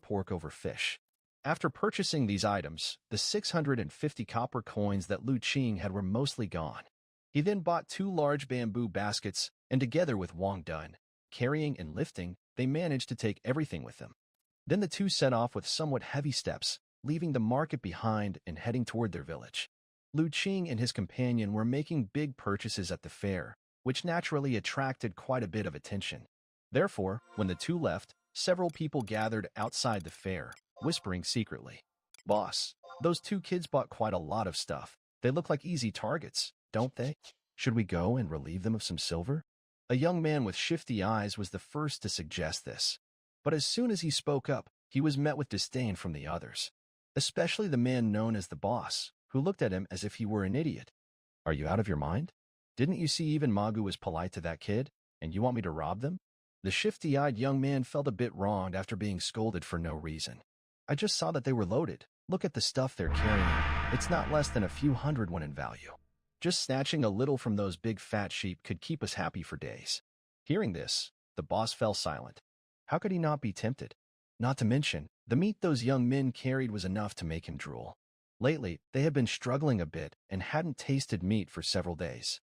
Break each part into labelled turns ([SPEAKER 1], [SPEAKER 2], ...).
[SPEAKER 1] pork over fish. After purchasing these items, the 650 copper coins that Lu Qing had were mostly gone. He then bought 2 large bamboo baskets, and together with Wang Dun, carrying and lifting, they managed to take everything with them. Then the two set off with somewhat heavy steps, leaving the market behind and heading toward their village. Lu Qing and his companion were making big purchases at the fair, which naturally attracted quite a bit of attention. Therefore, when the two left, several people gathered outside the fair, whispering secretly, "Boss, those 2 kids bought quite a lot of stuff. They look like easy targets, don't they? Should we go and relieve them of some silver?" A young man with shifty eyes was the first to suggest this. But as soon as he spoke up, he was met with disdain from the others, especially the man known as the boss, who looked at him as if he were an idiot. "Are you out of your mind? Didn't you see even Magu was polite to that kid, and you want me to rob them?" The shifty-eyed young man felt a bit wronged after being scolded for no reason. "I just saw that they were loaded. Look at the stuff they're carrying. It's not less than a few hundred when in value. Just snatching a little from those big fat sheep could keep us happy for days." Hearing this, the boss fell silent. How could he not be tempted? Not to mention, the meat those young men carried was enough to make him drool. Lately, they had been struggling a bit and hadn't tasted meat for several days.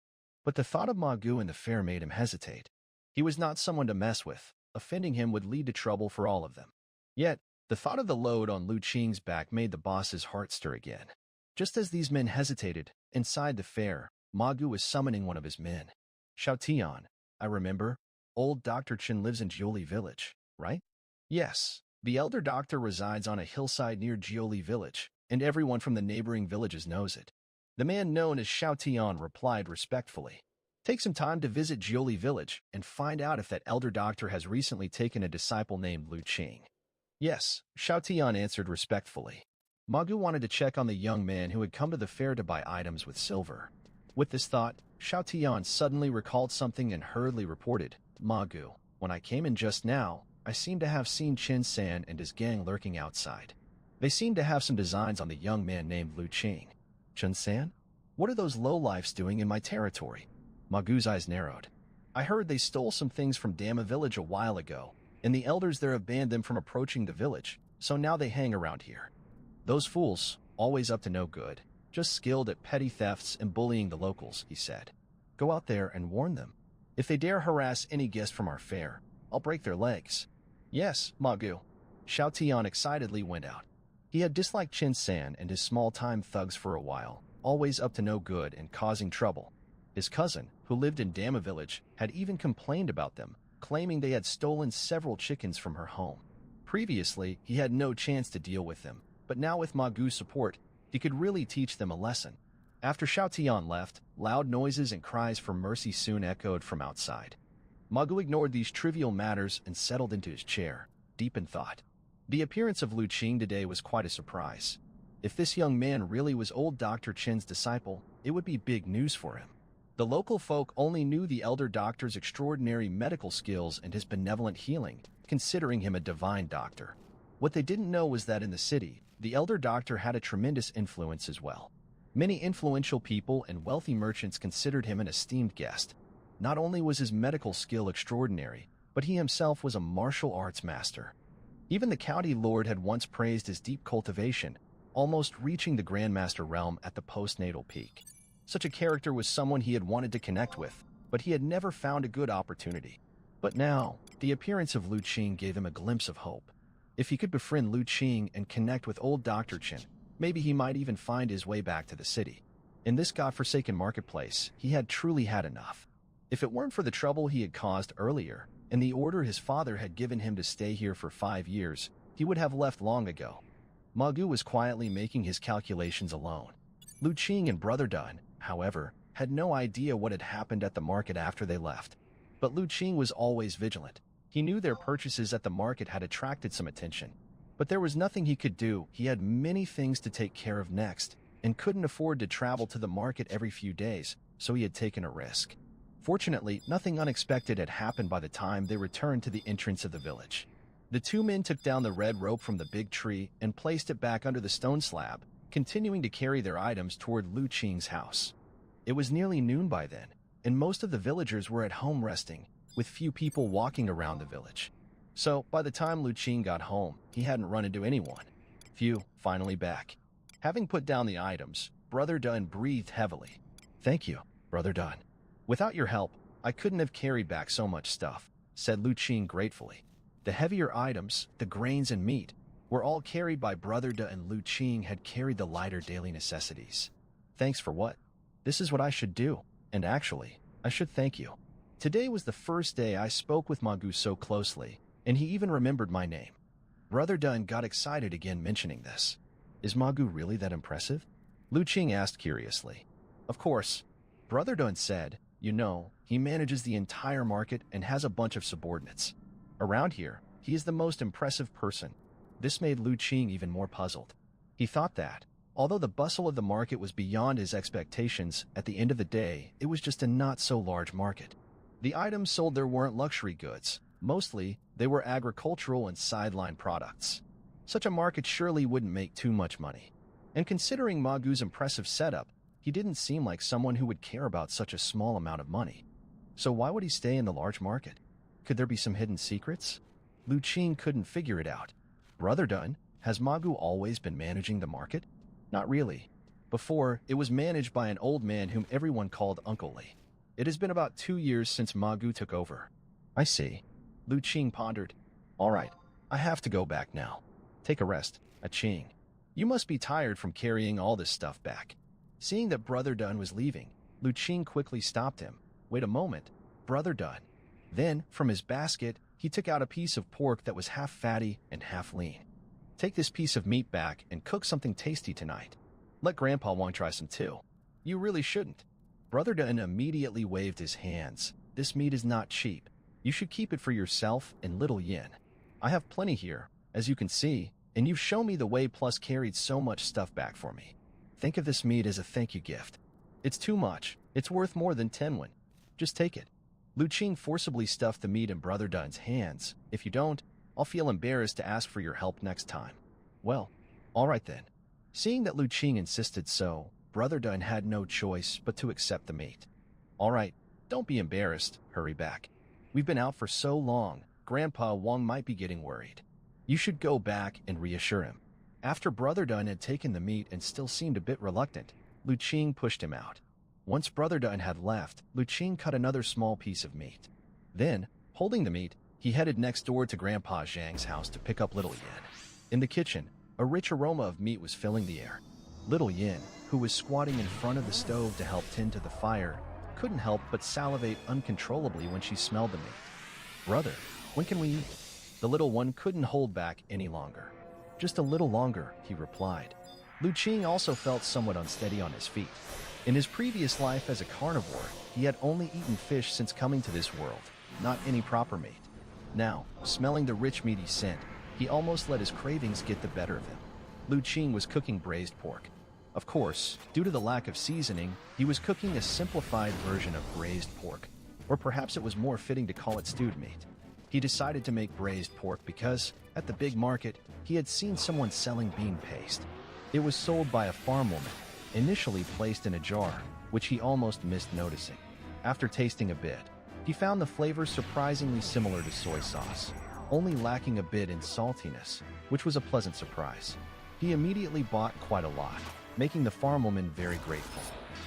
[SPEAKER 1] But the thought of Magu in the fair made him hesitate. He was not someone to mess with. Offending him would lead to trouble for all of them. Yet, the thought of the load on Lu Qing's back made the boss's heart stir again. Just as these men hesitated, inside the fair, Magu was summoning one of his men. "Xiao Tian, I remember. Old Dr. Chen lives in Jiuli Village, right?" "Yes. The elder doctor resides on a hillside near Jiuli Village, and everyone from the neighboring villages knows it." The man known as Xiao Tian replied respectfully. "Take some time to visit Jiuli Village and find out if that elder doctor has recently taken a disciple named Lu Qing." "Yes," Xiao Tian answered respectfully. Magu wanted to check on the young man who had come to the fair to buy items with silver. With this thought, Xiao Tian suddenly recalled something and hurriedly reported, "Magu, when I came in just now, I seem to have seen Chen San and his gang lurking outside. They seem to have some designs on the young man named Lu Qing." "Chen San? What are those lowlifes doing in my territory?" Magu's eyes narrowed. "I heard they stole some things from Dama Village a while ago, and the elders there have banned them from approaching the village, so now they hang around here. Those fools, always up to no good, just skilled at petty thefts and bullying the locals," he said. "Go out there and warn them. If they dare harass any guest from our fair, I'll break their legs." "Yes, Magu." Xiao Tian excitedly went out. He had disliked Chen San and his small-time thugs for a while, always up to no good and causing trouble. His cousin, who lived in Dama Village, had even complained about them, claiming they had stolen several chickens from her home. Previously, he had no chance to deal with them, but now with Magu's support, he could really teach them a lesson. After Xiao Tian left, loud noises and cries for mercy soon echoed from outside. Magu ignored these trivial matters and settled into his chair, deep in thought. The appearance of Lu Qing today was quite a surprise. If this young man really was old Dr. Chen's disciple, it would be big news for him. The local folk only knew the elder doctor's extraordinary medical skills and his benevolent healing, considering him a divine doctor. What they didn't know was that in the city, the elder doctor had a tremendous influence as well. Many influential people and wealthy merchants considered him an esteemed guest. Not only was his medical skill extraordinary, but he himself was a martial arts master. Even the county lord had once praised his deep cultivation, almost reaching the grandmaster realm at the postnatal peak. Such a character was someone he had wanted to connect with, but he had never found a good opportunity. But now, the appearance of Lu Qing gave him a glimpse of hope. If he could befriend Lu Qing and connect with old Dr. Chen, maybe he might even find his way back to the city. In this godforsaken marketplace, he had truly had enough. If it weren't for the trouble he had caused earlier, and the order his father had given him to stay here for 5 years, he would have left long ago. Magu was quietly making his calculations alone. Lu Qing and Brother Dun, however, had no idea what had happened at the market after they left. But Lu Qing was always vigilant. He knew their purchases at the market had attracted some attention. But there was nothing he could do. He had many things to take care of next, and couldn't afford to travel to the market every few days, so he had taken a risk. Fortunately, nothing unexpected had happened by the time they returned to the entrance of the village. The two men took down the red rope from the big tree and placed it back under the stone slab, continuing to carry their items toward Lu Qing's house. It was nearly noon by then, and most of the villagers were at home resting, with few people walking around the village. So, by the time Lu Qing got home, he hadn't run into anyone. Phew, finally back. Having put down the items, Brother Dun breathed heavily. "Thank you, Brother Dun. Without your help, I couldn't have carried back so much stuff," said Lu Qing gratefully. The heavier items, the grains and meat, were all carried by Brother Dun, and Lu Qing had carried the lighter daily necessities. "Thanks for what? This is what I should do, and actually, I should thank you. Today was the first day I spoke with Magu so closely, and he even remembered my name." Brother Dun got excited again mentioning this. "Is Magu really that impressive?" Lu Qing asked curiously. "Of course," Brother Dun said. "You know, he manages the entire market and has a bunch of subordinates. Around here, he is the most impressive person." This made Lu Qing even more puzzled. He thought that, although the bustle of the market was beyond his expectations, at the end of the day, it was just a not-so-large market. The items sold there weren't luxury goods. Mostly, they were agricultural and sideline products. Such a market surely wouldn't make too much money. And considering Magu's impressive setup, he didn't seem like someone who would care about such a small amount of money. So why would he stay in the large market? Could there be some hidden secrets? Lu Qing couldn't figure it out. "Brother Dun, has Magu always been managing the market?" "Not really. Before, it was managed by an old man whom everyone called Uncle Li. It has been about 2 years since Magu took over." "I see." Lu Qing pondered. "All right, I have to go back now. Take a rest, Qing. You must be tired from carrying all this stuff back." Seeing that Brother Dun was leaving, Lu Qing quickly stopped him. "Wait a moment, Brother Dun." Then, from his basket, he took out a piece of pork that was half fatty and half lean. "Take this piece of meat back and cook something tasty tonight. Let Grandpa Wang try some too." "You really shouldn't." Brother Dun immediately waved his hands. "This meat is not cheap. You should keep it for yourself and little Yin. I have plenty here, as you can see, and you've shown me the way plus carried so much stuff back for me. Think of this meat as a thank you gift. It's too much. It's worth more than 10 won. Just take it." Lu Qing forcibly stuffed the meat in Brother Dun's hands. "If you don't, I'll feel embarrassed to ask for your help next time." "Well, all right then." Seeing that Lu Qing insisted so, Brother Dun had no choice but to accept the meat. "All right, don't be embarrassed. Hurry back. We've been out for so long, Grandpa Wang might be getting worried. You should go back and reassure him." After Brother Dun had taken the meat and still seemed a bit reluctant, Lu Qing pushed him out. Once Brother Dun had left, Lu Qing cut another small piece of meat. Then, holding the meat, he headed next door to Grandpa Zhang's house to pick up Little Yin. In the kitchen, a rich aroma of meat was filling the air. Little Yin, who was squatting in front of the stove to help tend to the fire, couldn't help but salivate uncontrollably when she smelled the meat. "Brother, when can we eat?" The little one couldn't hold back any longer. "Just a little longer," he replied. Lu Qing also felt somewhat unsteady on his feet. In his previous life as a carnivore, he had only eaten fish since coming to this world, not any proper meat. Now, smelling the rich meaty scent, he almost let his cravings get the better of him. Lu Qing was cooking braised pork. Of course, due to the lack of seasoning, he was cooking a simplified version of braised pork, or perhaps it was more fitting to call it stewed meat. He decided to make braised pork because, at the big market, he had seen someone selling bean paste. It was sold by a farm woman, initially placed in a jar, which he almost missed noticing. After tasting a bit, he found the flavor surprisingly similar to soy sauce, only lacking a bit in saltiness, which was a pleasant surprise. He immediately bought quite a lot, making the farm woman very grateful.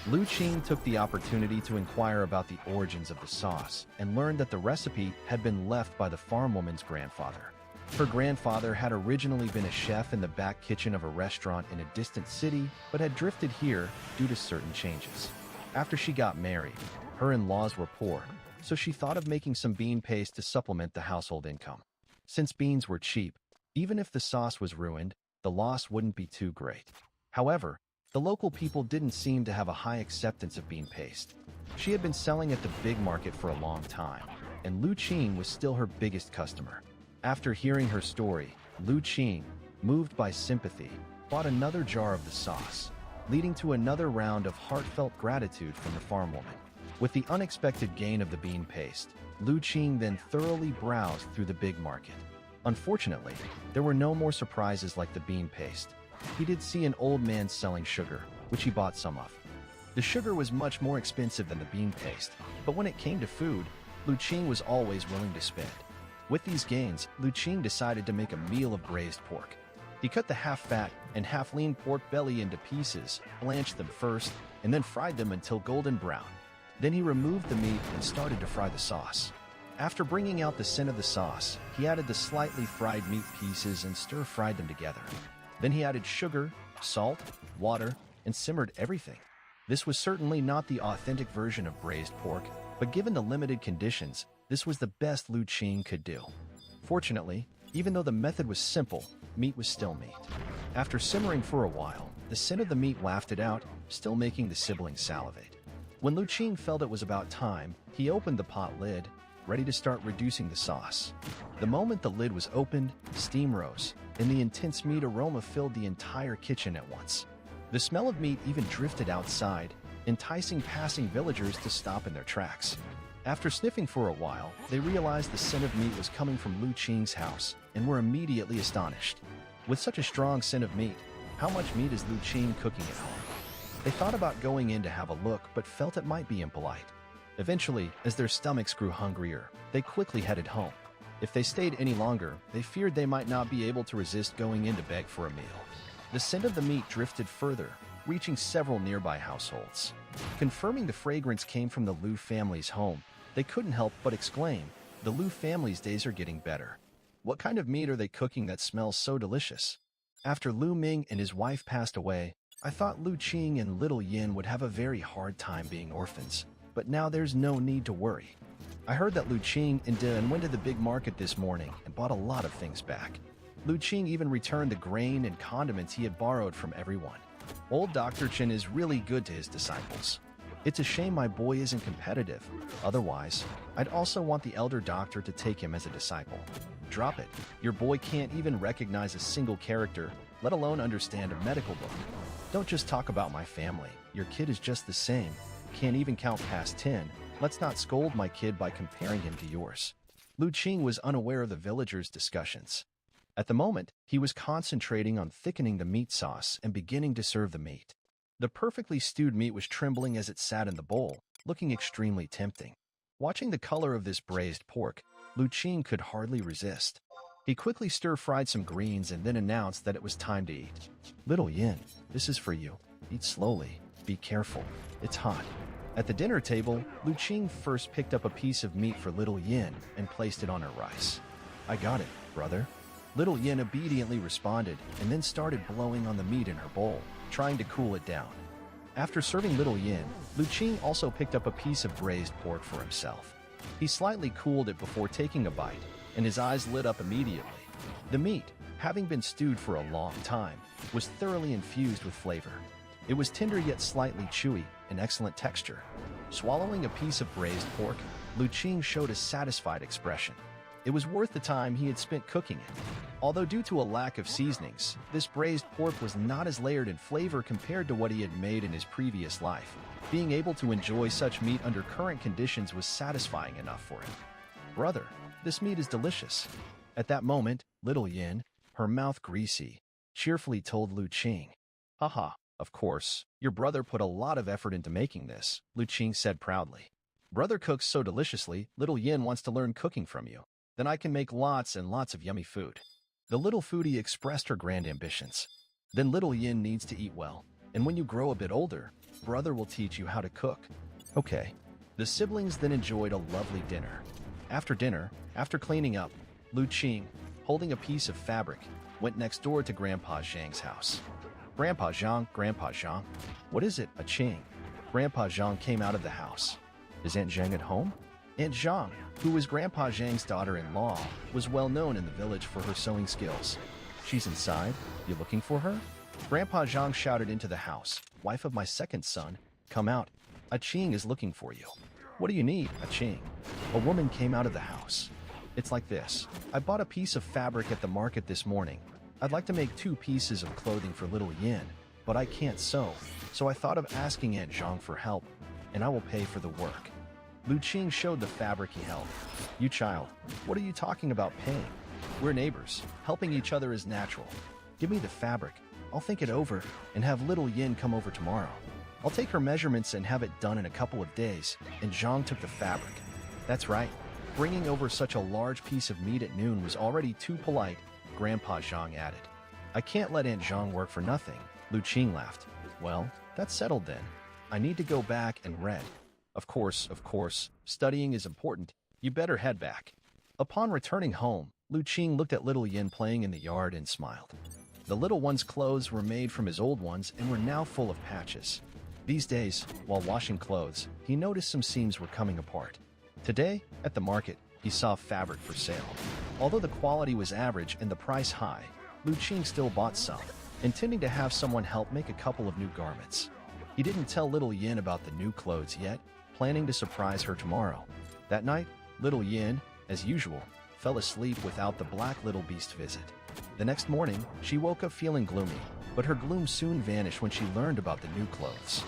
[SPEAKER 1] Lu Qing took the opportunity to inquire about the origins of the sauce and learned that the recipe had been left by the farm woman's grandfather. Her grandfather had originally been a chef in the back kitchen of a restaurant in a distant city, but had drifted here due to certain changes. After she got married, her in-laws were poor, so she thought of making some bean paste to supplement the household income. Since beans were cheap, even if the sauce was ruined, the loss wouldn't be too great. However, the local people didn't seem to have a high acceptance of bean paste. She had been selling at the big market for a long time, and Lu Qing was still her biggest customer. After hearing her story, Lu Qing, moved by sympathy, bought another jar of the sauce, leading to another round of heartfelt gratitude from the farm woman. With the unexpected gain of the bean paste, Lu Qing then thoroughly browsed through the big market. Unfortunately, there were no more surprises like the bean paste. He did see an old man selling sugar, which he bought some of. The sugar was much more expensive than the bean paste, but when it came to food, Lu Qing was always willing to spend. With these gains, Lu Qing decided to make a meal of braised pork. He cut the half-fat and half-lean pork belly into pieces, blanched them first, and then fried them until golden brown. Then he removed the meat and started to fry the sauce. After bringing out the scent of the sauce, he added the slightly fried meat pieces and stir-fried them together. Then he added sugar, salt, water, and simmered everything. This was certainly not the authentic version of braised pork, but given the limited conditions, this was the best Lu Qing could do. Fortunately, even though the method was simple, meat was still meat. After simmering for a while, the scent of the meat wafted out, still making the siblings salivate. When Lu Qing felt it was about time, he opened the pot lid, ready to start reducing the sauce. The moment the lid was opened, steam rose, and the intense meat aroma filled the entire kitchen at once. The smell of meat even drifted outside, enticing passing villagers to stop in their tracks. After sniffing for a while, they realized the scent of meat was coming from Lu Qing's house and were immediately astonished. With such a strong scent of meat, how much meat is Lu Qing cooking at home? They thought about going in to have a look but felt it might be impolite. Eventually, as their stomachs grew hungrier, they quickly headed home. If they stayed any longer, they feared they might not be able to resist going in to beg for a meal. The scent of the meat drifted further, reaching several nearby households. Confirming the fragrance came from the Lu family's home, they couldn't help but exclaim, "The Lu family's days are getting better. What kind of meat are they cooking that smells so delicious?" After Lu Ming and his wife passed away, I thought Lu Qing and little Yin would have a very hard time being orphans, but now there's no need to worry. I heard that Lu Qing and Dan went to the big market this morning and bought a lot of things back. Lu Qing even returned the grain and condiments he had borrowed from everyone. Old Dr. Chen is really good to his disciples. It's a shame my boy isn't competitive. Otherwise, I'd also want the elder doctor to take him as a disciple. Drop it. Your boy can't even recognize a single character, let alone understand a medical book. Don't just talk about my family. Your kid is just the same. Can't even count past 10. Let's not scold my kid by comparing him to yours. Lu Qing was unaware of the villagers' discussions. At the moment, he was concentrating on thickening the meat sauce and beginning to serve the meat. The perfectly stewed meat was trembling as it sat in the bowl, looking extremely tempting. Watching the color of this braised pork, Lu Qing could hardly resist. He quickly stir-fried some greens and then announced that it was time to eat. "Little Yin, this is for you. Eat slowly. Be careful. It's hot." At the dinner table, Lu Qing first picked up a piece of meat for little Yin and placed it on her rice. "I got it, brother." Little Yin obediently responded and then started blowing on the meat in her bowl, trying to cool it down. After serving little Yin, Lu Qing also picked up a piece of braised pork for himself. He slightly cooled it before taking a bite, and his eyes lit up immediately. The meat, having been stewed for a long time, was thoroughly infused with flavor. It was tender yet slightly chewy, an excellent texture. Swallowing a piece of braised pork, Lu Qing showed a satisfied expression. It was worth the time he had spent cooking it. Although due to a lack of seasonings, this braised pork was not as layered in flavor compared to what he had made in his previous life. Being able to enjoy such meat under current conditions was satisfying enough for him. "Brother, this meat is delicious." At that moment, little Yin, her mouth greasy, cheerfully told Lu Qing. "Haha, of course, your brother put a lot of effort into making this," Lu Qing said proudly. "Brother cooks so deliciously, little Yin wants to learn cooking from you. Then I can make lots and lots of yummy food." The little foodie expressed her grand ambitions. "Then little Yin needs to eat well, and when you grow a bit older, brother will teach you how to cook." "Okay." The siblings then enjoyed a lovely dinner. After dinner, after cleaning up, Lu Qing, holding a piece of fabric, went next door to Grandpa Zhang's house. Grandpa Zhang, what is it, a Qing?" Grandpa Zhang came out of the house. "Is Aunt Zhang at home?" Aunt Zhang, who was Grandpa Zhang's daughter-in-law, was well known in the village for her sewing skills. "She's inside? You looking for her?" Grandpa Zhang shouted into the house. "Wife of my second son, come out. A Qing is looking for you." "What do you need, a Qing?" A woman came out of the house. "It's like this. I bought a piece of fabric at the market this morning. I'd like to make 2 pieces of clothing for little Yin, but I can't sew, so I thought of asking Aunt Zhang for help, and I will pay for the work." Lu Qing showed the fabric he held. "You child, what are you talking about paying? We're neighbors. Helping each other is natural. Give me the fabric. I'll think it over and have little Yin come over tomorrow. I'll take her measurements and have it done in a couple of days." And Zhang took the fabric. "That's right. bringing over such a large piece of meat at noon was already too polite, Grandpa Zhang added. I can't let Aunt Zhang work for nothing, Lu Qing laughed. Well, that's settled then. I need to go back and read. Of course, studying is important. You better head back. Upon returning home, Lu Qing looked at little Yin playing in the yard and smiled. The little one's clothes were made from his old ones and were now full of patches. These days, while washing clothes, he noticed some seams were coming apart. Today, at the market, he saw fabric for sale. Although the quality was average and the price high, Lu Qing still bought some, intending to have someone help make a couple of new garments. He didn't tell little Yin about the new clothes yet, planning to surprise her tomorrow. That night, little Yin, as usual, fell asleep without the black little beast visit. The next morning, she woke up feeling gloomy, but her gloom soon vanished when she learned about the new clothes.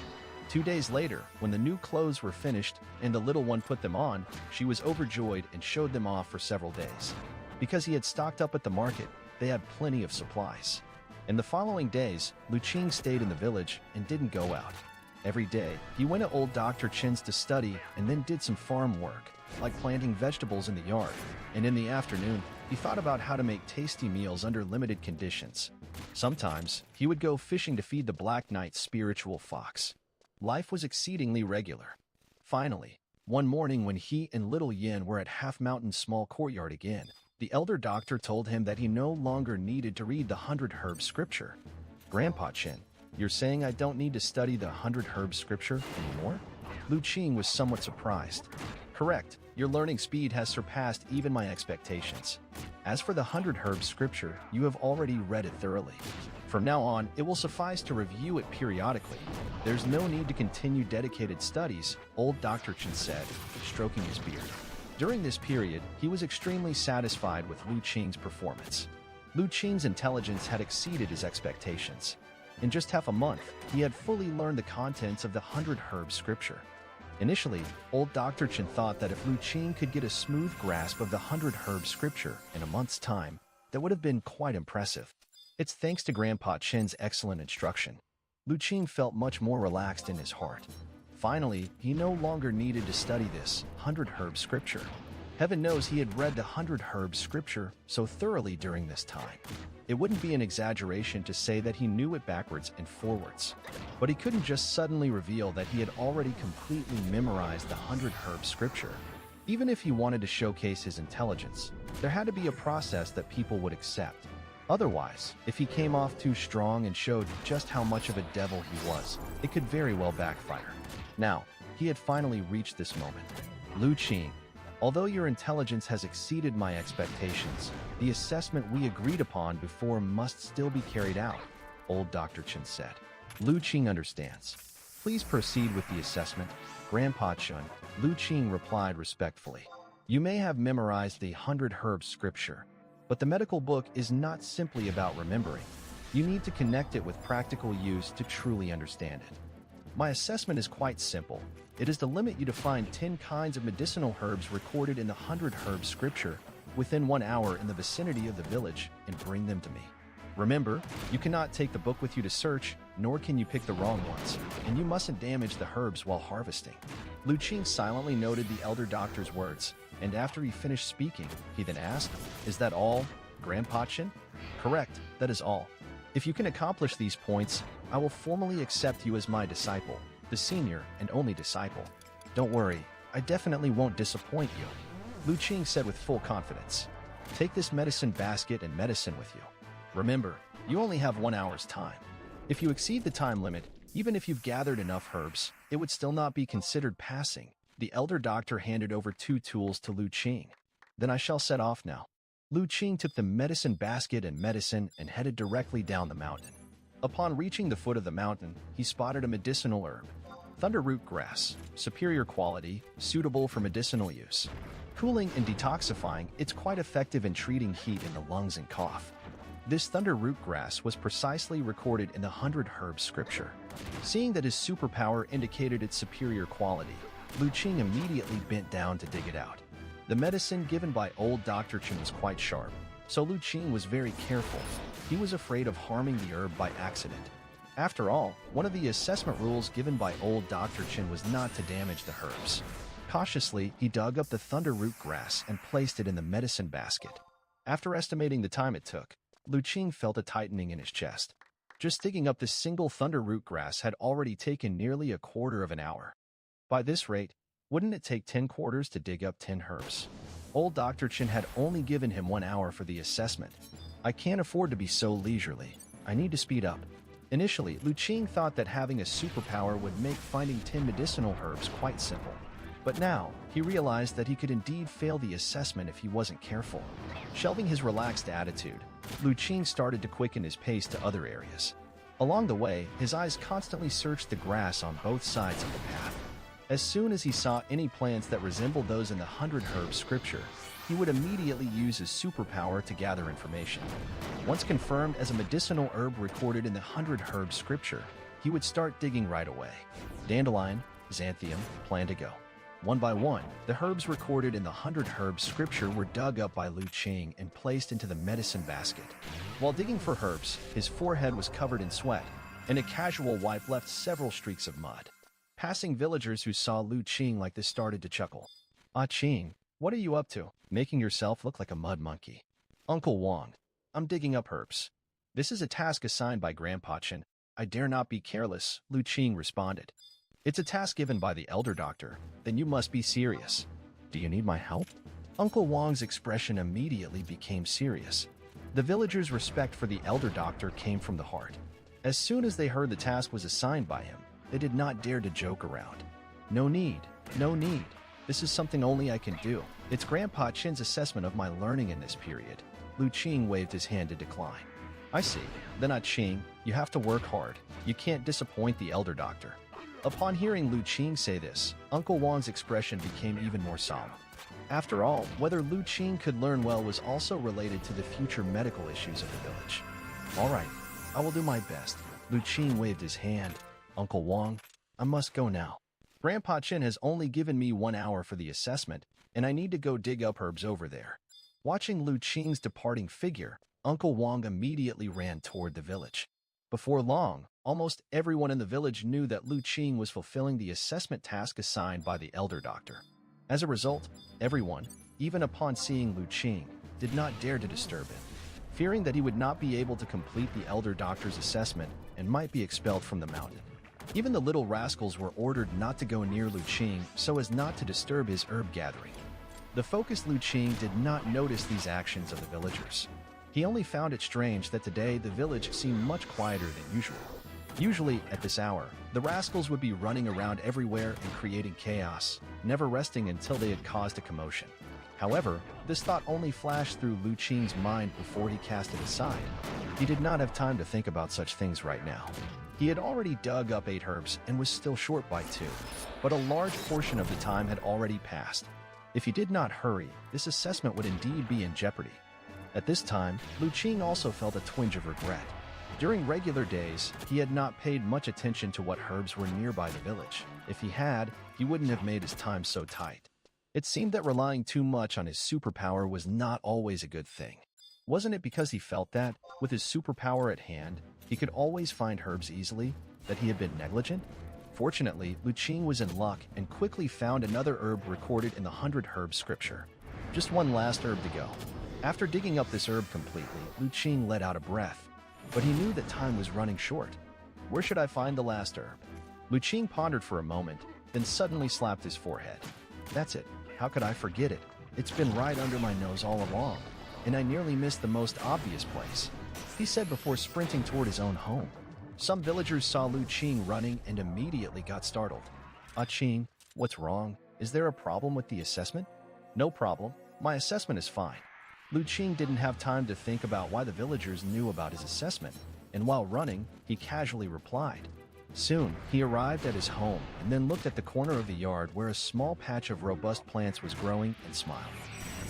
[SPEAKER 1] 2 days later, when the new clothes were finished and the little one put them on, she was overjoyed and showed them off for several days. Because he had stocked up at the market, they had plenty of supplies. In the following days, Lu Qing stayed in the village and didn't go out. Every day, he went to old Dr. Chin's to study and then did some farm work, like planting vegetables in the yard, and in the afternoon, he thought about how to make tasty meals under limited conditions. Sometimes, he would go fishing to feed the Black Knight's spiritual fox. Life was exceedingly regular. Finally, one morning when he and little Yin were at Half Mountain's small courtyard again, the elder doctor told him that he no longer needed to read the 100 Herb Scripture. Grandpa Chin, you're saying I don't need to study the 100 Herb Scripture anymore? Lu Qing was somewhat surprised. Correct, your learning speed has surpassed even my expectations. As for the 100 Herb Scripture, you have already read it thoroughly. From now on, it will suffice to review it periodically. There's no need to continue dedicated studies, old Dr. Chen said, stroking his beard. During this period, he was extremely satisfied with Lu Qing's performance. Lu Qing's intelligence had exceeded his expectations. In just half a month, he had fully learned the contents of the 100 Herb Scripture. Initially, old Dr. Chen thought that if Lu Qing could get a smooth grasp of the 100 Herb Scripture in a month's time, that would have been quite impressive. It's thanks to Grandpa Chen's excellent instruction. Lu Qing felt much more relaxed in his heart. Finally, he no longer needed to study this 100 Herb Scripture. Heaven knows he had read the 100 Herb Scripture so thoroughly during this time. It wouldn't be an exaggeration to say that he knew it backwards and forwards. But he couldn't just suddenly reveal that he had already completely memorized the 100 Herb Scripture. Even if he wanted to showcase his intelligence, there had to be a process that people would accept. Otherwise, if he came off too strong and showed just how much of a devil he was, it could very well backfire. Now, he had finally reached this moment. Lu Qing, although your intelligence has exceeded my expectations, the assessment we agreed upon before must still be carried out, old Dr. Chen said. Lu Qing understands. Please proceed with the assessment, Grandpa Chen, Lu Qing replied respectfully. You may have memorized the 100 Herb Scripture, but the medical book is not simply about remembering. You need to connect it with practical use to truly understand it. My assessment is quite simple. It is to limit you to find 10 kinds of medicinal herbs recorded in the 100 Herb Scripture within 1 hour in the vicinity of the village and bring them to me. Remember, you cannot take the book with you to search, nor can you pick the wrong ones, and you mustn't damage the herbs while harvesting. Lu Qing silently noted the elder doctor's words, and after he finished speaking, he then asked, Is that all, Grandpa Chen? Correct, that is all. If you can accomplish these points, I will formally accept you as my disciple, the senior and only disciple. Don't worry, I definitely won't disappoint you, Lu Qing said with full confidence. Take this medicine basket and medicine with you. Remember, you only have 1 hour's time. If you exceed the time limit, even if you've gathered enough herbs, it would still not be considered passing. The elder doctor handed over 2 tools to Lu Qing. Then I shall set off now. Lu Qing took the medicine basket and medicine and headed directly down the mountain. Upon reaching the foot of the mountain, he spotted a medicinal herb. Thunderroot grass, superior quality, suitable for medicinal use. Cooling and detoxifying, it's quite effective in treating heat in the lungs and cough. This thunderroot grass was precisely recorded in the 100 Herb Scripture. Seeing that his superpower indicated its superior quality, Lu Qing immediately bent down to dig it out. The medicine given by old Dr. Chen was quite sharp, so Lu Qing was very careful. He was afraid of harming the herb by accident. After all, one of the assessment rules given by old Dr. Chen was not to damage the herbs. Cautiously, he dug up the thunderroot grass and placed it in the medicine basket. After estimating the time it took, Lu Qing felt a tightening in his chest. Just digging up this single thunderroot grass had already taken nearly a quarter of an hour. By this rate, wouldn't it take 10 quarters to dig up 10 herbs? Old Dr. Chen had only given him 1 hour for the assessment. I can't afford to be so leisurely. I need to speed up. Initially, Lu Qing thought that having a superpower would make finding 10 medicinal herbs quite simple. But now, he realized that he could indeed fail the assessment if he wasn't careful. Shelving his relaxed attitude, Lu Qing started to quicken his pace to other areas. Along the way, his eyes constantly searched the grass on both sides of the path. As soon as he saw any plants that resembled those in the 100 Herbs scripture, he would immediately use his superpower to gather information. Once confirmed as a medicinal herb recorded in the 100 Herbs scripture, he would start digging right away. Dandelion, xanthium, plantigo. One by one, the herbs recorded in the 100 Herbs scripture were dug up by Lu Qing and placed into the medicine basket. While digging for herbs, his forehead was covered in sweat, and a casual wipe left several streaks of mud. Passing villagers who saw Lu Qing like this started to chuckle. "Ah, Qing, what are you up to? Making yourself look like a mud monkey." "Uncle Wang, I'm digging up herbs. This is a task assigned by Grandpa Chen. I dare not be careless," Lu Qing responded. "It's a task given by the elder doctor. Then you must be serious. Do you need my help?" Uncle Wang's expression immediately became serious. The villagers' respect for the elder doctor came from the heart. As soon as they heard the task was assigned by him, they did not dare to joke around. No need. This is something only I can do. It's Grandpa Chen's assessment of my learning in this period." Lu Qing waved his hand to decline. "I see. Then Qing, you have to work hard. You can't disappoint the elder doctor." Upon hearing Lu Qing say this, Uncle Wang's expression became even more solemn. After all, whether Lu Qing could learn well was also related to the future medical issues of the village. "All right, I will do my best." Lu Qing waved his hand. "Uncle Wang, I must go now. Grandpa Chen has only given me 1 hour for the assessment, and I need to go dig up herbs over there." Watching Lu Qing's departing figure, Uncle Wang immediately ran toward the village. Before long, almost everyone in the village knew that Lu Qing was fulfilling the assessment task assigned by the elder doctor. As a result, everyone, even upon seeing Lu Qing, did not dare to disturb him, fearing that he would not be able to complete the elder doctor's assessment and might be expelled from the mountain. Even the little rascals were ordered not to go near Lu Qing so as not to disturb his herb gathering. The focused Lu Qing did not notice these actions of the villagers. He only found it strange that today the village seemed much quieter than usual. Usually, at this hour, the rascals would be running around everywhere and creating chaos, never resting until they had caused a commotion. However, this thought only flashed through Lu Qing's mind before he cast it aside. He did not have time to think about such things right now. He had already dug up 8 herbs and was still short by 2, but a large portion of the time had already passed. If he did not hurry, this assessment would indeed be in jeopardy. At this time, Lu Qing also felt a twinge of regret. During regular days, he had not paid much attention to what herbs were nearby the village. If he had, he wouldn't have made his time so tight. It seemed that relying too much on his superpower was not always a good thing. Wasn't it because he felt that, with his superpower at hand, he could always find herbs easily, that he had been negligent? Fortunately, Lu Qing was in luck and quickly found another herb recorded in the 100 Herbs scripture. Just one last herb to go. After digging up this herb completely, Lu Qing let out a breath. But he knew that time was running short. Where should I find the last herb? Lu Qing pondered for a moment, then suddenly slapped his forehead. That's it. How could I forget it? It's been right under my nose all along, and I nearly missed the most obvious place, he said before sprinting toward his own home. Some villagers saw Lu Qing running and immediately got startled. Qing, what's wrong? Is there a problem with the assessment?" "No problem. My assessment is fine." Lu Qing didn't have time to think about why the villagers knew about his assessment, and while running, he casually replied. Soon, he arrived at his home and then looked at the corner of the yard where a small patch of robust plants was growing and smiled.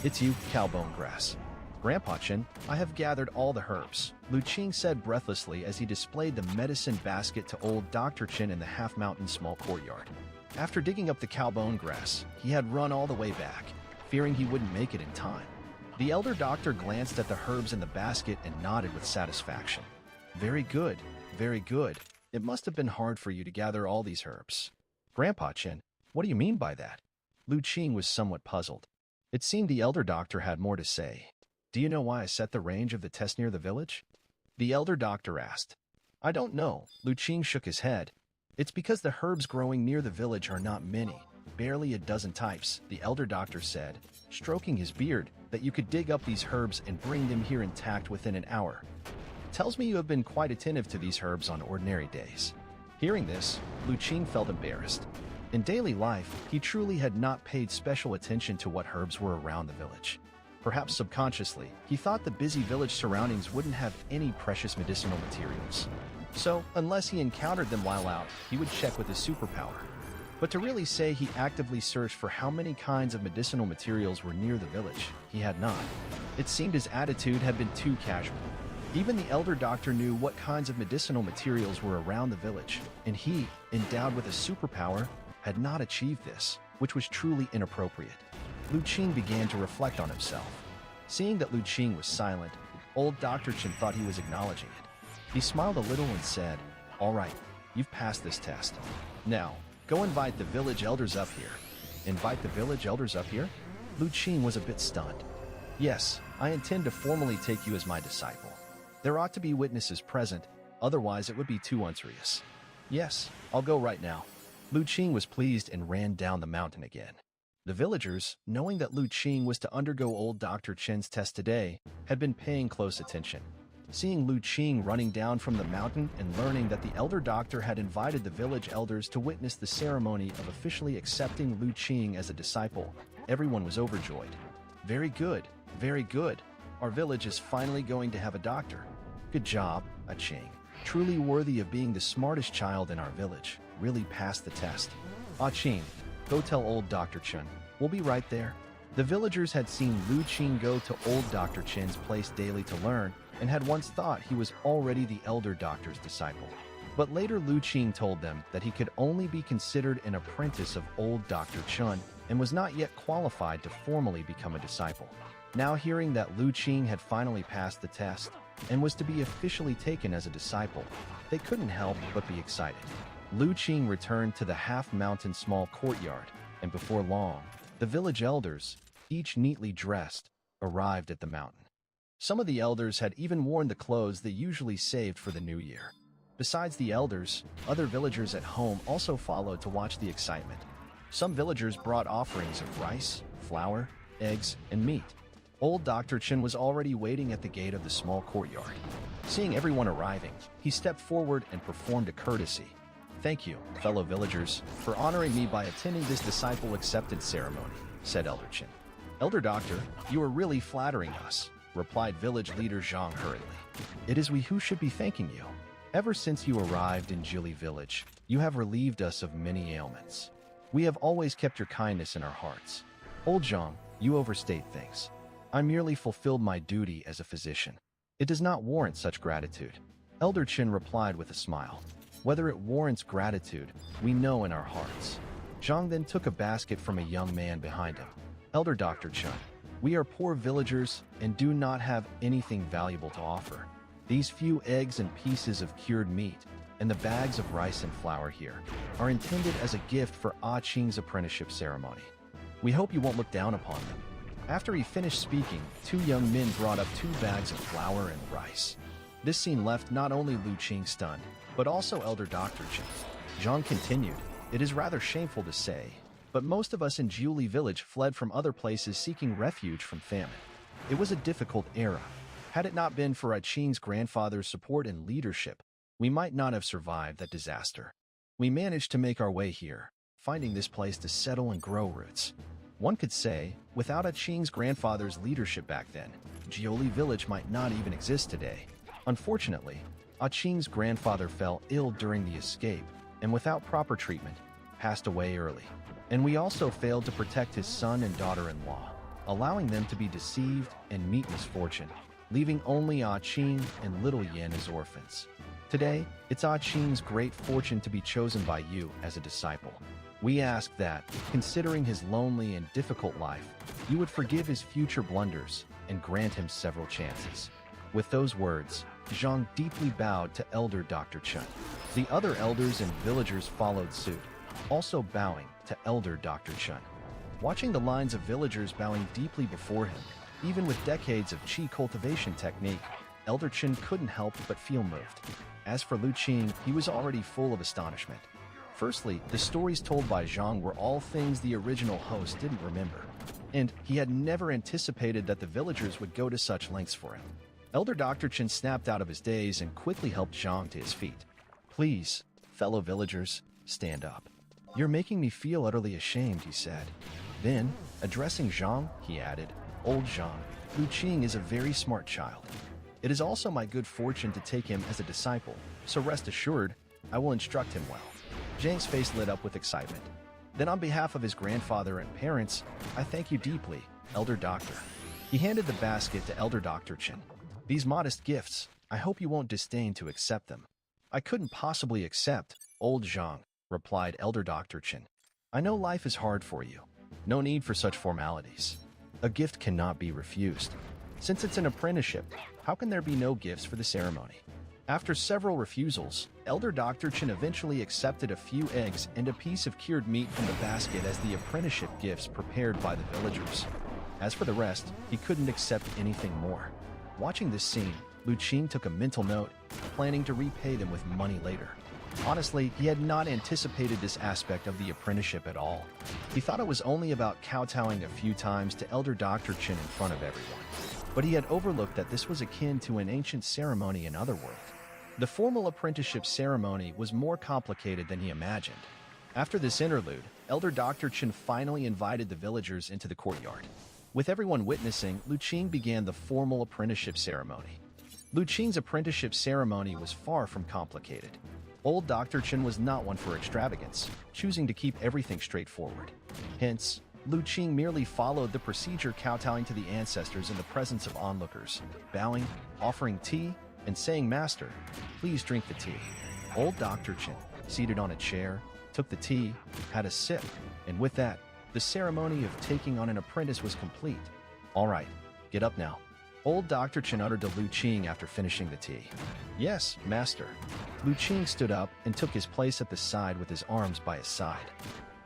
[SPEAKER 1] "It's you, cowbone grass." "Grandpa Chen, I have gathered all the herbs," Lu Qing said breathlessly as he displayed the medicine basket to old Dr. Chen in the half-mountain small courtyard. After digging up the cowbone grass, he had run all the way back, fearing he wouldn't make it in time. The elder doctor glanced at the herbs in the basket and nodded with satisfaction. Very good. It must have been hard for you to gather all these herbs." "Grandpa Chen, what do you mean by that?" Lu Qing was somewhat puzzled. It seemed the elder doctor had more to say. Do you know why I set the range of the test near the village? The elder doctor asked. I don't know. Lu Qing shook his head. It's because the herbs growing near the village are not many, barely a dozen types, the elder doctor said, stroking his beard, that you could dig up these herbs and bring them here intact within an hour. Tells me you have been quite attentive to these herbs on ordinary days. Hearing this, Lu Qing felt embarrassed. In daily life, he truly had not paid special attention to what herbs were around the village. Perhaps subconsciously, he thought the busy village surroundings wouldn't have any precious medicinal materials. So, unless he encountered them while out, he would check with his superpower. But to really say he actively searched for how many kinds of medicinal materials were near the village, he had not. It seemed his attitude had been too casual. Even the elder doctor knew what kinds of medicinal materials were around the village, and he, endowed with a superpower, had not achieved this, which was truly inappropriate. Lu Qing began to reflect on himself. Seeing that Lu Qing was silent, old Dr. Chen thought he was acknowledging it. He smiled a little and said, All right, you've passed this test. Now, go invite the village elders up here. Invite the village elders up here? Lu Qing was a bit stunned. Yes, I intend to formally take you as my disciple. There ought to be witnesses present, otherwise it would be too unserious. Yes, I'll go right now. Lu Qing was pleased and ran down the mountain again. The villagers, knowing that Lu Qing was to undergo old Dr. Chen's test today, had been paying close attention. Seeing Lu Qing running down from the mountain and learning that the elder doctor had invited the village elders to witness the ceremony of officially accepting Lu Qing as a disciple, everyone was overjoyed. Very good, very good. Our village is finally going to have a doctor. Good job, Ah Qing. Truly worthy of being the smartest child in our village. Really passed the test. Ah Qing, go tell old Dr. Chen. We'll be right there. The villagers had seen Lu Qing go to old Dr. Chen's place daily to learn, and had once thought he was already the elder doctor's disciple. But later Lu Qing told them that he could only be considered an apprentice of old Dr. Chen and was not yet qualified to formally become a disciple. Now hearing that Lu Qing had finally passed the test and was to be officially taken as a disciple, they couldn't help but be excited. Lu Qing returned to the half-mountain small courtyard, and before long, the village elders, each neatly dressed, arrived at the mountain. Some of the elders had even worn the clothes they usually saved for the new year. Besides the elders, other villagers at home also followed to watch the excitement. Some villagers brought offerings of rice, flour, eggs, and meat. Old Dr. Chen was already waiting at the gate of the small courtyard. Seeing everyone arriving, he stepped forward and performed a courtesy. Thank you, fellow villagers, for honoring me by attending this disciple acceptance ceremony, said Elder Chen. Elder Doctor, you are really flattering us, replied village leader Zhang hurriedly. It is we who should be thanking you. Ever since you arrived in Jili village, you have relieved us of many ailments. We have always kept your kindness in our hearts. Old Zhang, you overstate things. I merely fulfilled my duty as a physician. It does not warrant such gratitude. Elder Chen replied with a smile. Whether it warrants gratitude, we know in our hearts. Zhang then took a basket from a young man behind him. Elder Dr. Chen, we are poor villagers and do not have anything valuable to offer. These few eggs and pieces of cured meat, and the bags of rice and flour here, are intended as a gift for Ah Qing's apprenticeship ceremony. We hope you won't look down upon them. After he finished speaking, two young men brought up 2 bags of flour and rice. This scene left not only Lu Qing stunned, but also Elder Dr. Chen. Zhang continued, It is rather shameful to say, but most of us in Jiuli village fled from other places seeking refuge from famine. It was a difficult era. Had it not been for Ah Qing's grandfather's support and leadership, we might not have survived that disaster. We managed to make our way here, finding this place to settle and grow roots. One could say, without Ah Qing's grandfather's leadership back then, Jiuli village might not even exist today. Unfortunately, Ah Qing's grandfather fell ill during the escape, and without proper treatment, passed away early. And we also failed to protect his son and daughter-in-law, allowing them to be deceived and meet misfortune, leaving only Ah Qing and little Yan as orphans. Today, it's Ah Qing's great fortune to be chosen by you as a disciple. We ask that, considering his lonely and difficult life, you would forgive his future blunders and grant him several chances. With those words, Zhang deeply bowed to Elder Dr. Chen. The other elders and villagers followed suit, also bowing to Elder Dr. Chen. Watching the lines of villagers bowing deeply before him, even with decades of qi cultivation technique, Elder Chen couldn't help but feel moved. As for Lu Qing, he was already full of astonishment. Firstly, the stories told by Zhang were all things the original host didn't remember, and he had never anticipated that the villagers would go to such lengths for him. Elder Dr. Chen snapped out of his daze and quickly helped Zhang to his feet. "Please, fellow villagers, stand up. You're making me feel utterly ashamed," he said. Then, addressing Zhang, he added, "Old Zhang, Lu Qing is a very smart child. It is also my good fortune to take him as a disciple, so rest assured, I will instruct him well." Zhang's face lit up with excitement. "Then on behalf of his grandfather and parents, I thank you deeply, Elder Doctor." He handed the basket to Elder Dr. Chen. "These modest gifts, I hope you won't disdain to accept them." "I couldn't possibly accept, Old Zhang," replied Elder Dr. Chen. "I know life is hard for you. No need for such formalities. A gift cannot be refused. Since it's an apprenticeship, how can there be no gifts for the ceremony?" After several refusals, Elder Dr. Chen eventually accepted a few eggs and a piece of cured meat from the basket as the apprenticeship gifts prepared by the villagers. As for the rest, he couldn't accept anything more. Watching this scene, Lu Qing took a mental note, planning to repay them with money later. Honestly, he had not anticipated this aspect of the apprenticeship at all. He thought it was only about kowtowing a few times to Elder Dr. Chen in front of everyone. But he had overlooked that this was akin to an ancient ceremony in Otherworld. The formal apprenticeship ceremony was more complicated than he imagined. After this interlude, Elder Dr. Chen finally invited the villagers into the courtyard. With everyone witnessing, Lu Qing began the formal apprenticeship ceremony. Lu Qing's apprenticeship ceremony was far from complicated. Old Dr. Chen was not one for extravagance, choosing to keep everything straightforward. Hence, Lu Qing merely followed the procedure, kowtowing to the ancestors in the presence of onlookers, bowing, offering tea, and saying, "Master, please drink the tea." Old Dr. Chen, seated on a chair, took the tea, had a sip, and with that, the ceremony of taking on an apprentice was complete. "All right, get up now," Old Dr. Chen uttered to Lu Qing after finishing the tea. "Yes, Master." Lu Qing stood up and took his place at the side with his arms by his side.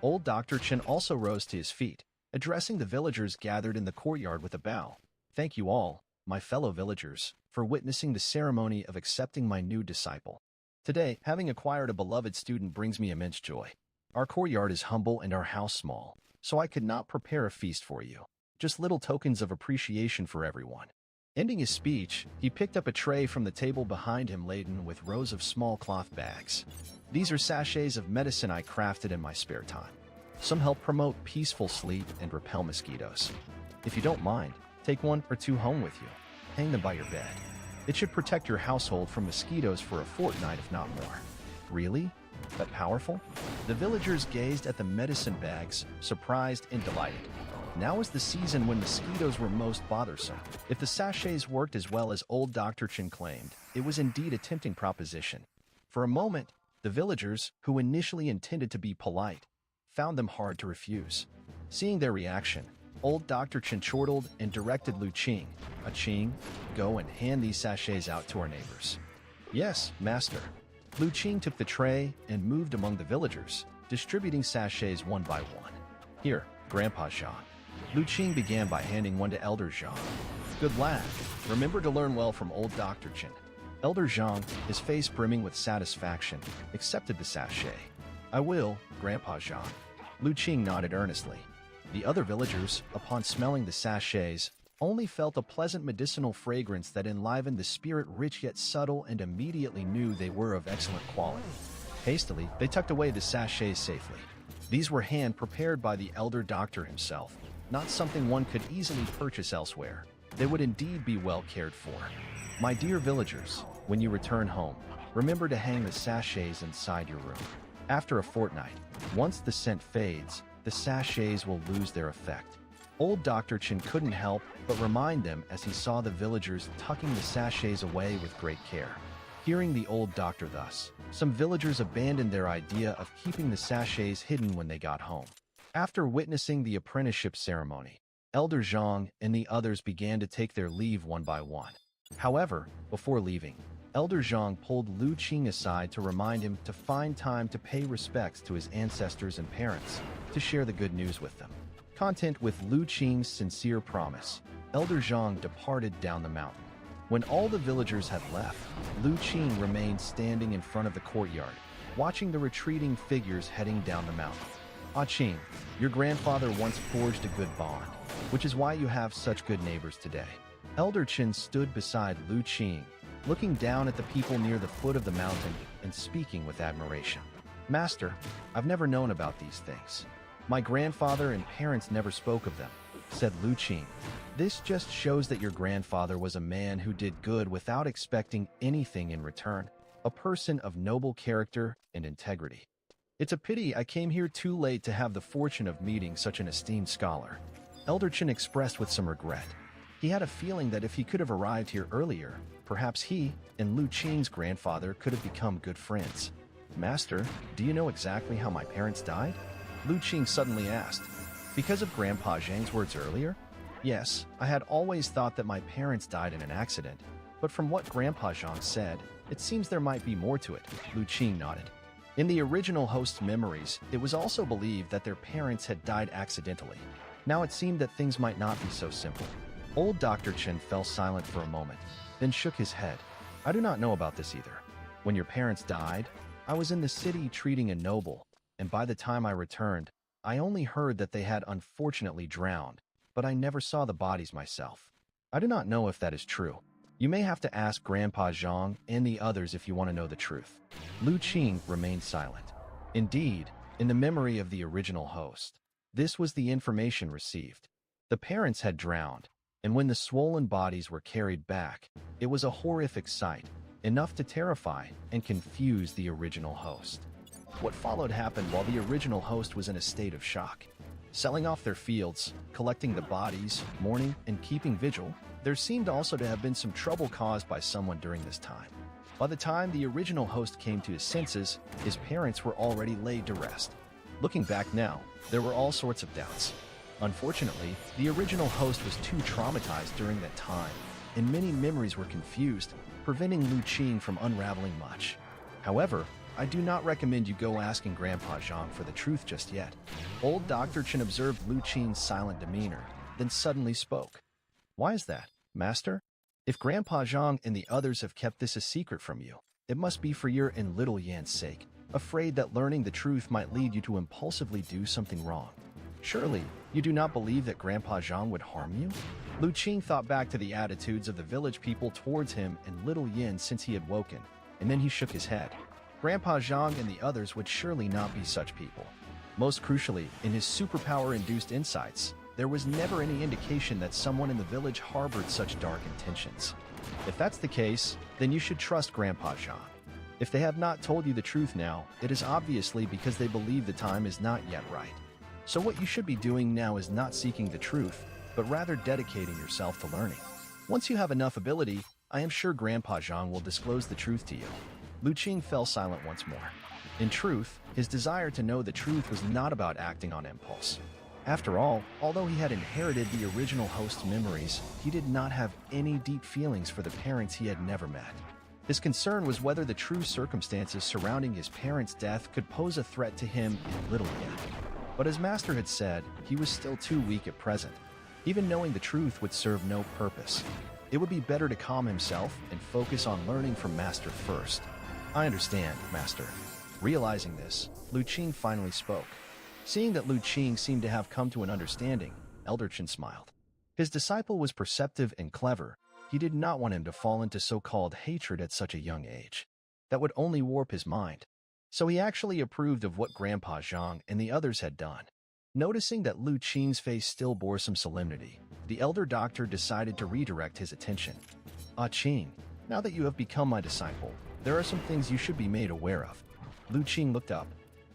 [SPEAKER 1] Old Dr. Chen also rose to his feet, addressing the villagers gathered in the courtyard with a bow. "Thank you all, my fellow villagers, for witnessing the ceremony of accepting my new disciple. Today, having acquired a beloved student brings me immense joy. Our courtyard is humble and our house small, so I could not prepare a feast for you. Just little tokens of appreciation for everyone." Ending his speech, he picked up a tray from the table behind him laden with rows of small cloth bags. "These are sachets of medicine I crafted in my spare time. Some help promote peaceful sleep and repel mosquitoes. If you don't mind, take one or two home with you. Hang them by your bed. It should protect your household from mosquitoes for a fortnight if not more." "Really? That powerful?" The villagers gazed at the medicine bags, surprised and delighted. Now was the season when mosquitoes were most bothersome. If the sachets worked as well as Old Dr. Chen claimed, it was indeed a tempting proposition. For a moment, the villagers, who initially intended to be polite, found them hard to refuse. Seeing their reaction, Old Dr. Chen chortled and directed Lu Qing, "Qing, go and hand these sachets out to our neighbors." "Yes, Master." Lu Qing took the tray and moved among the villagers, distributing sachets one by one. "Here, Grandpa Zhang." Lu Qing began by handing one to Elder Zhang. "Good lad. Remember to learn well from Old Dr. Chen." Elder Zhang, his face brimming with satisfaction, accepted the sachet. "I will, Grandpa Zhang." Lu Qing nodded earnestly. The other villagers, upon smelling the sachets, only felt a pleasant medicinal fragrance that enlivened the spirit, rich yet subtle, and immediately knew they were of excellent quality. Hastily, they tucked away the sachets safely. These were hand-prepared by the Elder Doctor himself, not something one could easily purchase elsewhere. They would indeed be well cared for. "My dear villagers, when you return home, remember to hang the sachets inside your room. After a fortnight, once the scent fades, the sachets will lose their effect." Old Dr. Chen couldn't help but remind them as he saw the villagers tucking the sachets away with great care. Hearing the old doctor thus, some villagers abandoned their idea of keeping the sachets hidden when they got home. After witnessing the apprenticeship ceremony, Elder Zhang and the others began to take their leave one by one. However, before leaving, Elder Zhang pulled Lu Qing aside to remind him to find time to pay respects to his ancestors and parents, to share the good news with them. Content with Lu Qing's sincere promise. Elder Zhang departed down the mountain. When all the villagers had left, Lu Qing remained standing in front of the courtyard, watching the retreating figures heading down the mountain. Ah Qing, your grandfather once forged a good bond, which is why you have such good neighbors today. Elder Qin stood beside Lu Qing, looking down at the people near the foot of the mountain and speaking with admiration. Master, I've never known about these things. My grandfather and parents never spoke of them, said Lu Qing. This just shows that your grandfather was a man who did good without expecting anything in return, a person of noble character and integrity. It's a pity I came here too late to have the fortune of meeting such an esteemed scholar. Elder Qin expressed with some regret. He had a feeling that if he could have arrived here earlier, perhaps he and Lu Qing's grandfather could have become good friends. Master, do you know exactly how my parents died? Lu Qing suddenly asked. Because of Grandpa Zhang's words earlier? Yes, I had always thought that my parents died in an accident, but from what Grandpa Zhang said, it seems there might be more to it, Lu Qing nodded. In the original host's memories, it was also believed that their parents had died accidentally. Now it seemed that things might not be so simple. Old Dr. Chen fell silent for a moment, then shook his head. I do not know about this either. When your parents died, I was in the city treating a noble, and by the time I returned, I only heard that they had unfortunately drowned, but I never saw the bodies myself. I do not know if that is true. You may have to ask Grandpa Zhang and the others if you want to know the truth. Lu Qing remained silent. Indeed, in the memory of the original host, this was the information received. The parents had drowned, and when the swollen bodies were carried back, it was a horrific sight, enough to terrify and confuse the original host. What followed happened while the original host was in a state of shock. Selling off their fields, collecting the bodies, mourning, and keeping vigil, there seemed also to have been some trouble caused by someone during this time. By the time the original host came to his senses, his parents were already laid to rest. Looking back now, there were all sorts of doubts. Unfortunately, the original host was too traumatized during that time, and many memories were confused, preventing Lu Qing from unraveling much. However, I do not recommend you go asking Grandpa Zhang for the truth just yet. Old Dr. Chen observed Lu Qing's silent demeanor, then suddenly spoke. Why is that, Master? If Grandpa Zhang and the others have kept this a secret from you, it must be for your and little Yan's sake, afraid that learning the truth might lead you to impulsively do something wrong. Surely, you do not believe that Grandpa Zhang would harm you? Lu Qing thought back to the attitudes of the village people towards him and little Yin since he had woken, and then he shook his head. Grandpa Zhang and the others would surely not be such people. Most crucially, in his superpower-induced insights, there was never any indication that someone in the village harbored such dark intentions. If that's the case, then you should trust Grandpa Zhang. If they have not told you the truth now, it is obviously because they believe the time is not yet right. So what you should be doing now is not seeking the truth, but rather dedicating yourself to learning. Once you have enough ability, I am sure Grandpa Zhang will disclose the truth to you. Lu Qing fell silent once more. In truth, his desire to know the truth was not about acting on impulse. After all, although he had inherited the original host's memories, he did not have any deep feelings for the parents he had never met. His concern was whether the true circumstances surrounding his parents' death could pose a threat to him and little Yan. But as Master had said, he was still too weak at present. Even knowing the truth would serve no purpose. It would be better to calm himself and focus on learning from Master first. I understand, Master. Realizing this, Lu Qing finally spoke. Seeing that Lu Qing seemed to have come to an understanding, Elder Chen smiled. His disciple was perceptive and clever. He did not want him to fall into so-called hatred at such a young age. That would only warp his mind. So he actually approved of what Grandpa Zhang and the others had done. Noticing that Lu Qing's face still bore some solemnity, the elder doctor decided to redirect his attention. Ah Qing, now that you have become my disciple, there are some things you should be made aware of. Lu Qing looked up.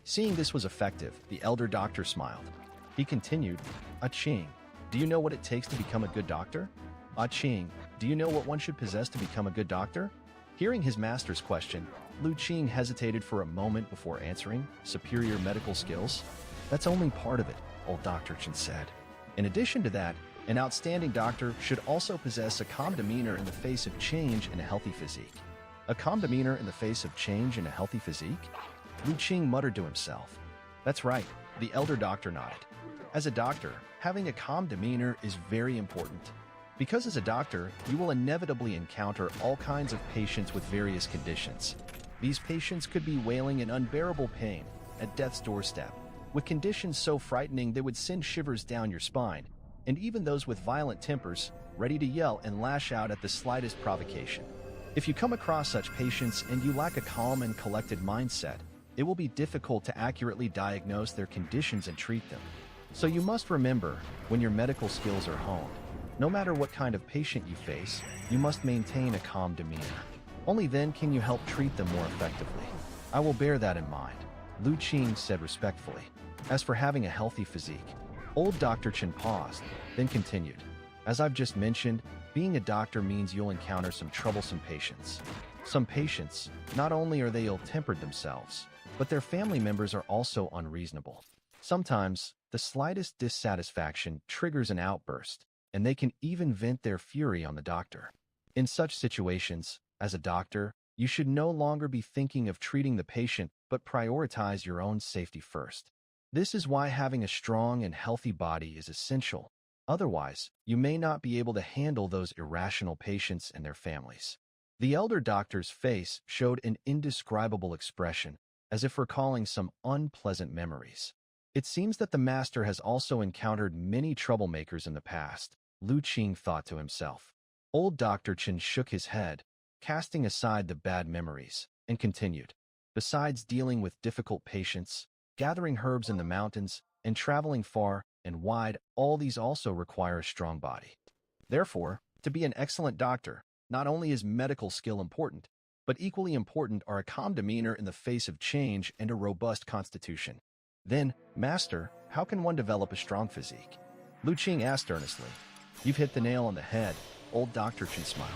[SPEAKER 1] Seeing this was effective, the elder doctor smiled. He continued, Ah Qing, do you know what it takes to become a good doctor? Ah Qing, do you know what one should possess to become a good doctor? Hearing his master's question, Lu Qing hesitated for a moment before answering, superior medical skills. That's only part of it, old Dr. Chen said. In addition to that, an outstanding doctor should also possess a calm demeanor in the face of change and a healthy physique. A calm demeanor in the face of change and a healthy physique? Lu Qing muttered to himself. That's right, the elder doctor nodded. As a doctor, having a calm demeanor is very important. Because as a doctor, you will inevitably encounter all kinds of patients with various conditions. These patients could be wailing in unbearable pain at death's doorstep, with conditions so frightening they would send shivers down your spine, and even those with violent tempers, ready to yell and lash out at the slightest provocation. If you come across such patients and you lack a calm and collected mindset, it will be difficult to accurately diagnose their conditions and treat them. So you must remember, when your medical skills are honed, no matter what kind of patient you face, you must maintain a calm demeanor. Only then can you help treat them more effectively. I will bear that in mind, Lu Qing said respectfully. As for having a healthy physique, old Dr. Chen paused, then continued. As I've just mentioned, being a doctor means you'll encounter some troublesome patients. Some patients, not only are they ill-tempered themselves, but their family members are also unreasonable. Sometimes, the slightest dissatisfaction triggers an outburst, and they can even vent their fury on the doctor. In such situations, as a doctor, you should no longer be thinking of treating the patient, but prioritize your own safety first. This is why having a strong and healthy body is essential. Otherwise, you may not be able to handle those irrational patients and their families. The elder doctor's face showed an indescribable expression, as if recalling some unpleasant memories. It seems that the master has also encountered many troublemakers in the past, Lu Qing thought to himself. Old Dr. Chen shook his head, casting aside the bad memories, and continued. Besides dealing with difficult patients, gathering herbs in the mountains, and traveling far and wide, all these also require a strong body. Therefore, to be an excellent doctor, not only is medical skill important, but equally important are a calm demeanor in the face of change and a robust constitution. Then, Master, how can one develop a strong physique? Lu Qing asked earnestly. You've hit the nail on the head, old Dr. Chen smiled.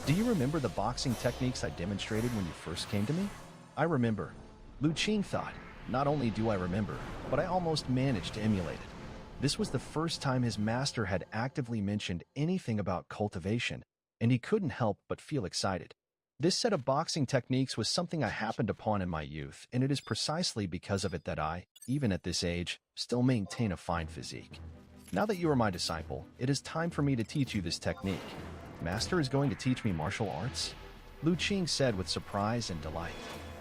[SPEAKER 1] Do you remember the boxing techniques I demonstrated when you first came to me? I remember. Lu Qing thought, not only do I remember, but I almost managed to emulate it. This was the first time his master had actively mentioned anything about cultivation, and he couldn't help but feel excited. This set of boxing techniques was something I happened upon in my youth, and it is precisely because of it that I, even at this age, still maintain a fine physique. Now that you are my disciple, it is time for me to teach you this technique. Master is going to teach me martial arts? Lu Qing said with surprise and delight.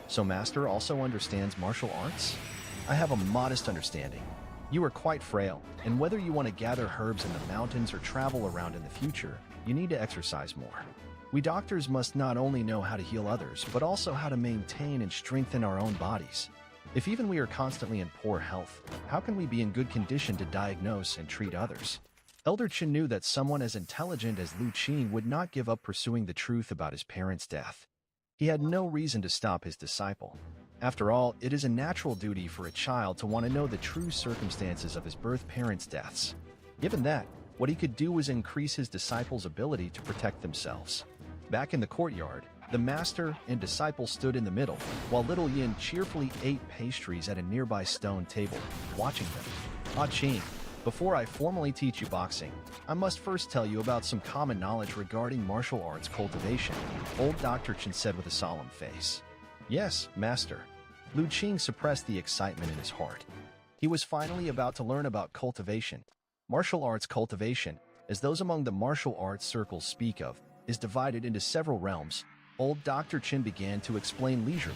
[SPEAKER 1] So Master also understands martial arts? I have a modest understanding. You are quite frail, and whether you want to gather herbs in the mountains or travel around in the future, you need to exercise more. We doctors must not only know how to heal others, but also how to maintain and strengthen our own bodies. If even we are constantly in poor health, how can we be in good condition to diagnose and treat others? Elder Chen knew that someone as intelligent as Lu Qing would not give up pursuing the truth about his parents' death. He had no reason to stop his disciple. After all, it is a natural duty for a child to want to know the true circumstances of his birth parents' deaths. Given that, what he could do was increase his disciples' ability to protect themselves. Back in the courtyard, the master and disciple stood in the middle, while little Yin cheerfully ate pastries at a nearby stone table, watching them. Ah Qing, before I formally teach you boxing, I must first tell you about some common knowledge regarding martial arts cultivation, old Dr. Chen said with a solemn face. Yes, Master. Lu Qing suppressed the excitement in his heart. He was finally about to learn about cultivation. Martial arts cultivation, as those among the martial arts circles speak of, is divided into several realms. Old Dr. Chen began to explain leisurely.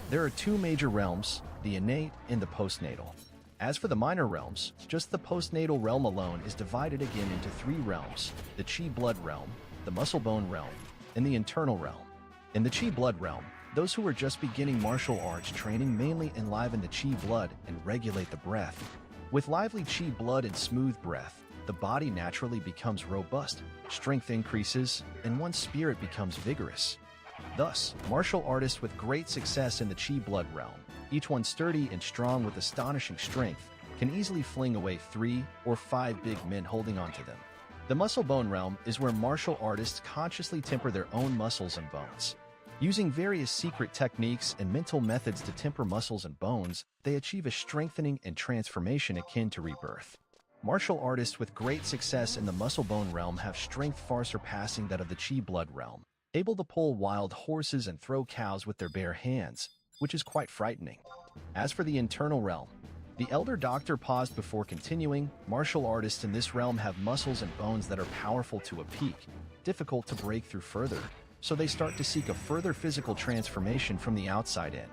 [SPEAKER 1] There are two major realms, the innate and the postnatal. As for the minor realms, just the postnatal realm alone is divided again into three realms, the Qi blood realm, the muscle bone realm, and the internal realm. In the Qi blood realm, those who are just beginning martial arts training mainly enliven the Qi blood and regulate the breath. With lively Qi blood and smooth breath, the body naturally becomes robust, strength increases, and one's spirit becomes vigorous. Thus, martial artists with great success in the Qi blood realm, each one sturdy and strong with astonishing strength, can easily fling away 3 or 5 big men holding onto them. The muscle bone realm is where martial artists consciously temper their own muscles and bones. Using various secret techniques and mental methods to temper muscles and bones, they achieve a strengthening and transformation akin to rebirth. Martial artists with great success in the muscle bone realm have strength far surpassing that of the Qi blood realm, able to pull wild horses and throw cows with their bare hands, which is quite frightening. As for the internal realm, The elder doctor paused before continuing. Martial artists in this realm have muscles and bones that are powerful to a peak, difficult to break through further, so they start to seek a further physical transformation from the outside in.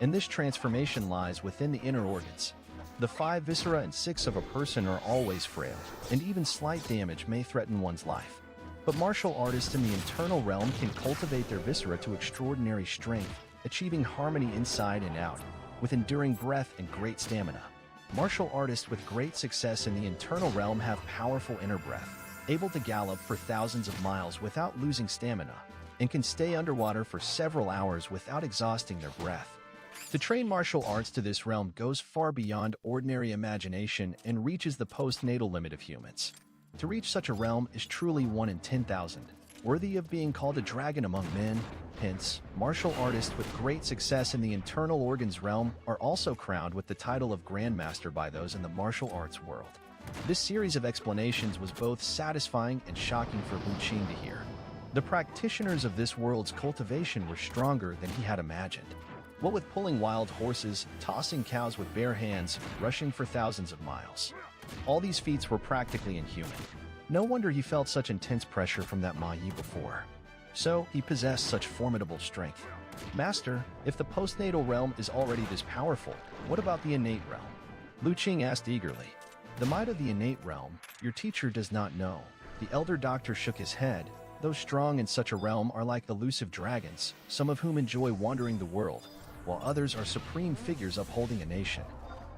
[SPEAKER 1] And this transformation lies within the inner organs. The 5 viscera and 6 of a person are always frail, and even slight damage may threaten one's life. But martial artists in the internal realm can cultivate their viscera to extraordinary strength, achieving harmony inside and out, with enduring breath and great stamina. Martial artists with great success in the internal realm have powerful inner breath, able to gallop for thousands of miles without losing stamina, and can stay underwater for several hours without exhausting their breath. To train martial arts to this realm goes far beyond ordinary imagination and reaches the postnatal limit of humans. To reach such a realm is truly 1 in 10,000, worthy of being called a dragon among men. Hence, martial artists with great success in the internal organs realm are also crowned with the title of Grandmaster by those in the martial arts world. This series of explanations was both satisfying and shocking for Lu Qing to hear. The practitioners of this world's cultivation were stronger than he had imagined. What with pulling wild horses, tossing cows with bare hands, rushing for thousands of miles. All these feats were practically inhuman. No wonder he felt such intense pressure from that Ma Yi before. So, he possessed such formidable strength. Master, if the postnatal realm is already this powerful, what about the innate realm? Lu Qing asked eagerly. The might of the innate realm, your teacher does not know. The elder doctor shook his head. Those strong in such a realm are like elusive dragons, some of whom enjoy wandering the world, while others are supreme figures upholding a nation.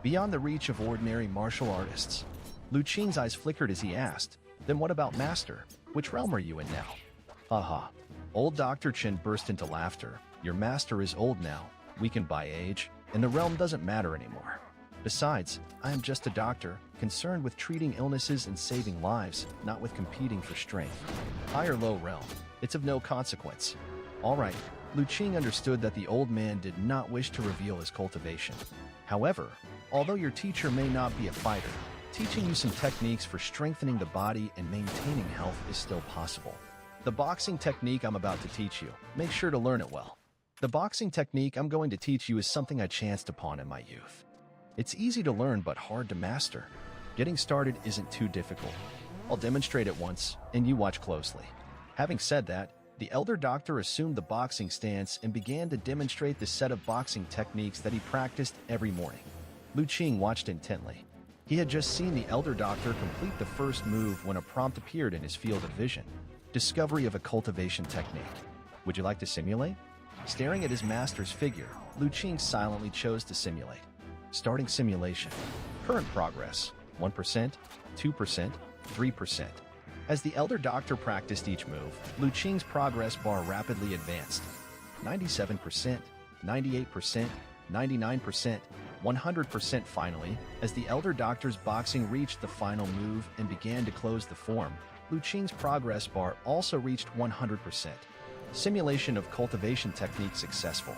[SPEAKER 1] Beyond the reach of ordinary martial artists. Lu Qing's eyes flickered as he asked, then what about Master? Which realm are you in now? Haha. Old Dr. Chen burst into laughter. Your master is old now, weakened by age, and the realm doesn't matter anymore. Besides, I am just a doctor, concerned with treating illnesses and saving lives, not with competing for strength. High or low realm, it's of no consequence. All right, Lu Qing understood that the old man did not wish to reveal his cultivation. However, although your teacher may not be a fighter, teaching you some techniques for strengthening the body and maintaining health is still possible. The boxing technique I'm about to teach you, make sure to learn it well. The boxing technique I'm going to teach you is something I chanced upon in my youth. It's easy to learn but hard to master. Getting started isn't too difficult. I'll demonstrate it once, and you watch closely. Having said that, the elder doctor assumed the boxing stance and began to demonstrate the set of boxing techniques that he practiced every morning. Lu Qing watched intently. He had just seen the elder doctor complete the first move when a prompt appeared in his field of vision. Discovery of a cultivation technique. Would you like to simulate? Staring at his master's figure, Lu Qing silently chose to simulate. Starting simulation. Current progress, 1%, 2%, 3%. As the elder doctor practiced each move, Lu Qing's progress bar rapidly advanced. 97%, 98%, 99%, 100% finally, as the elder doctor's boxing reached the final move and began to close the form, Lu Qing's progress bar also reached 100%. Simulation of cultivation technique successful.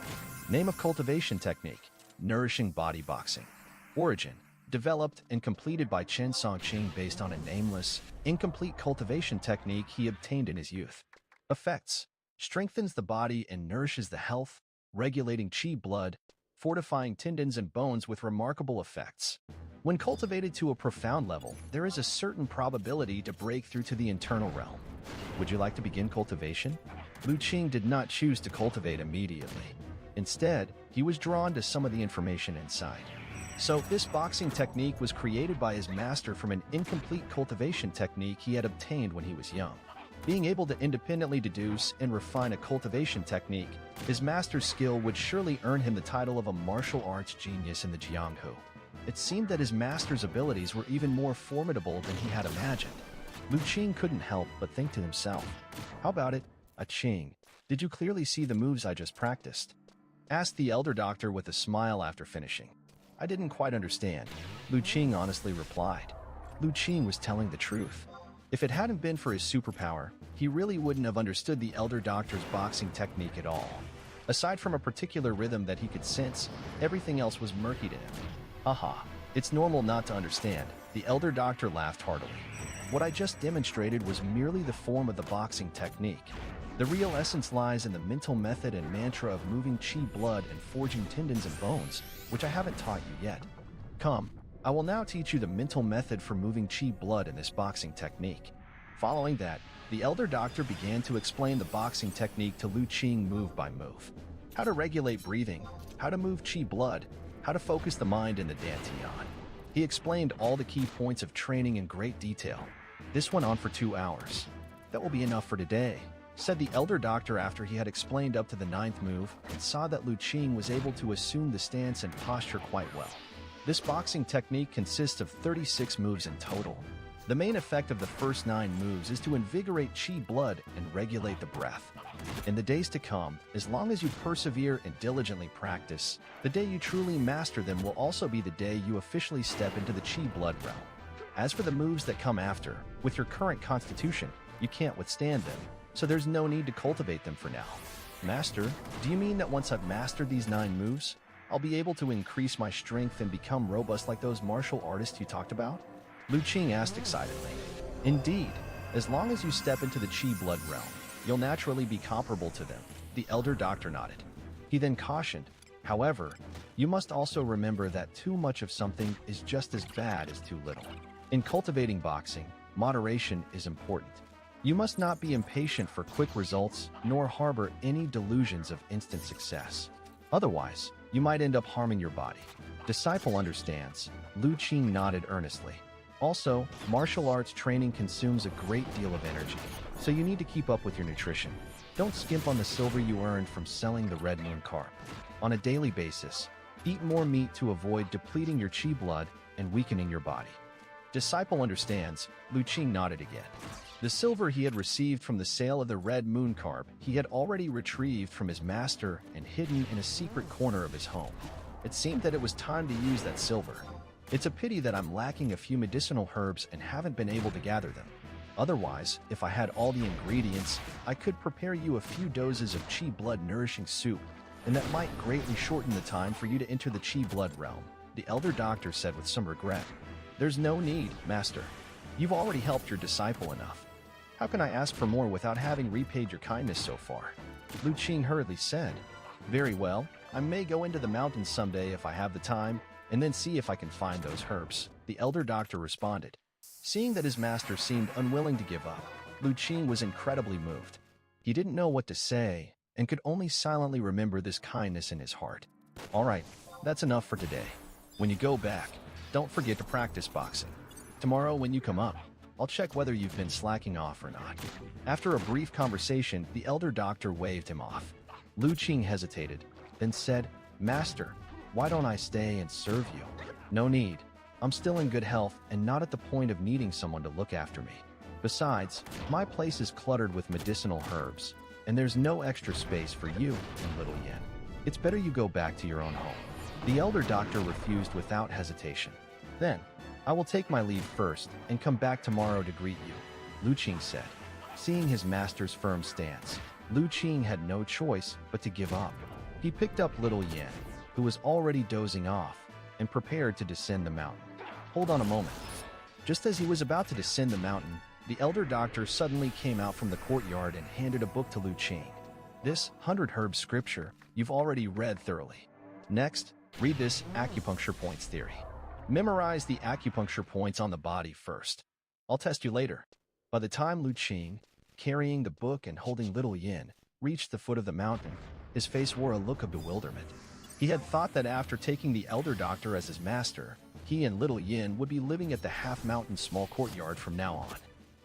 [SPEAKER 1] Name of cultivation technique, Nourishing Body Boxing. Origin, developed and completed by Chen Songqing based on a nameless, incomplete cultivation technique he obtained in his youth. Effects, strengthens the body and nourishes the health, regulating qi blood, fortifying tendons and bones with remarkable effects. When cultivated to a profound level, there is a certain probability to break through to the internal realm. Would you like to begin cultivation? Lu Qing did not choose to cultivate immediately. Instead, he was drawn to some of the information inside. So, this boxing technique was created by his master from an incomplete cultivation technique he had obtained when he was young. Being able to independently deduce and refine a cultivation technique, his master's skill would surely earn him the title of a martial arts genius in the Jianghu. It seemed that his master's abilities were even more formidable than he had imagined. Lu Qing couldn't help but think to himself, how about it, Qing, did you clearly see the moves I just practiced? Asked the elder doctor with a smile after finishing. I didn't quite understand, Lu Qing honestly replied. Lu Qing was telling the truth. If it hadn't been for his superpower, he really wouldn't have understood the elder doctor's boxing technique at all. Aside from a particular rhythm that he could sense, everything else was murky to him. Haha, it's normal not to understand, the elder doctor laughed heartily. What I just demonstrated was merely the form of the boxing technique. The real essence lies in the mental method and mantra of moving qi blood and forging tendons and bones, which I haven't taught you yet. Come, I will now teach you the mental method for moving chi blood in this boxing technique. Following that, the elder doctor began to explain the boxing technique to Lu Qing move by move. How to regulate breathing, how to move chi blood, how to focus the mind in the dantian. He explained all the key points of training in great detail. This went on for 2 hours. That will be enough for today, said the elder doctor after he had explained up to the 9th move and saw that Lu Qing was able to assume the stance and posture quite well. This boxing technique consists of 36 moves in total. The main effect of the first 9 moves is to invigorate chi blood and regulate the breath. In the days to come, as long as you persevere and diligently practice, the day you truly master them will also be the day you officially step into the chi blood realm. As for the moves that come after, with your current constitution, you can't withstand them, so there's no need to cultivate them for now. Master, do you mean that once I've mastered these 9 moves, I'll be able to increase my strength and become robust like those martial artists you talked about? Lu Qing asked excitedly. Indeed, as long as you step into the chi blood realm, you'll naturally be comparable to them, the elder doctor nodded. He then cautioned, however, you must also remember that too much of something is just as bad as too little. In cultivating boxing, moderation is important. You must not be impatient for quick results, nor harbor any delusions of instant success. Otherwise, you might end up harming your body. Disciple understands. Lu Qing nodded earnestly. Also, martial arts training consumes a great deal of energy, so you need to keep up with your nutrition. Don't skimp on the silver you earned from selling the red moon carp. On a daily basis, eat more meat to avoid depleting your chi blood and weakening your body. Disciple understands. Lu Qing nodded again. The silver he had received from the sale of the red moon carp he had already retrieved from his master and hidden in a secret corner of his home. It seemed that it was time to use that silver. It's a pity that I'm lacking a few medicinal herbs and haven't been able to gather them. Otherwise, if I had all the ingredients, I could prepare you a few doses of chi blood nourishing soup, and that might greatly shorten the time for you to enter the chi blood realm, the elder doctor said with some regret. There's no need, master. You've already helped your disciple enough. How can I ask for more without having repaid your kindness so far? Lu Qing hurriedly said. Very well, I may go into the mountains someday if I have the time, and then see if I can find those herbs, the elder doctor responded. Seeing that his master seemed unwilling to give up, Lu Qing was incredibly moved. He didn't know what to say, and could only silently remember this kindness in his heart. All right, that's enough for today. When you go back, don't forget to practice boxing. Tomorrow when you come up, I'll check whether you've been slacking off or not. After a brief conversation, the elder doctor waved him off. Lu Qing hesitated, then said, Master, why don't I stay and serve you? No need. I'm still in good health and not at the point of needing someone to look after me. Besides, my place is cluttered with medicinal herbs, and there's no extra space for you and little Yin. It's better you go back to your own home. The elder doctor refused without hesitation. Then, I will take my leave first and come back tomorrow to greet you, Lu Qing said. Seeing his master's firm stance, Lu Qing had no choice but to give up. He picked up little Yin, who was already dozing off, and prepared to descend the mountain. Hold on a moment. Just as he was about to descend the mountain, the elder doctor suddenly came out from the courtyard and handed a book to Lu Qing. This 100 herb scripture you've already read thoroughly. Next, read this acupuncture points theory. Memorize the acupuncture points on the body first. I'll test you later. By the time Lu Qing, carrying the book and holding little Yin, reached the foot of the mountain, his face wore a look of bewilderment. He had thought that after taking the elder doctor as his master, he and little Yin would be living at the half-mountain small courtyard from now on.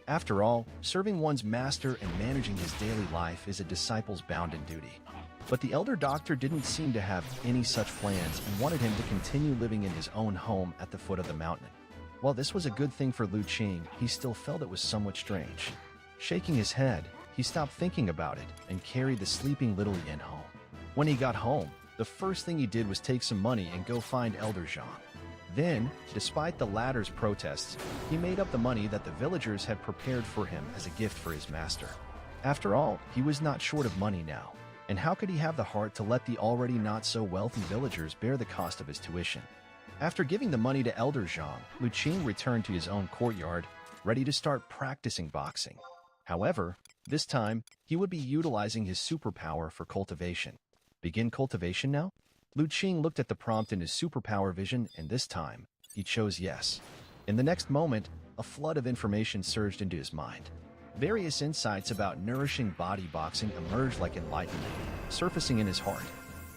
[SPEAKER 1] After all, serving one's master and managing his daily life is a disciple's bounden duty. But the elder doctor didn't seem to have any such plans and wanted him to continue living in his own home at the foot of the mountain. While this was a good thing for Lu Qing, he still felt it was somewhat strange. Shaking his head, he stopped thinking about it and carried the sleeping little Yin home. When he got home, the first thing he did was take some money and go find Elder Zhang. Then, despite the latter's protests, he made up the money that the villagers had prepared for him as a gift for his master. After all, he was not short of money now, and how could he have the heart to let the already not-so-wealthy villagers bear the cost of his tuition? After giving the money to Elder Zhang, Lu Qing returned to his own courtyard, ready to start practicing boxing. However, this time, he would be utilizing his superpower for cultivation. Begin cultivation now? Lu Qing looked at the prompt in his superpower vision, and this time, he chose yes. In the next moment, a flood of information surged into his mind. Various insights about nourishing body boxing emerged like enlightenment, surfacing in his heart.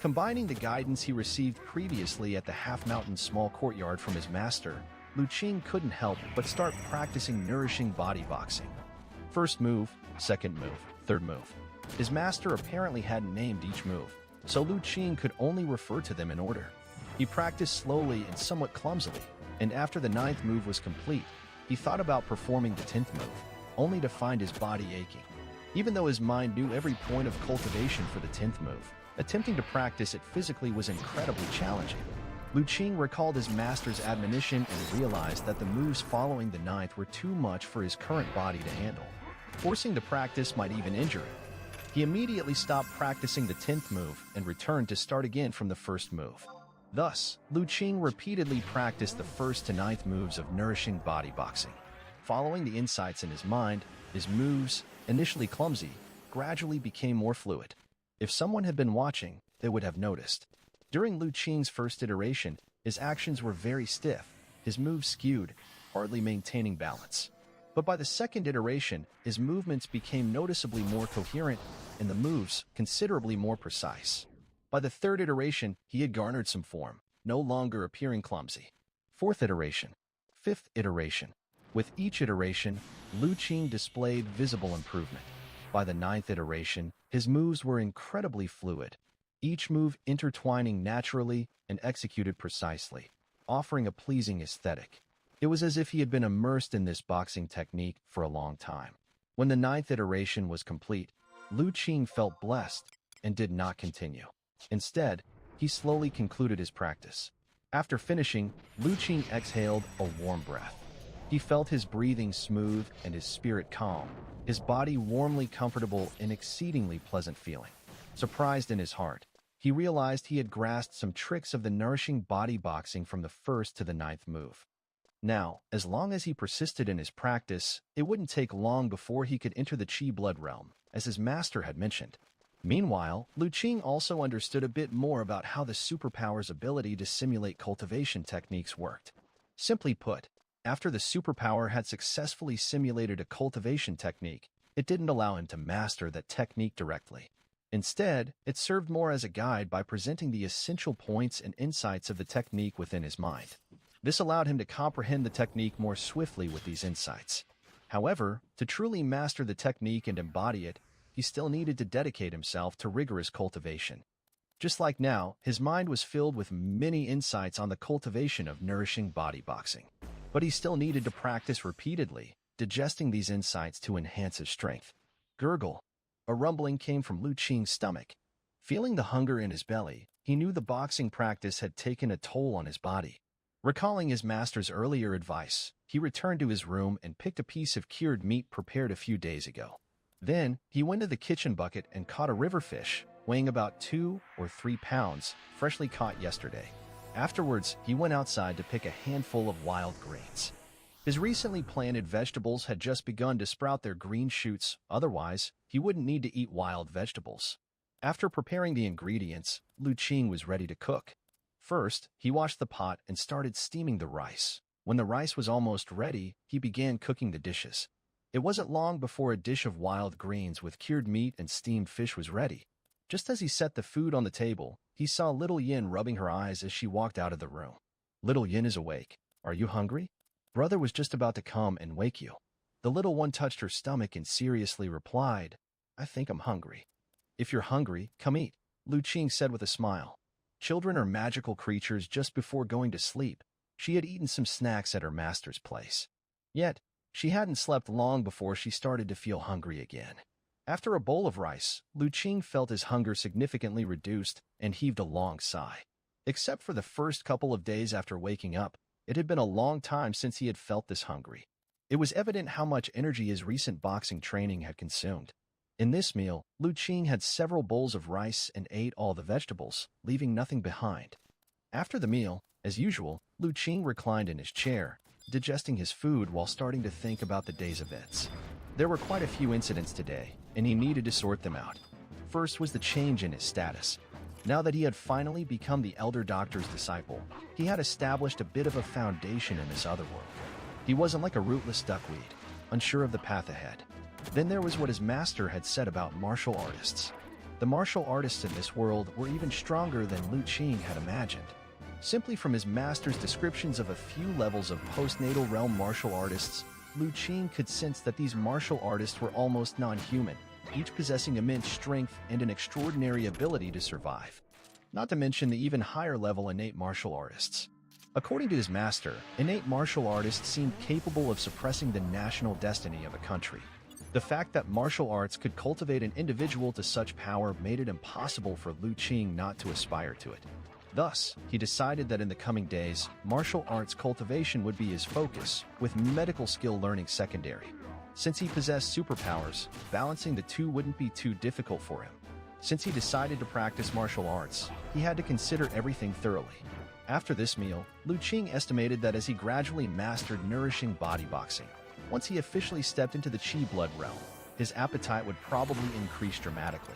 [SPEAKER 1] Combining the guidance he received previously at the half-mountain small courtyard from his master, Lu Qing couldn't help but start practicing nourishing body boxing. First move, second move, third move. His master apparently hadn't named each move, so Lu Qing could only refer to them in order. He practiced slowly and somewhat clumsily, and after the 9th move was complete, he thought about performing the 10th move, only to find his body aching. Even though his mind knew every point of cultivation for the 10th move, attempting to practice it physically was incredibly challenging. Lu Qing recalled his master's admonition and realized that the moves following the 9th were too much for his current body to handle. Forcing the practice might even injure him. He immediately stopped practicing the 10th move and returned to start again from the first move. Thus, Lu Qing repeatedly practiced the 1st to 9th moves of nourishing body boxing. Following the insights in his mind, his moves, initially clumsy, gradually became more fluid. If someone had been watching, they would have noticed. During Lu Qing's first iteration, his actions were very stiff, his moves skewed, hardly maintaining balance. But by the second iteration, his movements became noticeably more coherent and the moves considerably more precise. By the third iteration, he had garnered some form, no longer appearing clumsy. Fourth iteration, fifth iteration. With each iteration, Lu Qing displayed visible improvement. By the 9th iteration, his moves were incredibly fluid, each move intertwining naturally and executed precisely, offering a pleasing aesthetic. It was as if he had been immersed in this boxing technique for a long time. When the 9th iteration was complete, Lu Qing felt blessed and did not continue. Instead, he slowly concluded his practice. After finishing, Lu Qing exhaled a warm breath. He felt his breathing smooth and his spirit calm, his body warmly comfortable and exceedingly pleasant feeling. Surprised in his heart, he realized he had grasped some tricks of the nourishing body boxing from the 1st to the 9th move. Now, as long as he persisted in his practice, it wouldn't take long before he could enter the Qi blood realm, as his master had mentioned. Meanwhile, Lu Qing also understood a bit more about how the superpower's ability to simulate cultivation techniques worked. Simply put, after the superpower had successfully simulated a cultivation technique, it didn't allow him to master that technique directly. Instead, it served more as a guide by presenting the essential points and insights of the technique within his mind. This allowed him to comprehend the technique more swiftly with these insights. However, to truly master the technique and embody it, he still needed to dedicate himself to rigorous cultivation. Just like now, his mind was filled with many insights on the cultivation of nourishing body boxing. But he still needed to practice repeatedly, digesting these insights to enhance his strength. Gurgle. A rumbling came from Lu Qing's stomach. Feeling the hunger in his belly, he knew the boxing practice had taken a toll on his body. Recalling his master's earlier advice, he returned to his room and picked a piece of cured meat prepared a few days ago. Then, he went to the kitchen bucket and caught a river fish, weighing about 2 or 3 pounds, freshly caught yesterday. Afterwards, he went outside to pick a handful of wild greens. His recently planted vegetables had just begun to sprout their green shoots, otherwise, he wouldn't need to eat wild vegetables. After preparing the ingredients, Lu Qing was ready to cook. First, he washed the pot and started steaming the rice. When the rice was almost ready, he began cooking the dishes. It wasn't long before a dish of wild greens with cured meat and steamed fish was ready. Just as he set the food on the table, he saw Little Yin rubbing her eyes as she walked out of the room. Little Yin is awake. Are you hungry? Brother was just about to come and wake you. The little one touched her stomach and seriously replied, I think I'm hungry. If you're hungry, come eat, Lu Qing said with a smile. Children are magical creatures. Just before going to sleep, she had eaten some snacks at her master's place. Yet, she hadn't slept long before she started to feel hungry again. After a bowl of rice, Lu Qing felt his hunger significantly reduced and heaved a long sigh. Except for the first couple of days after waking up, it had been a long time since he had felt this hungry. It was evident how much energy his recent boxing training had consumed. In this meal, Lu Qing had several bowls of rice and ate all the vegetables, leaving nothing behind. After the meal, as usual, Lu Qing reclined in his chair, digesting his food while starting to think about the day's events. There were quite a few incidents today, and he needed to sort them out. First was the change in his status. Now that he had finally become the elder doctor's disciple, he had established a bit of a foundation in this other world. He wasn't like a rootless duckweed, unsure of the path ahead. Then there was what his master had said about martial artists. The martial artists in this world were even stronger than Lu Qing had imagined. Simply from his master's descriptions of a few levels of postnatal realm martial artists, Lu Qing could sense that these martial artists were almost non-human, each possessing immense strength and an extraordinary ability to survive. Not to mention the even higher level innate martial artists. According to his master, innate martial artists seemed capable of suppressing the national destiny of a country. The fact that martial arts could cultivate an individual to such power made it impossible for Lu Qing not to aspire to it. Thus, he decided that in the coming days, martial arts cultivation would be his focus, with medical skill learning secondary. Since he possessed superpowers, balancing the two wouldn't be too difficult for him. Since he decided to practice martial arts, he had to consider everything thoroughly. After this meal, Lu Qing estimated that as he gradually mastered nourishing bodyboxing, once he officially stepped into the Qi blood realm, his appetite would probably increase dramatically.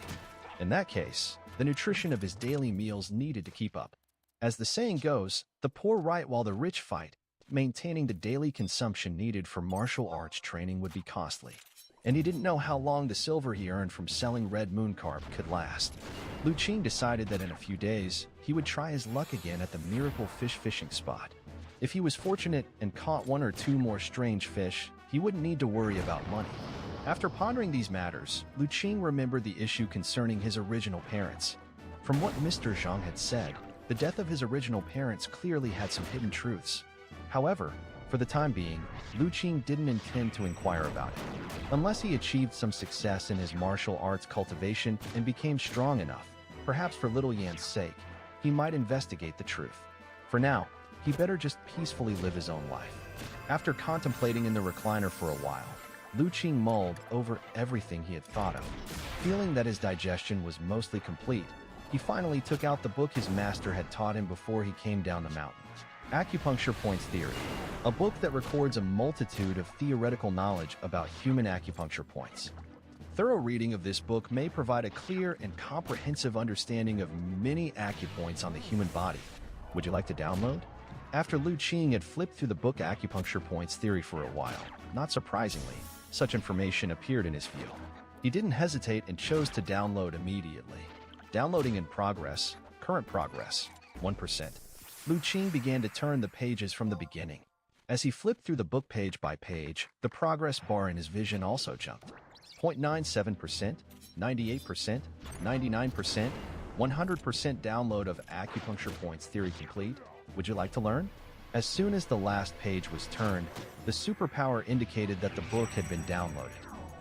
[SPEAKER 1] In that case, the nutrition of his daily meals needed to keep up. As the saying goes, the poor write while the rich fight. Maintaining the daily consumption needed for martial arts training would be costly, and he didn't know how long the silver he earned from selling red moon carp could last. Lu Qing decided that in a few days, he would try his luck again at the miracle fish fishing spot. If he was fortunate and caught one or two more strange fish, he wouldn't need to worry about money. After pondering these matters, Lu Qing remembered the issue concerning his original parents. From what Mr. Zhang had said, the death of his original parents clearly had some hidden truths. However, for the time being, Lu Qing didn't intend to inquire about it. Unless he achieved some success in his martial arts cultivation and became strong enough, perhaps for little Yan's sake, he might investigate the truth. For now, he better just peacefully live his own life. After contemplating in the recliner for a while, Lu Qing mulled over everything he had thought of. Feeling that his digestion was mostly complete, he finally took out the book his master had taught him before he came down the mountain. Acupuncture Points Theory, a book that records a multitude of theoretical knowledge about human acupuncture points. Thorough reading of this book may provide a clear and comprehensive understanding of many acupoints on the human body. Would you like to download? After Lu Qing had flipped through the book Acupuncture Points Theory for a while, not surprisingly, such information appeared in his view. He didn't hesitate and chose to download immediately. Downloading in progress, current progress, 1%. Lu Qing began to turn the pages from the beginning. As he flipped through the book page by page, the progress bar in his vision also jumped. 0.97%, 98%, 99%, 100% download of Acupuncture Points Theory complete. Would you like to learn? As soon as the last page was turned, the superpower indicated that the book had been downloaded.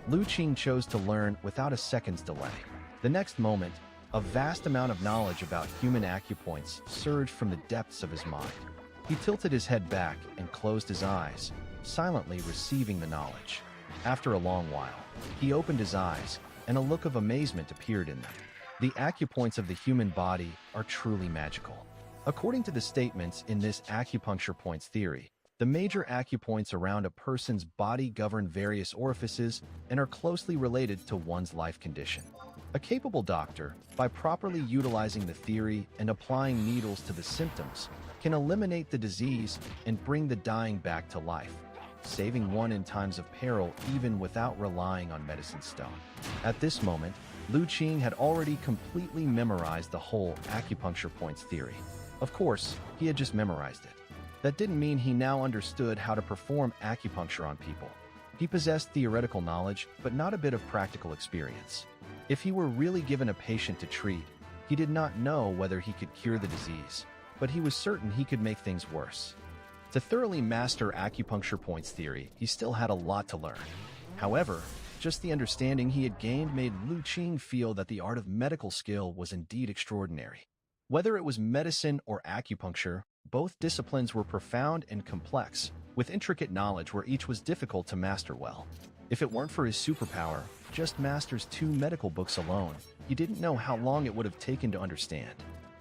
[SPEAKER 1] Lu Qing chose to learn without a second's delay. The next moment, a vast amount of knowledge about human acupoints surged from the depths of his mind. He tilted his head back and closed his eyes, silently receiving the knowledge. After a long while, he opened his eyes, and a look of amazement appeared in them. The acupoints of the human body are truly magical. According to the statements in this acupuncture points theory, the major acupoints around a person's body govern various orifices and are closely related to one's life condition. A capable doctor, by properly utilizing the theory and applying needles to the symptoms, can eliminate the disease and bring the dying back to life, saving one in times of peril even without relying on medicine stone. At this moment, Lu Qing had already completely memorized the whole acupuncture points theory. Of course, he had just memorized it. That didn't mean he now understood how to perform acupuncture on people. He possessed theoretical knowledge, but not a bit of practical experience. If he were really given a patient to treat, he did not know whether he could cure the disease, but he was certain he could make things worse. To thoroughly master acupuncture points theory, he still had a lot to learn. However, just the understanding he had gained made Lu Qing feel that the art of medical skill was indeed extraordinary. Whether it was medicine or acupuncture, both disciplines were profound and complex, with intricate knowledge where each was difficult to master well. If it weren't for his superpower, just masters 2 medical books alone, he didn't know how long it would have taken to understand.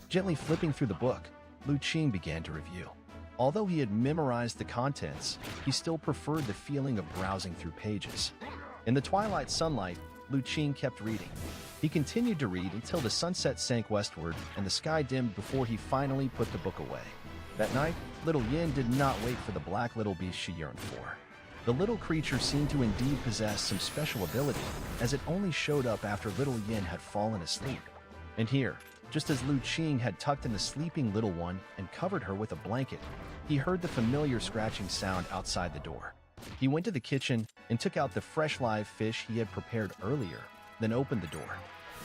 [SPEAKER 1] Gently flipping through the book, Lu Qing began to review. Although he had memorized the contents, he still preferred the feeling of browsing through pages. In the twilight sunlight, Lu Qing kept reading. He He continued to read until the sunset sank westward and the sky dimmed before he finally put the book away. That night, little Yin did not wait for the black little beast she yearned for. The little creature seemed to indeed possess some special ability, as it only showed up after little Yin had fallen asleep. And here, just as Lu Qing had tucked in the sleeping little one and covered her with a blanket, he heard the familiar scratching sound outside the door. He went to the kitchen and took out the fresh live fish he had prepared earlier, then opened the door.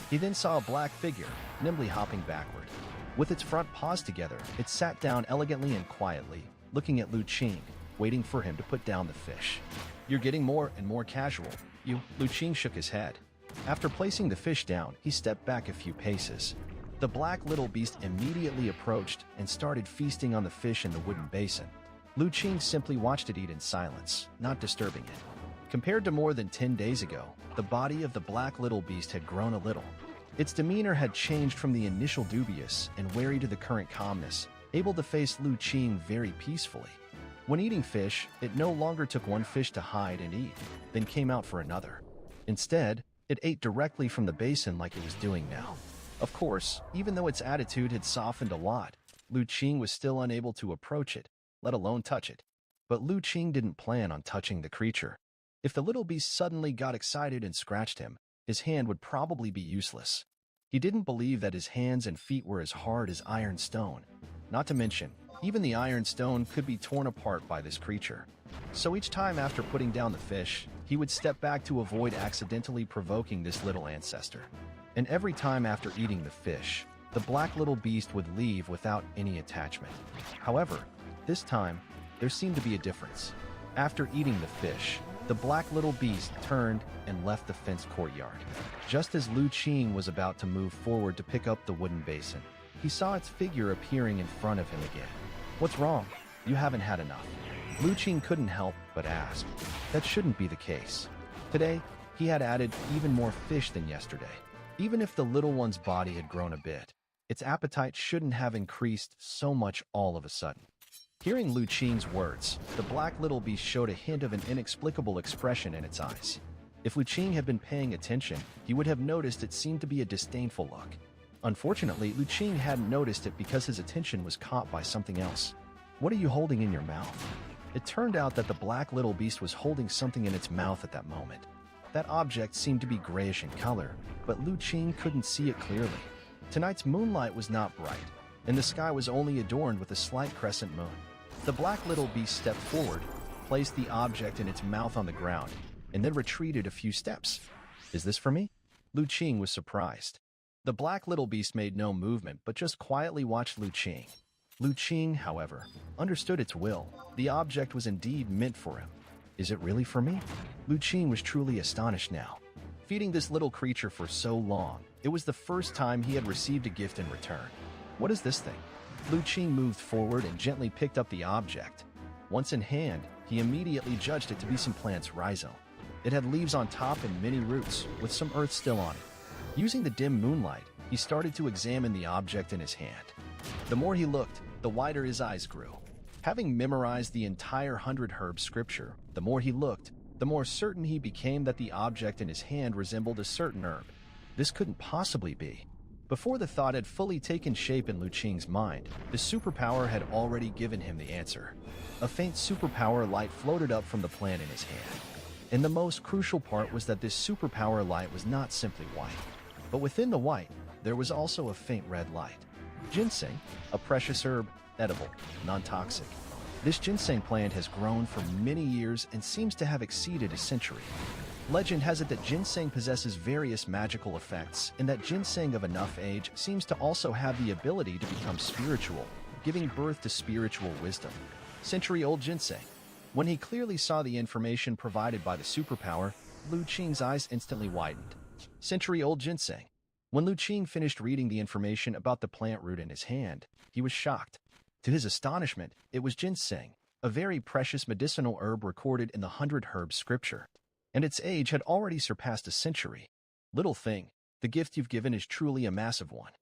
[SPEAKER 1] He then saw a black figure, nimbly hopping backward. With its front paws together, it sat down elegantly and quietly, looking at Lu Qing, waiting for him to put down the fish. "You're getting more and more casual, you." Lu Qing shook his head. After placing the fish down, he stepped back a few paces. The black little beast immediately approached and started feasting on the fish in the wooden basin. Lu Qing simply watched it eat in silence, not disturbing it. Compared to more than 10 days ago, the body of the black little beast had grown a little. Its demeanor had changed from the initial dubious and wary to the current calmness, able to face Lu Qing very peacefully. When eating fish, it no longer took one fish to hide and eat, then came out for another. Instead, it ate directly from the basin like it was doing now. Of course, even though its attitude had softened a lot, Lu Qing was still unable to approach it, let alone touch it. But Lu Qing didn't plan on touching the creature. If the little beast suddenly got excited and scratched him, his hand would probably be useless. He didn't believe that his hands and feet were as hard as iron stone. Not to mention, even the iron stone could be torn apart by this creature. So each time after putting down the fish, he would step back to avoid accidentally provoking this little ancestor. And every time after eating the fish, the black little beast would leave without any attachment. However, this time, there seemed to be a difference. After eating the fish, the black little beast turned and left the fenced courtyard. Just as Lu Qing was about to move forward to pick up the wooden basin, he saw its figure appearing in front of him again. "What's wrong? You haven't had enough?" Lu Qing couldn't help but ask. That shouldn't be the case. Today, he had added even more fish than yesterday. Even if the little one's body had grown a bit, its appetite shouldn't have increased so much all of a sudden. Hearing Lu Qing's words, the black little beast showed a hint of an inexplicable expression in its eyes. If Lu Qing had been paying attention, he would have noticed it seemed to be a disdainful look. Unfortunately, Lu Qing hadn't noticed it because his attention was caught by something else. "What are you holding in your mouth?" It turned out that the black little beast was holding something in its mouth at that moment. That object seemed to be grayish in color, but Lu Qing couldn't see it clearly. Tonight's moonlight was not bright, and the sky was only adorned with a slight crescent moon. The black little beast stepped forward, placed the object in its mouth on the ground, and then retreated a few steps. "Is this for me?" Lu Qing was surprised. The black little beast made no movement but just quietly watched Lu Qing. Lu Qing, however, understood its will. The object was indeed meant for him. "Is it really for me?" Lu Qing was truly astonished now. Feeding this little creature for so long, it was the first time he had received a gift in return. "What is this thing?" Lu Qing moved forward and gently picked up the object. Once in hand, he immediately judged it to be some plant's rhizome. It had leaves on top and many roots, with some earth still on it. Using the dim moonlight, he started to examine the object in his hand. The more he looked, the wider his eyes grew. Having memorized the entire 100 Herb scripture, the more he looked, the more certain he became that the object in his hand resembled a certain herb. This couldn't possibly be. Before the thought had fully taken shape in Lu Qing's mind, the superpower had already given him the answer. A faint superpower light floated up from the plant in his hand. And the most crucial part was that this superpower light was not simply white. But within the white, there was also a faint red light. Ginseng, a precious herb, edible, non-toxic. This ginseng plant has grown for many years and seems to have exceeded a century. Legend has it that ginseng possesses various magical effects, and that ginseng of enough age seems to also have the ability to become spiritual, giving birth to spiritual wisdom. Century-old ginseng. When he clearly saw the information provided by the superpower, Lu Qing's eyes instantly widened. Century-old ginseng. When Lu Qing finished reading the information about the plant root in his hand, he was shocked. To his astonishment, it was ginseng, a very precious medicinal herb recorded in the 100 Herb scripture. And its age had already surpassed a century. "Little thing, the gift you've given is truly a massive one."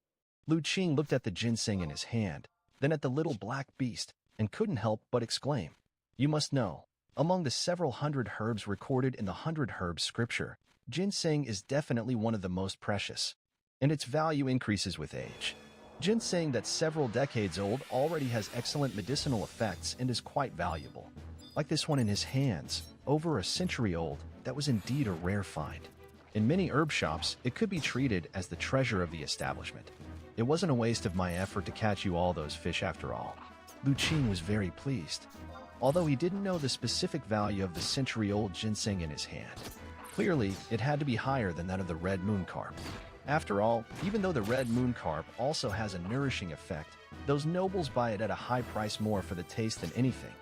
[SPEAKER 1] Lu Qing looked at the ginseng in his hand, then at the little black beast, and couldn't help but exclaim, "You must know, among the several 100 herbs recorded in the 100 Herb scripture, ginseng is definitely one of the most precious, and its value increases with age. Ginseng that's several decades old already has excellent medicinal effects and is quite valuable. Like this one in his hands, over a century old, that was indeed a rare find. In many herb shops, it could be treated as the treasure of the establishment. It wasn't a waste of my effort to catch you all those fish after all. Lu Qing was very pleased, although he didn't know the specific value of the century-old ginseng in his hand. Clearly, it had to be higher than that of the red moon carp. After all, even though the red moon carp also has a nourishing effect, those nobles buy it at a high price more for the taste than anything.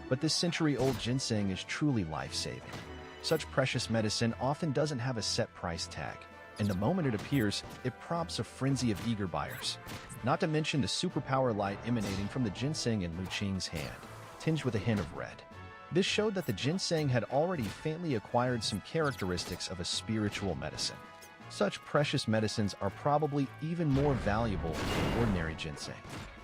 [SPEAKER 1] But this century-old ginseng is truly life-saving. Such precious medicine often doesn't have a set price tag, and the moment it appears, it prompts a frenzy of eager buyers. Not to mention the superpower light emanating from the ginseng in Lu Qing's hand, tinged with a hint of red. This showed that the ginseng had already faintly acquired some characteristics of a spiritual medicine. Such precious medicines are probably even more valuable than ordinary ginseng.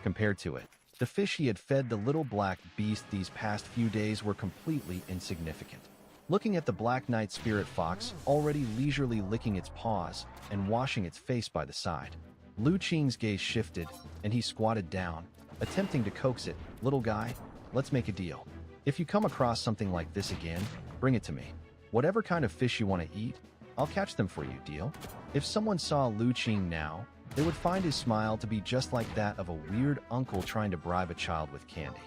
[SPEAKER 1] Compared to it, the fish he had fed the little black beast these past few days were completely insignificant. Looking at the black night spirit fox already leisurely licking its paws and washing its face by the side, Lu Qing's gaze shifted and he squatted down, attempting to coax it. "Little guy, let's make a deal. If you come across something like this again, bring it to me. Whatever kind of fish you want to eat, I'll catch them for you, deal?" If someone saw Lu Qing now, they would find his smile to be just like that of a weird uncle trying to bribe a child with candy.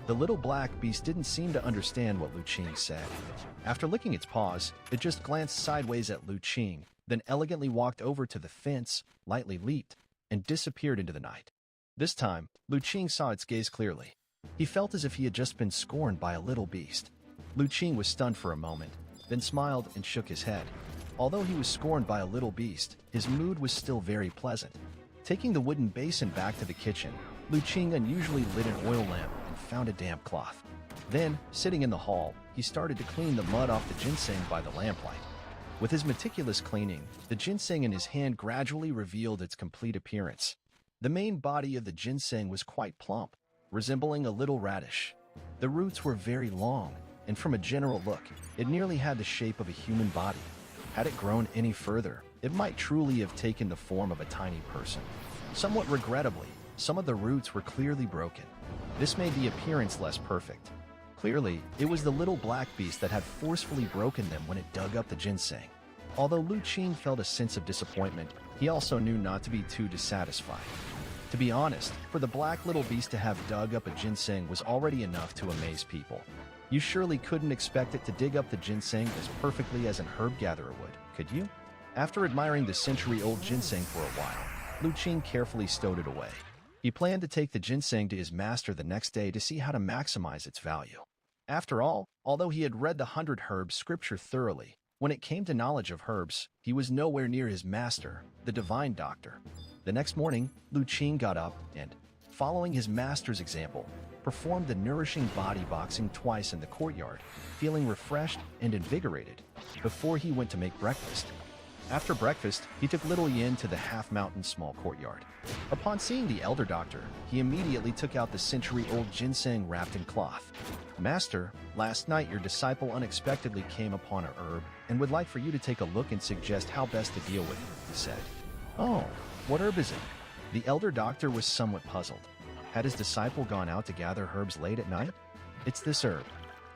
[SPEAKER 1] The little black beast didn't seem to understand what Lu Qing said. After licking its paws, it just glanced sideways at Lu Qing, then elegantly walked over to the fence, lightly leaped, and disappeared into the night. This time, Lu Qing saw its gaze clearly. He felt as if he had just been scorned by a little beast. Lu Qing was stunned for a moment, then smiled and shook his head. Although he was scorned by a little beast, his mood was still very pleasant. Taking the wooden basin back to the kitchen, Lu Qing unusually lit an oil lamp and found a damp cloth. Then, sitting in the hall, he started to clean the mud off the ginseng by the lamplight. With his meticulous cleaning, the ginseng in his hand gradually revealed its complete appearance. The main body of the ginseng was quite plump, resembling a little radish. The roots were very long, and from a general look, it nearly had the shape of a human body. Had it grown any further, it might truly have taken the form of a tiny person. Somewhat regrettably, some of the roots were clearly broken. This made the appearance less perfect. Clearly, it was the little black beast that had forcefully broken them when it dug up the ginseng. Although Lu Qing felt a sense of disappointment, he also knew not to be too dissatisfied. To be honest, for the black little beast to have dug up a ginseng was already enough to amaze people. You surely couldn't expect it to dig up the ginseng as perfectly as an herb gatherer would, could you? After admiring the century-old ginseng for a while, Lu Qing carefully stowed it away. He planned to take the ginseng to his master the next day to see how to maximize its value. After all, although he had read the 100 Herbs scripture thoroughly, when it came to knowledge of herbs, he was nowhere near his master, the divine doctor. The next morning, Lu Qing got up and, following his master's example, performed the nourishing body boxing twice in the courtyard, feeling refreshed and invigorated, before he went to make breakfast. After breakfast, he took little Yin to the half-mountain small courtyard. Upon seeing the elder doctor, he immediately took out the century-old ginseng wrapped in cloth. "Master, last night your disciple unexpectedly came upon a herb and would like for you to take a look and suggest how best to deal with it," he said. "Oh, what herb is it?" The elder doctor was somewhat puzzled. Had his disciple gone out to gather herbs late at night? "It's this herb."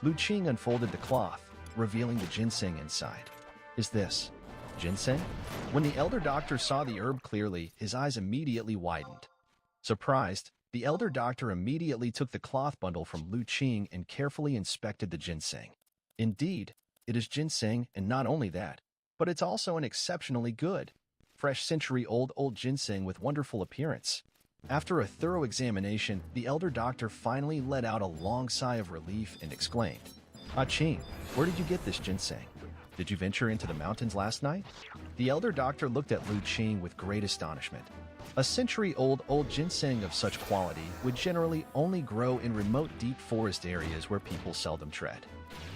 [SPEAKER 1] Lu Qing unfolded the cloth, revealing the ginseng inside. "Is this ginseng?" When the elder doctor saw the herb clearly, his eyes immediately widened. Surprised, the elder doctor immediately took the cloth bundle from Lu Qing and carefully inspected the ginseng. Indeed, it is ginseng, and not only that, but it's also an exceptionally good, fresh century-old ginseng with wonderful appearance. After a thorough examination, the elder doctor finally let out a long sigh of relief and exclaimed, "Ah Qing, where did you get this ginseng? Did you venture into the mountains last night?" The elder doctor looked at Lu Qing with great astonishment. A century-old ginseng of such quality would generally only grow in remote deep forest areas where people seldom tread.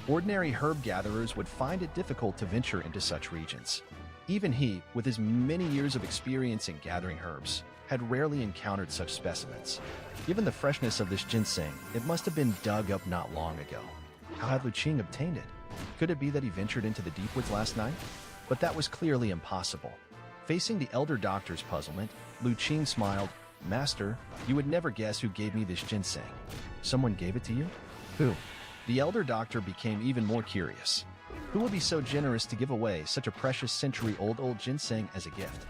[SPEAKER 1] Ordinary herb gatherers would find it difficult to venture into such regions. Even he, with his many years of experience in gathering herbs, had rarely encountered such specimens. Given the freshness of this ginseng, it must have been dug up not long ago. How had Lu Qing obtained it? Could it be that he ventured into the deep woods last night? but that was clearly impossible. Facing the elder doctor's puzzlement, Lu Qing smiled. Master, you would never guess who gave me this ginseng. Someone gave it to you? Who? The elder doctor became even more curious. Who would be so generous to give away such a precious century-old ginseng as a gift?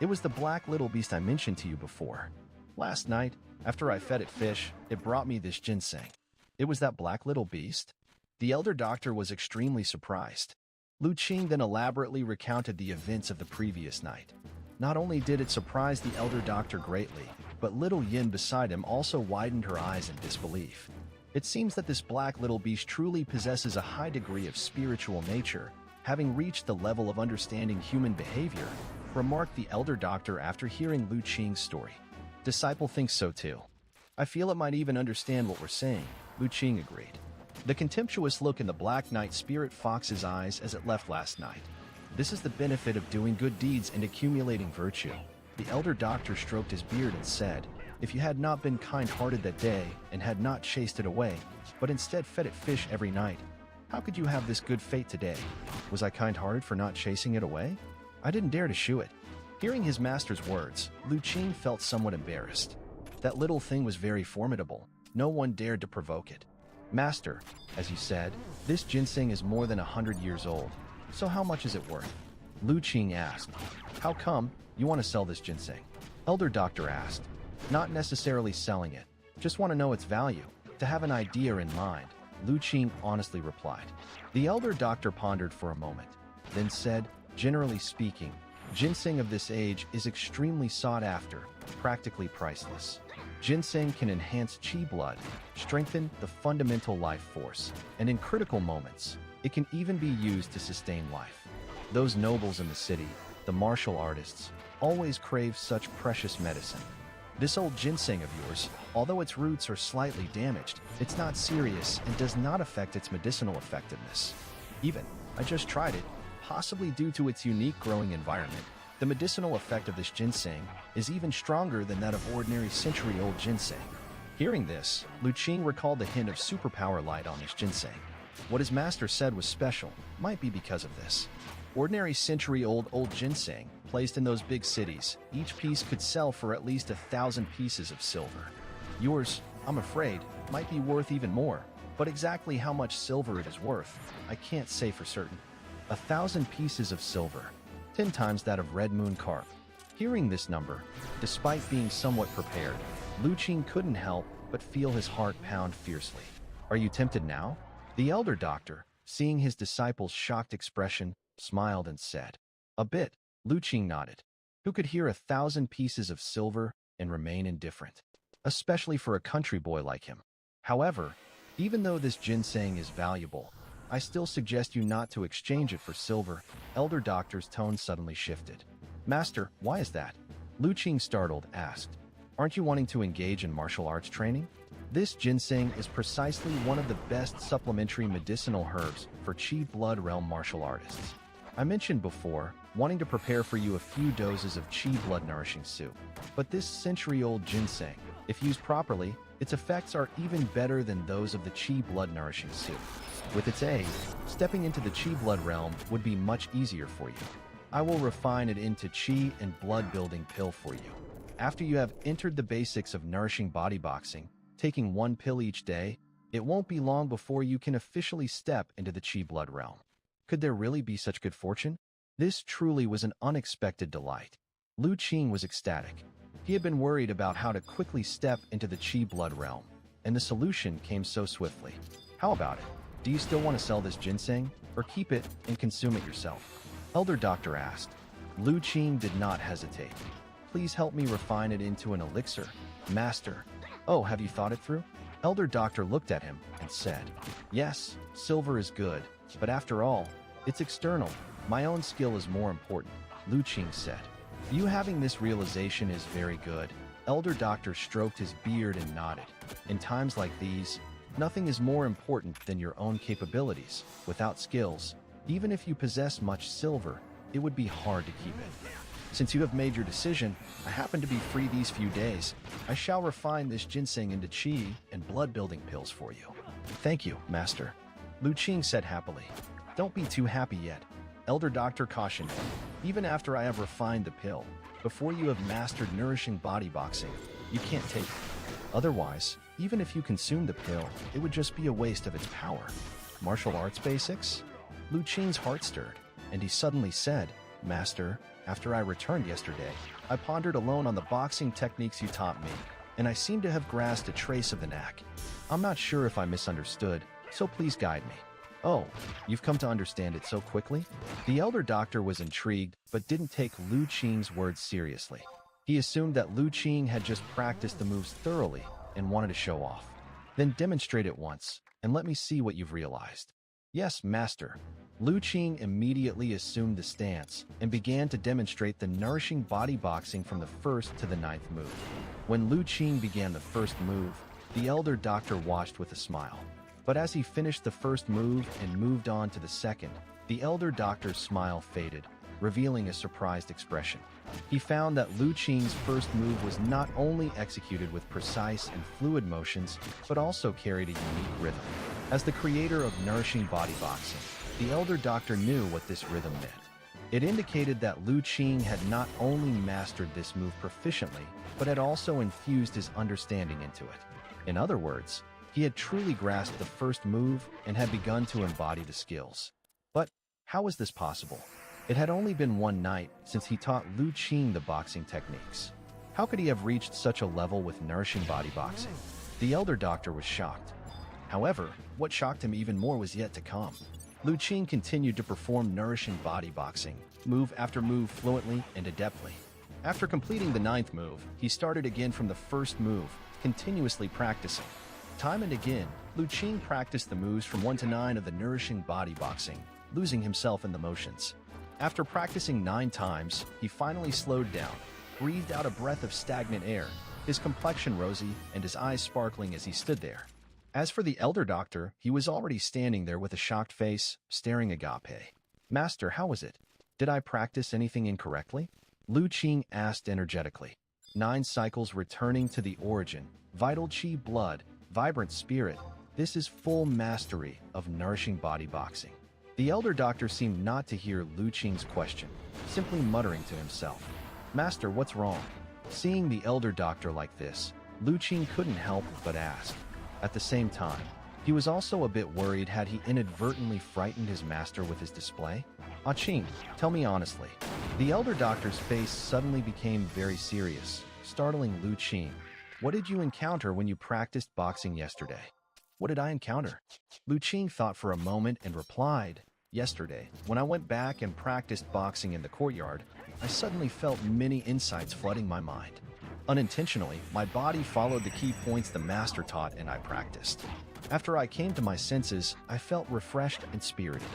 [SPEAKER 1] It was the black little beast I mentioned to you before. Last night, after I fed it fish, it brought me this ginseng. It was that black little beast? The elder doctor was extremely surprised. Lu Qing then elaborately recounted the events of the previous night. Not only did it surprise the elder doctor greatly, but little Yin beside him also widened her eyes in disbelief. It seems that this black little beast truly possesses a high degree of spiritual nature, having reached the level of understanding human behavior, remarked the elder doctor after hearing Lu Qing's story. Disciple thinks so too. I feel it might even understand what we're saying, Lu Qing agreed. The contemptuous look in the Black Knight Spirit Fox's eyes as it left last night. This is the benefit of doing good deeds and accumulating virtue. The elder doctor stroked his beard and said, if you had not been kind-hearted that day and had not chased it away, but instead fed it fish every night, how could you have this good fate today? Was I kind-hearted for not chasing it away? I didn't dare to shoo it. Hearing his master's words, Lu Qing felt somewhat embarrassed. That little thing was very formidable. No one dared to provoke it. Master, as you said, this ginseng is more than 100 years old. So how much is it worth? Lu Qing asked. How come you want to sell this ginseng? Elder doctor asked. Not necessarily selling it. Just want to know its value, to have an idea in mind, Lu Qing honestly replied. The elder doctor pondered for a moment, then said, generally speaking, ginseng of this age is extremely sought after, practically priceless. Ginseng can enhance qi blood, strengthen the fundamental life force, and in critical moments, it can even be used to sustain life. Those nobles in the city, the martial artists, always crave such precious medicine. This old ginseng of yours, although its roots are slightly damaged, it's not serious and does not affect its medicinal effectiveness. Even, I just tried it, possibly due to its unique growing environment. The medicinal effect of this ginseng is even stronger than that of ordinary century-old ginseng. Hearing this, Lu Qing recalled the hint of superpower light on this ginseng. What his master said was special, might be because of this. Ordinary century-old ginseng, placed in those big cities, each piece could sell for at least 1,000 pieces of silver. Yours, I'm afraid, might be worth even more, but exactly how much silver it is worth, I can't say for certain. 1,000 pieces of silver. 10 times that of Red Moon carp. Hearing this number, despite being somewhat prepared, Lu Qing couldn't help but feel his heart pound fiercely. Are you tempted now? The elder doctor, seeing his disciple's shocked expression, smiled and said, a bit. Lu Qing nodded. Who could hear 1,000 pieces of silver and remain indifferent? Especially for a country boy like him. However, even though this ginseng is valuable, I still suggest you not to exchange it for silver. Elder doctor's tone suddenly shifted. Master, why is that? Lu Qing, startled, asked. Aren't you wanting to engage in martial arts training? This ginseng is precisely one of the best supplementary medicinal herbs for Qi Blood Realm martial artists. I mentioned before, wanting to prepare for you a few doses of Qi Blood nourishing soup. But this century-old ginseng, if used properly, its effects are even better than those of the Qi Blood nourishing soup. With its aid, stepping into the Qi Blood realm would be much easier for you. I will refine it into Qi and blood building pill for you. After you have entered the basics of nourishing body boxing, taking one pill each day, it won't be long before you can officially step into the Qi Blood realm. Could there really be such good fortune? This truly was an unexpected delight. Lu Qing was ecstatic. He had been worried about how to quickly step into the Qi Blood realm, and the solution came so swiftly. How about it? Do you still want to sell this ginseng, or keep it and consume it yourself? Elder doctor asked. Lu Qing did not hesitate. Please help me refine it into an elixir, master. Oh, have you thought it through? Elder doctor looked at him and said, yes, silver is good, but after all, it's external. My own skill is more important, Lu Qing said. You having this realization is very good. Elder doctor stroked his beard and nodded. In times like these, nothing is more important than your own capabilities. Without skills, even if you possess much silver, it would be hard to keep it. Since you have made your decision, I happen to be free these few days. I shall refine this ginseng into qi and blood-building pills for you. Thank you, master, Lu Qing said happily. Don't be too happy yet. Elder Doctor cautioned him. Even after I have refined the pill, before you have mastered nourishing body boxing, you can't take it. Otherwise, even if you consume the pill, it would just be a waste of its power. Martial arts basics? Lu Qing's heart stirred, and he suddenly said, Master, after I returned yesterday, I pondered alone on the boxing techniques you taught me, and I seem to have grasped a trace of the knack. I'm not sure if I misunderstood, so please guide me. Oh, you've come to understand it so quickly? The elder doctor was intrigued, but didn't take Lu Qing's words seriously. He assumed that Lu Qing had just practiced the moves thoroughly and wanted to show off. Then demonstrate it once, and let me see what you've realized. Yes, master. Lu Qing immediately assumed the stance and began to demonstrate the nourishing body boxing from the first to the 9th move. When Lu Qing began the first move, the elder doctor watched with a smile. But as he finished the first move and moved on to the second, the elder doctor's smile faded, revealing a surprised expression. He found that Lu Qing's first move was not only executed with precise and fluid motions, but also carried a unique rhythm. As the creator of nourishing body boxing, the elder doctor knew what this rhythm meant. It indicated that Lu Qing had not only mastered this move proficiently, but had also infused his understanding into it. In other words, he had truly grasped the first move and had begun to embody the skills. But how was this possible? It had only been one night since he taught Lu Qing the boxing techniques. How could he have reached such a level with nourishing body boxing? The elder doctor was shocked. However, what shocked him even more was yet to come. Lu Qing continued to perform nourishing body boxing, move after move fluently and adeptly. After completing the 9th move, he started again from the first move, continuously practicing. Time and again, Lu Qing practiced the moves from 1 to 9 of the nourishing body boxing, losing himself in the motions. After practicing 9 times, he finally slowed down, breathed out a breath of stagnant air, his complexion rosy and his eyes sparkling as he stood there. As for the elder doctor, he was already standing there with a shocked face, staring agape. Master, how was it? Did I practice anything incorrectly? Lu Qing asked energetically. 9 cycles returning to the origin, vital chi blood, vibrant spirit. This is full mastery of nourishing body boxing. The elder doctor seemed not to hear Lu Qing's question, simply muttering to himself. Master, what's wrong? Seeing the elder doctor like this, Lu Qing couldn't help but ask. At the same time, he was also a bit worried had he inadvertently frightened his master with his display. Ah Qing, tell me honestly. The elder doctor's face suddenly became very serious, startling Lu Qing. What did you encounter when you practiced boxing yesterday? What did I encounter? Lu Qing thought for a moment and replied, Yesterday, when I went back and practiced boxing in the courtyard, I suddenly felt many insights flooding my mind. Unintentionally, my body followed the key points the master taught and I practiced. After I came to my senses, I felt refreshed and spirited.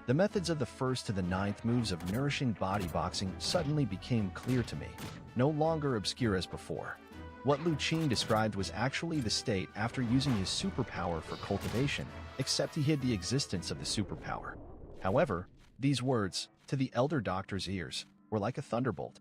[SPEAKER 1] The methods of the 1st to the 9th moves of nourishing body boxing suddenly became clear to me, no longer obscure as before. What Lu Qing described was actually the state after using his superpower for cultivation, except he hid the existence of the superpower. However, these words, to the elder doctor's ears, were like a thunderbolt.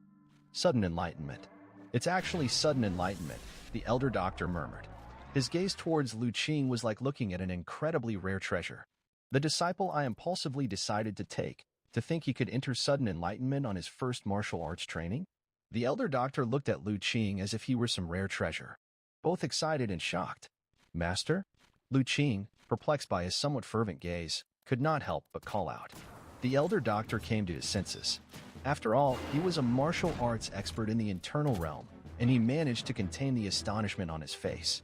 [SPEAKER 1] Sudden enlightenment. It's actually sudden enlightenment, the elder doctor murmured. His gaze towards Lu Qing was like looking at an incredibly rare treasure. The disciple I impulsively decided to take, to think he could enter sudden enlightenment on his first martial arts training? The elder doctor looked at Lu Qing as if he were some rare treasure, both excited and shocked. Master? Lu Qing, perplexed by his somewhat fervent gaze, could not help but call out. The elder doctor came to his senses. After all, he was a martial arts expert in the internal realm, and he managed to contain the astonishment on his face.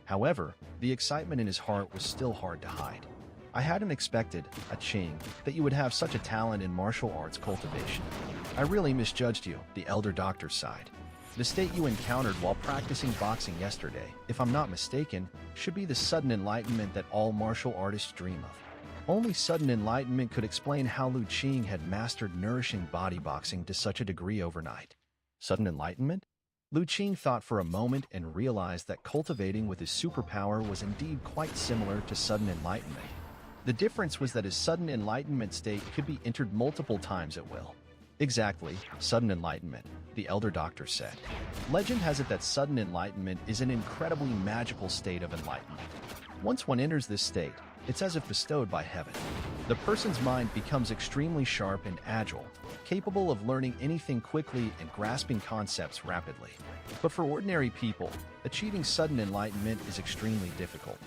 [SPEAKER 1] However, the excitement in his heart was still hard to hide. I hadn't expected, Ah Qing, that you would have such a talent in martial arts cultivation. I really misjudged you, the elder doctor sighed. The state you encountered while practicing boxing yesterday, if I'm not mistaken, should be the sudden enlightenment that all martial artists dream of. Only sudden enlightenment could explain how Lu Qing had mastered nourishing body boxing to such a degree overnight. Sudden enlightenment? Lu Qing thought for a moment and realized that cultivating with his superpower was indeed quite similar to sudden enlightenment. The difference was that his sudden enlightenment state could be entered multiple times at will. Exactly, sudden enlightenment, the elder doctor said. Legend has it that sudden enlightenment is an incredibly magical state of enlightenment. Once one enters this state, it's as if bestowed by heaven. The person's mind becomes extremely sharp and agile, capable of learning anything quickly and grasping concepts rapidly. But for ordinary people, achieving sudden enlightenment is extremely difficult.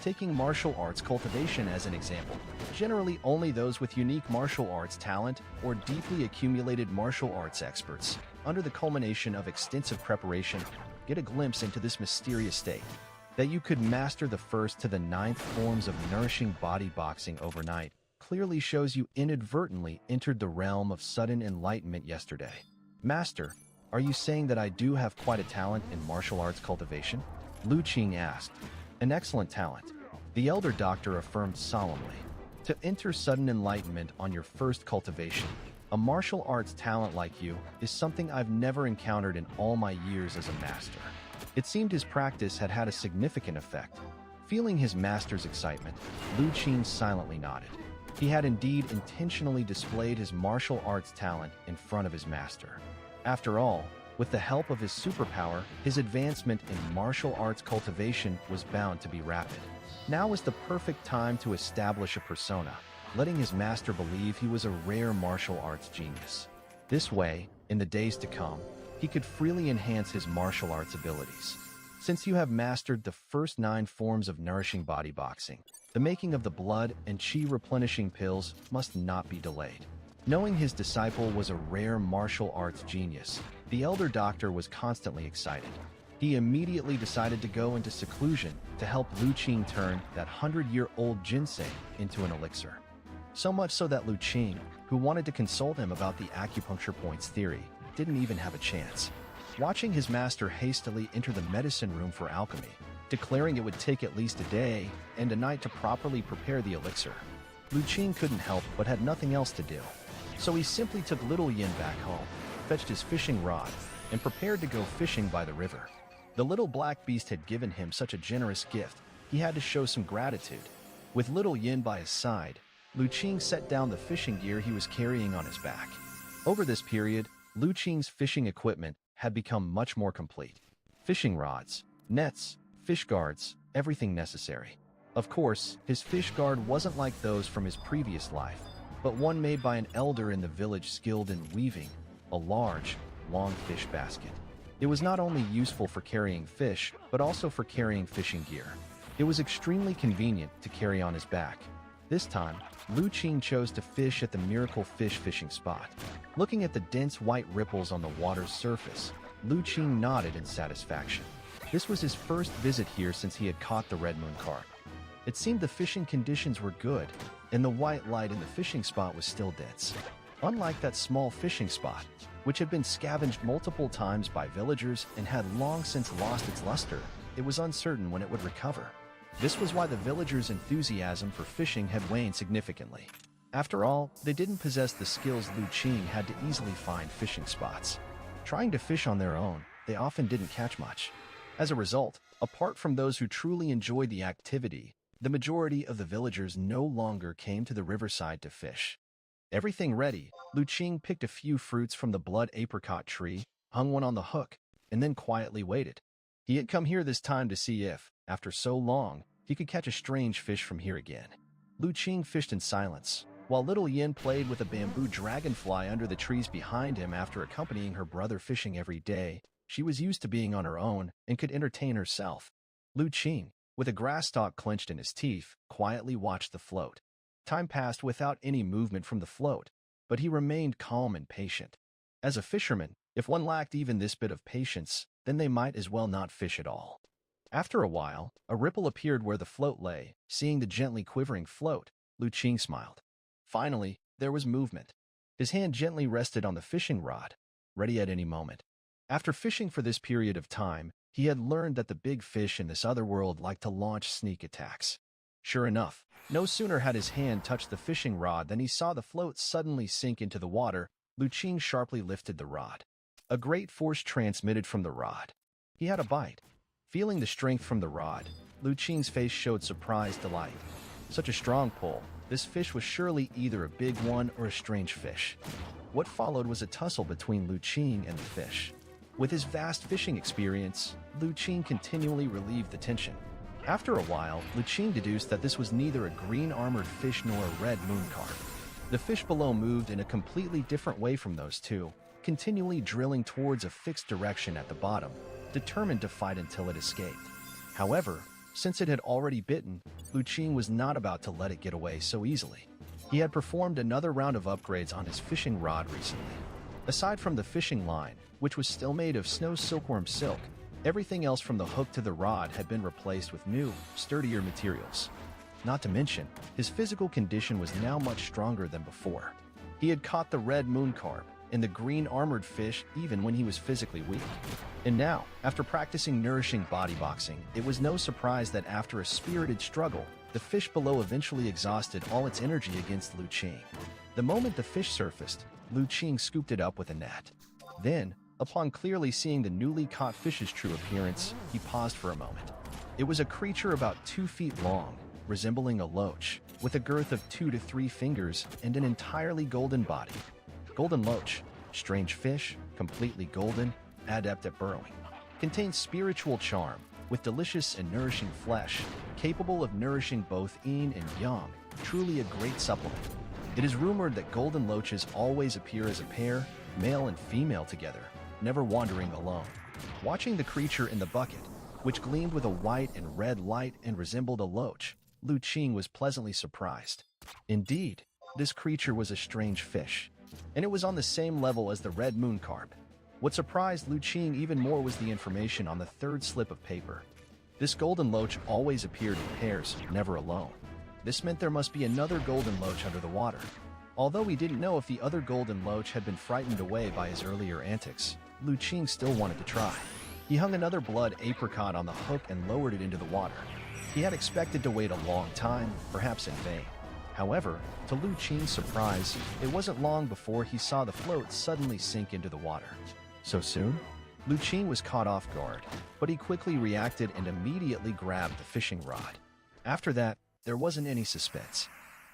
[SPEAKER 1] Taking martial arts cultivation as an example, generally only those with unique martial arts talent or deeply accumulated martial arts experts, under the culmination of extensive preparation, get a glimpse into this mysterious state. That you could master the first to the ninth forms of nourishing body boxing overnight clearly shows you inadvertently entered the realm of sudden enlightenment yesterday. Master, are you saying that I do have quite a talent in martial arts cultivation? Lu Qing asked. An excellent talent, the elder doctor affirmed solemnly. To enter sudden enlightenment on your first cultivation, a martial arts talent like you is something I've never encountered in all my years as a master. It seemed his practice had had a significant effect. Feeling his master's excitement, Lu Qing silently nodded. He had indeed intentionally displayed his martial arts talent in front of his master. After all, with the help of his superpower, his advancement in martial arts cultivation was bound to be rapid. Now was the perfect time to establish a persona, letting his master believe he was a rare martial arts genius. This way, in the days to come, he could freely enhance his martial arts abilities. Since you have mastered the first 9 forms of nourishing body boxing, the making of the blood and chi replenishing pills must not be delayed. Knowing his disciple was a rare martial arts genius, the elder doctor was constantly excited. He immediately decided to go into seclusion to help Lu Qing turn that 100-year-old ginseng into an elixir. So much so that Lu Qing, who wanted to consult him about the acupuncture points theory, didn't even have a chance. Watching his master hastily enter the medicine room for alchemy, declaring it would take at least a day and a night to properly prepare the elixir, Lu Qing couldn't help but had nothing else to do. So he simply took little Yin back home, fetched his fishing rod, and prepared to go fishing by the river. The little black beast had given him such a generous gift, he had to show some gratitude. With little Yin by his side, Lu Qing set down the fishing gear he was carrying on his back. Over this period, Lu Qing's fishing equipment had become much more complete. Fishing rods, nets, fish guards, everything necessary. Of course, his fish guard wasn't like those from his previous life, but one made by an elder in the village skilled in weaving a large, long fish basket. It was not only useful for carrying fish, but also for carrying fishing gear. It was extremely convenient to carry on his back. This time, Lu Qing chose to fish at the Miracle Fish fishing spot. Looking at the dense white ripples on the water's surface, Lu Qing nodded in satisfaction. This was his first visit here since he had caught the Red Moon carp. It seemed the fishing conditions were good, and the white light in the fishing spot was still dense. Unlike that small fishing spot, which had been scavenged multiple times by villagers and had long since lost its luster, it was uncertain when it would recover. This was why the villagers' enthusiasm for fishing had waned significantly. After all, they didn't possess the skills Lu Qing had to easily find fishing spots. Trying to fish on their own, they often didn't catch much. As a result, apart from those who truly enjoyed the activity, the majority of the villagers no longer came to the riverside to fish. Everything ready, Lu Qing picked a few fruits from the blood apricot tree, hung one on the hook, and then quietly waited. He had come here this time to see if, after so long, he could catch a strange fish from here again. Lu Qing fished in silence, while little Yin played with a bamboo dragonfly under the trees behind him. After accompanying her brother fishing every day, she was used to being on her own and could entertain herself. Lu Qing, with a grass stalk clenched in his teeth, quietly watched the float. Time passed without any movement from the float, but he remained calm and patient. As a fisherman, if one lacked even this bit of patience, then they might as well not fish at all. After a while, a ripple appeared where the float lay. Seeing the gently quivering float, Lu Qing smiled. Finally, there was movement. His hand gently rested on the fishing rod, ready at any moment. After fishing for this period of time, he had learned that the big fish in this other world liked to launch sneak attacks. Sure enough, no sooner had his hand touched the fishing rod than he saw the float suddenly sink into the water. Lu Qing sharply lifted the rod. A great force transmitted from the rod. He had a bite. Feeling the strength from the rod, Lu Qing's face showed surprised delight. Such a strong pull, this fish was surely either a big one or a strange fish. What followed was a tussle between Lu Qing and the fish. With his vast fishing experience, Lu Qing continually relieved the tension. After a while, Lu Qing deduced that this was neither a green-armored fish nor a red moon carp. The fish below moved in a completely different way from those two, continually drilling towards a fixed direction at the bottom, determined to fight until it escaped. However, since it had already bitten, Lu Qing was not about to let it get away so easily. He had performed another round of upgrades on his fishing rod recently. Aside from the fishing line, which was still made of snow silkworm silk, everything else from the hook to the rod had been replaced with new, sturdier materials. Not to mention, his physical condition was now much stronger than before. He had caught the red moon carp and the green armored fish even when he was physically weak. And now, after practicing nourishing body boxing, it was no surprise that after a spirited struggle, the fish below eventually exhausted all its energy against Lu Qing. The moment the fish surfaced, Lu Qing scooped it up with a net. Then, upon clearly seeing the newly caught fish's true appearance, he paused for a moment. It was a creature about 2 feet long, resembling a loach, with a girth of 2 to 3 fingers and an entirely golden body. Golden loach, strange fish, completely golden, adept at burrowing. Contains spiritual charm, with delicious and nourishing flesh, capable of nourishing both yin and yang, truly a great supplement. It is rumored that golden loaches always appear as a pair, male and female together, never wandering alone. Watching the creature in the bucket, which gleamed with a white and red light and resembled a loach, Lu Qing was pleasantly surprised. Indeed, this creature was a strange fish, and it was on the same level as the red moon carp. What surprised Lu Qing even more was the information on the third slip of paper. This golden loach always appeared in pairs, never alone. This meant there must be another golden loach under the water. Although he didn't know if the other golden loach had been frightened away by his earlier antics, Lu Qing still wanted to try. He hung another blood apricot on the hook and lowered it into the water. He had expected to wait a long time, perhaps in vain. However, to Lu Qing's surprise, it wasn't long before he saw the float suddenly sink into the water. So soon? Lu Qing was caught off guard, but he quickly reacted and immediately grabbed the fishing rod. After that, there wasn't any suspense.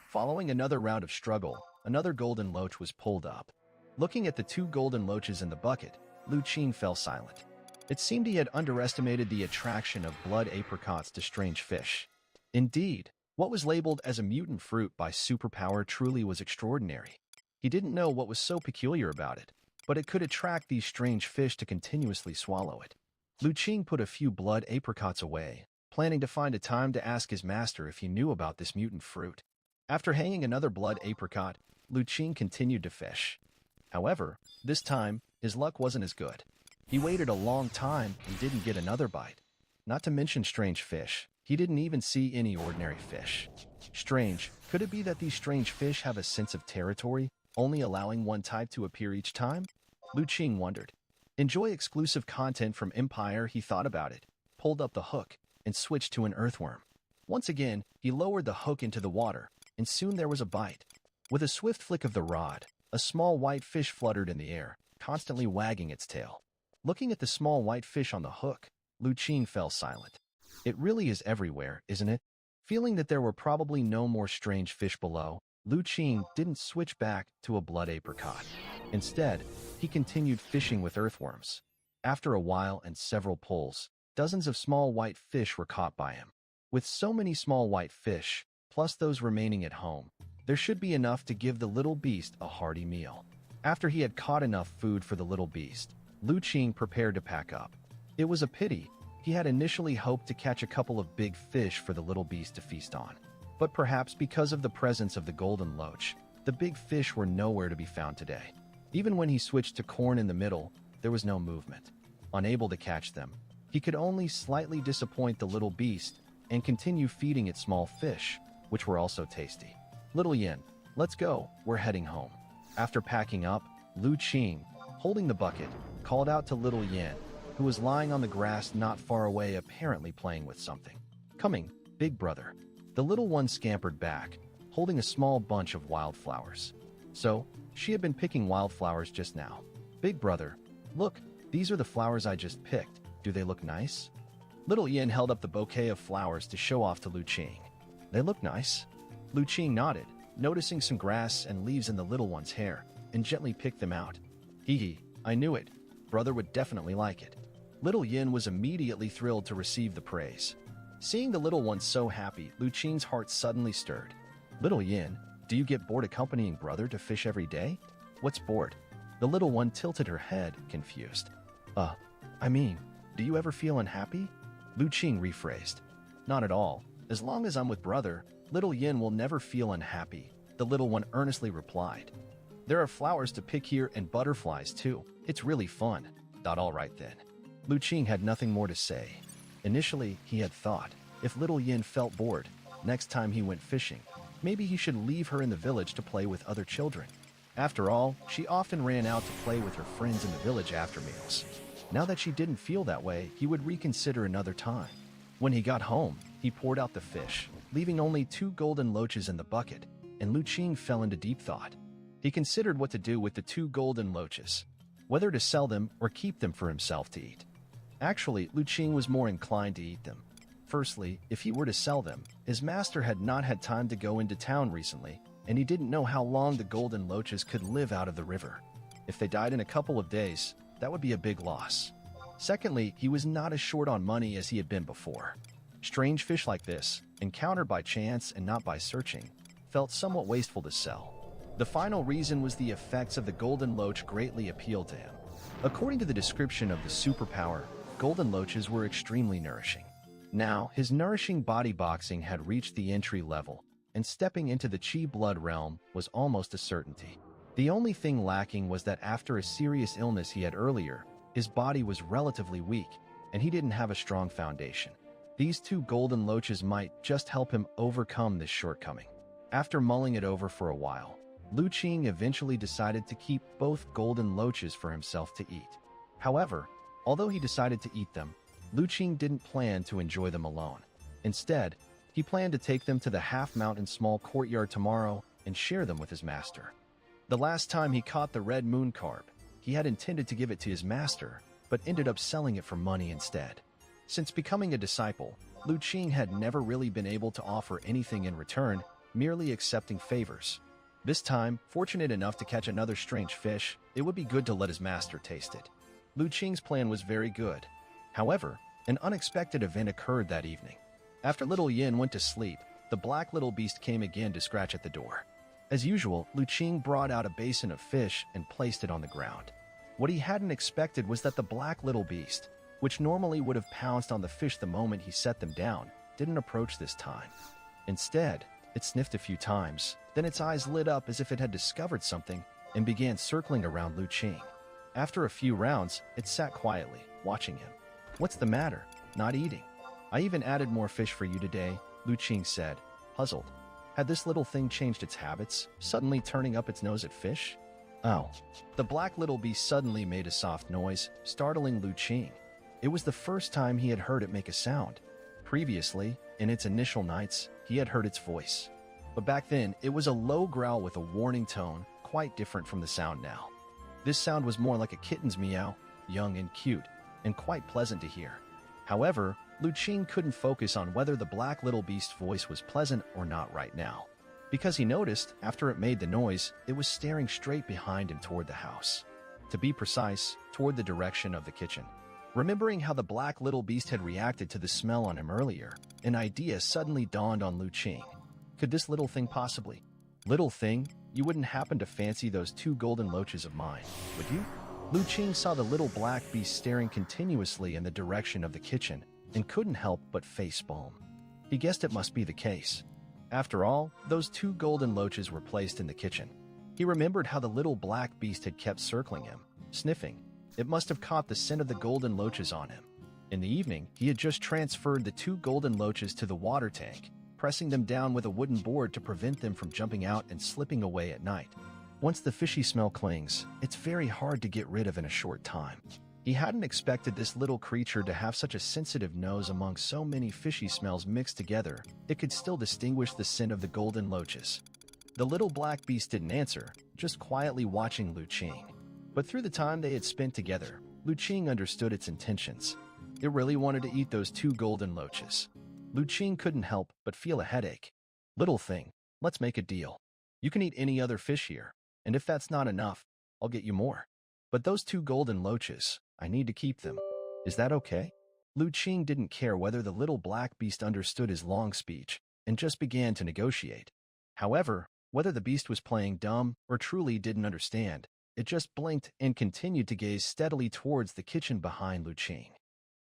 [SPEAKER 1] Following another round of struggle, another golden loach was pulled up. Looking at the 2 golden loaches in the bucket, Lu Qing fell silent. It seemed he had underestimated the attraction of blood apricots to strange fish. Indeed, what was labeled as a mutant fruit by superpower truly was extraordinary. He didn't know what was so peculiar about it, but it could attract these strange fish to continuously swallow it. Lu Qing put a few blood apricots away, planning to find a time to ask his master if he knew about this mutant fruit. After hanging another blood apricot, Lu Qing continued to fish. However, this time, his luck wasn't as good. He waited a long time and didn't get another bite. Not to mention strange fish, he didn't even see any ordinary fish. Strange, could it be that these strange fish have a sense of territory, only allowing one type to appear each time? Lu Qing wondered. Enjoy exclusive content from Empire, he thought about it, pulled up the hook, and switched to an earthworm. Once again, he lowered the hook into the water, and soon there was a bite. With a swift flick of the rod, a small white fish fluttered in the air, constantly wagging its tail. Looking at the small white fish on the hook, Lu Qing fell silent. It really is everywhere, isn't it? Feeling that there were probably no more strange fish below, Lu Qing didn't switch back to a blood apricot. Instead, he continued fishing with earthworms. After a while and several pulls, dozens of small white fish were caught by him. With so many small white fish, plus those remaining at home, there should be enough to give the little beast a hearty meal. After he had caught enough food for the little beast, Lu Qing prepared to pack up. It was a pity. He had initially hoped to catch a couple of big fish for the little beast to feast on. But perhaps because of the presence of the golden loach, the big fish were nowhere to be found today. Even when he switched to corn in the middle, there was no movement. Unable to catch them, he could only slightly disappoint the little beast and continue feeding it small fish, which were also tasty. Little Yin, let's go, we're heading home. After packing up, Lu Qing, holding the bucket, called out to little Yin, who was lying on the grass not far away apparently playing with something. Coming, big brother. The little one scampered back, holding a small bunch of wildflowers. So, she had been picking wildflowers just now. Big brother, look, these are the flowers I just picked. Do they look nice? Little Yin held up the bouquet of flowers to show off to Lu Qing. They look nice. Lu Qing nodded, noticing some grass and leaves in the little one's hair, and gently picked them out. Hee hee, I knew it. Brother would definitely like it. Little Yin was immediately thrilled to receive the praise. Seeing the little one so happy, Lu Qing's heart suddenly stirred. "Little Yin, do you get bored accompanying brother to fish every day?" "What's bored?" The little one tilted her head, confused. Do you ever feel unhappy?" Lu Qing rephrased. "Not at all. As long as I'm with brother, little Yin will never feel unhappy," the little one earnestly replied. "There are flowers to pick here and butterflies too. It's really fun." All right then. Lu Qing had nothing more to say. Initially, he had thought, if little Yin felt bored, next time he went fishing, maybe he should leave her in the village to play with other children. After all, she often ran out to play with her friends in the village after meals. Now that she didn't feel that way, he would reconsider another time. When he got home, he poured out the fish, leaving only 2 golden loaches in the bucket, and Lu Qing fell into deep thought. He considered what to do with the 2 golden loaches, whether to sell them or keep them for himself to eat. Actually, Lu Qing was more inclined to eat them. Firstly, if he were to sell them, his master had not had time to go into town recently, and he didn't know how long the golden loaches could live out of the river. If they died in a couple of days, that would be a big loss. Secondly, he was not as short on money as he had been before. Strange fish like this, encountered by chance and not by searching, felt somewhat wasteful to sell. The final reason was the effects of the golden loach greatly appealed to him. According to the description of the superpower, golden loaches were extremely nourishing. Now, his nourishing body boxing had reached the entry level, and stepping into the Qi blood realm was almost a certainty. The only thing lacking was that after a serious illness he had earlier, his body was relatively weak, and he didn't have a strong foundation. These 2 golden loaches might just help him overcome this shortcoming. After mulling it over for a while, Lu Qing eventually decided to keep both golden loaches for himself to eat. However, although he decided to eat them, Lu Qing didn't plan to enjoy them alone. Instead, he planned to take them to the half-mountain small courtyard tomorrow and share them with his master. The last time he caught the red moon carp, he had intended to give it to his master, but ended up selling it for money instead. Since becoming a disciple, Lu Qing had never really been able to offer anything in return, merely accepting favors. This time, fortunate enough to catch another strange fish, it would be good to let his master taste it. Lu Qing's plan was very good. However, an unexpected event occurred that evening. After little Yin went to sleep, the black little beast came again to scratch at the door. As usual, Lu Qing brought out a basin of fish and placed it on the ground. What he hadn't expected was that the black little beast, which normally would have pounced on the fish the moment he set them down, didn't approach this time. Instead, it sniffed a few times, then its eyes lit up as if it had discovered something and began circling around Lu Qing. After a few rounds, it sat quietly, watching him. "What's the matter? Not eating?" "I even added more fish for you today," Lu Qing said, puzzled. Had this little thing changed its habits, suddenly turning up its nose at fish? Oh. The black little beast suddenly made a soft noise, startling Lu Qing. It was the first time he had heard it make a sound. Previously, in its initial nights, he had heard its voice. But back then, it was a low growl with a warning tone, quite different from the sound now. This sound was more like a kitten's meow, young and cute, and quite pleasant to hear. However, Lu Qing couldn't focus on whether the black little beast's voice was pleasant or not right now, because he noticed, after it made the noise, it was staring straight behind him toward the house. To be precise, toward the direction of the kitchen. Remembering how the black little beast had reacted to the smell on him earlier, an idea suddenly dawned on Lu Qing. Could this little thing possibly? Little thing, you wouldn't happen to fancy those 2 golden loaches of mine, would you? Lu Qing saw the little black beast staring continuously in the direction of the kitchen and couldn't help but facepalm. He guessed it must be the case. After all, those 2 golden loaches were placed in the kitchen. He remembered how the little black beast had kept circling him, sniffing. It must have caught the scent of the golden loaches on him. In the evening, he had just transferred the 2 golden loaches to the water tank, pressing them down with a wooden board to prevent them from jumping out and slipping away at night. Once the fishy smell clings, it's very hard to get rid of in a short time. He hadn't expected this little creature to have such a sensitive nose among so many fishy smells mixed together. It could still distinguish the scent of the golden loaches. The little black beast didn't answer, just quietly watching Lu Qing. But through the time they had spent together, Lu Qing understood its intentions. It really wanted to eat those 2 golden loaches. Lu Qing couldn't help but feel a headache. "Little thing, let's make a deal. You can eat any other fish here, and if that's not enough, I'll get you more. But those 2 golden loaches, I need to keep them. Is that okay?" Lu Qing didn't care whether the little black beast understood his long speech and just began to negotiate. However, whether the beast was playing dumb or truly didn't understand, it just blinked and continued to gaze steadily towards the kitchen behind Lu Qing.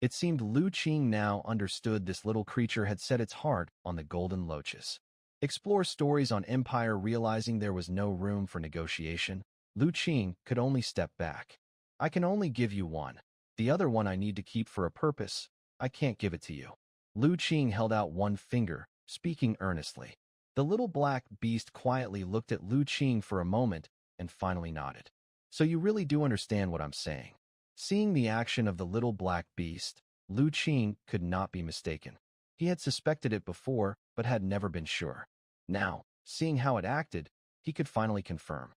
[SPEAKER 1] It seemed Lu Qing now understood this little creature had set its heart on the golden loaches. Explore stories on Empire. Realizing there was no room for negotiation, Lu Qing could only step back. I can only give you one. The other one I need to keep for a purpose. I can't give it to you. Lu Qing held out one finger, speaking earnestly. The little black beast quietly looked at Lu Qing for a moment and finally nodded. So you really do understand what I'm saying. Seeing the action of the little black beast, Lu Qing could not be mistaken. He had suspected it before, but had never been sure. Now, seeing how it acted, he could finally confirm.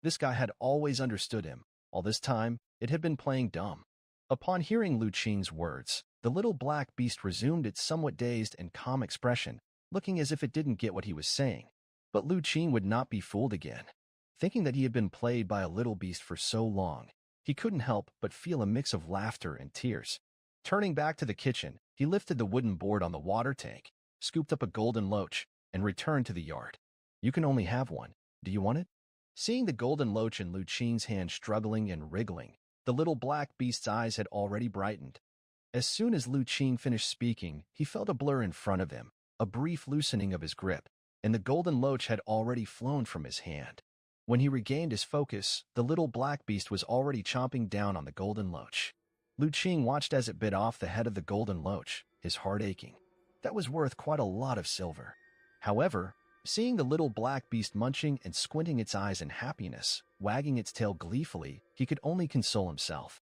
[SPEAKER 1] This guy had always understood him. All this time, it had been playing dumb. Upon hearing Lu Qing's words, the little black beast resumed its somewhat dazed and calm expression, looking as if it didn't get what he was saying. But Lu Qing would not be fooled again. Thinking that he had been played by a little beast for so long, he couldn't help but feel a mix of laughter and tears. Turning back to the kitchen, he lifted the wooden board on the water tank, scooped up a golden loach, and returned to the yard. You can only have one. Do you want it? Seeing the golden loach in Lu Qing's hand struggling and wriggling, the little black beast's eyes had already brightened. As soon as Lu Qing finished speaking, he felt a blur in front of him, a brief loosening of his grip, and the golden loach had already flown from his hand. When he regained his focus, the little black beast was already chomping down on the golden loach. Lu Qing watched as it bit off the head of the golden loach, his heart aching. That was worth quite a lot of silver. However, seeing the little black beast munching and squinting its eyes in happiness, wagging its tail gleefully, he could only console himself.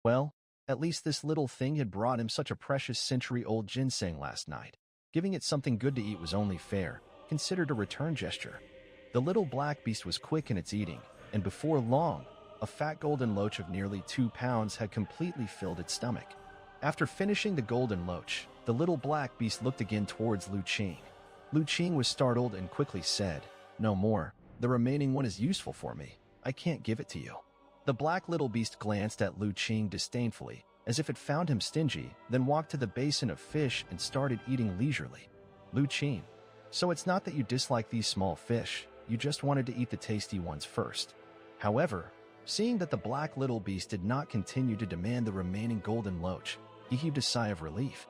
[SPEAKER 1] Well, at least this little thing had brought him such a precious century-old ginseng last night. Giving it something good to eat was only fair, considered a return gesture. The little black beast was quick in its eating, and before long, a fat golden loach of nearly 2 pounds had completely filled its stomach. After finishing the golden loach, the little black beast looked again towards Lu Qing. Lu Qing was startled and quickly said, "No more. The remaining one is useful for me. I can't give it to you." The black little beast glanced at Lu Qing disdainfully, as if it found him stingy, then walked to the basin of fish and started eating leisurely. Lu Qing, so it's not that you dislike these small fish, you just wanted to eat the tasty ones first. However, seeing that the black little beast did not continue to demand the remaining golden loach, he heaved a sigh of relief.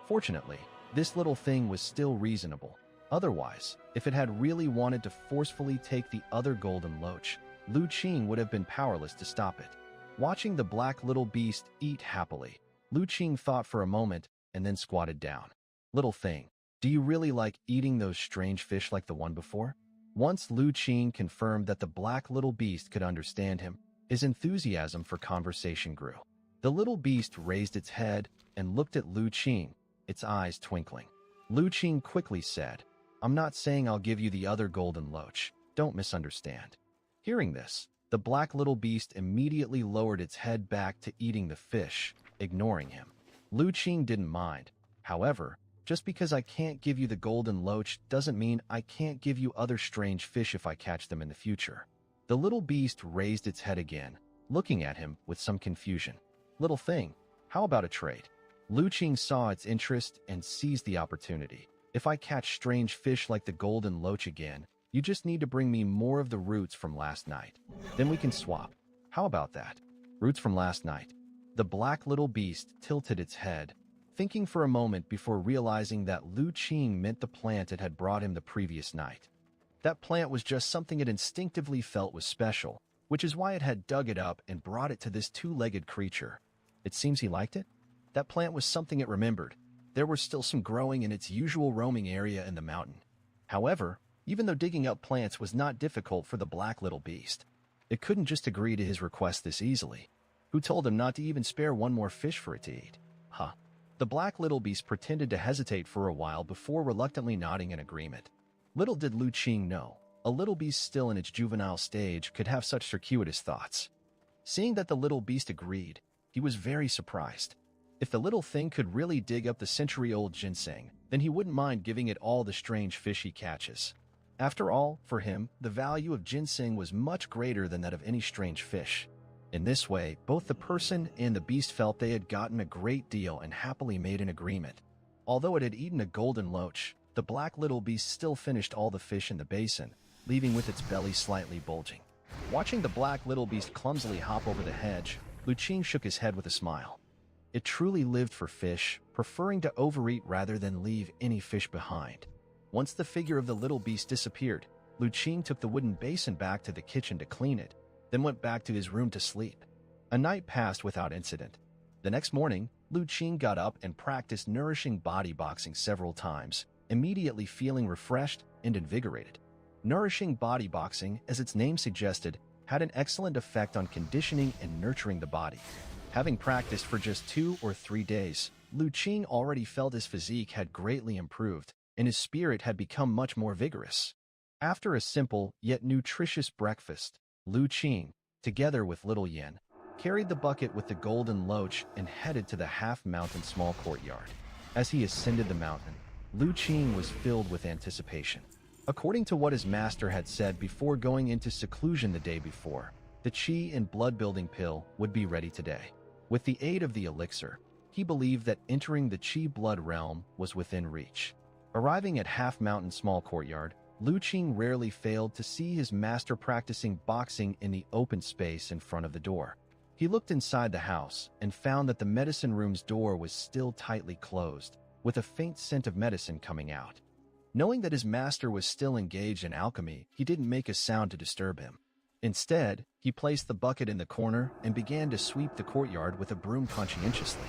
[SPEAKER 1] Fortunately, this little thing was still reasonable. Otherwise, if it had really wanted to forcefully take the other golden loach, Lu Qing would have been powerless to stop it. Watching the black little beast eat happily, Lu Qing thought for a moment and then squatted down. "Little thing, do you really like eating those strange fish like the one before?" Once Lu Qing confirmed that the black little beast could understand him, his enthusiasm for conversation grew. The little beast raised its head and looked at Lu Qing, its eyes twinkling. Lu Qing quickly said, "I'm not saying I'll give you the other golden loach. Don't misunderstand." Hearing this, the black little beast immediately lowered its head back to eating the fish, ignoring him. Lu Qing didn't mind. However, just because I can't give you the golden loach doesn't mean I can't give you other strange fish if I catch them in the future. The little beast raised its head again, looking at him with some confusion. "Little thing, how about a trade?" Lu Qing saw its interest and seized the opportunity. "If I catch strange fish like the golden loach again, you just need to bring me more of the roots from last night. Then we can swap. How about that?" Roots from last night. The black little beast tilted its head, thinking for a moment before realizing that Lu Qing meant the plant it had brought him the previous night. That plant was just something it instinctively felt was special, which is why it had dug it up and brought it to this two-legged creature. It seems he liked it. That plant was something it remembered. There were still some growing in its usual roaming area in the mountain. However, even though digging up plants was not difficult for the black little beast, it couldn't just agree to his request this easily. Who told him not to even spare one more fish for it to eat? Huh. The black little beast pretended to hesitate for a while before reluctantly nodding in agreement. Little did Lu Qing know, a little beast still in its juvenile stage could have such circuitous thoughts. Seeing that the little beast agreed, he was very surprised. If the little thing could really dig up the century-old ginseng, then he wouldn't mind giving it all the strange fish he catches. After all, for him, the value of ginseng was much greater than that of any strange fish. In this way, both the person and the beast felt they had gotten a great deal and happily made an agreement. Although it had eaten a golden loach, the black little beast still finished all the fish in the basin, leaving with its belly slightly bulging. Watching the black little beast clumsily hop over the hedge, Lu Qing shook his head with a smile. It truly lived for fish, preferring to overeat rather than leave any fish behind. Once the figure of the little beast disappeared, Lu Qing took the wooden basin back to the kitchen to clean it, then went back to his room to sleep. A night passed without incident. The next morning, Lu Qing got up and practiced nourishing body boxing several times, immediately feeling refreshed and invigorated. Nourishing body boxing, as its name suggested, had an excellent effect on conditioning and nurturing the body. Having practiced for just 2 or 3 days, Lu Qing already felt his physique had greatly improved, and his spirit had become much more vigorous. After a simple yet nutritious breakfast, Lu Qing, together with Little Yin, carried the bucket with the golden loach and headed to the half-mountain small courtyard. As he ascended the mountain, Lu Qing was filled with anticipation. According to what his master had said before going into seclusion the day before, the qi and blood-building pill would be ready today. With the aid of the elixir, he believed that entering the qi blood realm was within reach. Arriving at half-mountain small courtyard, Lu Qing rarely failed to see his master practicing boxing in the open space in front of the door. He looked inside the house and found that the medicine room's door was still tightly closed, with a faint scent of medicine coming out. Knowing that his master was still engaged in alchemy, he didn't make a sound to disturb him. Instead, he placed the bucket in the corner and began to sweep the courtyard with a broom conscientiously.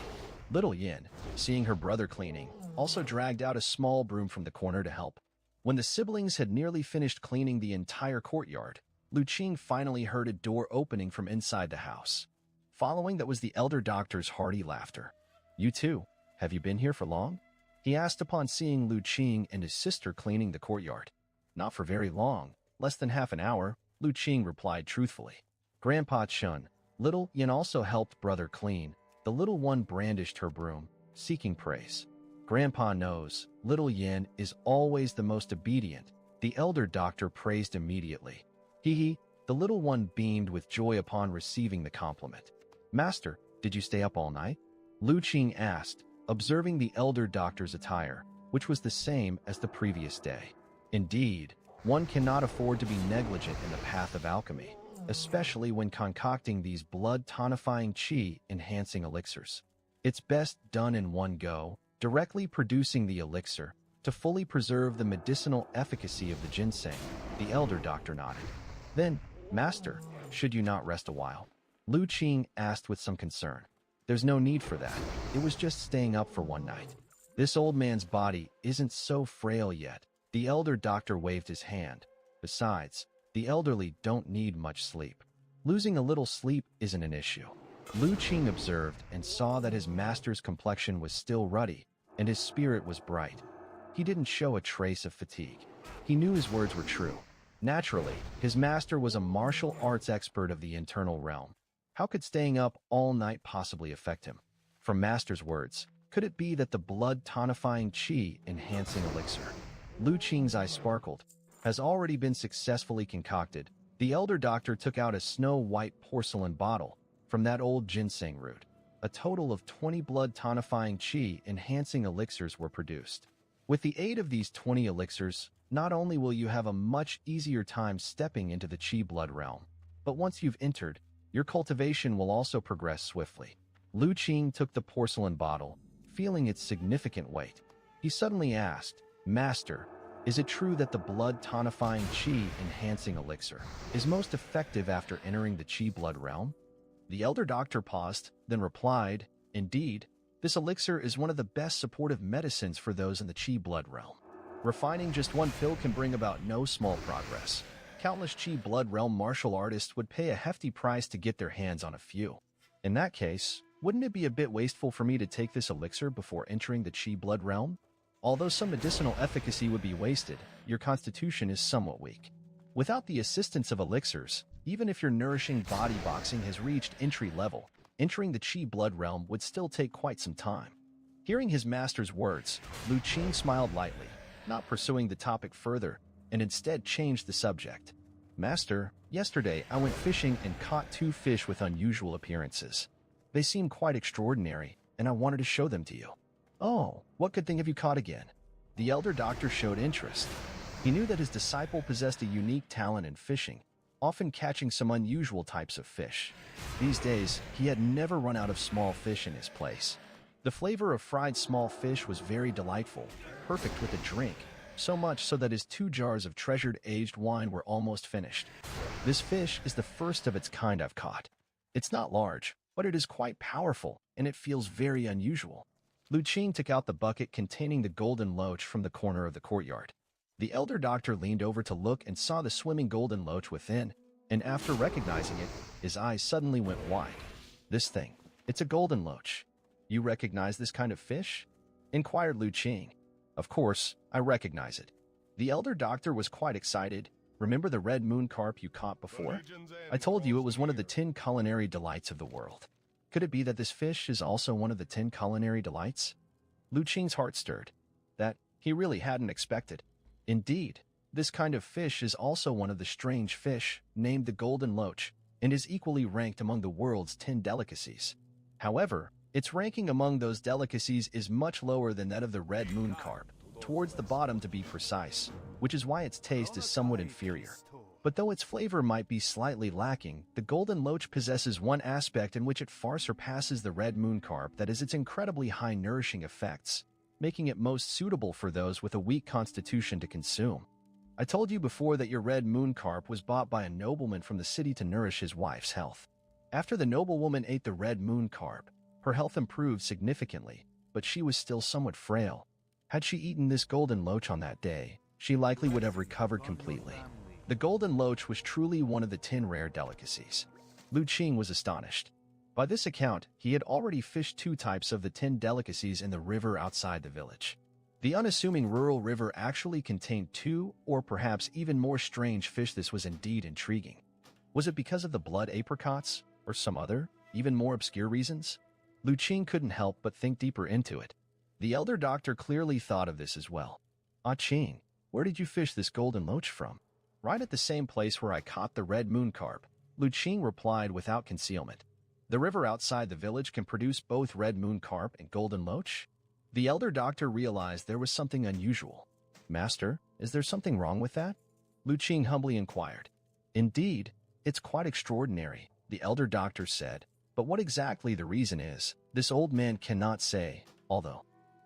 [SPEAKER 1] Little Yin, seeing her brother cleaning, also dragged out a small broom from the corner to help. When the siblings had nearly finished cleaning the entire courtyard, Lu Qing finally heard a door opening from inside the house. Following that was the elder doctor's hearty laughter. "You too, have you been here for long?" he asked upon seeing Lu Qing and his sister cleaning the courtyard. "Not for very long, less than half an hour," Lu Qing replied truthfully. Grandpa Chun, Little Yin also helped brother clean. The little one brandished her broom, seeking praise. "Grandpa knows, Little Yin is always the most obedient," the elder doctor praised immediately. Hee, the little one beamed with joy upon receiving the compliment. "Master, did you stay up all night?" Lu Qing asked, observing the elder doctor's attire, which was the same as the previous day. Indeed, one cannot afford to be negligent in the path of alchemy, especially when concocting these blood-tonifying qi-enhancing elixirs. It's best done in one go, directly producing the elixir, to fully preserve the medicinal efficacy of the ginseng, the elder doctor nodded. "Then, Master, should you not rest a while?" Lu Qing asked with some concern. "There's no need for that. It was just staying up for one night. This old man's body isn't so frail yet." The elder doctor waved his hand. "Besides, the elderly don't need much sleep. Losing a little sleep isn't an issue." Lu Qing observed and saw that his master's complexion was still ruddy, and his spirit was bright. He didn't show a trace of fatigue. He knew his words were true. Naturally, his master was a martial arts expert of the internal realm. How could staying up all night possibly affect him? From master's words, could it be that the blood-tonifying qi-enhancing elixir, Lu Qing's eyes sparkled, has already been successfully concocted, The elder doctor took out a snow-white porcelain bottle from that old ginseng root. A total of 20 blood-tonifying chi-enhancing elixirs were produced. With the aid of these 20 elixirs, not only will you have a much easier time stepping into the chi blood realm, but once you've entered, your cultivation will also progress swiftly. Lu Qing took the porcelain bottle, feeling its significant weight. He suddenly asked, "Master, is it true that the blood-tonifying chi-enhancing elixir is most effective after entering the chi blood realm?" The elder doctor paused, then replied, "Indeed, this elixir is one of the best supportive medicines for those in the chi blood realm. Refining just one pill can bring about no small progress. Countless chi blood realm martial artists would pay a hefty price to get their hands on a few. In that case, wouldn't it be a bit wasteful for me to take this elixir before entering the chi blood realm? Although some medicinal efficacy would be wasted, your constitution is somewhat weak. Without the assistance of elixirs, even if your nourishing body boxing has reached entry level, entering the chi blood realm would still take quite some time." Hearing his master's words, Lu Qing smiled lightly, not pursuing the topic further, and instead changed the subject. "Master, yesterday I went fishing and caught 2 fish with unusual appearances. They seemed quite extraordinary, and I wanted to show them to you." "Oh, what good thing have you caught again?" The elder doctor showed interest. He knew that his disciple possessed a unique talent in fishing, often catching some unusual types of fish. These days, he had never run out of small fish in his place. The flavor of fried small fish was very delightful, perfect with a drink, so much so that his 2 jars of treasured aged wine were almost finished. "This fish is the first of its kind I've caught. It's not large, but it is quite powerful, and it feels very unusual." Lu Qing took out the bucket containing the golden loach from the corner of the courtyard. The elder doctor leaned over to look and saw the swimming golden loach within, and after recognizing it, his eyes suddenly went wide. "This thing, it's a golden loach. You recognize this kind of fish?" inquired Lu Qing. "Of course, I recognize it." The elder doctor was quite excited. "Remember the red moon carp you caught before? I told you it was one of the 10 culinary delights of the world. Could it be that this fish is also one of the 10 culinary delights?" Lu Qing's heart stirred. That he really hadn't expected. Indeed, this kind of fish is also one of the strange fish, named the golden loach, and is equally ranked among the world's 10 delicacies. However, its ranking among those delicacies is much lower than that of the red moon carp, towards the bottom to be precise, which is why its taste is somewhat inferior. But though its flavor might be slightly lacking, the golden loach possesses one aspect in which it far surpasses the red moon carp, that is its incredibly high nourishing effects, making it most suitable for those with a weak constitution to consume. I told you before that your red moon carp was bought by a nobleman from the city to nourish his wife's health. After the noblewoman ate the red moon carp, her health improved significantly, but she was still somewhat frail. Had she eaten this golden loach on that day, she likely would have recovered completely. The golden loach was truly one of the 10 rare delicacies. Lu Qing was astonished. By this account, he had already fished 2 types of the 10 delicacies in the river outside the village. The unassuming rural river actually contained 2 or perhaps even more strange fish. This was indeed intriguing. Was it because of the blood apricots, or some other, even more obscure reasons? Lu Qing couldn't help but think deeper into it. The elder doctor clearly thought of this as well. "Ah Qing, where did you fish this golden loach from?" "Right at the same place where I caught the red moon carp," Lu Qing replied without concealment. "The river outside the village can produce both red moon carp and golden loach?" The elder doctor realized there was something unusual. "Master, is there something wrong with that?" Lu Qing humbly inquired. "Indeed, it's quite extraordinary," the elder doctor said. "But what exactly the reason is, this old man cannot say, although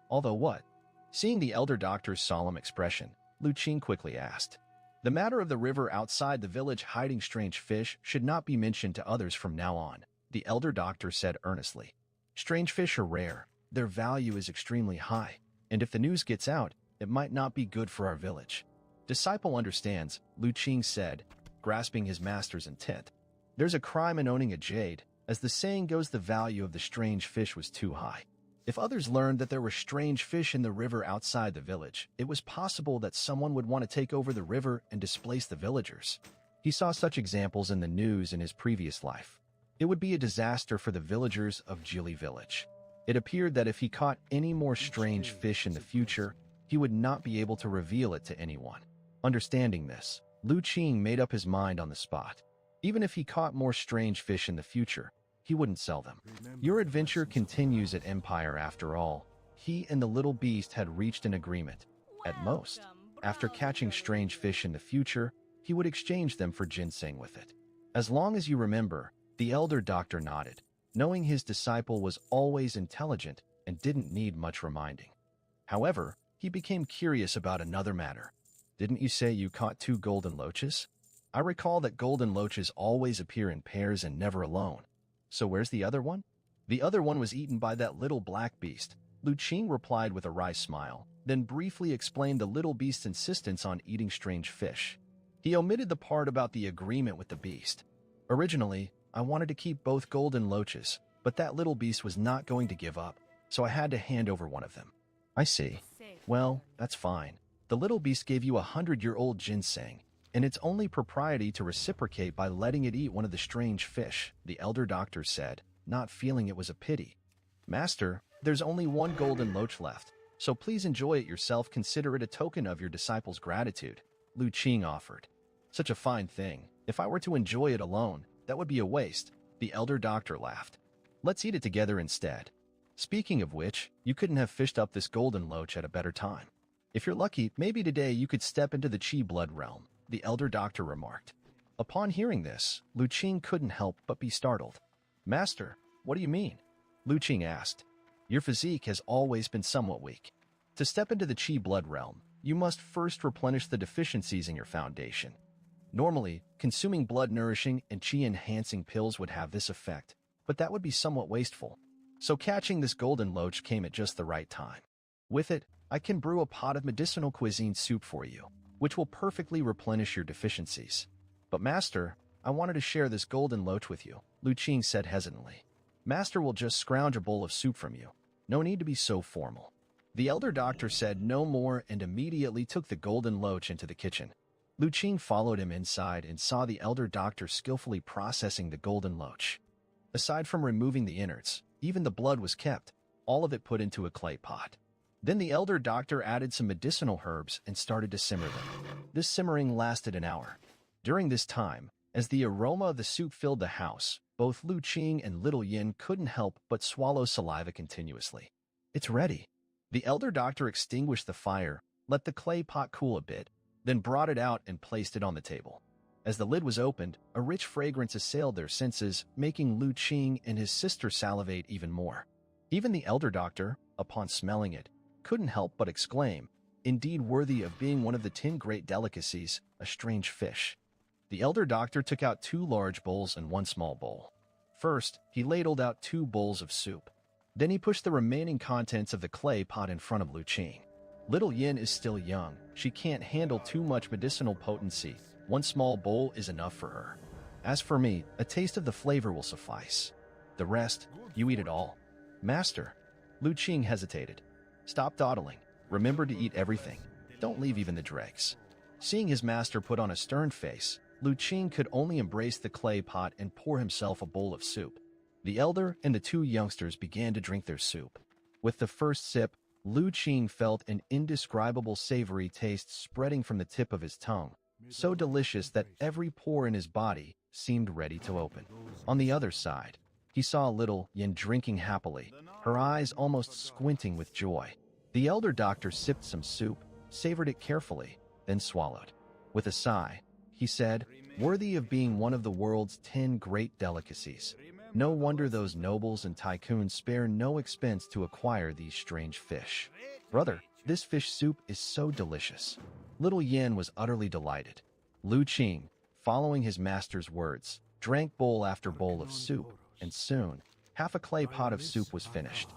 [SPEAKER 1] what?" Seeing the elder doctor's solemn expression, Lu Qing quickly asked. "The matter of the river outside the village hiding strange fish should not be mentioned to others from now on," the elder doctor said earnestly. "Strange fish are rare, their value is extremely high, and if the news gets out, it might not be good for our village." "Disciple understands," Lu Qing said, grasping his master's intent. "There's a crime in owning a jade. As the saying goes, the value of the strange fish was too high. If others learned that there were strange fish in the river outside the village, it was possible that someone would want to take over the river and displace the villagers. He saw such examples in the news in his previous life. It would be a disaster for the villagers of Jili village. It appeared that if he caught any more strange fish in the future, he would not be able to reveal it to anyone. Understanding this, Lu Qing made up his mind on the spot. Even if he caught more strange fish in the future, he wouldn't sell them. Your adventure continues at Empire after all. He and the little beast had reached an agreement. At most, after catching strange fish in the future, he would exchange them for ginseng with it. As long as you remember, the elder doctor nodded, knowing his disciple was always intelligent and didn't need much reminding. However, he became curious about another matter. Didn't you say you caught 2 golden loaches? I recall that golden loaches always appear in pairs and never alone. So where's the other one? The other one was eaten by that little black beast. Lu Qing replied with a wry smile, then briefly explained the little beast's insistence on eating strange fish. He omitted the part about the agreement with the beast. Originally, I wanted to keep both golden loaches, but that little beast was not going to give up, so I had to hand over one of them. I see. Well, that's fine. The little beast gave you 100-year-old ginseng, and it's only propriety to reciprocate by letting it eat one of the strange fish, the elder doctor said, not feeling it was a pity. Master, there's only 1 golden loach left, so please enjoy it yourself. Consider it a token of your disciple's gratitude, Lu Qing offered. Such a fine thing. If I were to enjoy it alone, that would be a waste, the elder doctor laughed. Let's eat it together instead. Speaking of which, you couldn't have fished up this golden loach at a better time. If you're lucky, maybe today you could step into the Qi blood realm, the elder doctor remarked. Upon hearing this, Lu Qing couldn't help but be startled. Master, what do you mean? Lu Qing asked. Your physique has always been somewhat weak. To step into the Qi blood realm, you must first replenish the deficiencies in your foundation. Normally, consuming blood-nourishing and Qi-enhancing pills would have this effect, but that would be somewhat wasteful. So catching this golden loach came at just the right time. With it, I can brew a pot of medicinal cuisine soup for you, which will perfectly replenish your deficiencies. But Master, I wanted to share this golden loach with you, Lu Qing said hesitantly. Master will just scrounge a bowl of soup from you. No need to be so formal. The elder doctor said no more and immediately took the golden loach into the kitchen. Lu Qing followed him inside and saw the elder doctor skillfully processing the golden loach. Aside from removing the innards, even the blood was kept, all of it put into a clay pot. Then the elder doctor added some medicinal herbs and started to simmer them. This simmering lasted an hour. During this time, as the aroma of the soup filled the house, both Lu Qing and Little Yin couldn't help but swallow saliva continuously. It's ready. The elder doctor extinguished the fire, let the clay pot cool a bit, then brought it out and placed it on the table. As the lid was opened, a rich fragrance assailed their senses, making Lu Qing and his sister salivate even more. Even the elder doctor, upon smelling it, couldn't help but exclaim, indeed worthy of being one of the 10 great delicacies, a strange fish. The elder doctor took out 2 large bowls and 1 small bowl. First, he ladled out 2 bowls of soup. Then he pushed the remaining contents of the clay pot in front of Lu Qing. Little Yin is still young. She can't handle too much medicinal potency. 1 small bowl is enough for her. As for me, a taste of the flavor will suffice. The rest, you eat it all. Master, Lu Qing hesitated. Stop dawdling. Remember to eat everything. Don't leave even the dregs. Seeing his master put on a stern face, Lu Qing could only embrace the clay pot and pour himself a bowl of soup. The elder and the 2 youngsters began to drink their soup. With the first sip, Lu Qing felt an indescribable savory taste spreading from the tip of his tongue, so delicious that every pore in his body seemed ready to open. On the other side, he saw Little Yin drinking happily, her eyes almost squinting with joy. The elder doctor sipped some soup, savored it carefully, then swallowed. With a sigh, he said, worthy of being one of the world's 10 great delicacies. No wonder those nobles and tycoons spare no expense to acquire these strange fish. Brother, this fish soup is so delicious. Little Yin was utterly delighted. Lu Qing, following his master's words, drank bowl after bowl of soup, and soon, half a clay pot of soup was finished.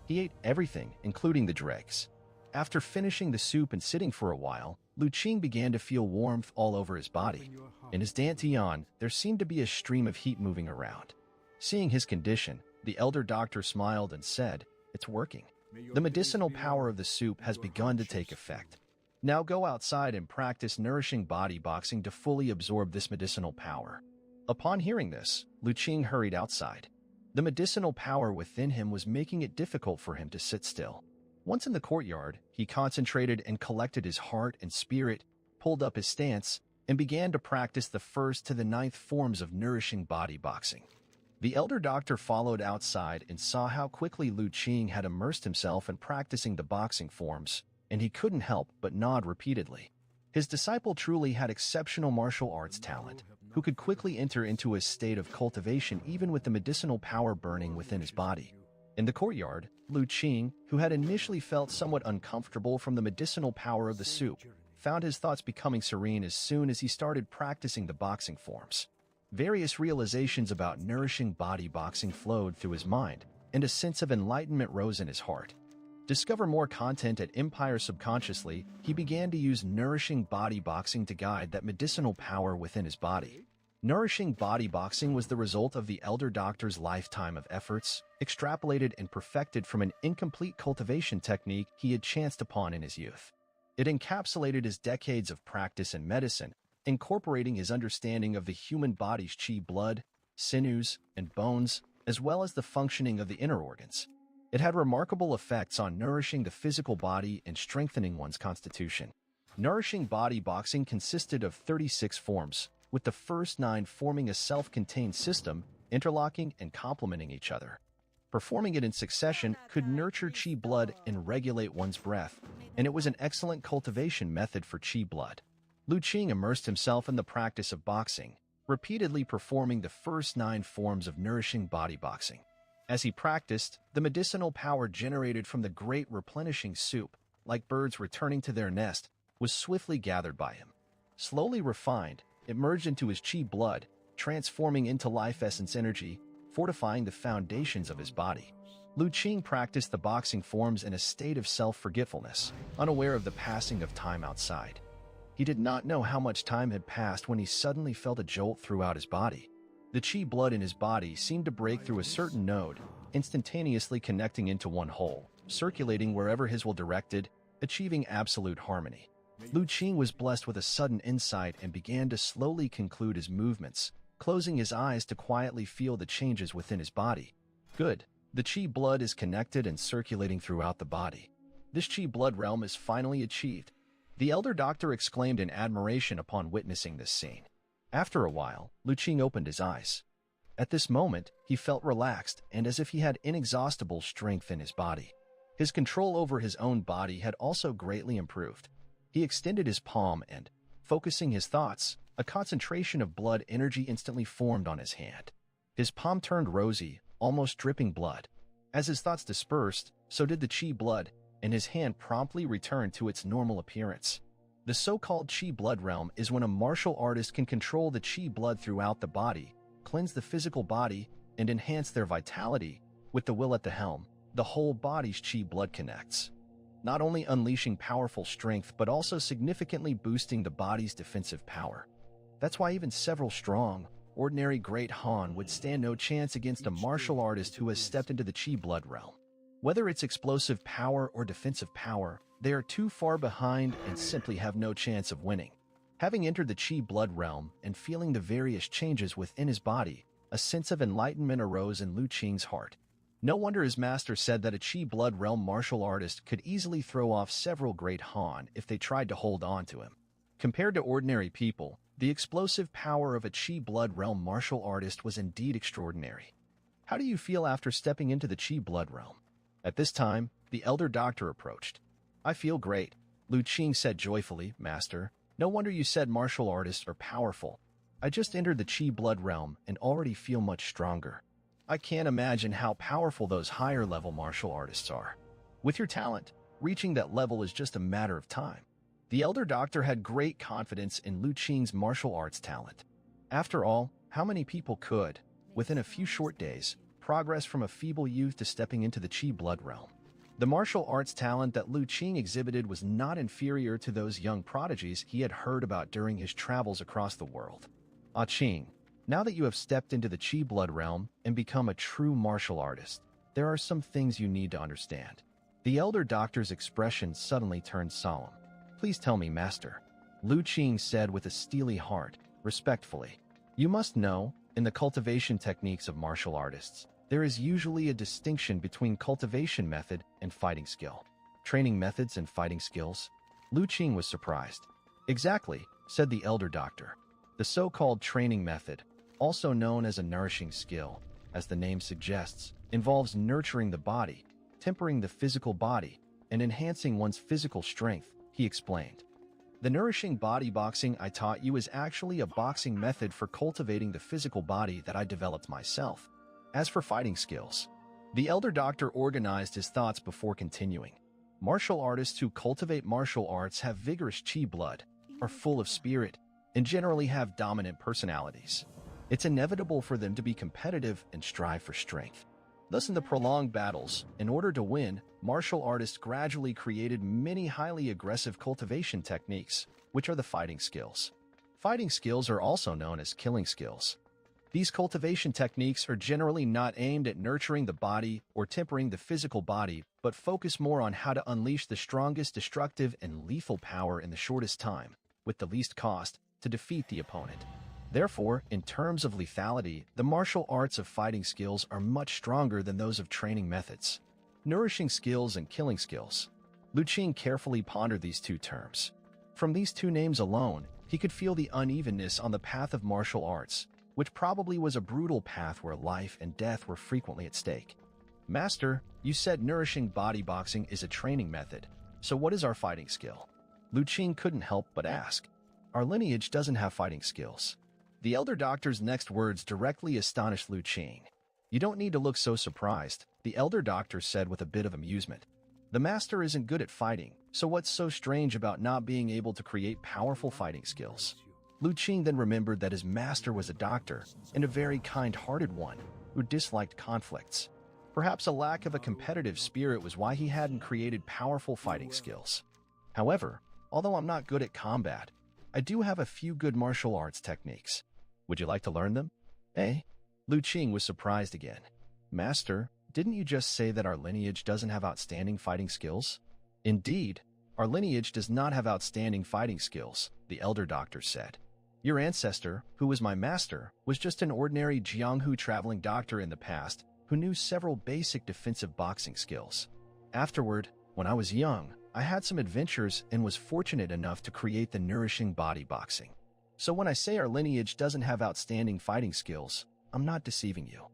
[SPEAKER 1] He ate everything, including the dregs. After finishing the soup and sitting for a while, Lu Qing began to feel warmth all over his body. In his dantian, there seemed to be a stream of heat moving around. Seeing his condition, the elder doctor smiled and said, "It's working. The medicinal power of the soup has begun to take effect. Now go outside and practice nourishing body boxing to fully absorb this medicinal power." Upon hearing this, Lu Qing hurried outside. The medicinal power within him was making it difficult for him to sit still. Once in the courtyard, he concentrated and collected his heart and spirit, pulled up his stance, and began to practice the 1st to the 9th forms of nourishing body boxing. The elder doctor followed outside and saw how quickly Lu Qing had immersed himself in practicing the boxing forms, and he couldn't help but nod repeatedly. His disciple truly had exceptional martial arts talent, who could quickly enter into a state of cultivation even with the medicinal power burning within his body. In the courtyard, Lu Qing, who had initially felt somewhat uncomfortable from the medicinal power of the soup, found his thoughts becoming serene as soon as he started practicing the boxing forms. Various realizations about nourishing body boxing flowed through his mind, and a sense of enlightenment rose in his heart. Discover more content at Empire. Subconsciously, he began to use nourishing body boxing to guide that medicinal power within his body. Nourishing body boxing was the result of the elder doctor's lifetime of efforts, extrapolated and perfected from an incomplete cultivation technique he had chanced upon in his youth. It encapsulated his decades of practice in medicine, incorporating his understanding of the human body's chi, blood, sinews, and bones, as well as the functioning of the inner organs. It had remarkable effects on nourishing the physical body and strengthening one's constitution. Nourishing body boxing consisted of 36 forms, with the first 9 forming a self-contained system, interlocking and complementing each other. Performing it in succession could nurture chi blood and regulate one's breath, and it was an excellent cultivation method for chi blood. Lu Qing immersed himself in the practice of boxing, repeatedly performing the first 9 forms of nourishing body boxing. As he practiced, the medicinal power generated from the great replenishing soup, like birds returning to their nest, was swiftly gathered by him. Slowly refined, it merged into his chi blood, transforming into life essence energy, fortifying the foundations of his body. Lu Qing practiced the boxing forms in a state of self-forgetfulness, unaware of the passing of time outside. He did not know how much time had passed when he suddenly felt a jolt throughout his body. The chi blood in his body seemed to break through a certain node, instantaneously connecting into one whole, circulating wherever his will directed, achieving absolute harmony. Lu Qing was blessed with a sudden insight and began to slowly conclude his movements, closing his eyes to quietly feel the changes within his body. Good. The chi blood is connected and circulating throughout the body. This chi blood realm is finally achieved. The elder doctor exclaimed in admiration upon witnessing this scene. After a while, Lu Qing opened his eyes. At this moment, he felt relaxed and as if he had inexhaustible strength in his body. His control over his own body had also greatly improved. He extended his palm and, focusing his thoughts, a concentration of blood energy instantly formed on his hand. His palm turned rosy, almost dripping blood. As his thoughts dispersed, so did the chi blood, and his hand promptly returned to its normal appearance. The so-called chi blood realm is when a martial artist can control the chi blood throughout the body, cleanse the physical body, and enhance their vitality. With the will at the helm, the whole body's chi blood connects, not only unleashing powerful strength but also significantly boosting the body's defensive power. That's why even several strong, ordinary great Han would stand no chance against a martial artist who has stepped into the chi blood realm. Whether it's explosive power or defensive power, they are too far behind and simply have no chance of winning. Having entered the chi blood realm and feeling the various changes within his body, a sense of enlightenment arose in Lu Qing's heart. No wonder his master said that a chi blood realm martial artist could easily throw off several great Han if they tried to hold on to him. Compared to ordinary people, the explosive power of a chi blood realm martial artist was indeed extraordinary. How do you feel after stepping into the chi blood realm? At this time, the elder doctor approached. I feel great, Lu Qing said joyfully, Master. No wonder you said martial artists are powerful. I just entered the chi blood realm and already feel much stronger. I can't imagine how powerful those higher-level martial artists are. With your talent, reaching that level is just a matter of time. The elder doctor had great confidence in Lu Qing's martial arts talent. After all, how many people could, within a few short days, progress from a feeble youth to stepping into the chi blood realm? The martial arts talent that Lu Qing exhibited was not inferior to those young prodigies he had heard about during his travels across the world. Ah Qing, now that you have stepped into the chi blood realm and become a true martial artist, there are some things you need to understand. The elder doctor's expression suddenly turned solemn. Please tell me, Master, Lu Qing said with a steely heart, respectfully. You must know, in the cultivation techniques of martial artists, there is usually a distinction between cultivation method and fighting skill. Training methods and fighting skills? Lu Qing was surprised. Exactly, said the elder doctor. The so-called training method, also known as a nourishing skill, as the name suggests, involves nurturing the body, tempering the physical body, and enhancing one's physical strength, he explained. The nourishing body boxing I taught you is actually a boxing method for cultivating the physical body that I developed myself. As for fighting skills, the elder doctor organized his thoughts before continuing. Martial artists who cultivate martial arts have vigorous chi blood, are full of spirit, and generally have dominant personalities. It's inevitable for them to be competitive and strive for strength. Thus, in the prolonged battles, in order to win, martial artists gradually created many highly aggressive cultivation techniques, which are the fighting skills. Fighting skills are also known as killing skills. These cultivation techniques are generally not aimed at nurturing the body or tempering the physical body, but focus more on how to unleash the strongest destructive and lethal power in the shortest time, with the least cost, to defeat the opponent. Therefore, in terms of lethality, the martial arts of fighting skills are much stronger than those of training methods. Nourishing skills and killing skills. Lu Qing carefully pondered these two terms. From these two names alone, he could feel the unevenness on the path of martial arts, which probably was a brutal path where life and death were frequently at stake. Master, you said nourishing body boxing is a training method, so what is our fighting skill? Lu Qing couldn't help but ask. Our lineage doesn't have fighting skills. The elder doctor's next words directly astonished Lu Qing. You don't need to look so surprised, the elder doctor said with a bit of amusement. The master isn't good at fighting, so what's so strange about not being able to create powerful fighting skills? Lu Qing then remembered that his master was a doctor, and a very kind-hearted one, who disliked conflicts. Perhaps a lack of a competitive spirit was why he hadn't created powerful fighting skills. However, although I'm not good at combat, I do have a few good martial arts techniques. Would you like to learn them? Eh? Lu Qing was surprised again. Master, didn't you just say that our lineage doesn't have outstanding fighting skills? Indeed, our lineage does not have outstanding fighting skills, the elder doctor said. Your ancestor, who was my master, was just an ordinary Jianghu traveling doctor in the past who knew several basic defensive boxing skills. Afterward, when I was young, I had some adventures and was fortunate enough to create the nourishing body boxing. So when I say our lineage doesn't have outstanding fighting skills, I'm not deceiving you.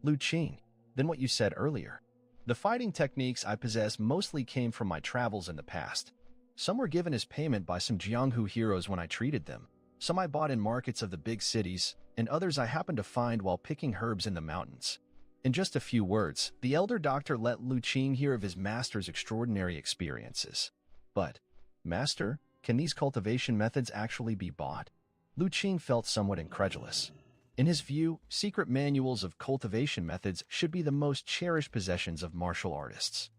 [SPEAKER 1] Lu Qing, then what you said earlier. The fighting techniques I possess mostly came from my travels in the past. Some were given as payment by some Jianghu heroes when I treated them. Some I bought in markets of the big cities, and others I happened to find while picking herbs in the mountains. In just a few words, the elder doctor let Lu Qing hear of his master's extraordinary experiences. But, Master, can these cultivation methods actually be bought? Lu Qing felt somewhat incredulous. In his view, secret manuals of cultivation methods should be the most cherished possessions of martial artists.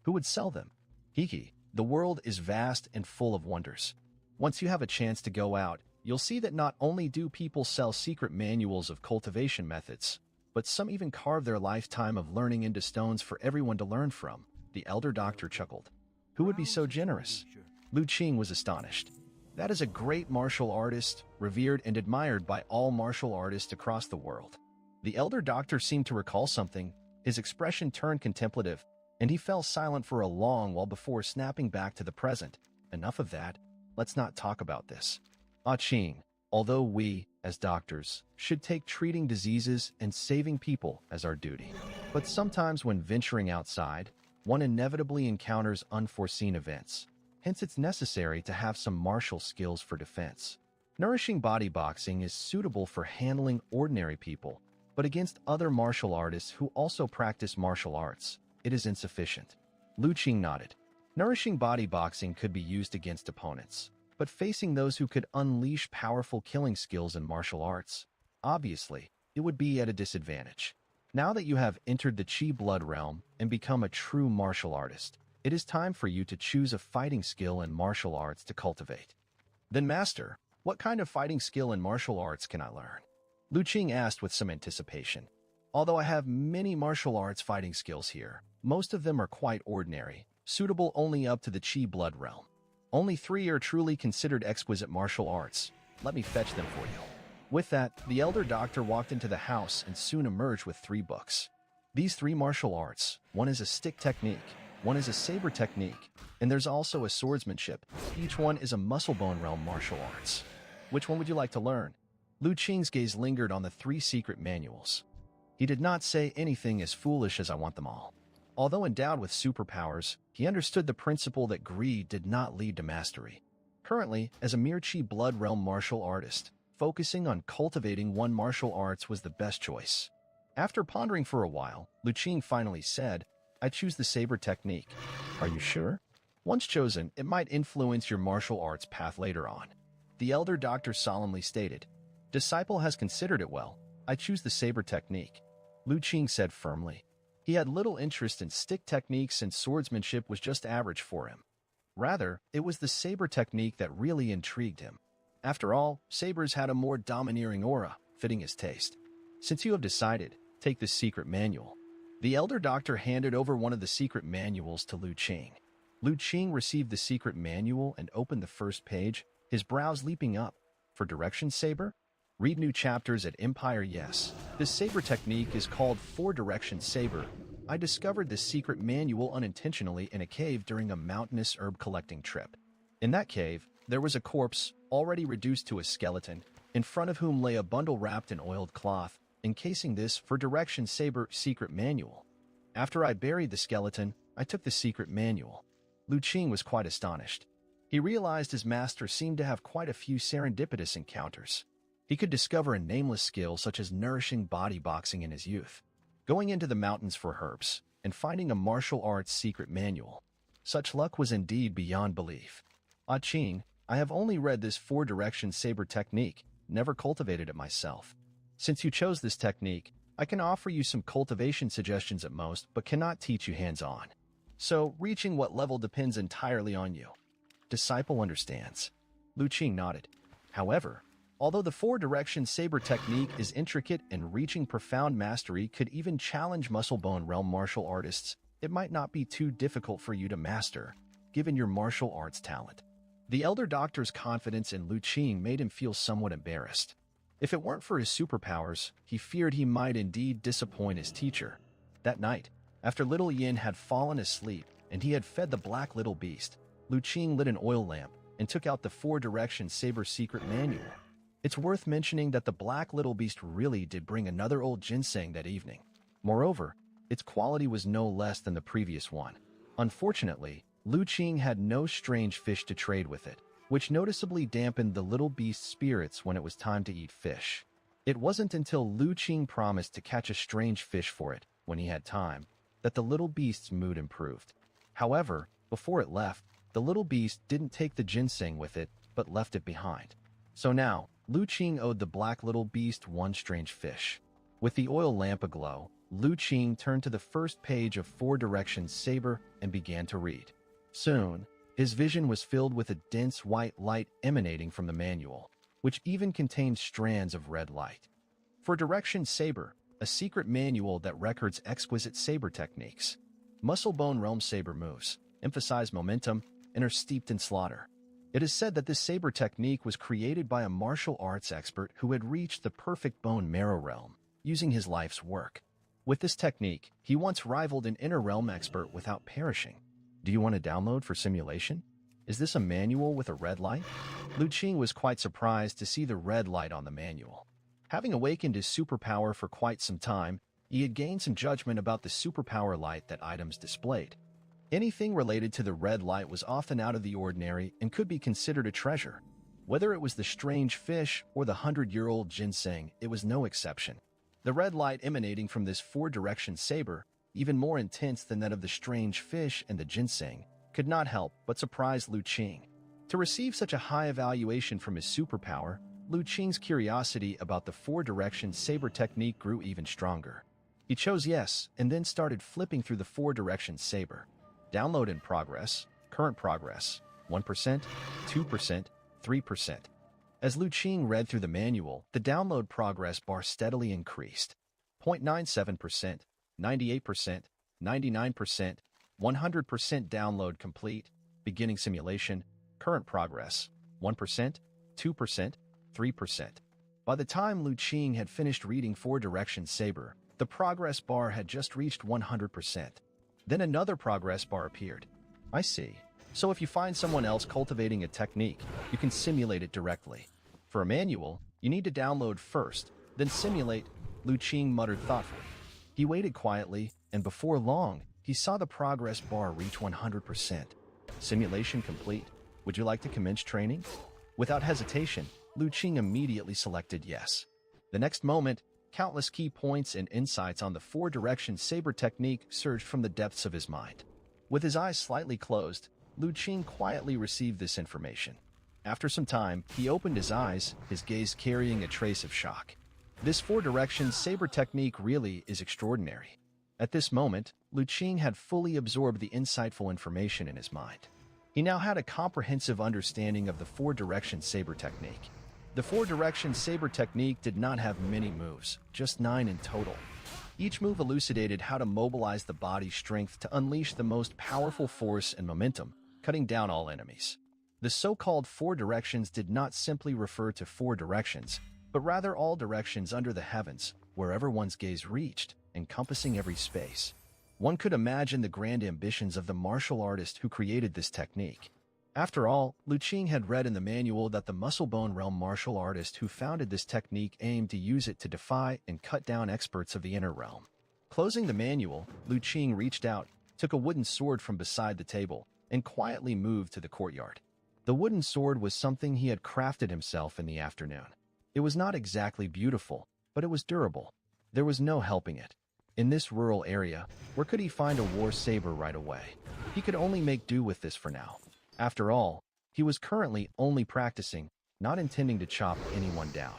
[SPEAKER 1] Who would sell them? Hiki, the world is vast and full of wonders. Once you have a chance to go out, you'll see that not only do people sell secret manuals of cultivation methods, but some even carve their lifetime of learning into stones for everyone to learn from, the elder doctor chuckled. Who would be so generous? Lu Qing was astonished. That is a great martial artist, revered and admired by all martial artists across the world. The elder doctor seemed to recall something, his expression turned contemplative, and he fell silent for a long while before snapping back to the present. Enough of that, let's not talk about this. Ah Qing, although we, as doctors, should take treating diseases and saving people as our duty. But sometimes when venturing outside, one inevitably encounters unforeseen events. Hence it's necessary to have some martial skills for defense. Nourishing body boxing is suitable for handling ordinary people, but against other martial artists who also practice martial arts, it is insufficient. Lu Qing nodded. Nourishing body boxing could be used against opponents, but facing those who could unleash powerful killing skills in martial arts, obviously, it would be at a disadvantage. Now that you have entered the Chi blood realm and become a true martial artist, it is time for you to choose a fighting skill in martial arts to cultivate. Then, Master, what kind of fighting skill in martial arts can I learn? Lu Qing asked with some anticipation. Although I have many martial arts fighting skills here, most of them are quite ordinary, suitable only up to the Chi blood realm. Only 3 are truly considered exquisite martial arts. Let me fetch them for you. With that, the elder doctor walked into the house and soon emerged with 3 books. These 3 martial arts, one is a stick technique, one is a saber technique, and there's also a swordsmanship. Each one is a muscle bone realm martial arts. Which one would you like to learn? Lu Qing's gaze lingered on the 3 secret manuals. He did not say anything as foolish as "I want them all." Although endowed with superpowers, he understood the principle that greed did not lead to mastery. Currently, as a mere Qi Blood Realm martial artist, focusing on cultivating one martial arts was the best choice. After pondering for a while, Lu Qing finally said, "I choose the saber technique." "Are you sure?" "Once chosen, it might influence your martial arts path later on." The elder doctor solemnly stated, "Disciple has considered it well. I choose the saber technique." Lu Qing said firmly. He had little interest in stick techniques and swordsmanship was just average for him. Rather, it was the saber technique that really intrigued him. After all, sabers had a more domineering aura, fitting his taste. "Since you have decided, take this secret manual." The elder doctor handed over one of the secret manuals to Lu Qing. Lu Qing received the secret manual and opened the first page, his brows leaping up. "For direction saber? Read new chapters at Empire Yes. This saber technique is called 4-Direction Saber. I discovered this secret manual unintentionally in a cave during a mountainous herb collecting trip. In that cave, there was a corpse, already reduced to a skeleton, in front of whom lay a bundle wrapped in oiled cloth, encasing this 4-Direction Saber secret manual. After I buried the skeleton, I took the secret manual." Lu Qing was quite astonished. He realized his master seemed to have quite a few serendipitous encounters. He could discover a nameless skill such as nourishing body boxing in his youth, going into the mountains for herbs, and finding a martial arts secret manual. Such luck was indeed beyond belief. "Ah Qing, I have only read this 4-Direction Saber technique, never cultivated it myself. Since you chose this technique, I can offer you some cultivation suggestions at most, but cannot teach you hands-on. So, reaching what level depends entirely on you." Disciple understands. Lu Qing nodded. However, although the 4-Direction Saber technique is intricate and reaching profound mastery could even challenge muscle-bone realm martial artists, it might not be too difficult for you to master, given your martial arts talent. The elder doctor's confidence in Lu Qing made him feel somewhat embarrassed. If it weren't for his superpowers, he feared he might indeed disappoint his teacher. That night, after little Yin had fallen asleep and he had fed the black little beast, Lu Qing lit an oil lamp and took out the 4-Direction Saber secret manual. It's worth mentioning that the black little beast really did bring another old ginseng that evening. Moreover, its quality was no less than the previous one. Unfortunately, Lu Qing had no strange fish to trade with it, which noticeably dampened the little beast's spirits when it was time to eat fish. It wasn't until Lu Qing promised to catch a strange fish for it, when he had time, that the little beast's mood improved. However, before it left, the little beast didn't take the ginseng with it, but left it behind. So now, Lu Qing owed the black little beast one strange fish. With the oil lamp aglow, Lu Qing turned to the first page of 4-Direction Saber and began to read. Soon, his vision was filled with a dense white light emanating from the manual, which even contained strands of red light. 4-Direction Saber, a secret manual that records exquisite saber techniques. Muscle-bone realm saber moves, emphasize momentum, and are steeped in slaughter. It is said that this saber technique was created by a martial arts expert who had reached the perfect bone marrow realm, using his life's work. With this technique, he once rivaled an inner realm expert without perishing. Do you want to download for simulation? Is this a manual with a red light? Lu Qing was quite surprised to see the red light on the manual. Having awakened his superpower for quite some time, he had gained some judgment about the superpower light that items displayed. Anything related to the red light was often out of the ordinary and could be considered a treasure. Whether it was the strange fish or the 100-year-old ginseng, it was no exception. The red light emanating from this 4-Direction Saber, even more intense than that of the strange fish and the ginseng, could not help but surprise Lu Qing. To receive such a high evaluation from his superpower, Lu Qing's curiosity about the 4-Direction Saber technique grew even stronger. He chose yes and then started flipping through the 4-Direction Saber. Download in progress, current progress, 1%, 2%, 3%. As Lu Qing read through the manual, the download progress bar steadily increased. 0.97%, 98%, 99%, 100% download complete, beginning simulation, current progress, 1%, 2%, 3%. By the time Lu Qing had finished reading 4-Direction Saber, the progress bar had just reached 100%. Then another progress bar appeared. I see. So if you find someone else cultivating a technique, you can simulate it directly. For a manual, you need to download first, then simulate, Lu Qing muttered thoughtfully. He waited quietly, and before long, he saw the progress bar reach 100%. Simulation complete. Would you like to commence training? Without hesitation, Lu Qing immediately selected yes. The next moment, countless key points and insights on the four-direction saber technique surged from the depths of his mind. With his eyes slightly closed, Lu Qing quietly received this information. After some time, he opened his eyes, his gaze carrying a trace of shock. This four-direction saber technique really is extraordinary. At this moment, Lu Qing had fully absorbed the insightful information in his mind. He now had a comprehensive understanding of the four-direction saber technique. The four-direction saber technique did not have many moves, just 9 in total. Each move elucidated how to mobilize the body's strength to unleash the most powerful force and momentum, cutting down all enemies. The so-called four directions did not simply refer to four directions, but rather all directions under the heavens, wherever one's gaze reached, encompassing every space. One could imagine the grand ambitions of the martial artist who created this technique. After all, Lu Qing had read in the manual that the muscle-bone realm martial artist who founded this technique aimed to use it to defy and cut down experts of the inner realm. Closing the manual, Lu Qing reached out, took a wooden sword from beside the table, and quietly moved to the courtyard. The wooden sword was something he had crafted himself in the afternoon. It was not exactly beautiful, but it was durable. There was no helping it. In this rural area, where could he find a war saber right away? He could only make do with this for now. After all, he was currently only practicing, not intending to chop anyone down.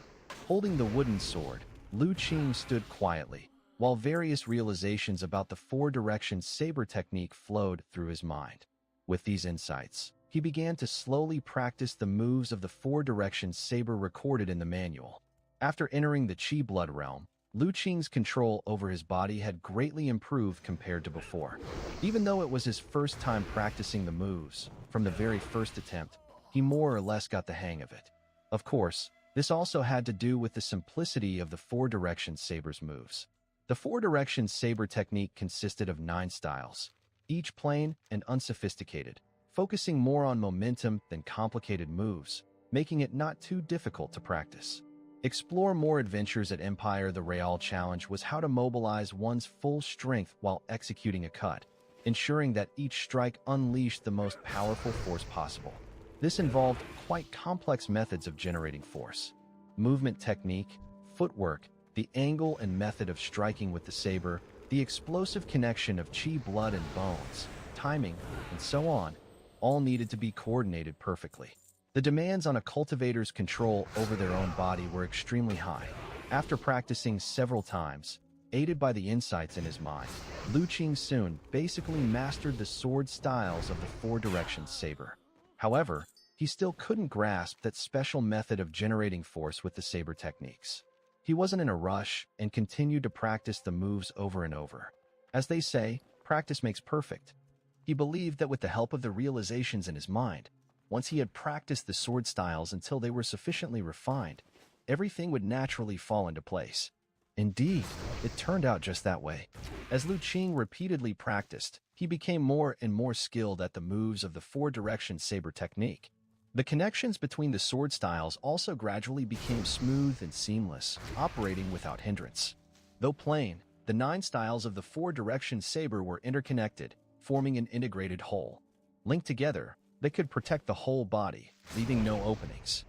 [SPEAKER 1] Holding the wooden sword, Lu Qing stood quietly, while various realizations about the four-direction saber technique flowed through his mind. With these insights, he began to slowly practice the moves of the four-direction saber recorded in the manual. After entering the Qi blood realm, Lu Qing's control over his body had greatly improved compared to before. Even though it was his first time practicing the moves, from the very first attempt, he more or less got the hang of it. Of course, this also had to do with the simplicity of the four-direction saber's moves. The four-direction saber technique consisted of 9 styles, each plain and unsophisticated, focusing more on momentum than complicated moves, making it not too difficult to practice. Explore more adventures at Empire. The Real challenge was how to mobilize one's full strength while executing a cut, ensuring that each strike unleashed the most powerful force possible. This involved quite complex methods of generating force. Movement technique, footwork, the angle and method of striking with the saber, the explosive connection of Qi blood and bones, timing, and so on, all needed to be coordinated perfectly. The demands on a cultivator's control over their own body were extremely high. After practicing several times, aided by the insights in his mind, Lu Qing soon basically mastered the sword styles of the four-direction saber. However, he still couldn't grasp that special method of generating force with the saber techniques. He wasn't in a rush and continued to practice the moves over and over. As they say, practice makes perfect. He believed that with the help of the realizations in his mind, once he had practiced the sword styles until they were sufficiently refined, everything would naturally fall into place. Indeed, it turned out just that way. As Lu Qing repeatedly practiced, he became more and more skilled at the moves of the four-direction saber technique. The connections between the sword styles also gradually became smooth and seamless, operating without hindrance. Though plain, the 9 styles of the four-direction saber were interconnected, forming an integrated whole. Linked together, they could protect the whole body, leaving no openings.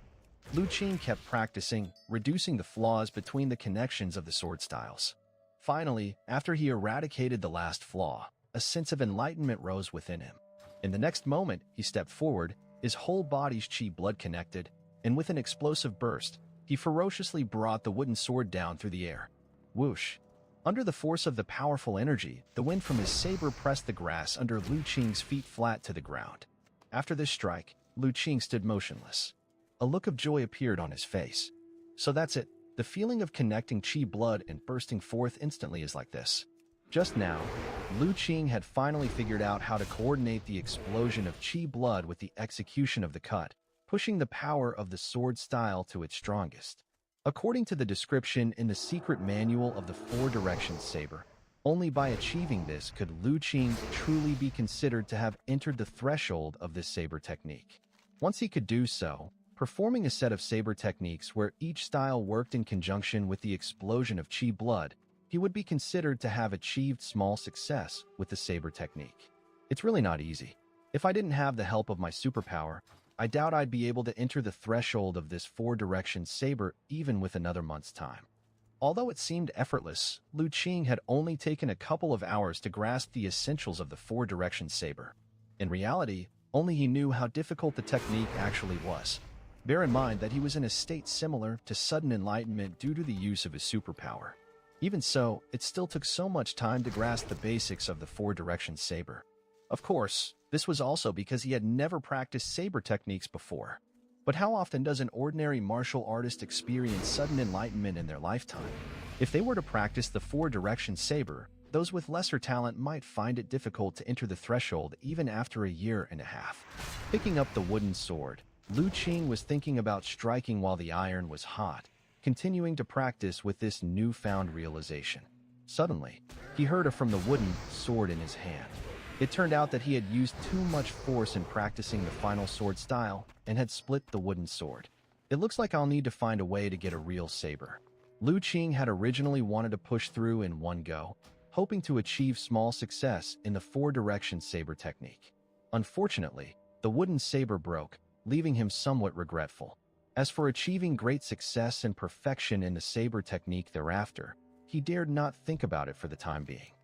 [SPEAKER 1] Lu Qing kept practicing, reducing the flaws between the connections of the sword styles. Finally, after he eradicated the last flaw, a sense of enlightenment rose within him. In the next moment, he stepped forward, his whole body's Qi blood connected, and with an explosive burst, he ferociously brought the wooden sword down through the air. Whoosh! Under the force of the powerful energy, the wind from his saber pressed the grass under Lu Qing's feet flat to the ground. After this strike, Lu Qing stood motionless. A look of joy appeared on his face. So that's it. The feeling of connecting Qi blood and bursting forth instantly is like this. Just now, Lu Qing had finally figured out how to coordinate the explosion of Qi blood with the execution of the cut, pushing the power of the sword style to its strongest. According to the description in the secret manual of the four-direction saber, only by achieving this could Lu Qing truly be considered to have entered the threshold of this saber technique. Once he could do so, Performing a set of saber techniques where each style worked in conjunction with the explosion of chi blood, he would be considered to have achieved small success with the saber technique. It's really not easy. If I didn't have the help of my superpower, I doubt I'd be able to enter the threshold of this four-direction saber even with another month's time. Although it seemed effortless, Lu Qing had only taken a couple of hours to grasp the essentials of the four-direction saber. In reality, only he knew how difficult the technique actually was. Bear in mind that he was in a state similar to sudden enlightenment due to the use of his superpower. Even so, it still took so much time to grasp the basics of the four-direction saber. Of course, this was also because he had never practiced saber techniques before. But how often does an ordinary martial artist experience sudden enlightenment in their lifetime? If they were to practice the four-direction saber, those with lesser talent might find it difficult to enter the threshold even after a year and a half. Picking up the wooden sword, Lu Qing was thinking about striking while the iron was hot, continuing to practice with this newfound realization. Suddenly, he heard from the wooden sword in his hand. It turned out that he had used too much force in practicing the final sword style and had split the wooden sword. It looks like I'll need to find a way to get a real saber. Lu Qing had originally wanted to push through in one go, hoping to achieve small success in the four-direction saber technique. Unfortunately, the wooden saber broke, leaving him somewhat regretful. As for achieving great success and perfection in the saber technique thereafter, he dared not think about it for the time being.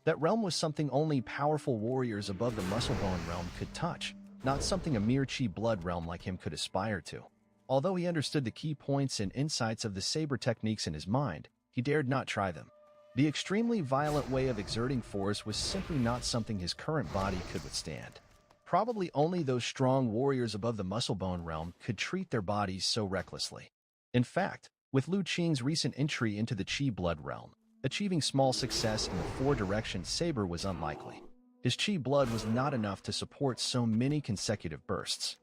[SPEAKER 1] That realm was something only powerful warriors above the muscle-bone realm could touch, not something a mere chi-blood realm like him could aspire to. Although he understood the key points and insights of the saber techniques in his mind, he dared not try them. The extremely violent way of exerting force was simply not something his current body could withstand. Probably only those strong warriors above the muscle-bone realm could treat their bodies so recklessly. In fact, with Lu Qing's recent entry into the chi-blood realm, achieving small success in the four-direction saber was unlikely. His chi blood was not enough to support so many consecutive bursts.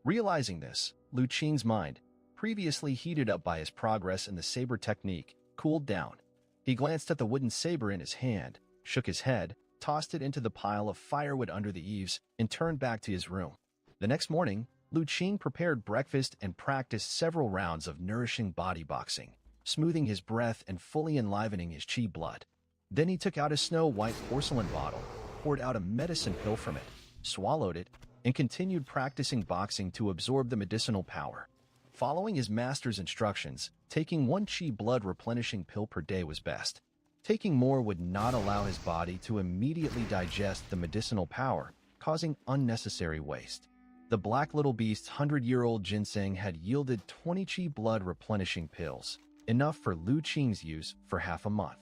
[SPEAKER 1] Realizing this, Lu Qing's mind, previously heated up by his progress in the saber technique, cooled down. He glanced at the wooden saber in his hand, shook his head, tossed it into the pile of firewood under the eaves, and turned back to his room. The next morning, Lu Qing prepared breakfast and practiced several rounds of nourishing body boxing, smoothing his breath and fully enlivening his chi blood. Then he took out a snow-white porcelain bottle, poured out a medicine pill from it, swallowed it, and continued practicing boxing to absorb the medicinal power. Following his master's instructions, taking one chi blood replenishing pill per day was best. Taking more would not allow his body to immediately digest the medicinal power, causing unnecessary waste. The Black Little Beast's 100-year-old ginseng had yielded 20 chi blood replenishing pills, enough for Lu Qing's use for half a month.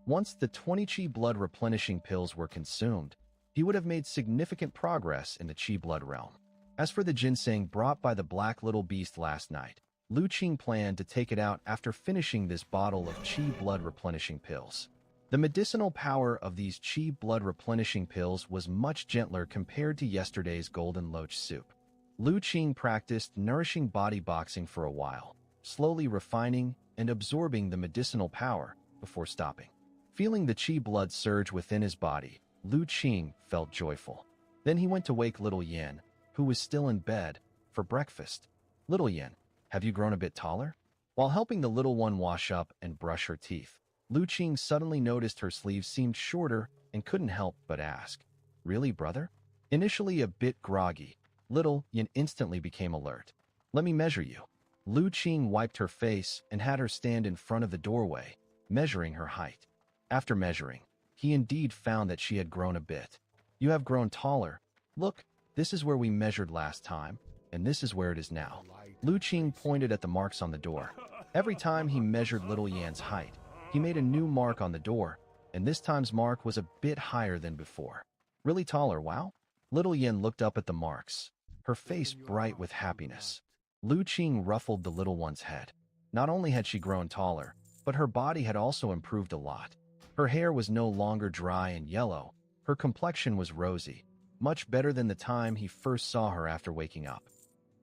[SPEAKER 1] Once the 20 chi blood replenishing pills were consumed, he would have made significant progress in the chi blood realm. As for the ginseng brought by the Black Little Beast last night, Lu Qing planned to take it out after finishing this bottle of chi blood replenishing pills. The medicinal power of these chi blood replenishing pills was much gentler compared to yesterday's golden loach soup. Lu Qing practiced nourishing body boxing for a while, slowly refining and absorbing the medicinal power before stopping. Feeling the chi blood surge within his body, Lu Qing felt joyful. Then he went to wake Little Yan, who was still in bed, for breakfast. "Little Yan, have you grown a bit taller?" While helping the little one wash up and brush her teeth, Lu Qing suddenly noticed her sleeves seemed shorter and couldn't help but ask, "Really, brother?" Initially a bit groggy, Little Yan instantly became alert. "Let me measure you." Lu Qing wiped her face and had her stand in front of the doorway, measuring her height. After measuring, he indeed found that she had grown a bit. "You have grown taller. Look, this is where we measured last time, and this is where it is now." Lu Qing pointed at the marks on the door. Every time he measured Little Yan's height, he made a new mark on the door, and this time's mark was a bit higher than before. "Really taller, wow?" Little Yan looked up at the marks, her face bright with happiness. Lu Qing ruffled the little one's head. Not only had she grown taller, but her body had also improved a lot. Her hair was no longer dry and yellow. Her complexion was rosy, much better than the time he first saw her after waking up.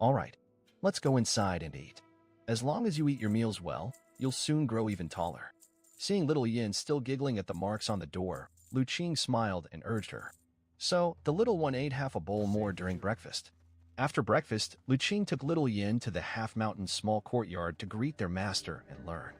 [SPEAKER 1] "All right, let's go inside and eat. As long as you eat your meals well, you'll soon grow even taller." Seeing Little Yin still giggling at the marks on the door, Lu Qing smiled and urged her. So, the little one ate half a bowl more during breakfast. After breakfast, Lu Qing took little Yin to the half-mountain small courtyard to greet their master and learn.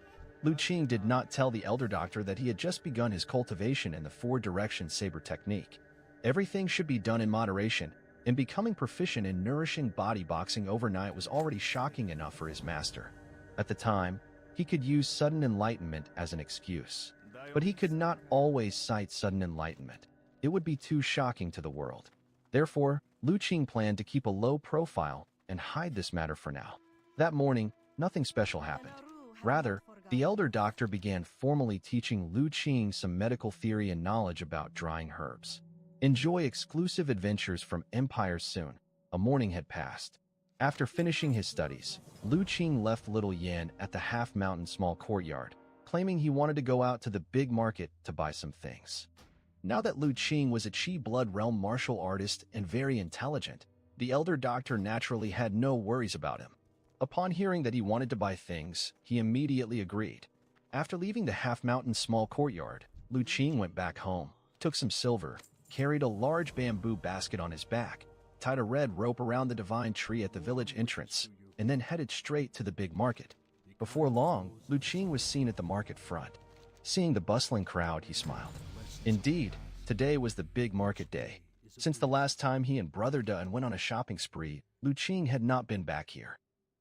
[SPEAKER 1] Lu Qing did not tell the elder doctor that he had just begun his cultivation in the four-direction saber technique. Everything should be done in moderation, and becoming proficient in nourishing body boxing overnight was already shocking enough for his master. At the time, he could use sudden enlightenment as an excuse. But he could not always cite sudden enlightenment. It would be too shocking to the world. Therefore, Lu Qing planned to keep a low profile and hide this matter for now. That morning, nothing special happened. Rather, the elder doctor began formally teaching Lu Qing some medical theory and knowledge about drying herbs. Enjoy exclusive adventures from Empire soon. A morning had passed. After finishing his studies, Lu Qing left little Yan at the half-mountain small courtyard, claiming he wanted to go out to the big market to buy some things. Now that Lu Qing was a Qi blood realm martial artist and very intelligent, the elder doctor naturally had no worries about him. Upon hearing that he wanted to buy things, he immediately agreed. After leaving the half-mountain small courtyard, Lu Qing went back home, took some silver, carried a large bamboo basket on his back, tied a red rope around the divine tree at the village entrance, and then headed straight to the big market. Before long, Lu Qing was seen at the market front. Seeing the bustling crowd, he smiled. Indeed, today was the big market day. Since the last time he and Brother Dun went on a shopping spree, Lu Qing had not been back here.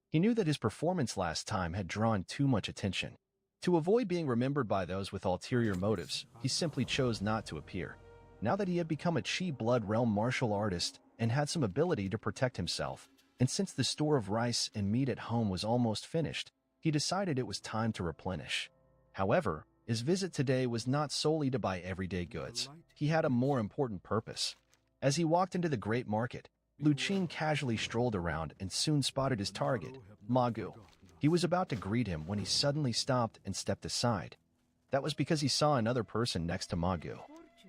[SPEAKER 1] He knew that his performance last time had drawn too much attention. To avoid being remembered by those with ulterior motives, he simply chose not to appear. Now that he had become a Qi blood realm martial artist and had some ability to protect himself, and since the store of rice and meat at home was almost finished, he decided it was time to replenish. However, his visit today was not solely to buy everyday goods. He had a more important purpose. As he walked into the great market, Lu Qing casually strolled around and soon spotted his target, Ma Gu. He was about to greet him when he suddenly stopped and stepped aside. That was because he saw another person next to Ma Gu.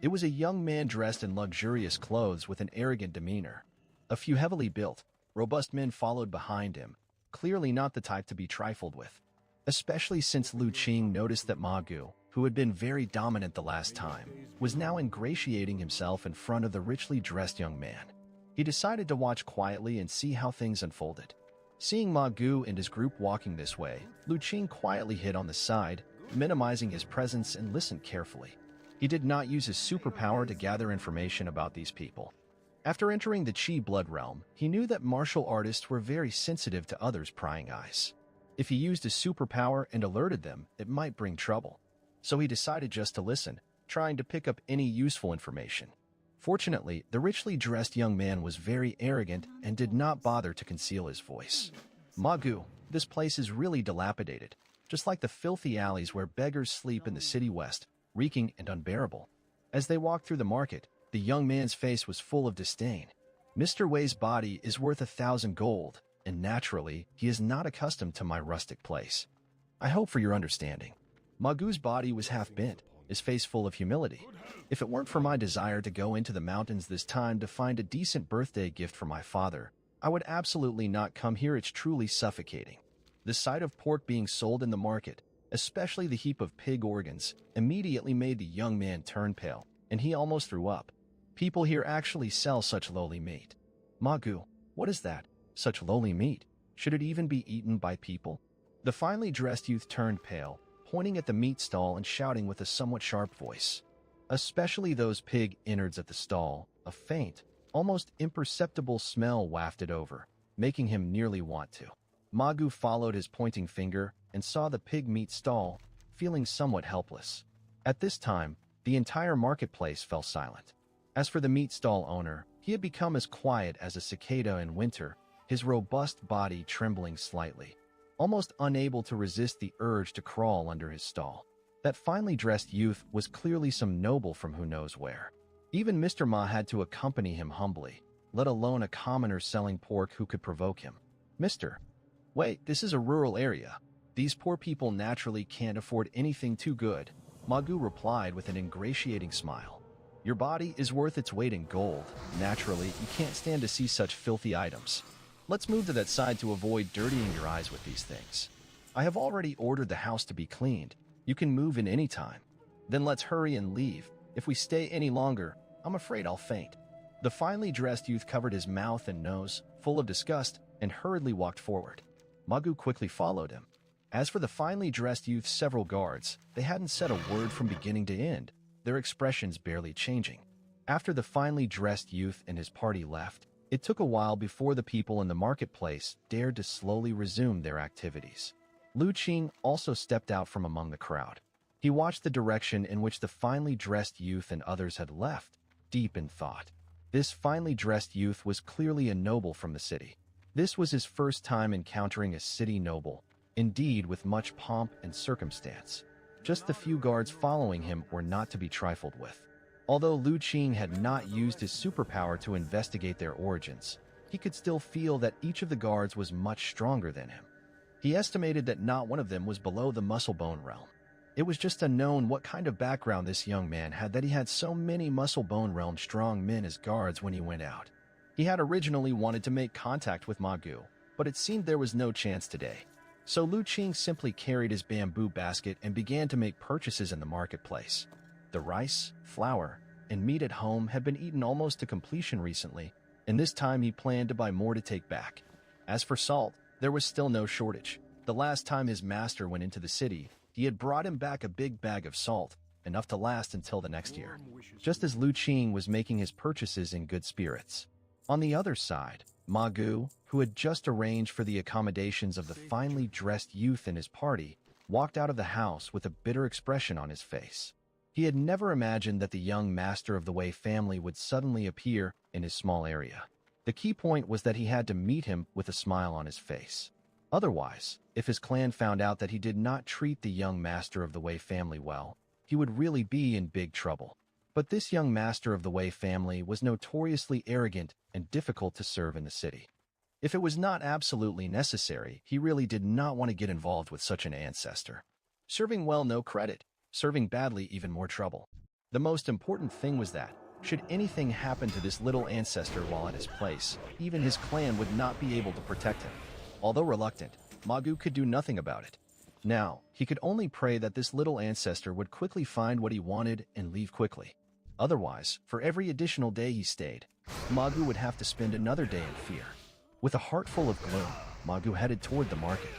[SPEAKER 1] It was a young man dressed in luxurious clothes with an arrogant demeanor. A few heavily built, robust men followed behind him, clearly not the type to be trifled with. Especially since Lu Qing noticed that Ma Gu, who had been very dominant the last time, was now ingratiating himself in front of the richly dressed young man. He decided to watch quietly and see how things unfolded. Seeing Ma Gu and his group walking this way, Lu Qing quietly hid on the side, minimizing his presence and listened carefully. He did not use his superpower to gather information about these people. After entering the Qi blood realm, he knew that martial artists were very sensitive to others' prying eyes. If he used his superpower and alerted them, it might bring trouble. So he decided just to listen, trying to pick up any useful information. Fortunately, the richly dressed young man was very arrogant and did not bother to conceal his voice. Ma Gu, this place is really dilapidated, just like the filthy alleys where beggars sleep in the city west, reeking and unbearable. As they walked through the market, the young man's face was full of disdain. Mr. Wei's body is worth 1,000 gold, and naturally, he is not accustomed to my rustic place. I hope for your understanding. Ma Gu's body was half bent, his face full of humility. If it weren't for my desire to go into the mountains this time to find a decent birthday gift for my father, I would absolutely not come here. It's truly suffocating. The sight of pork being sold in the market, especially the heap of pig organs, immediately made the young man turn pale, and he almost threw up. People here actually sell such lowly meat. Ma Gu, what is that? Such lowly meat? Should it even be eaten by people? The finely dressed youth turned pale, pointing at the meat stall and shouting with a somewhat sharp voice. Especially those pig innards at the stall, a faint, almost imperceptible smell wafted over, making him nearly want to. Ma Gu followed his pointing finger and saw the pig meat stall, feeling somewhat helpless. At this time, the entire marketplace fell silent. As for the meat stall owner, he had become as quiet as a cicada in winter, his robust body trembling slightly, almost unable to resist the urge to crawl under his stall. That finely dressed youth was clearly some noble from who knows where. Even Mr. Ma had to accompany him humbly, let alone a commoner selling pork who could provoke him. Mr. Wait, this is a rural area. These poor people naturally can't afford anything too good, Ma Gu replied with an ingratiating smile. Your body is worth its weight in gold. Naturally, you can't stand to see such filthy items. Let's move to that side to avoid dirtying your eyes with these things. I have already ordered the house to be cleaned. You can move in any time. Then let's hurry and leave. If we stay any longer, I'm afraid I'll faint. The finely dressed youth covered his mouth and nose, full of disgust, and hurriedly walked forward. Ma Gu quickly followed him. As for the finely dressed youth's several guards, they hadn't said a word from beginning to end, their expressions barely changing. After the finely dressed youth and his party left, it took a while before the people in the marketplace dared to slowly resume their activities. Lu Qing also stepped out from among the crowd. He watched the direction in which the finely dressed youth and others had left, deep in thought. This finely dressed youth was clearly a noble from the city. This was his first time encountering a city noble, indeed with much pomp and circumstance. Just the few guards following him were not to be trifled with. Although Lu Qing had not used his superpower to investigate their origins, he could still feel that each of the guards was much stronger than him. He estimated that not one of them was below the muscle bone realm. It was just unknown what kind of background this young man had that he had so many muscle bone realm strong men as guards when he went out. He had originally wanted to make contact with Ma Gu, but it seemed there was no chance today. So Lu Qing simply carried his bamboo basket and began to make purchases in the marketplace. The rice, flour, and meat at home had been eaten almost to completion recently, and this time he planned to buy more to take back. As for salt, there was still no shortage. The last time his master went into the city, he had brought him back a big bag of salt, enough to last until the next year, just as Lu Qing was making his purchases in good spirits. On the other side, Ma Gu, who had just arranged for the accommodations of the finely dressed youth in his party, walked out of the house with a bitter expression on his face. He had never imagined that the young master of the Wei family would suddenly appear in his small area. The key point was that he had to meet him with a smile on his face. Otherwise, if his clan found out that he did not treat the young master of the Wei family well, he would really be in big trouble. But this young master of the Wei family was notoriously arrogant and difficult to serve in the city. If it was not absolutely necessary, he really did not want to get involved with such an ancestor. Serving well, no credit. Serving badly, even more trouble. The most important thing was that, should anything happen to this little ancestor while at his place, even his clan would not be able to protect him. Although reluctant, Ma Gu could do nothing about it. Now, he could only pray that this little ancestor would quickly find what he wanted and leave quickly. Otherwise, for every additional day he stayed, Ma Gu would have to spend another day in fear. With a heart full of gloom, Ma Gu headed toward the market.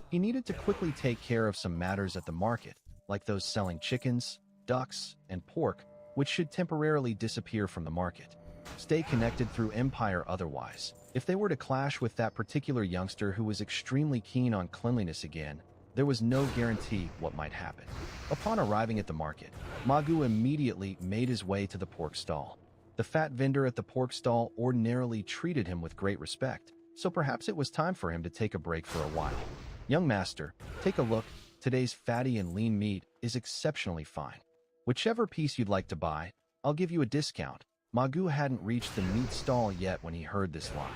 [SPEAKER 1] He needed to quickly take care of some matters at the market, like those selling chickens, ducks, and pork, which should temporarily disappear from the market. Stay connected through Empire otherwise. If they were to clash with that particular youngster who was extremely keen on cleanliness again, there was no guarantee what might happen. Upon arriving at the market, Ma Gu immediately made his way to the pork stall. The fat vendor at the pork stall ordinarily treated him with great respect, so perhaps it was time for him to take a break for a while. Young master, take a look. Today's fatty and lean meat is exceptionally fine. Whichever piece you'd like to buy, I'll give you a discount. Ma Gu hadn't reached the meat stall yet when he heard this line.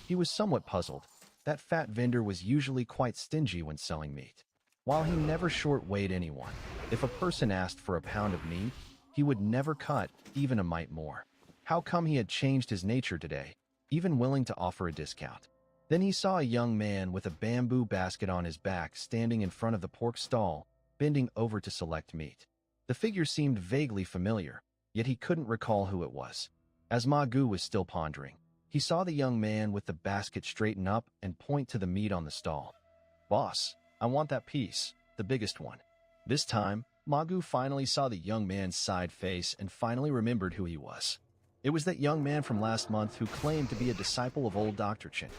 [SPEAKER 1] He was somewhat puzzled. That fat vendor was usually quite stingy when selling meat. While he never short-weighed anyone, if a person asked for a pound of meat, he would never cut even a mite more. How come he had changed his nature today, even willing to offer a discount? Then he saw a young man with a bamboo basket on his back standing in front of the pork stall, bending over to select meat. The figure seemed vaguely familiar, yet he couldn't recall who it was. As Ma Gu was still pondering, he saw the young man with the basket straighten up and point to the meat on the stall. "Boss, I want that piece, the biggest one." This time, Ma Gu finally saw the young man's side face and finally remembered who he was. It was that young man from last month who claimed to be a disciple of old Dr. Chen.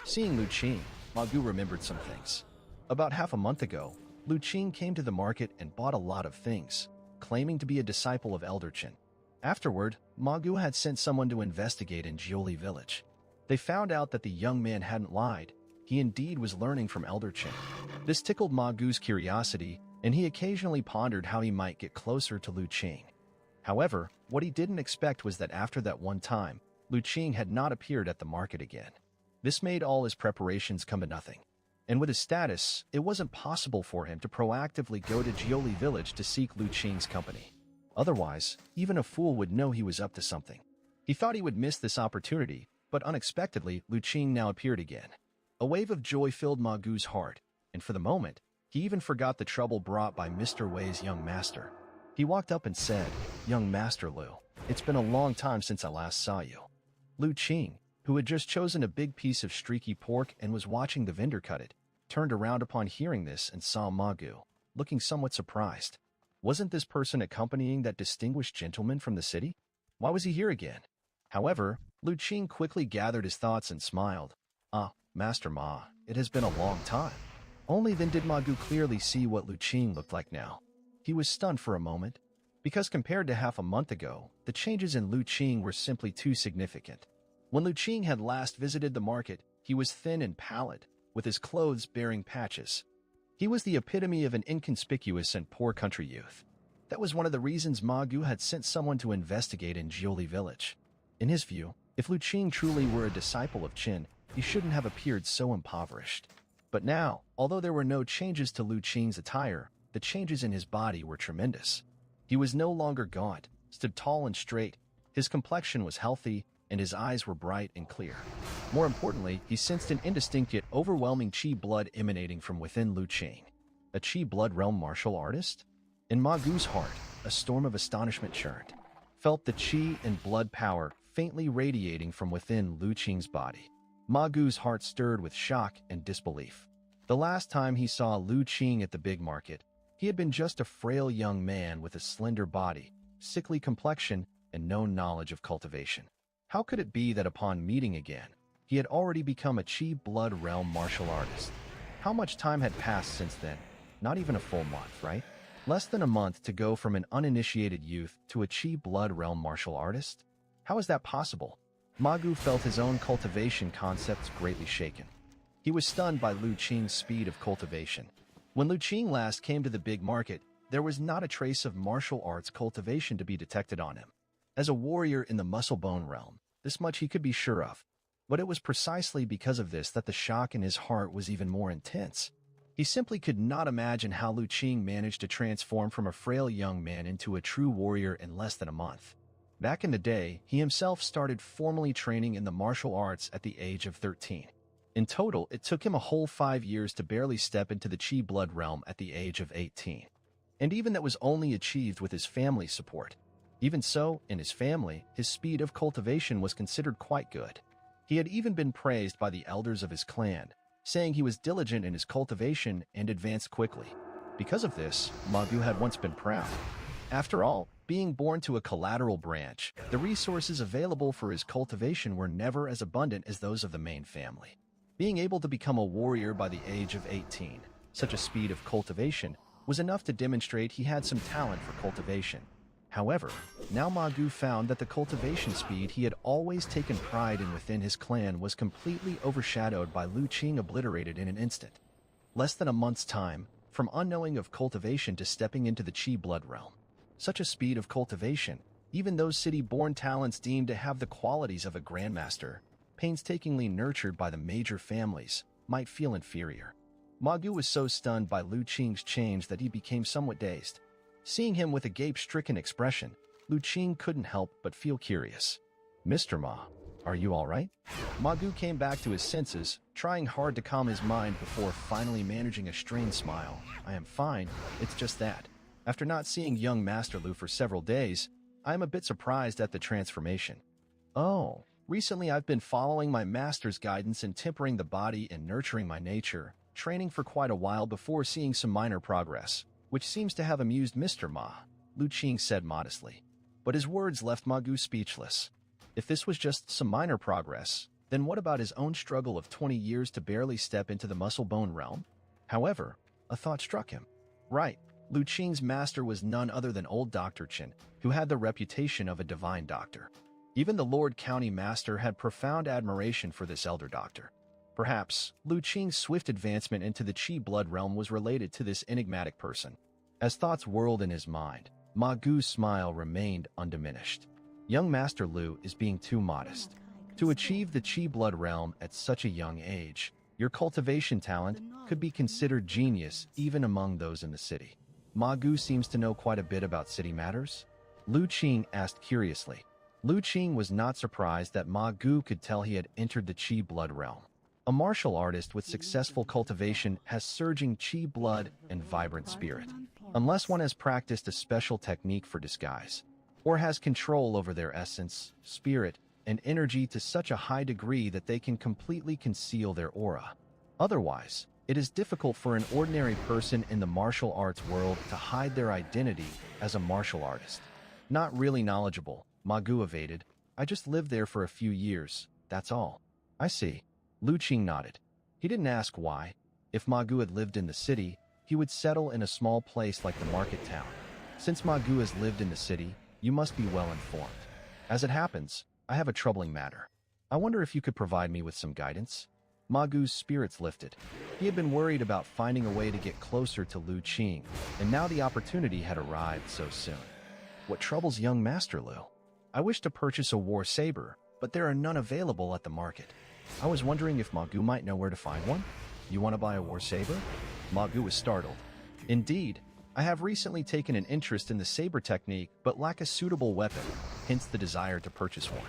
[SPEAKER 1] Seeing Lu Qing, Ma Gu remembered some things. About half a month ago, Lu Qing came to the market and bought a lot of things, claiming to be a disciple of Elder Chen. Afterward, Ma Gu had sent someone to investigate in Jiuli village. They found out that the young man hadn't lied. He indeed was learning from Elder Chen. This tickled Ma Gu's curiosity, and he occasionally pondered how he might get closer to Lu Qing. However, what he didn't expect was that after that one time, Lu Qing had not appeared at the market again. This made all his preparations come to nothing. And with his status, it wasn't possible for him to proactively go to Jiuli village to seek Lu Qing's company. Otherwise, even a fool would know he was up to something. He thought he would miss this opportunity, but unexpectedly, Lu Qing now appeared again. A wave of joy filled Ma Gu's heart, and for the moment, he even forgot the trouble brought by Mr. Wei's young master. He walked up and said, "Young Master Lu, it's been a long time since I last saw you. Lu Qing, who had just chosen a big piece of streaky pork and was watching the vendor cut it, turned around upon hearing this and saw Ma Gu, looking somewhat surprised. Wasn't this person accompanying that distinguished gentleman from the city? Why was he here again? However, Lu Qing quickly gathered his thoughts and smiled. Ah, Master Ma, it has been a long time. Only then did Ma Gu clearly see what Lu Qing looked like now. He was stunned for a moment, because compared to half a month ago, the changes in Lu Qing were simply too significant. When Lu Qing had last visited the market, he was thin and pallid, with his clothes bearing patches. He was the epitome of an inconspicuous and poor country youth. That was one of the reasons Ma Gu had sent someone to investigate in Jiuli village. In his view, if Lu Qing truly were a disciple of Qin, he shouldn't have appeared so impoverished. But now, although there were no changes to Lu Qing's attire, the changes in his body were tremendous. He was no longer gaunt, stood tall and straight, his complexion was healthy, and his eyes were bright and clear. More importantly, he sensed an indistinct yet overwhelming qi blood emanating from within Lu Qing. A qi blood realm martial artist? In Ma Gu's heart, a storm of astonishment churned. Felt the qi and blood power faintly radiating from within Lu Qing's body. Ma Gu's heart stirred with shock and disbelief. The last time he saw Lu Qing at the big market, he had been just a frail young man with a slender body, sickly complexion, and no knowledge of cultivation. How could it be that upon meeting again, he had already become a Qi blood realm martial artist? How much time had passed since then? Not even a full month, right? Less than a month to go from an uninitiated youth to a Qi blood realm martial artist? How is that possible? Ma Gu felt his own cultivation concepts greatly shaken. He was stunned by Lu Qing's speed of cultivation. When Lu Qing last came to the big market, there was not a trace of martial arts cultivation to be detected on him. As a warrior in the muscle-bone realm, this much he could be sure of. But it was precisely because of this that the shock in his heart was even more intense. He simply could not imagine how Lu Qing managed to transform from a frail young man into a true warrior in less than a month. Back in the day, he himself started formally training in the martial arts at the age of 13. In total, it took him a whole 5 years to barely step into the Qi blood realm at the age of 18. And even that was only achieved with his family's support. Even so, in his family, his speed of cultivation was considered quite good. He had even been praised by the elders of his clan, saying he was diligent in his cultivation and advanced quickly. Because of this, Ma Gu had once been proud. After all, being born to a collateral branch, the resources available for his cultivation were never as abundant as those of the main family. Being able to become a warrior by the age of 18, such a speed of cultivation, was enough to demonstrate he had some talent for cultivation. However, now Ma Gu found that the cultivation speed he had always taken pride in within his clan was completely overshadowed by Lu Qing, obliterated in an instant. Less than a month's time, from unknowing of cultivation to stepping into the Qi blood realm. Such a speed of cultivation, even those city-born talents deemed to have the qualities of a grandmaster, painstakingly nurtured by the major families, might feel inferior. Ma Gu was so stunned by Lu Qing's change that he became somewhat dazed. Seeing him with a gape-stricken expression, Lu Qing couldn't help but feel curious. "Mr. Ma, are you all right?" Ma Gu came back to his senses, trying hard to calm his mind before finally managing a strained smile. "I am fine, it's just that. After not seeing young Master Lu for several days, I am a bit surprised at the transformation." "Oh, recently I've been following my master's guidance in tempering the body and nurturing my nature, training for quite a while before seeing some minor progress, which seems to have amused Mr. Ma," Lu Qing said modestly. But his words left Ma Gu speechless. If this was just some minor progress, then what about his own struggle of 20 years to barely step into the muscle-bone realm? However, a thought struck him. Right, Lu Qing's master was none other than old Dr. Qin, who had the reputation of a divine doctor. Even the Lord County Master had profound admiration for this elder doctor. Perhaps, Lu Qing's swift advancement into the Qi blood realm was related to this enigmatic person. As thoughts whirled in his mind, Ma Gu's smile remained undiminished. Young Master Lu is being too modest. To achieve the Qi blood realm at such a young age, your cultivation talent could be considered genius even among those in the city. Ma Gu seems to know quite a bit about city matters. Lu Qing asked curiously. Lu Qing was not surprised that Ma Gu could tell he had entered the Qi blood realm. A martial artist with successful cultivation has surging Qi blood and vibrant spirit. Unless one has practiced a special technique for disguise, or has control over their essence, spirit, and energy to such a high degree that they can completely conceal their aura. Otherwise, it is difficult for an ordinary person in the martial arts world to hide their identity as a martial artist. Not really knowledgeable, Magu evaded. I just lived there for a few years, that's all. I see. Lu Qing nodded. He didn't ask why. If Magu had lived in the city, he would settle in a small place like the market town. Since Magu has lived in the city, you must be well informed. As it happens, I have a troubling matter. I wonder if you could provide me with some guidance? Magu's spirits lifted. He had been worried about finding a way to get closer to Lu Qing, and now the opportunity had arrived so soon. What troubles young Master Lu? I wish to purchase a war saber, but there are none available at the market. I was wondering if Magu might know where to find one? You want to buy a war saber? Magu was startled. Indeed, I have recently taken an interest in the saber technique but lack a suitable weapon, hence the desire to purchase one.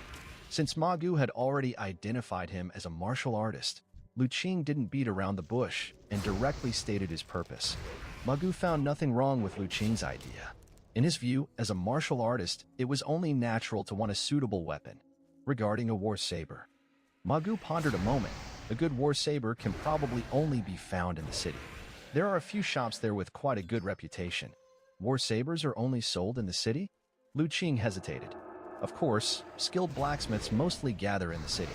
[SPEAKER 1] Since Magu had already identified him as a martial artist, Lu Qing didn't beat around the bush and directly stated his purpose. Magu found nothing wrong with Lu Qing's idea. In his view, as a martial artist, it was only natural to want a suitable weapon. Regarding a war saber, Magu pondered a moment. A good war saber can probably only be found in the city. There are a few shops there with quite a good reputation. War sabers are only sold in the city? Lu Qing hesitated. Of course, skilled blacksmiths mostly gather in the city.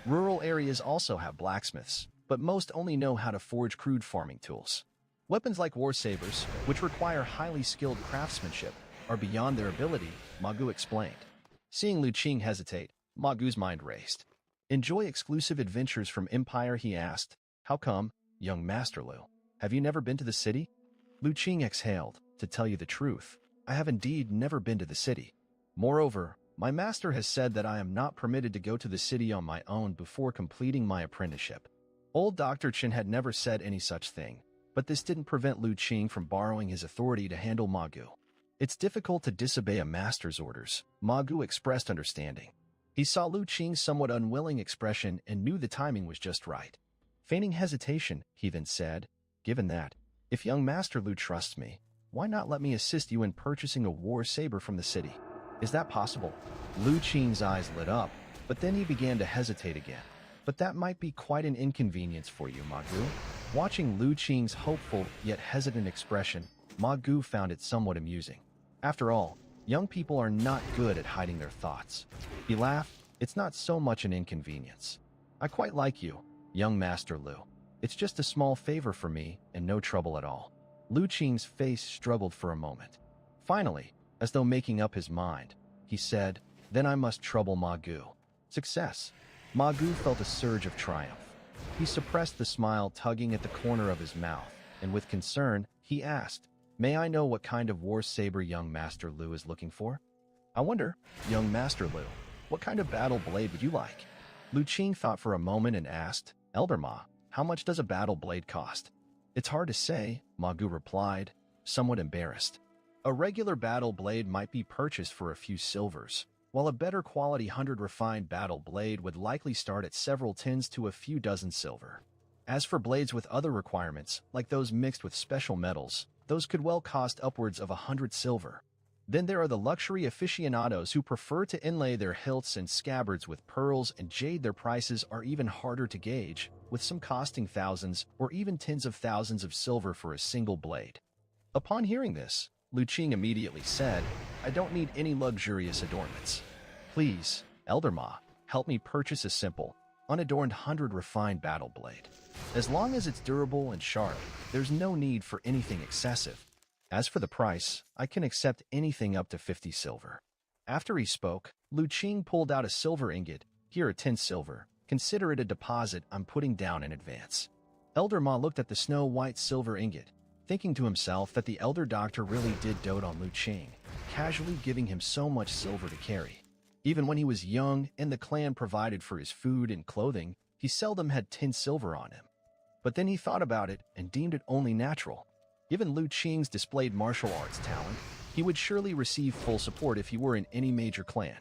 [SPEAKER 1] Rural areas also have blacksmiths, but most only know how to forge crude farming tools. Weapons like war sabers, which require highly skilled craftsmanship, are beyond their ability, Magu explained. Seeing Lu Qing hesitate, Magu's mind raced. Enjoy exclusive adventures from Empire, he asked. How come, young Master Lu? Have you never been to the city? Lu Qing exhaled. To tell you the truth, I have indeed never been to the city. Moreover, my master has said that I am not permitted to go to the city on my own before completing my apprenticeship. Old Dr. Chen had never said any such thing, but this didn't prevent Lu Qing from borrowing his authority to handle Magu. It's difficult to disobey a master's orders, Magu expressed understanding. He saw Lu Qing's somewhat unwilling expression and knew the timing was just right. Feigning hesitation, he then said, Given that, if young Master Lu trusts me, why not let me assist you in purchasing a war saber from the city? Is that possible? Lu Qing's eyes lit up, but then he began to hesitate again. But that might be quite an inconvenience for you, Magu. Watching Lu Qing's hopeful yet hesitant expression, Magu found it somewhat amusing. After all, young people are not good at hiding their thoughts. He laughed. It's not so much an inconvenience. I quite like you, young Master Lu. It's just a small favor for me and no trouble at all. Lu Qing's face struggled for a moment. Finally, as though making up his mind, he said, Then I must trouble Magu. Success. Magu felt a surge of triumph. He suppressed the smile tugging at the corner of his mouth, and with concern, he asked, May I know what kind of war saber young Master Lu is looking for? I wonder, young Master Lu, what kind of battle blade would you like? Lu Qing thought for a moment and asked, Elder Ma, how much does a battle blade cost? It's hard to say, Magu replied, somewhat embarrassed. A regular battle blade might be purchased for a few silvers, while a better quality 100 refined battle blade would likely start at several tens to a few dozen silver. As for blades with other requirements, like those mixed with special metals, those could well cost upwards of 100 silver. Then there are the luxury aficionados who prefer to inlay their hilts and scabbards with pearls and jade. Their prices are even harder to gauge, with some costing thousands or even tens of thousands of silver for a single blade. Upon hearing this, Lu Qing immediately said, I don't need any luxurious adornments. Please, Elder Ma, help me purchase a simple, unadorned 100 refined battle blade. As long as it's durable and sharp, there's no need for anything excessive. As for the price, I can accept anything up to 50 silver. After he spoke, Lu Qing pulled out a silver ingot. Here are 10 silver. Consider it a deposit I'm putting down in advance. Elder Ma looked at the snow-white silver ingot, thinking to himself that the elder doctor really did dote on Lu Qing, casually giving him so much silver to carry. Even when he was young and the clan provided for his food and clothing, he seldom had 10 silver on him. But then he thought about it and deemed it only natural. Given Lu Qing's displayed martial arts talent, he would surely receive full support if he were in any major clan.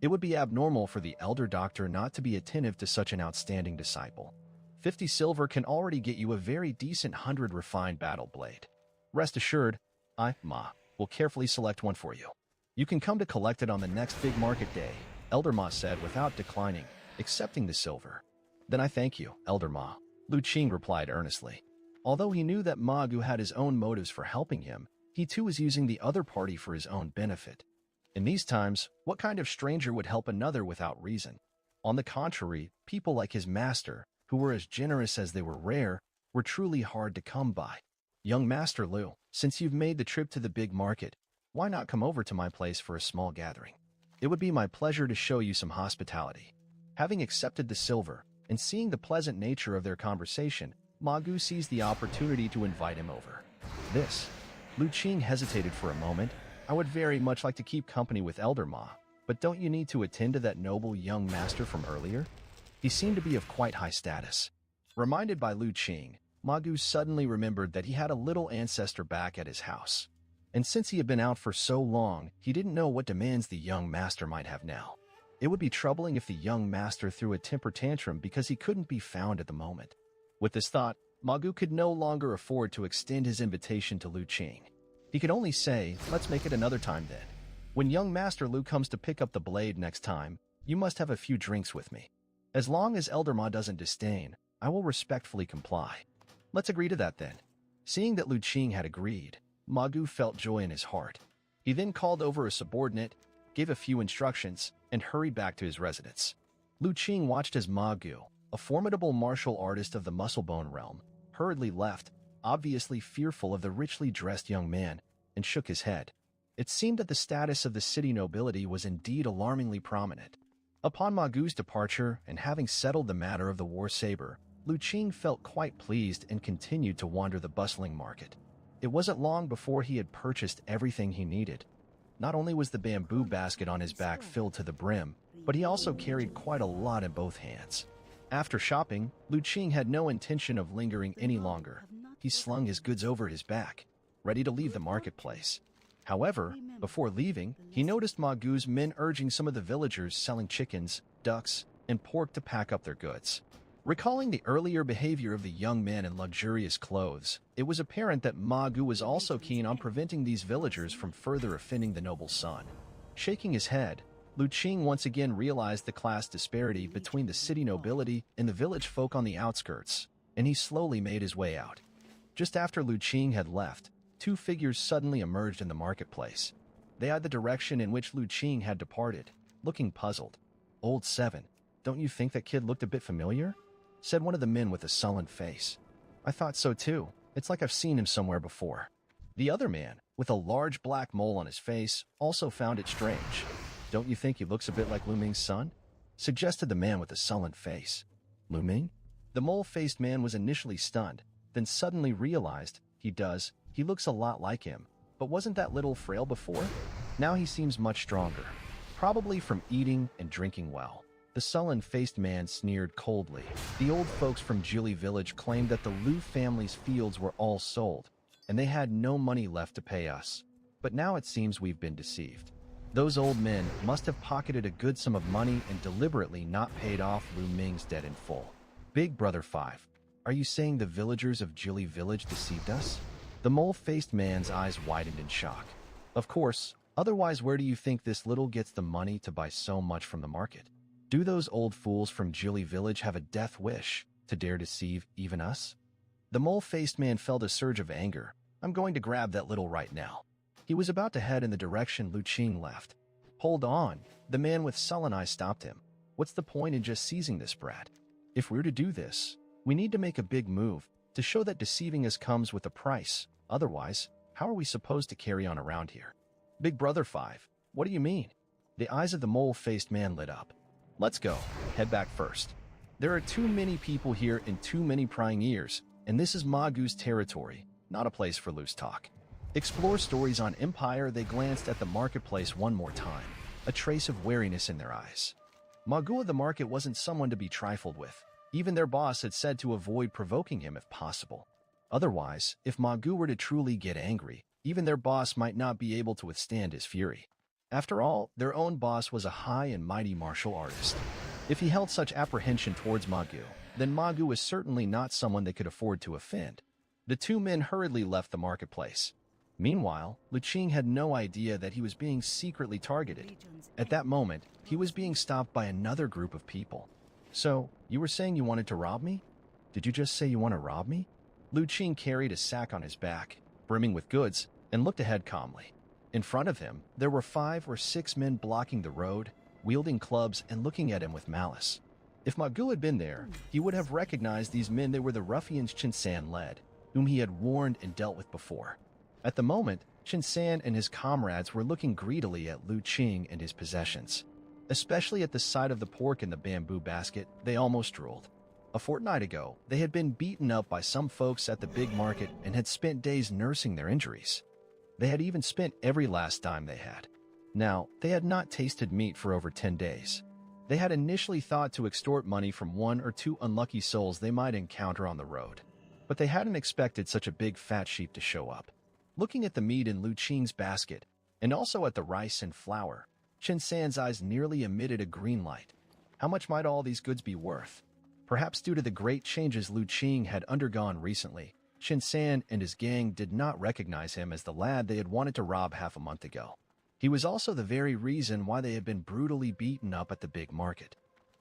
[SPEAKER 1] It would be abnormal for the elder doctor not to be attentive to such an outstanding disciple. 50 silver can already get you a very decent 100 refined battle blade. Rest assured, I, Ma, will carefully select one for you. You can come to collect it on the next big market day, Elder Ma said without declining, accepting the silver. Then I thank you, Elder Ma, Lu Qing replied earnestly. Although he knew that Ma Gu had his own motives for helping him, he too was using the other party for his own benefit. In these times, what kind of stranger would help another without reason? On the contrary, people like his master, who were as generous as they were rare, were truly hard to come by. Young Master Lu, since you've made the trip to the big market, why not come over to my place for a small gathering? It would be my pleasure to show you some hospitality. Having accepted the silver, and seeing the pleasant nature of their conversation, Ma Gu seized the opportunity to invite him over. Lu Qing hesitated for a moment. I would very much like to keep company with Elder Ma, but don't you need to attend to that noble young master from earlier? He seemed to be of quite high status. Reminded by Lu Qing, Ma Gu suddenly remembered that he had a little ancestor back at his house. And since he had been out for so long, he didn't know what demands the young master might have now. It would be troubling if the young master threw a temper tantrum because he couldn't be found at the moment. With this thought, Ma Gu could no longer afford to extend his invitation to Lu Qing. He could only say, let's make it another time then. When young Master Lu comes to pick up the blade next time, you must have a few drinks with me. As long as Elder Ma doesn't disdain, I will respectfully comply. Let's agree to that then. Seeing that Lu Qing had agreed, Ma Gu felt joy in his heart. He then called over a subordinate, gave a few instructions, and hurried back to his residence. Lu Qing watched as Ma Gu, a formidable martial artist of the Musclebone realm, hurriedly left, obviously fearful of the richly dressed young man, and shook his head. It seemed that the status of the city nobility was indeed alarmingly prominent. Upon Ma Gu's departure, and having settled the matter of the war saber, Lu Qing felt quite pleased and continued to wander the bustling market. It wasn't long before he had purchased everything he needed. Not only was the bamboo basket on his back filled to the brim, but he also carried quite a lot in both hands. After shopping, Lu Qing had no intention of lingering any longer. He slung his goods over his back, ready to leave the marketplace. However, before leaving, he noticed Ma Gu's men urging some of the villagers selling chickens, ducks, and pork to pack up their goods. Recalling the earlier behavior of the young men in luxurious clothes, it was apparent that Ma Gu was also keen on preventing these villagers from further offending the noble son. Shaking his head, Lu Qing once again realized the class disparity between the city nobility and the village folk on the outskirts, and he slowly made his way out. Just after Lu Qing had left, two figures suddenly emerged in the marketplace. They eyed the direction in which Lu Qing had departed, looking puzzled. "Old Seven, don't you think that kid looked a bit familiar?" said one of the men with a sullen face. "I thought so too. It's like I've seen him somewhere before." The other man, with a large black mole on his face, also found it strange. "Don't you think he looks a bit like Lu Ming's son?" suggested the man with a sullen face. "Lu Ming?" The mole-faced man was initially stunned, then suddenly realized, he looks a lot like him, but wasn't that little frail before? Now he seems much stronger, probably from eating and drinking well. The sullen-faced man sneered coldly. The old folks from Jili village claimed that the Lu family's fields were all sold, and they had no money left to pay us. But now it seems we've been deceived. Those old men must have pocketed a good sum of money and deliberately not paid off Lu Ming's debt in full. Big Brother 5, are you saying the villagers of Jili village deceived us? The mole-faced man's eyes widened in shock. Of course, otherwise where do you think this little gets the money to buy so much from the market? Do those old fools from Jili village have a death wish to dare deceive even us? The mole-faced man felt a surge of anger. I'm going to grab that little right now. He was about to head in the direction Lu Qing left. Hold on, the man with sullen eyes stopped him. What's the point in just seizing this brat? If we're to do this, we need to make a big move to show that deceiving us comes with a price. Otherwise, how are we supposed to carry on around here? Big Brother 5, what do you mean? The eyes of the mole-faced man lit up. Let's go. Head back first. There are too many people here and too many prying ears, and this is Ma Gu's territory, not a place for loose talk. Explore stories on Empire. They glanced at the marketplace one more time, a trace of wariness in their eyes. Ma Gu of the market wasn't someone to be trifled with. Even their boss had said to avoid provoking him if possible. Otherwise, if Ma Gu were to truly get angry, even their boss might not be able to withstand his fury. After all, their own boss was a high and mighty martial artist. If he held such apprehension towards Ma Gu, then Ma Gu was certainly not someone they could afford to offend. The two men hurriedly left the marketplace. Meanwhile, Lu Qing had no idea that he was being secretly targeted. At that moment, he was being stopped by another group of people. So, you were saying you wanted to rob me? Did you just say you want to rob me? Lu Qing carried a sack on his back, brimming with goods, and looked ahead calmly. In front of him, there were 5 or 6 men blocking the road, wielding clubs and looking at him with malice. If Magoo had been there, he would have recognized these men. They were the ruffians Chen San led, whom he had warned and dealt with before. At the moment, Chen San and his comrades were looking greedily at Lu Qing and his possessions. Especially at the sight of the pork in the bamboo basket, they almost drooled. A fortnight ago, they had been beaten up by some folks at the big market and had spent days nursing their injuries. They had even spent every last dime they had. Now, they had not tasted meat for over 10 days. They had initially thought to extort money from 1 or 2 unlucky souls they might encounter on the road. But they hadn't expected such a big fat sheep to show up. Looking at the meat in Lu Qing's basket, and also at the rice and flour, Chen San's eyes nearly emitted a green light. How much might all these goods be worth? Perhaps due to the great changes Lu Qing had undergone recently, Chen San and his gang did not recognize him as the lad they had wanted to rob half a month ago. He was also the very reason why they had been brutally beaten up at the big market.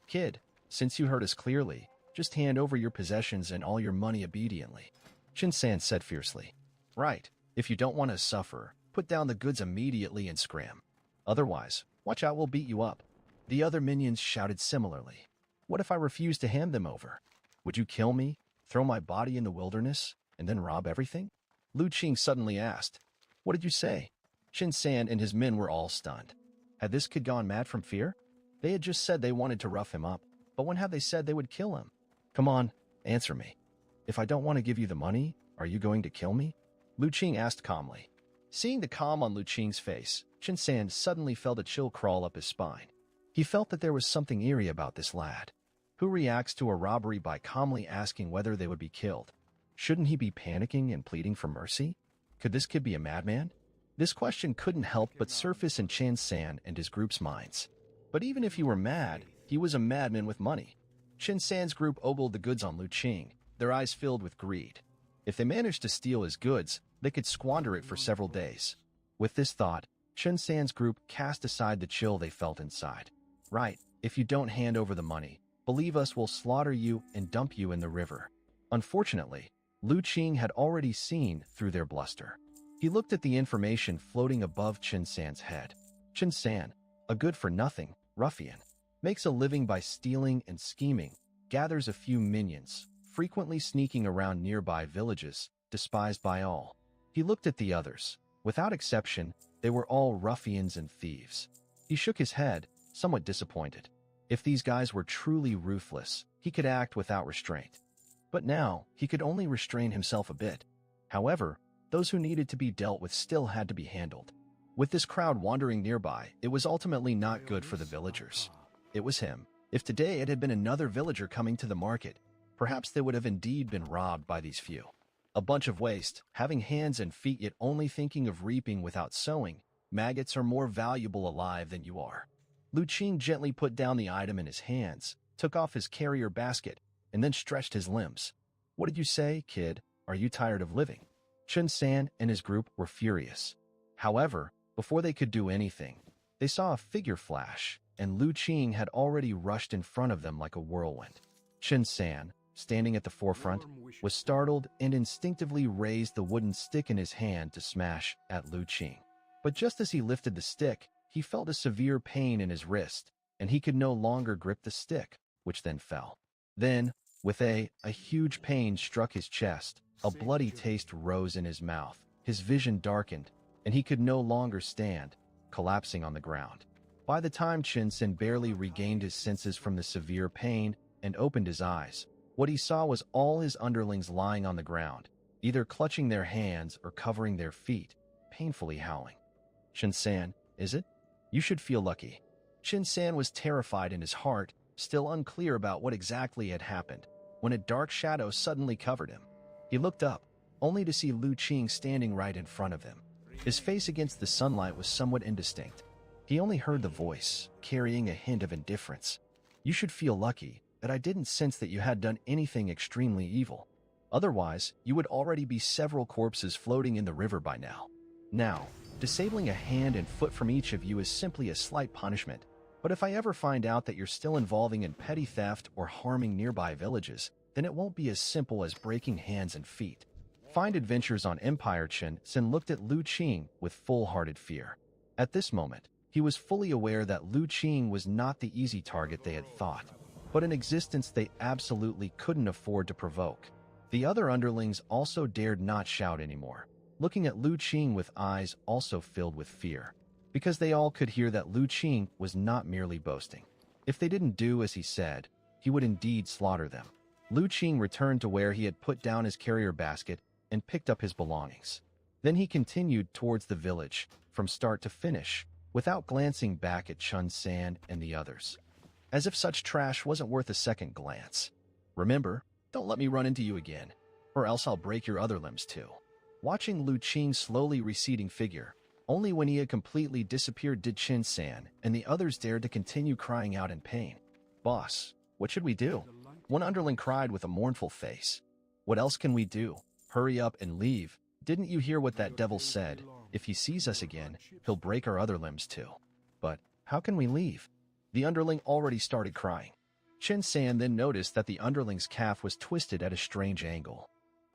[SPEAKER 1] Kid, since you heard us clearly, just hand over your possessions and all your money obediently, Chen San said fiercely. Right, if you don't want to suffer, put down the goods immediately and scram. Otherwise, watch out, we'll beat you up. The other minions shouted similarly. What if I refuse to hand them over? Would you kill me, throw my body in the wilderness, and then rob everything? Lu Qing suddenly asked. What did you say? Chen San and his men were all stunned. Had this kid gone mad from fear? They had just said they wanted to rough him up, but when had they said they would kill him? Come on, answer me. If I don't want to give you the money, are you going to kill me? Lu Qing asked calmly. Seeing the calm on Lu Qing's face, Chen San suddenly felt a chill crawl up his spine. He felt that there was something eerie about this lad. Who reacts to a robbery by calmly asking whether they would be killed? Shouldn't he be panicking and pleading for mercy? Could this kid be a madman? This question couldn't help but surface in Chen San and his group's minds. But even if he were mad, he was a madman with money. Chen San's group ogled the goods on Lu Qing, their eyes filled with greed. If they managed to steal his goods, they could squander it for several days. With this thought, Chen San's group cast aside the chill they felt inside. Right, if you don't hand over the money, believe us, we'll slaughter you and dump you in the river. Unfortunately, Lu Qing had already seen through their bluster. He looked at the information floating above Chen San's head. Chen San, a good-for-nothing ruffian, makes a living by stealing and scheming, gathers a few minions, frequently sneaking around nearby villages, despised by all. He looked at the others. Without exception, they were all ruffians and thieves. He shook his head, somewhat disappointed. If these guys were truly ruthless, he could act without restraint. But now, he could only restrain himself a bit. However, those who needed to be dealt with still had to be handled. With this crowd wandering nearby, it was ultimately not good for the villagers. It was him. If today it had been another villager coming to the market, perhaps they would have indeed been robbed by these few. A bunch of waste, having hands and feet yet only thinking of reaping without sowing. Maggots are more valuable alive than you are. Lu Qing gently put down the item in his hands, took off his carrier basket, and then stretched his limbs. What did you say, kid? Are you tired of living? Chen San and his group were furious. However, before they could do anything, they saw a figure flash, and Lu Qing had already rushed in front of them like a whirlwind. Chen San, standing at the forefront, was startled and instinctively raised the wooden stick in his hand to smash at Lu Qing. But just as he lifted the stick, he felt a severe pain in his wrist, and he could no longer grip the stick, which then fell. Then, with a huge pain struck his chest, a bloody taste rose in his mouth, his vision darkened, and he could no longer stand, collapsing on the ground. By the time Chen San barely regained his senses from the severe pain and opened his eyes, what he saw was all his underlings lying on the ground, either clutching their hands or covering their feet, painfully howling. Chen San, is it? You should feel lucky. Chen San was terrified in his heart, still unclear about what exactly had happened, when a dark shadow suddenly covered him. He looked up, only to see Lu Qing standing right in front of him. His face against the sunlight was somewhat indistinct. He only heard the voice, carrying a hint of indifference. You should feel lucky that I didn't sense that you had done anything extremely evil. Otherwise, you would already be several corpses floating in the river by now. Now, disabling a hand and foot from each of you is simply a slight punishment, but if I ever find out that you're still involving in petty theft or harming nearby villages, then it won't be as simple as breaking hands and feet. Find Adventures on Empire. Chen Sen looked at Lu Qing with full-hearted fear. At this moment, he was fully aware that Lu Qing was not the easy target they had thought, but an existence they absolutely couldn't afford to provoke. The other underlings also dared not shout anymore, looking at Lu Qing with eyes also filled with fear, because they all could hear that Lu Qing was not merely boasting. If they didn't do as he said, he would indeed slaughter them. Lu Qing returned to where he had put down his carrier basket and picked up his belongings. Then he continued towards the village, from start to finish, without glancing back at Chun San and the others. As if such trash wasn't worth a second glance. Remember, don't let me run into you again, or else I'll break your other limbs too. Watching Lu Qing's slowly receding figure, only when he had completely disappeared did Chin San and the others dared to continue crying out in pain. Boss, what should we do? One underling cried with a mournful face. What else can we do? Hurry up and leave. Didn't you hear what that devil said? If he sees us again, he'll break our other limbs too. But how can we leave? The underling already started crying. Chin San then noticed that the underling's calf was twisted at a strange angle.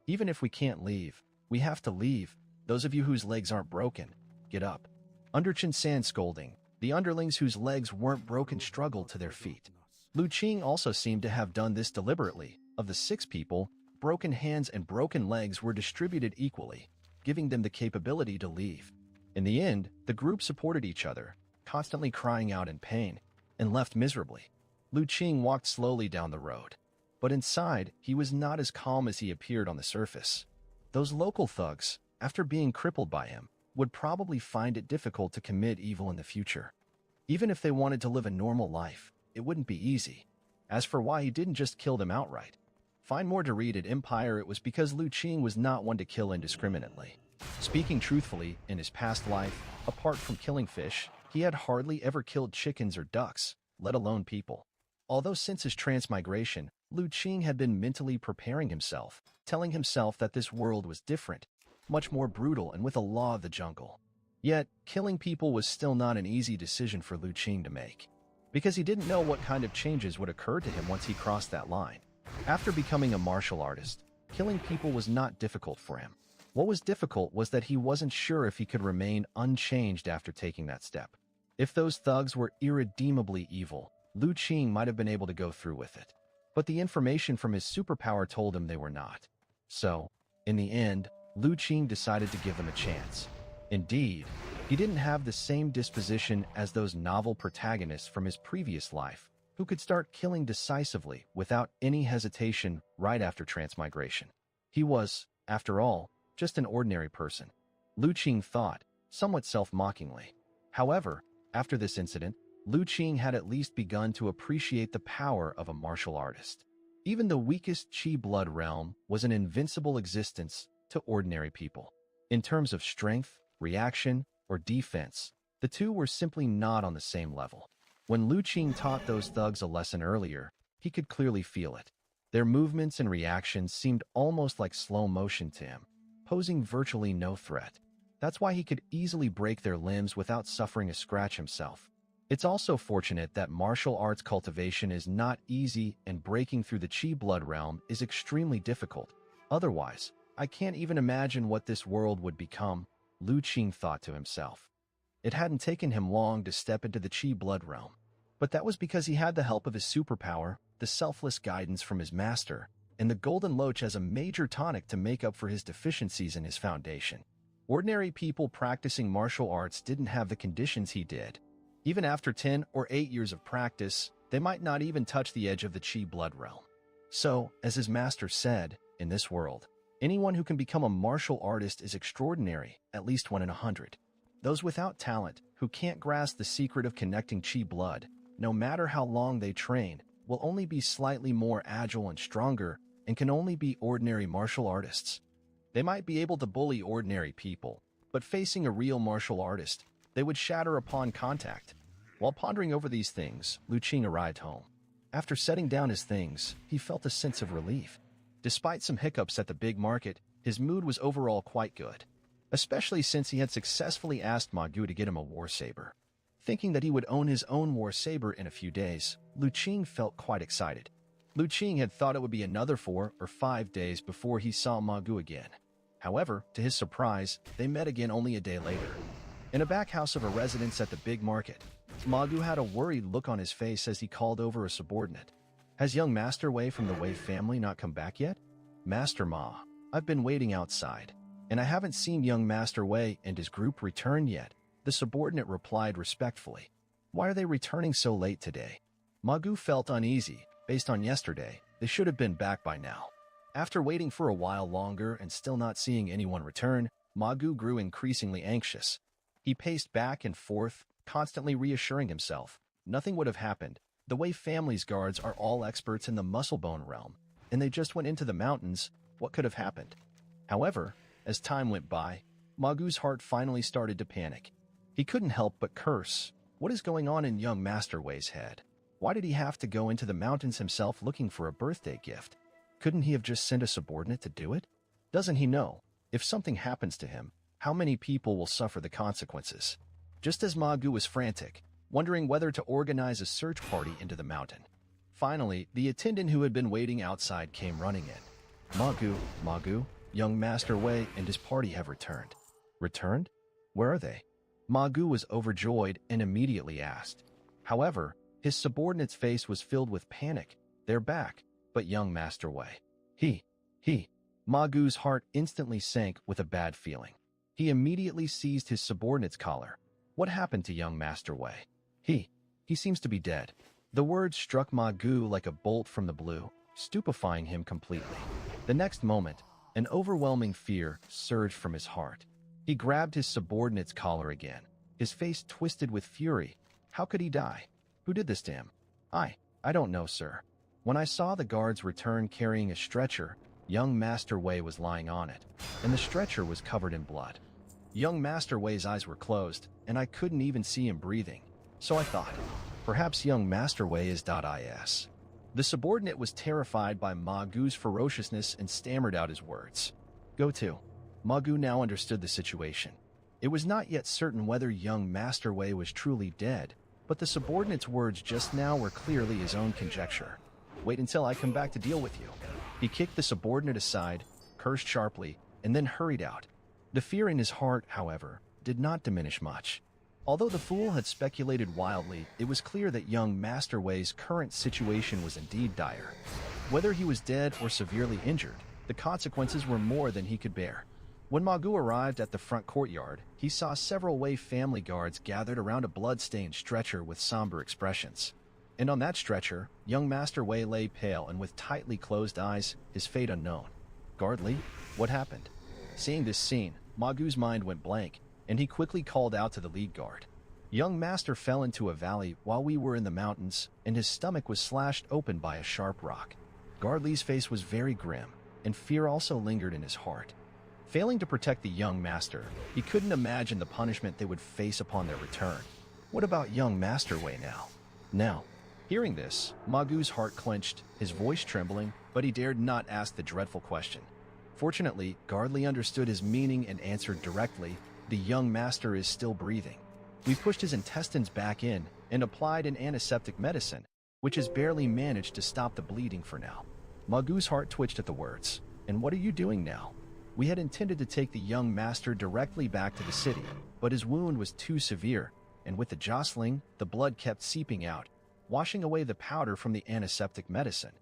[SPEAKER 1] Even if we can't leave, we have to leave. Those of you whose legs aren't broken, get up. Under Chin San's scolding, the underlings whose legs weren't broken struggled to their feet. Lu Qing also seemed to have done this deliberately. Of the 6 people, broken hands and broken legs were distributed equally, giving them the capability to leave. In the end, the group supported each other, constantly crying out in pain, and left miserably. Lu Qing walked slowly down the road, but inside, he was not as calm as he appeared on the surface. Those local thugs, after being crippled by him, would probably find it difficult to commit evil in the future. Even if they wanted to live a normal life, it wouldn't be easy. As for why he didn't just kill them outright, find more to read at Empire. It was because Lu Qing was not one to kill indiscriminately. Speaking truthfully, in his past life, apart from killing fish, he had hardly ever killed chickens or ducks, let alone people. Although since his transmigration, Lu Qing had been mentally preparing himself, telling himself that this world was different, much more brutal and with a law of the jungle. Yet, killing people was still not an easy decision for Lu Qing to make, because he didn't know what kind of changes would occur to him once he crossed that line. After becoming a martial artist, killing people was not difficult for him. What was difficult was that he wasn't sure if he could remain unchanged after taking that step. If those thugs were irredeemably evil, Lu Qing might have been able to go through with it. But the information from his superpower told him they were not. So, in the end, Lu Qing decided to give them a chance. Indeed, he didn't have the same disposition as those novel protagonists from his previous life, who could start killing decisively without any hesitation right after transmigration. He was, after all, just an ordinary person. Lu Qing thought, somewhat self-mockingly. However, after this incident, Lu Qing had at least begun to appreciate the power of a martial artist. Even the weakest Qi blood realm was an invincible existence to ordinary people. In terms of strength, reaction, or defense, the two were simply not on the same level. When Lu Qing taught those thugs a lesson earlier, he could clearly feel it. Their movements and reactions seemed almost like slow motion to him, posing virtually no threat. That's why he could easily break their limbs without suffering a scratch himself. It's also fortunate that martial arts cultivation is not easy and breaking through the Qi blood realm is extremely difficult. Otherwise, I can't even imagine what this world would become, Lu Qing thought to himself. It hadn't taken him long to step into the Qi blood realm, but that was because he had the help of his superpower, the selfless guidance from his master, and the golden loach as a major tonic to make up for his deficiencies in his foundation. Ordinary people practicing martial arts didn't have the conditions he did. Even after 10 or 8 years of practice, they might not even touch the edge of the Qi blood realm. So, as his master said, in this world, anyone who can become a martial artist is extraordinary, at least 1 in 100. Those without talent, who can't grasp the secret of connecting Qi blood, no matter how long they train, will only be slightly more agile and stronger and can only be ordinary martial artists. They might be able to bully ordinary people, but facing a real martial artist, they would shatter upon contact. While pondering over these things, Lu Qing arrived home. After setting down his things, he felt a sense of relief. Despite some hiccups at the big market, his mood was overall quite good. especially since he had successfully asked Magu to get him a war saber. Thinking that he would own his own war saber in a few days, Lu Qing felt quite excited. Lu Qing had thought it would be another 4 or 5 days before he saw Magu again. However, to his surprise, they met again only a day later. In a back house of a residence at the big market, Magu had a worried look on his face as he called over a subordinate. "Has young Master Wei from the Wei family not come back yet?" "Master Ma, I've been waiting outside, and I haven't seen young Master Wei and his group return yet," the subordinate replied respectfully. "Why are they returning so late today?" Magu felt uneasy. Based on yesterday, they should have been back by now. After waiting for a while longer and still not seeing anyone return, Magu grew increasingly anxious. He paced back and forth, constantly reassuring himself. Nothing would have happened. The Wei family's guards are all experts in the muscle-bone realm, and they just went into the mountains. What could have happened? However, as time went by, Magu's heart finally started to panic. He couldn't help but curse. What is going on in young Master Wei's head? Why did he have to go into the mountains himself looking for a birthday gift? Couldn't he have just sent a subordinate to do it? Doesn't he know, if something happens to him, how many people will suffer the consequences? Just as Magu was frantic, wondering whether to organize a search party into the mountain. Finally, the attendant who had been waiting outside came running in. Magu, young Master Wei and his party have returned." "Returned? Where are they?" Magu was overjoyed and immediately asked. However, his subordinate's face was filled with panic. "They're back, but young Master Wei. He. Magu's heart instantly sank with a bad feeling. He immediately seized his subordinate's collar. "What happened to young Master Wei?" He seems to be dead." The words struck Magu like a bolt from the blue, stupefying him completely. The next moment, an overwhelming fear surged from his heart. He grabbed his subordinate's collar again, his face twisted with fury. How could he die? Who did this to him? I don't know, sir. When I saw the guards return carrying a stretcher, young Master Wei was lying on it, and the stretcher was covered in blood. Young Master Wei's eyes were closed, and I couldn't even see him breathing. So I thought, perhaps young Master Wei is .is. The subordinate was terrified by Magu's ferociousness and stammered out his words. "Go to." Magu now understood the situation. It was not yet certain whether young Master Wei was truly dead, but the subordinate's words just now were clearly his own conjecture. "Wait until I come back to deal with you." He kicked the subordinate aside, cursed sharply, and then hurried out. The fear in his heart, however, did not diminish much. Although the fool had speculated wildly, it was clear that young Master Wei's current situation was indeed dire. Whether he was dead or severely injured, the consequences were more than he could bear. When Magu arrived at the front courtyard, he saw several Wei family guards gathered around a blood-stained stretcher with somber expressions. And on that stretcher, young Master Wei lay pale and with tightly closed eyes, his fate unknown. "Guard Li, what happened?" Seeing this scene, Magu's mind went blank, and he quickly called out to the lead guard. "Young Master fell into a valley while we were in the mountains, and his stomach was slashed open by a sharp rock." Guard Li's face was very grim, and fear also lingered in his heart. Failing to protect the young master, he couldn't imagine the punishment they would face upon their return. What about young Master Wei now? Hearing this, Magu's heart clenched, his voice trembling, but he dared not ask the dreadful question. Fortunately, Guard Li understood his meaning and answered directly, "The young master is still breathing. We pushed his intestines back in and applied an antiseptic medicine, which has barely managed to stop the bleeding for now." Magu's heart twitched at the words. "And what are you doing now?" "We had intended to take the young master directly back to the city, but his wound was too severe, and with the jostling, the blood kept seeping out, washing away the powder from the antiseptic medicine.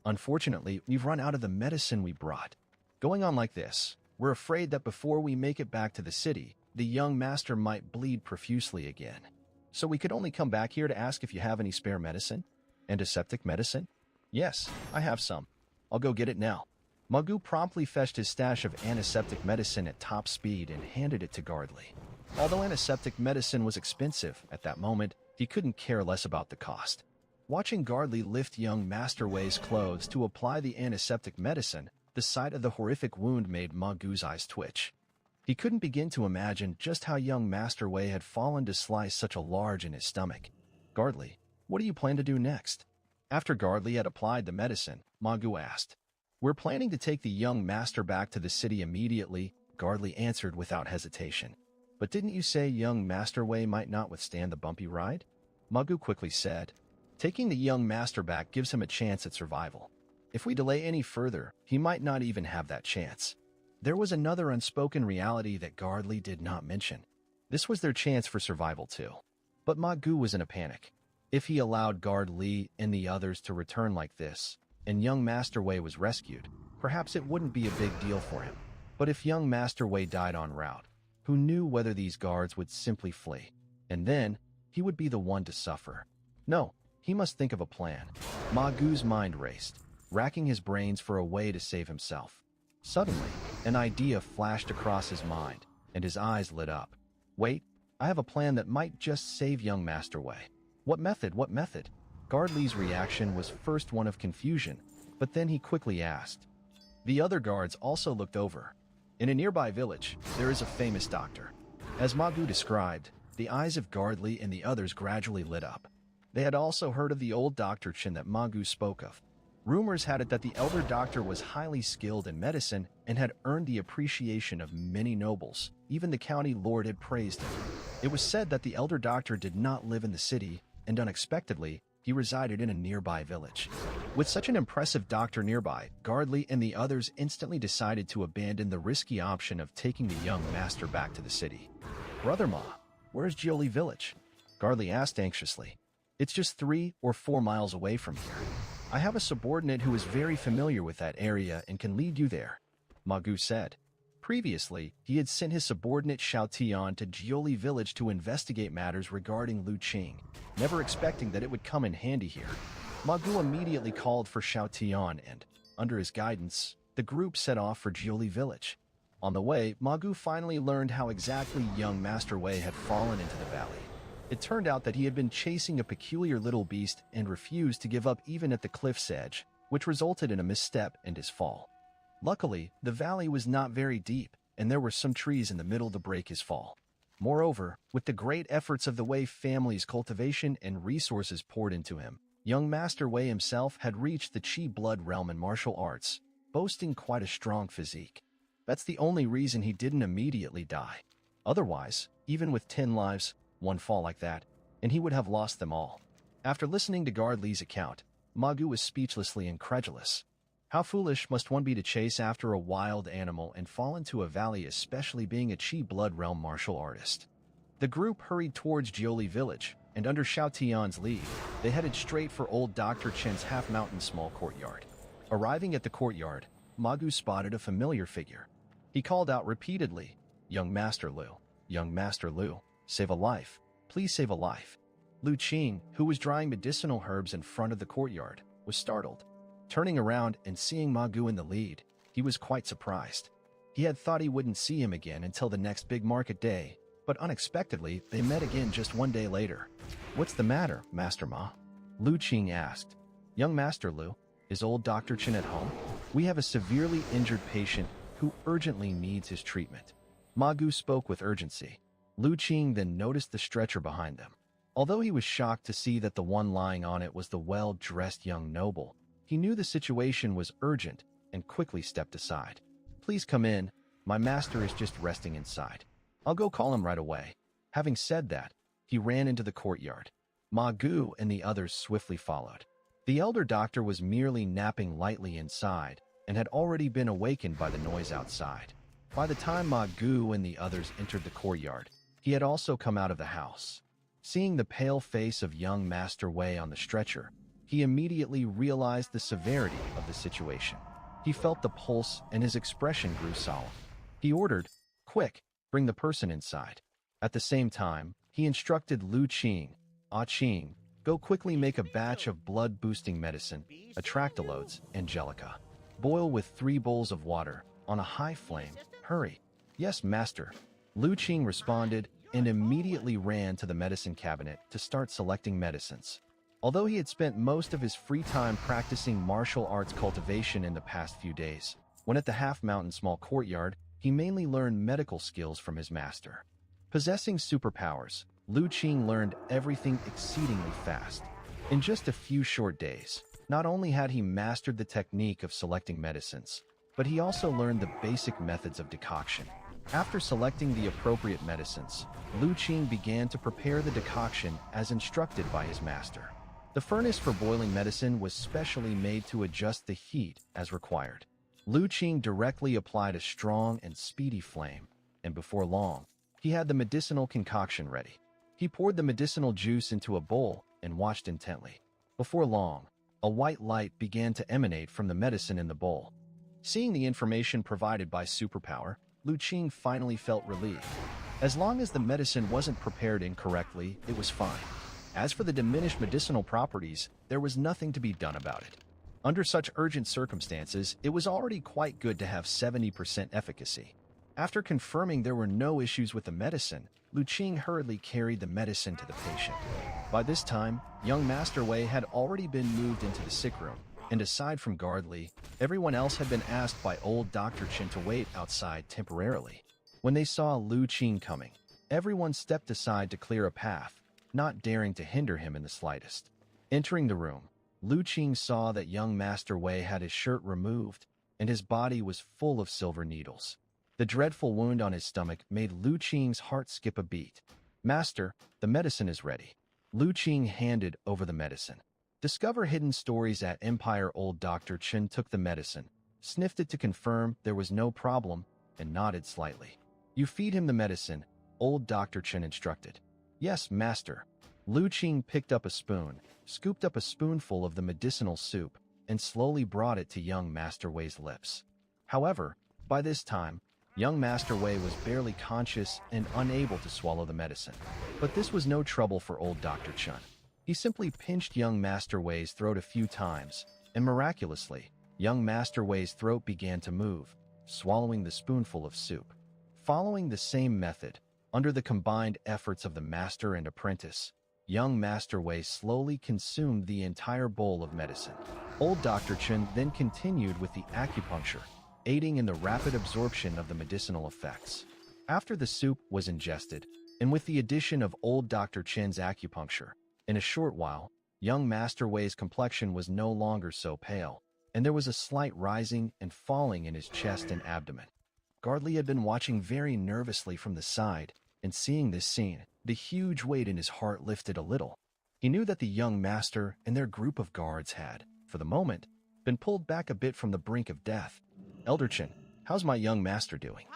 [SPEAKER 1] Unfortunately, we've run out of the medicine we brought. Going on like this, we're afraid that before we make it back to the city, the young master might bleed profusely again. So we could only come back here to ask if you have any spare medicine." "Antiseptic medicine?" "Yes, I have some. I'll go get it now." Magu promptly fetched his stash of antiseptic medicine at top speed and handed it to Guard Li. Although antiseptic medicine was expensive at that moment, he couldn't care less about the cost. Watching Guard Li lift young Master Wei's clothes to apply the antiseptic medicine, the sight of the horrific wound made Magu's eyes twitch. He couldn't begin to imagine just how young Master Wei had fallen to slice such a large in his stomach. "Guard Li, what do you plan to do next?" After Guard Li had applied the medicine, Magu asked. "We're planning to take the young master back to the city immediately," Gardley answered without hesitation. But didn't you say young Master Wei might not withstand the bumpy ride? Ma Gu quickly said. Taking the young master back gives him a chance at survival. If we delay any further, he might not even have that chance. There was another unspoken reality that Gardley did not mention. This was their chance for survival too. But Ma Gu was in a panic. If he allowed Gardley and the others to return like this, and young Master Wei was rescued, perhaps it wouldn't be a big deal for him. But if young Master Wei died en route, who knew whether these guards would simply flee? And then, he would be the one to suffer. No, he must think of a plan. Ma Gu's mind raced, racking his brains for a way to save himself. Suddenly, an idea flashed across his mind, and his eyes lit up. Wait, I have a plan that might just save young Master Wei. What method? What method? Gardley's reaction was first one of confusion, but then he quickly asked. The other guards also looked over. In a nearby village, there is a famous doctor. As Ma Gu described, the eyes of Gardley and the others gradually lit up. They had also heard of the old Dr. Chen that Ma Gu spoke of. Rumors had it that the elder doctor was highly skilled in medicine and had earned the appreciation of many nobles. Even the county lord had praised him. It was said that the elder doctor did not live in the city, and unexpectedly, he resided in a nearby village. With such an impressive doctor nearby, Gardley and the others instantly decided to abandon the risky option of taking the young master back to the city. Brother Ma, where's Jioli village? Gardley asked anxiously. It's just 3 or 4 miles away from here. I have a subordinate who is very familiar with that area and can lead you there, Ma Gu said. Previously, he had sent his subordinate Xiao Tian to Jioli village to investigate matters regarding Lu Qing, never expecting that it would come in handy here. Ma Gu immediately called for Xiao Tian and, under his guidance, the group set off for Jioli village. On the way, Ma Gu finally learned how exactly young Master Wei had fallen into the valley. It turned out that he had been chasing a peculiar little beast and refused to give up even at the cliff's edge, which resulted in a misstep and his fall. Luckily, the valley was not very deep, and there were some trees in the middle to break his fall. Moreover, with the great efforts of the Wei family's cultivation and resources poured into him, young Master Wei himself had reached the Qi blood realm in martial arts, boasting quite a strong physique. That's the only reason he didn't immediately die. Otherwise, even with 10 lives, one fall like that, and he would have lost them all. After listening to Gardley's account, Ma Gu was speechlessly incredulous. How foolish must one be to chase after a wild animal and fall into a valley, especially being a Qi blood realm martial artist? The group hurried towards Jioli village, and under Xiao Tian's lead, they headed straight for old Dr. Chen's half-mountain small courtyard. Arriving at the courtyard, Ma Gu spotted a familiar figure. He called out repeatedly, "Young Master Lu, young Master Lu, save a life, please save a life." Lu Qing, who was drying medicinal herbs in front of the courtyard, was startled. Turning around and seeing Ma Gu in the lead, he was quite surprised. He had thought he wouldn't see him again until the next big market day, but unexpectedly, they met again just 1 day later. "What's the matter, Master Ma?" Lu Qing asked. "Young Master Lu, is old Dr. Chen at home? We have a severely injured patient who urgently needs his treatment." Ma Gu spoke with urgency. Lu Qing then noticed the stretcher behind them. Although he was shocked to see that the one lying on it was the well-dressed young noble, he knew the situation was urgent and quickly stepped aside. "Please come in. My master is just resting inside. I'll go call him right away." Having said that, he ran into the courtyard. Ma Gu and the others swiftly followed. The elder doctor was merely napping lightly inside and had already been awakened by the noise outside. By the time Ma Gu and the others entered the courtyard, he had also come out of the house. Seeing the pale face of young Master Wei on the stretcher, he immediately realized the severity of the situation. He felt the pulse and his expression grew solemn. He ordered, "Quick, bring the person inside." At the same time, he instructed Lu Qing, Qing, go quickly make a batch of blood-boosting medicine, Atractalodes, Angelica. Boil with 3 bowls of water, on a high flame. Hurry. "Yes, master." Lu Qing responded and immediately ran to the medicine cabinet to start selecting medicines. Although he had spent most of his free time practicing martial arts cultivation in the past few days, when at the half-mountain small courtyard, he mainly learned medical skills from his master. Possessing superpowers, Lu Qing learned everything exceedingly fast. In just a few short days, not only had he mastered the technique of selecting medicines, but he also learned the basic methods of decoction. After selecting the appropriate medicines, Lu Qing began to prepare the decoction as instructed by his master. The furnace for boiling medicine was specially made to adjust the heat as required. Lu Qing directly applied a strong and speedy flame, and before long, he had the medicinal concoction ready. He poured the medicinal juice into a bowl and watched intently. Before long, a white light began to emanate from the medicine in the bowl. Seeing the information provided by Superpower, Lu Qing finally felt relieved. As long as the medicine wasn't prepared incorrectly, it was fine. As for the diminished medicinal properties, there was nothing to be done about it. Under such urgent circumstances, it was already quite good to have 70% efficacy. After confirming there were no issues with the medicine, Lu Qing hurriedly carried the medicine to the patient. By this time, young Master Wei had already been moved into the sick room, and aside from Guard Li, everyone else had been asked by old Dr. Chen to wait outside temporarily. When they saw Lu Qing coming, everyone stepped aside to clear a path, not daring to hinder him in the slightest. Entering the room, Lu Qing saw that young Master Wei had his shirt removed, and his body was full of silver needles. The dreadful wound on his stomach made Lu Qing's heart skip a beat. "Master, the medicine is ready." Lu Qing handed over the medicine. Discover hidden stories at Empire. Old Dr. Chen took the medicine, sniffed it to confirm there was no problem, and nodded slightly. "You feed him the medicine," old Dr. Chen instructed. "Yes, master." Lu Qing picked up a spoon, scooped up a spoonful of the medicinal soup, and slowly brought it to young Master Wei's lips. However, by this time, young Master Wei was barely conscious and unable to swallow the medicine. But this was no trouble for old Dr. Chen. He simply pinched young Master Wei's throat a few times, and miraculously, young Master Wei's throat began to move, swallowing the spoonful of soup. Following the same method, under the combined efforts of the master and apprentice, young Master Wei slowly consumed the entire bowl of medicine. Old Dr. Chen then continued with the acupuncture, aiding in the rapid absorption of the medicinal effects. After the soup was ingested, and with the addition of old Dr. Chen's acupuncture, in a short while, young Master Wei's complexion was no longer so pale, and there was a slight rising and falling in his chest and abdomen. Guard Li had been watching very nervously from the side, and seeing this scene, the huge weight in his heart lifted a little. He knew that the young master and their group of guards had, for the moment, been pulled back a bit from the brink of death. "Elder Chen, how's my young master doing?"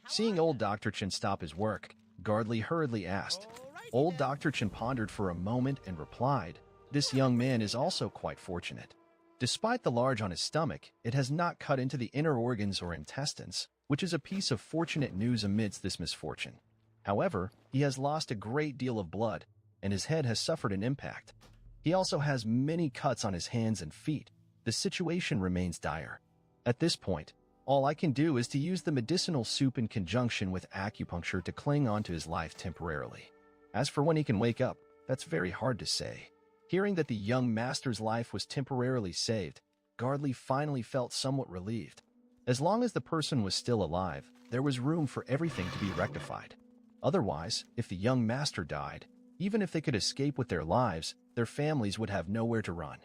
[SPEAKER 1] Seeing old Dr. Chen stop his work, Guard Li hurriedly asked. Old Dr. Chen pondered for a moment and replied, "This young man is also quite fortunate. Despite the large on his stomach, it has not cut into the inner organs or intestines, which is a piece of fortunate news amidst this misfortune. However, he has lost a great deal of blood, and his head has suffered an impact. He also has many cuts on his hands and feet. The situation remains dire. At this point, all I can do is to use the medicinal soup in conjunction with acupuncture to cling on to his life temporarily. As for when he can wake up, that's very hard to say." Hearing that the young master's life was temporarily saved, Guard Li finally felt somewhat relieved. As long as the person was still alive, there was room for everything to be rectified. Otherwise, if the young master died, even if they could escape with their lives, their families would have nowhere to run.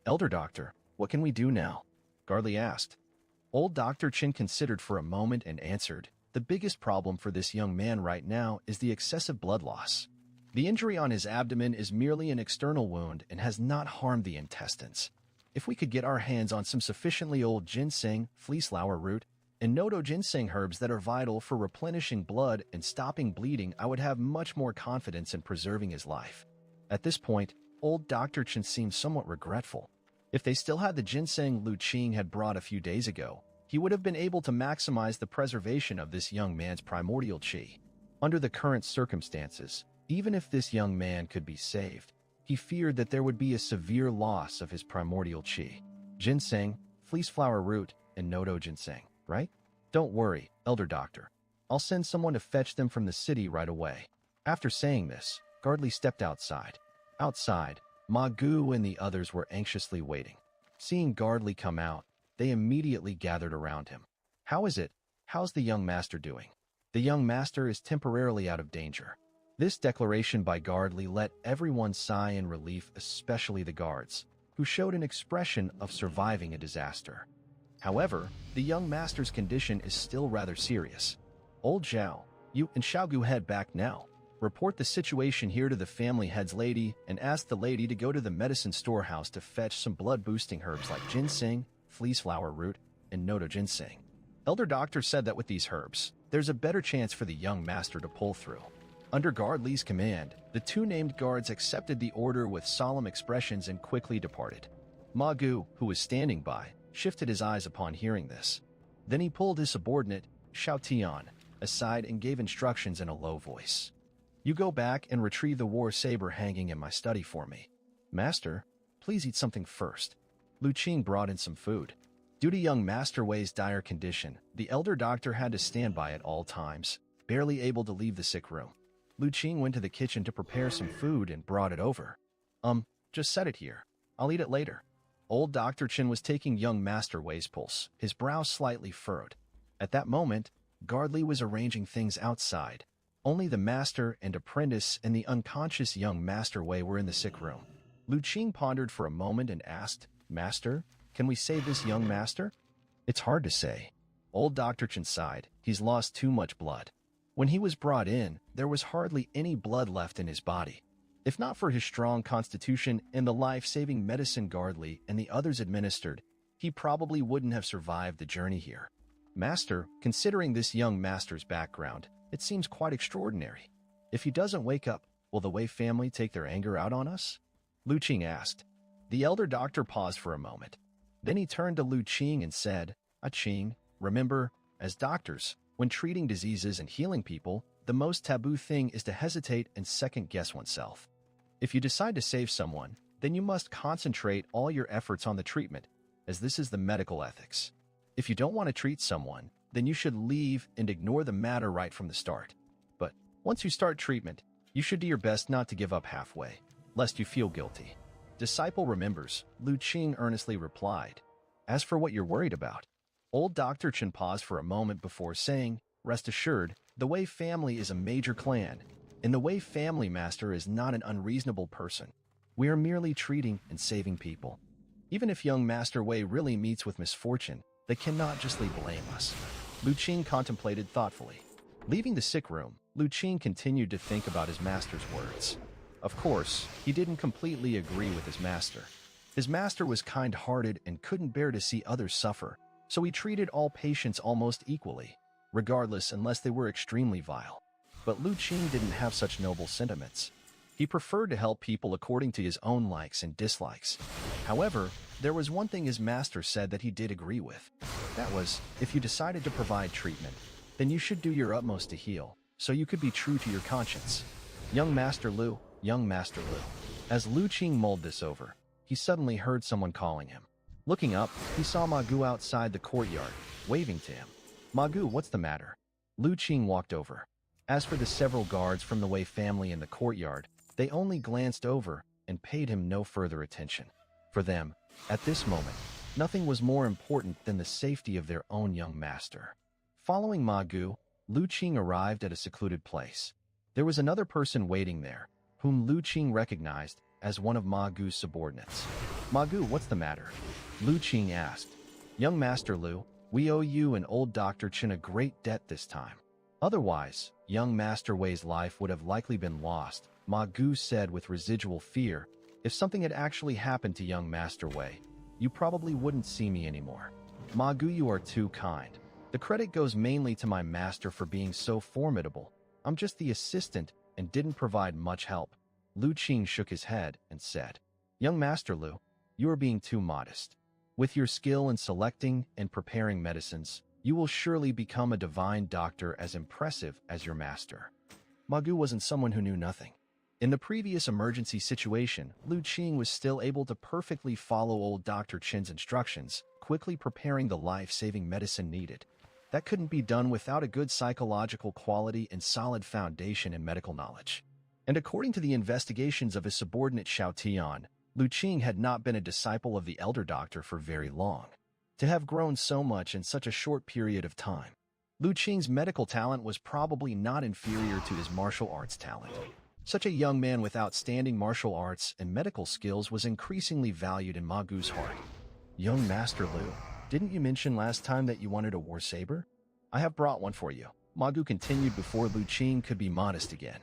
[SPEAKER 1] "Elder Doctor, what can we do now?" Guard Li asked. Old Dr. Chen considered for a moment and answered, "The biggest problem for this young man right now is the excessive blood loss. The injury on his abdomen is merely an external wound and has not harmed the intestines. If we could get our hands on some sufficiently old ginseng, fleeceflower root, and nodo ginseng herbs that are vital for replenishing blood and stopping bleeding, I would have much more confidence in preserving his life." At this point, old Dr. Chen seemed somewhat regretful. If they still had the ginseng Lu Qing had brought a few days ago, he would have been able to maximize the preservation of this young man's primordial qi. Under the current circumstances, even if this young man could be saved, he feared that there would be a severe loss of his primordial qi. Ginseng, fleeceflower root, and nodo ginseng, right? "Don't worry, Elder Doctor. I'll send someone to fetch them from the city right away." After saying this, Guard Li stepped outside. Outside, Ma Gu and the others were anxiously waiting. Seeing Guard Li come out, they immediately gathered around him. "How is it? How's the young master doing?" "The young master is temporarily out of danger." This declaration by Guard Li let everyone sigh in relief, especially the guards, who showed an expression of surviving a disaster. However, the young master's condition is still rather serious. Old Zhao, you and Xiaogu head back now. Report the situation here to the family head's lady and ask the lady to go to the medicine storehouse to fetch some blood-boosting herbs like ginseng, fleeceflower root, and noto ginseng. Elder Doctor said that with these herbs, there's a better chance for the young master to pull through. Under Guard Li's command, the two named guards accepted the order with solemn expressions and quickly departed. Ma Gu, who was standing by, shifted his eyes upon hearing this. Then he pulled his subordinate, Xiao Tian, aside and gave instructions in a low voice. You go back and retrieve the war saber hanging in my study for me. Master, please eat something first. Lu Qing brought in some food. Due to young Master Wei's dire condition, the elder doctor had to stand by at all times, barely able to leave the sick room. Lu Qing went to the kitchen to prepare some food and brought it over. Just set it here. I'll eat it later. Old Dr. Chen was taking young Master Wei's pulse, his brow slightly furrowed. At that moment, Guard Li was arranging things outside. Only the master and apprentice and the unconscious young Master Wei were in the sick room. Lu Qing pondered for a moment and asked, Master, can we save this young master? It's hard to say. Old Dr. Chen sighed. He's lost too much blood. When he was brought in, there was hardly any blood left in his body. If not for his strong constitution and the life-saving medicine Guard Li and the others administered, he probably wouldn't have survived the journey here. Master, considering this young master's background, it seems quite extraordinary. If he doesn't wake up, will the Wei family take their anger out on us? Lu Qing asked. The elder doctor paused for a moment. Then he turned to Lu Qing and said, Qing, remember, as doctors, when treating diseases and healing people, the most taboo thing is to hesitate and second-guess oneself. If you decide to save someone, then you must concentrate all your efforts on the treatment, as this is the medical ethics. If you don't want to treat someone, then you should leave and ignore the matter right from the start. But once you start treatment, you should do your best not to give up halfway, lest you feel guilty. Disciple remembers, Lu Qing earnestly replied. As for what you're worried about, Old Dr. Chen paused for a moment before saying, Rest assured, the Wei family is a major clan, and the Wei family master is not an unreasonable person. We are merely treating and saving people. Even if young Master Wei really meets with misfortune, they cannot justly blame us. Lu Qing contemplated thoughtfully. Leaving the sick room, Lu Qing continued to think about his master's words. Of course, he didn't completely agree with his master. His master was kind-hearted and couldn't bear to see others suffer, so he treated all patients almost equally, regardless unless they were extremely vile. But Lu Qing didn't have such noble sentiments. He preferred to help people according to his own likes and dislikes. However, there was one thing his master said that he did agree with. That was, if you decided to provide treatment, then you should do your utmost to heal, so you could be true to your conscience. Young Master Lu. As Lu Qing mulled this over, he suddenly heard someone calling him. Looking up, he saw Ma Gu outside the courtyard, waving to him. Ma Gu, what's the matter? Lu Qing walked over. As for the several guards from the Wei family in the courtyard, they only glanced over and paid him no further attention. For them, at this moment, nothing was more important than the safety of their own young master. Following Ma Gu, Lu Qing arrived at a secluded place. There was another person waiting there, whom Lu Qing recognized as one of Ma Gu's subordinates. Ma Gu, what's the matter? Lu Qing asked. Young Master Lu, we owe you and Old Dr. Chen a great debt this time. Otherwise, young Master Wei's life would have likely been lost, Ma Gu said with residual fear. If something had actually happened to young Master Wei, you probably wouldn't see me anymore. Ma Gu, you are too kind. The credit goes mainly to my master for being so formidable. I'm just the assistant and didn't provide much help. Lu Qing shook his head and said, Young Master Lu, you are being too modest. With your skill in selecting and preparing medicines, you will surely become a divine doctor as impressive as your master. Ma Gu wasn't someone who knew nothing. In the previous emergency situation, Lu Qing was still able to perfectly follow Old Dr. Chen's instructions, quickly preparing the life-saving medicine needed. That couldn't be done without a good psychological quality and solid foundation in medical knowledge. And according to the investigations of his subordinate Xiao Tian, Lu Qing had not been a disciple of the elder doctor for very long. To have grown so much in such a short period of time, Lu Qing's medical talent was probably not inferior to his martial arts talent. Such a young man with outstanding martial arts and medical skills was increasingly valued in Ma Gu's heart. Young Master Lu, Didn't you mention last time that you wanted a war saber? I have brought one for you. Ma Gu continued before Lu Qing could be modest again.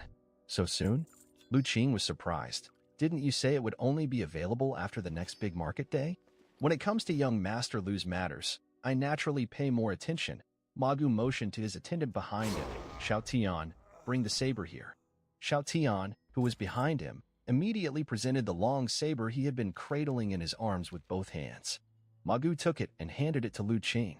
[SPEAKER 1] So soon? Lu Qing was surprised. Didn't you say it would only be available after the next big market day? When it comes to young Master Lu's matters, I naturally pay more attention. Ma Gu motioned to his attendant behind him. Xiao Tian, bring the saber here. Xiao Tian, who was behind him, immediately presented the long saber he had been cradling in his arms with both hands. Ma Gu took it and handed it to Lu Qing.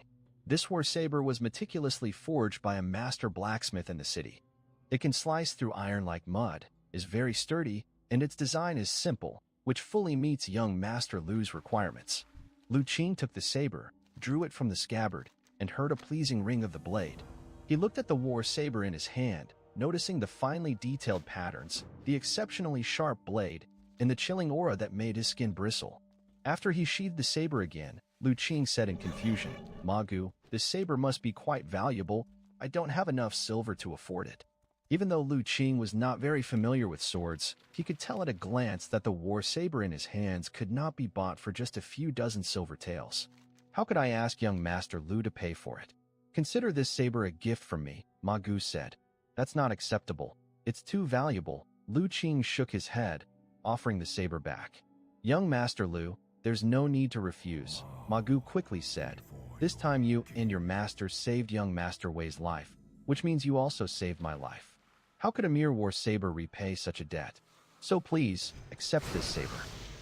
[SPEAKER 1] This war saber was meticulously forged by a master blacksmith in the city. It can slice through iron like mud, is very sturdy, and its design is simple, which fully meets young Master Lu's requirements. Lu Qing took the saber, drew it from the scabbard, and heard a pleasing ring of the blade. He looked at the war saber in his hand, noticing the finely detailed patterns, the exceptionally sharp blade, and the chilling aura that made his skin bristle. After he sheathed the saber again, Lu Qing said in confusion, Ma Gu, this saber must be quite valuable. I don't have enough silver to afford it. Even though Lu Qing was not very familiar with swords, he could tell at a glance that the war saber in his hands could not be bought for just a few dozen silver taels. How could I ask young Master Lu to pay for it? Consider this saber a gift from me, Ma Gu said. That's not acceptable. It's too valuable. Lu Qing shook his head, offering the saber back. Young Master Lu, there's no need to refuse, Ma Gu quickly said. This time you and your master saved young Master Wei's life, which means you also saved my life. How could a mere war saber repay such a debt? So please, accept this saber.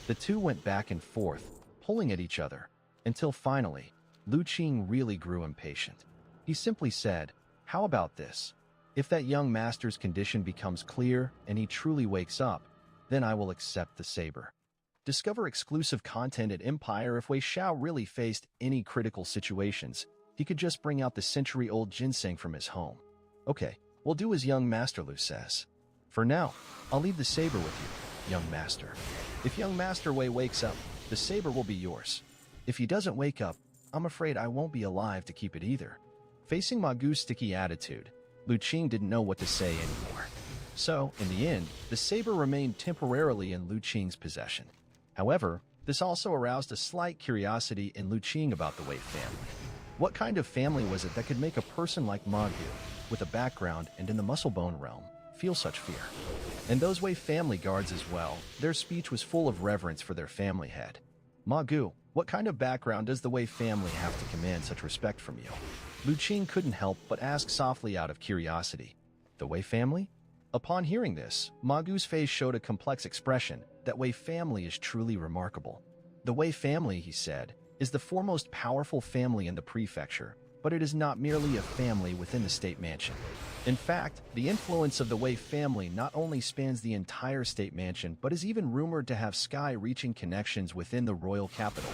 [SPEAKER 1] The two went back and forth, pulling at each other, until finally, Lu Qing really grew impatient. He simply said, how about this? If that young master's condition becomes clear and he truly wakes up, then I will accept the saber. Discover exclusive content at Empire. If Wei Xiao really faced any critical situations, he could just bring out the century-old ginseng from his home. Okay, we'll do as young Master Lu says. For now, I'll leave the saber with you, young master. If young Master Wei wakes up, the saber will be yours. If he doesn't wake up, I'm afraid I won't be alive to keep it either. Facing Ma Gu's sticky attitude, Lu Qing didn't know what to say anymore. So, in the end, the saber remained temporarily in Lu Qing's possession. However, this also aroused a slight curiosity in Lu Qing about the Wei family. What kind of family was it that could make a person like Ma Gu, with a background and in the muscle-bone realm, feel such fear? And those Wei family guards as well, their speech was full of reverence for their family head. Ma Gu, what kind of background does the Wei family have to command such respect from you? Lu Qing couldn't help but ask softly out of curiosity. The Wei family? Upon hearing this, Ma Gu's face showed a complex expression. That Wei family is truly remarkable. The Wei family, he said, is the foremost powerful family in the prefecture, but it is not merely a family within the state mansion. In fact, the influence of the Wei family not only spans the entire state mansion, but is even rumored to have sky-reaching connections within the royal capital.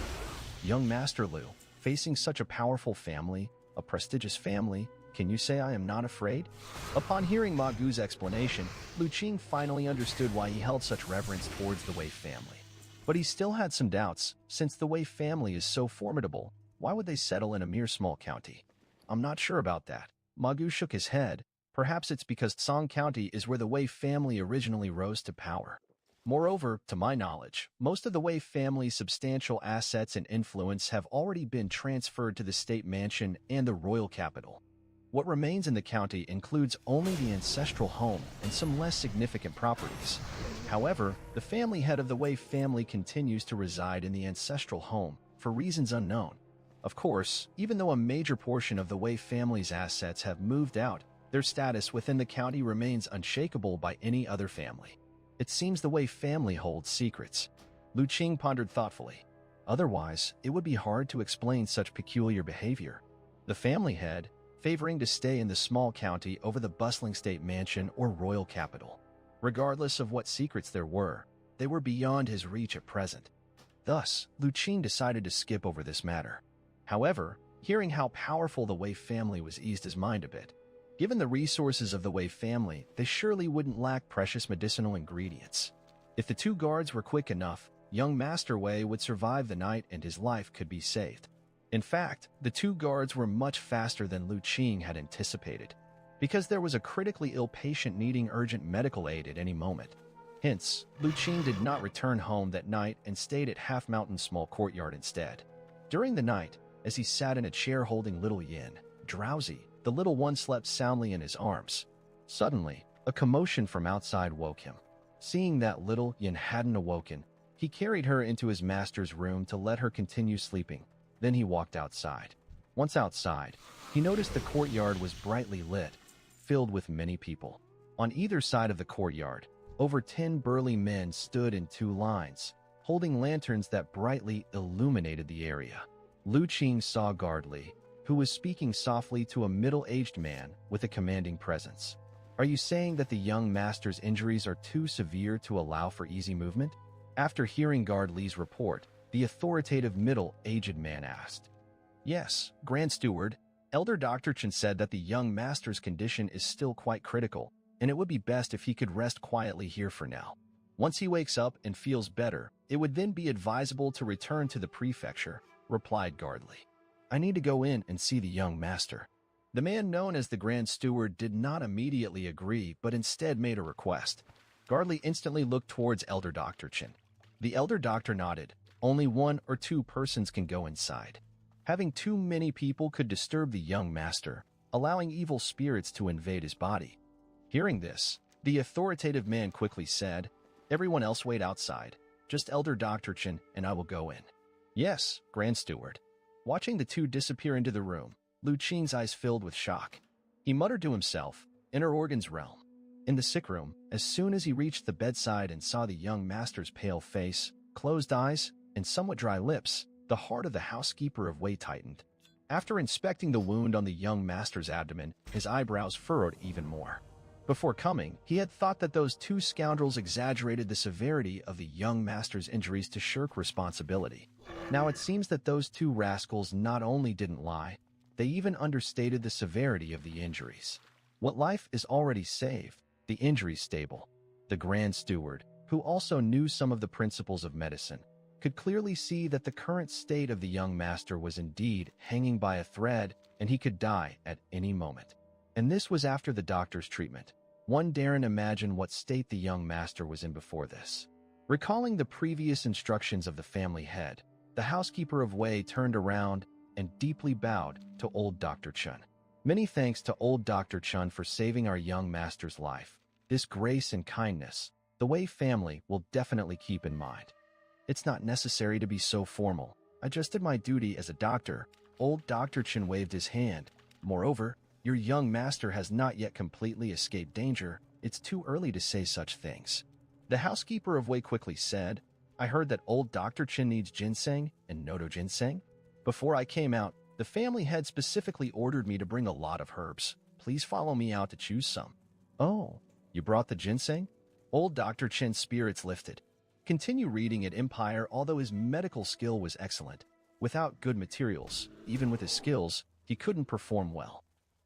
[SPEAKER 1] Young Master Lu, facing such a powerful family, a prestigious family, can you say I am not afraid? Upon hearing Ma Gu's explanation, Lu Qing finally understood why he held such reverence towards the Wei family. But he still had some doubts. Since the Wei family is so formidable, why would they settle in a mere small county? I'm not sure about that. Ma Gu shook his head. Perhaps it's because Song County is where the Wei family originally rose to power. Moreover, to my knowledge, most of the Wei family's substantial assets and influence have already been transferred to the state mansion and the royal capital. What remains in the county includes only the ancestral home and some less significant properties. However, the family head of the Wei family continues to reside in the ancestral home for reasons unknown. Of course, even though a major portion of the Wei family's assets have moved out, their status within the county remains unshakable by any other family. It seems the Wei family holds secrets. Lu Qing pondered thoughtfully. Otherwise, it would be hard to explain such peculiar behavior. The family head, favoring to stay in the small county over the bustling state mansion or royal capital. Regardless of what secrets there were, they were beyond his reach at present. Thus, Lu Qing decided to skip over this matter. However, hearing how powerful the Wei family was eased his mind a bit. Given the resources of the Wei family, they surely wouldn't lack precious medicinal ingredients. If the two guards were quick enough, young Master Wei would survive the night and his life could be saved. In fact, the two guards were much faster than Lu Qing had anticipated, because there was a critically ill patient needing urgent medical aid at any moment. Hence, Lu Qing did not return home that night and stayed at Half Mountain Small Courtyard instead. During the night, as he sat in a chair holding little Yin. Drowsy, the little one slept soundly in his arms. Suddenly, a commotion from outside woke him. Seeing that little Yin hadn't awoken, he carried her into his master's room to let her continue sleeping. Then he walked outside. Once outside, he noticed the courtyard was brightly lit, filled with many people. On either side of the courtyard, over 10 burly men stood in 2 lines, holding lanterns that brightly illuminated the area. Lu Qing saw Guard Li, who was speaking softly to a middle-aged man with a commanding presence. "Are you saying that the young master's injuries are too severe to allow for easy movement?" After hearing Guard Li's report, the authoritative middle-aged man asked. "Yes, Grand Steward. Elder Dr. Chen said that the young master's condition is still quite critical, and it would be best if he could rest quietly here for now. Once he wakes up and feels better, it would then be advisable to return to the prefecture," replied Guard Li. "I need to go in and see the young master." The man known as the Grand Steward did not immediately agree, but instead made a request. Guard Li instantly looked towards Elder Dr. Chen. The Elder Doctor nodded. Only 1 or 2 persons can go inside. Having too many people could disturb the young master, allowing evil spirits to invade his body. Hearing this, the authoritative man quickly said, "Everyone else wait outside. Just Elder Dr. Chen and I will go in." "Yes, Grand Steward." Watching the 2 disappear into the room, Lu Qing's eyes filled with shock. He muttered to himself, "Inner organs realm." In the sick room, as soon as he reached the bedside and saw the young master's pale face, closed eyes, and somewhat dry lips, the heart of the housekeeper of Wei tightened. After inspecting the wound on the young master's abdomen, his eyebrows furrowed even more. Before coming, he had thought that those 2 scoundrels exaggerated the severity of the young master's injuries to shirk responsibility. Now it seems that those 2 rascals not only didn't lie, they even understated the severity of the injuries. What life is already saved, the injuries stable. The Grand Steward, who also knew some of the principles of medicine, could clearly see that the current state of the young master was indeed hanging by a thread and he could die at any moment. And this was after the doctor's treatment. One daren't imagine what state the young master was in before this. Recalling the previous instructions of the family head, the housekeeper of Wei turned around and deeply bowed to old Dr. Chen. "Many thanks to old Dr. Chen for saving our young master's life. This grace and kindness, the Wei family will definitely keep in mind. It's not necessary to be so formal. I just did my duty as a doctor." Old Dr. Chen waved his hand. "Moreover, your young master has not yet completely escaped danger. It's too early to say such things." The housekeeper of Wei quickly said, "I heard that old Dr. Chen needs ginseng and nodo ginseng. Before I came out, the family head specifically ordered me to bring a lot of herbs. Please follow me out to choose some." "Oh, you brought the ginseng?" Old Dr. Chen's spirits lifted. Continue reading at Empire. Although his medical skill was excellent, without good materials, even with his skills, he couldn't perform well.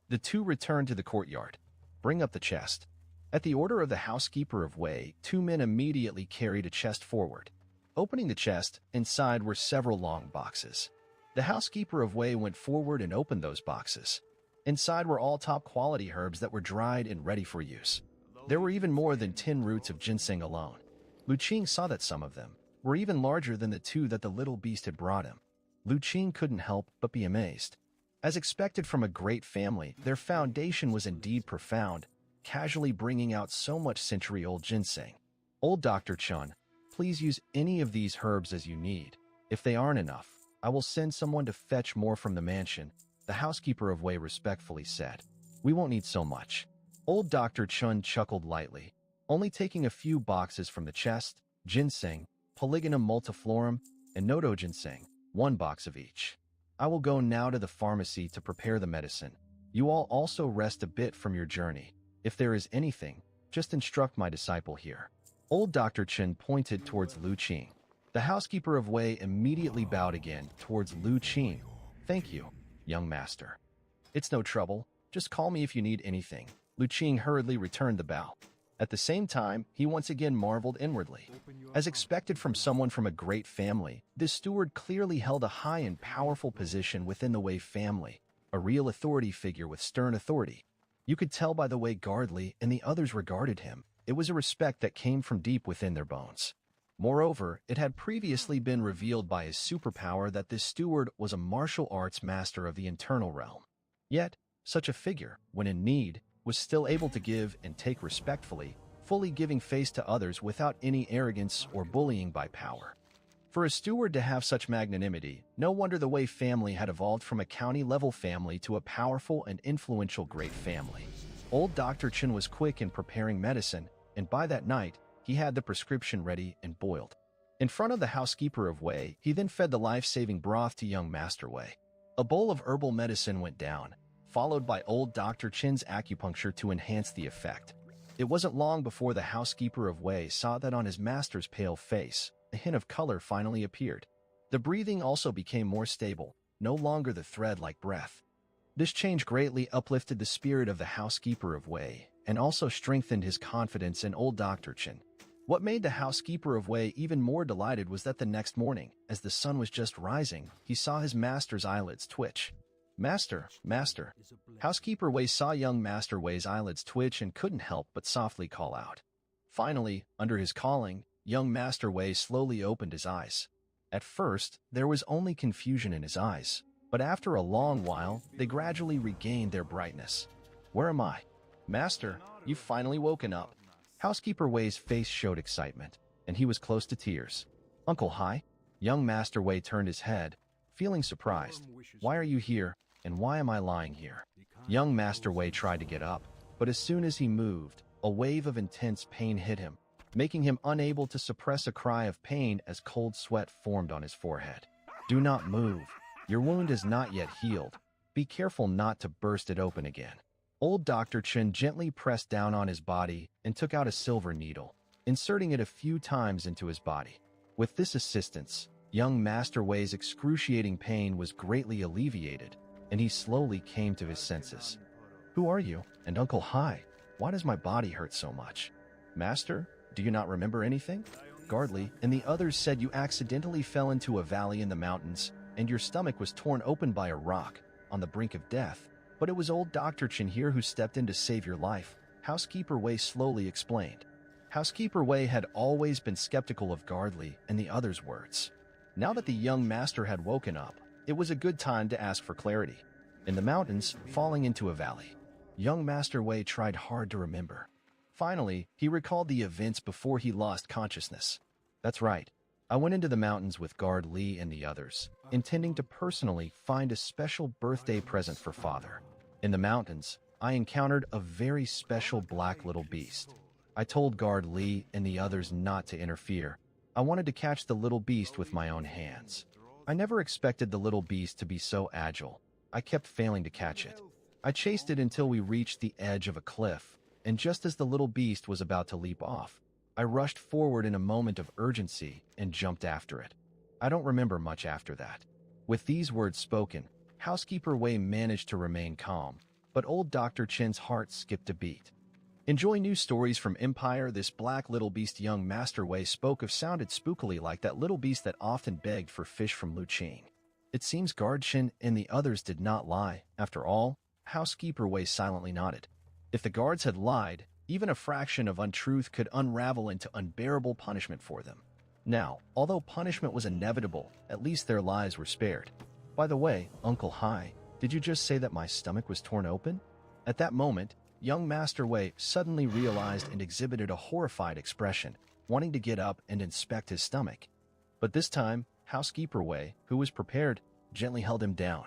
[SPEAKER 1] The 2 returned to the courtyard. "Bring up the chest." At the order of the housekeeper of Wei, 2 men immediately carried a chest forward. Opening the chest, inside were several long boxes. The housekeeper of Wei went forward and opened those boxes. Inside were all top-quality herbs that were dried and ready for use. There were even more than 10 roots of ginseng alone. Lu Qing saw that some of them were even larger than the 2 that the little beast had brought him. Lu Qing couldn't help but be amazed. As expected from a great family, their foundation was indeed profound, casually bringing out so much century-old ginseng. "Old Dr. Chen, please use any of these herbs as you need. If they aren't enough, I will send someone to fetch more from the mansion," the housekeeper of Wei respectfully said. "We won't need so much." Old Dr. Chen chuckled lightly, only taking a few boxes from the chest: ginseng, Polygonum multiflorum, and nodo ginseng, 1 box of each. "I will go now to the pharmacy to prepare the medicine. You all also rest a bit from your journey. If there is anything, just instruct my disciple here." Old Dr. Chen pointed towards Lu Qing. The housekeeper of Wei immediately bowed again towards Lu Qing. "Thank you, young master." "It's no trouble. Just call me if you need anything." Lu Qing hurriedly returned the bow. At the same time, he once again marveled inwardly. As expected from someone from a great family, this steward clearly held a high and powerful position within the Wei family, a real authority figure with stern authority. You could tell by the way Guard Li and the others regarded him. It was a respect that came from deep within their bones. Moreover, it had previously been revealed by his superpower that this steward was a martial arts master of the internal realm. Yet, such a figure, when in need, was still able to give and take respectfully, fully giving face to others without any arrogance or bullying by power. For a steward to have such magnanimity, no wonder the Wei family had evolved from a county-level family to a powerful and influential great family. Old Dr. Chen was quick in preparing medicine, and by that night, he had the prescription ready and boiled. In front of the housekeeper of Wei, he then fed the life-saving broth to young Master Wei. A bowl of herbal medicine went down, followed by old Dr. Chen's acupuncture to enhance the effect. It wasn't long before the housekeeper of Wei saw that on his master's pale face, a hint of color finally appeared. The breathing also became more stable, no longer the thread-like breath. This change greatly uplifted the spirit of the housekeeper of Wei, and also strengthened his confidence in old Dr. Chen. What made the housekeeper of Wei even more delighted was that the next morning, as the sun was just rising, he saw his master's eyelids twitch. Master, Master. Housekeeper Wei saw young Master Wei's eyelids twitch and couldn't help but softly call out. Finally, under his calling, young Master Wei slowly opened his eyes. At first, there was only confusion in his eyes, but after a long while, they gradually regained their brightness. Where am I? Master, you've finally woken up. Housekeeper Wei's face showed excitement, and he was close to tears. Uncle Hai? Young Master Wei turned his head, feeling surprised. Why are you here, and why am I lying here? Young Master Wei tried to get up, but as soon as he moved, a wave of intense pain hit him, making him unable to suppress a cry of pain as cold sweat formed on his forehead. Do not move. Your wound is not yet healed. Be careful not to burst it open again. Old Dr. Chen gently pressed down on his body and took out a silver needle, inserting it a few times into his body. With this assistance, young Master Wei's excruciating pain was greatly alleviated, and he slowly came to his senses. Who are you? And Uncle Hai, why does my body hurt so much? Master, do you not remember anything? Gardley and the others said you accidentally fell into a valley in the mountains, and your stomach was torn open by a rock, on the brink of death. But it was old Dr. Chen here who stepped in to save your life, Housekeeper Wei slowly explained. Housekeeper Wei had always been skeptical of Gardley and the others' words. Now that the young master had woken up, it was a good time to ask for clarity. In the mountains, falling into a valley. Young Master Wei tried hard to remember. Finally, he recalled the events before he lost consciousness. That's right. I went into the mountains with Guard Li and the others, intending to personally find a special birthday present for Father. In the mountains, I encountered a very special black little beast. I told Guard Li and the others not to interfere. I wanted to catch the little beast with my own hands. I never expected the little beast to be so agile. I kept failing to catch it. I chased it until we reached the edge of a cliff, and just as the little beast was about to leap off, I rushed forward in a moment of urgency and jumped after it. I don't remember much after that. With these words spoken, Housekeeper Wei managed to remain calm, but old Dr. Chen's heart skipped a beat. Enjoy new stories from Empire. This black little beast young Master Wei spoke of sounded spookily like that little beast that often begged for fish from Lu Qing. It seems Guard Chen and the others did not lie. After all, Housekeeper Wei silently nodded. If the guards had lied, even a fraction of untruth could unravel into unbearable punishment for them. Now, although punishment was inevitable, at least their lives were spared. By the way, Uncle Hai, did you just say that my stomach was torn open? At that moment, young Master Wei suddenly realized and exhibited a horrified expression, wanting to get up and inspect his stomach. But this time, Housekeeper Wei, who was prepared, gently held him down.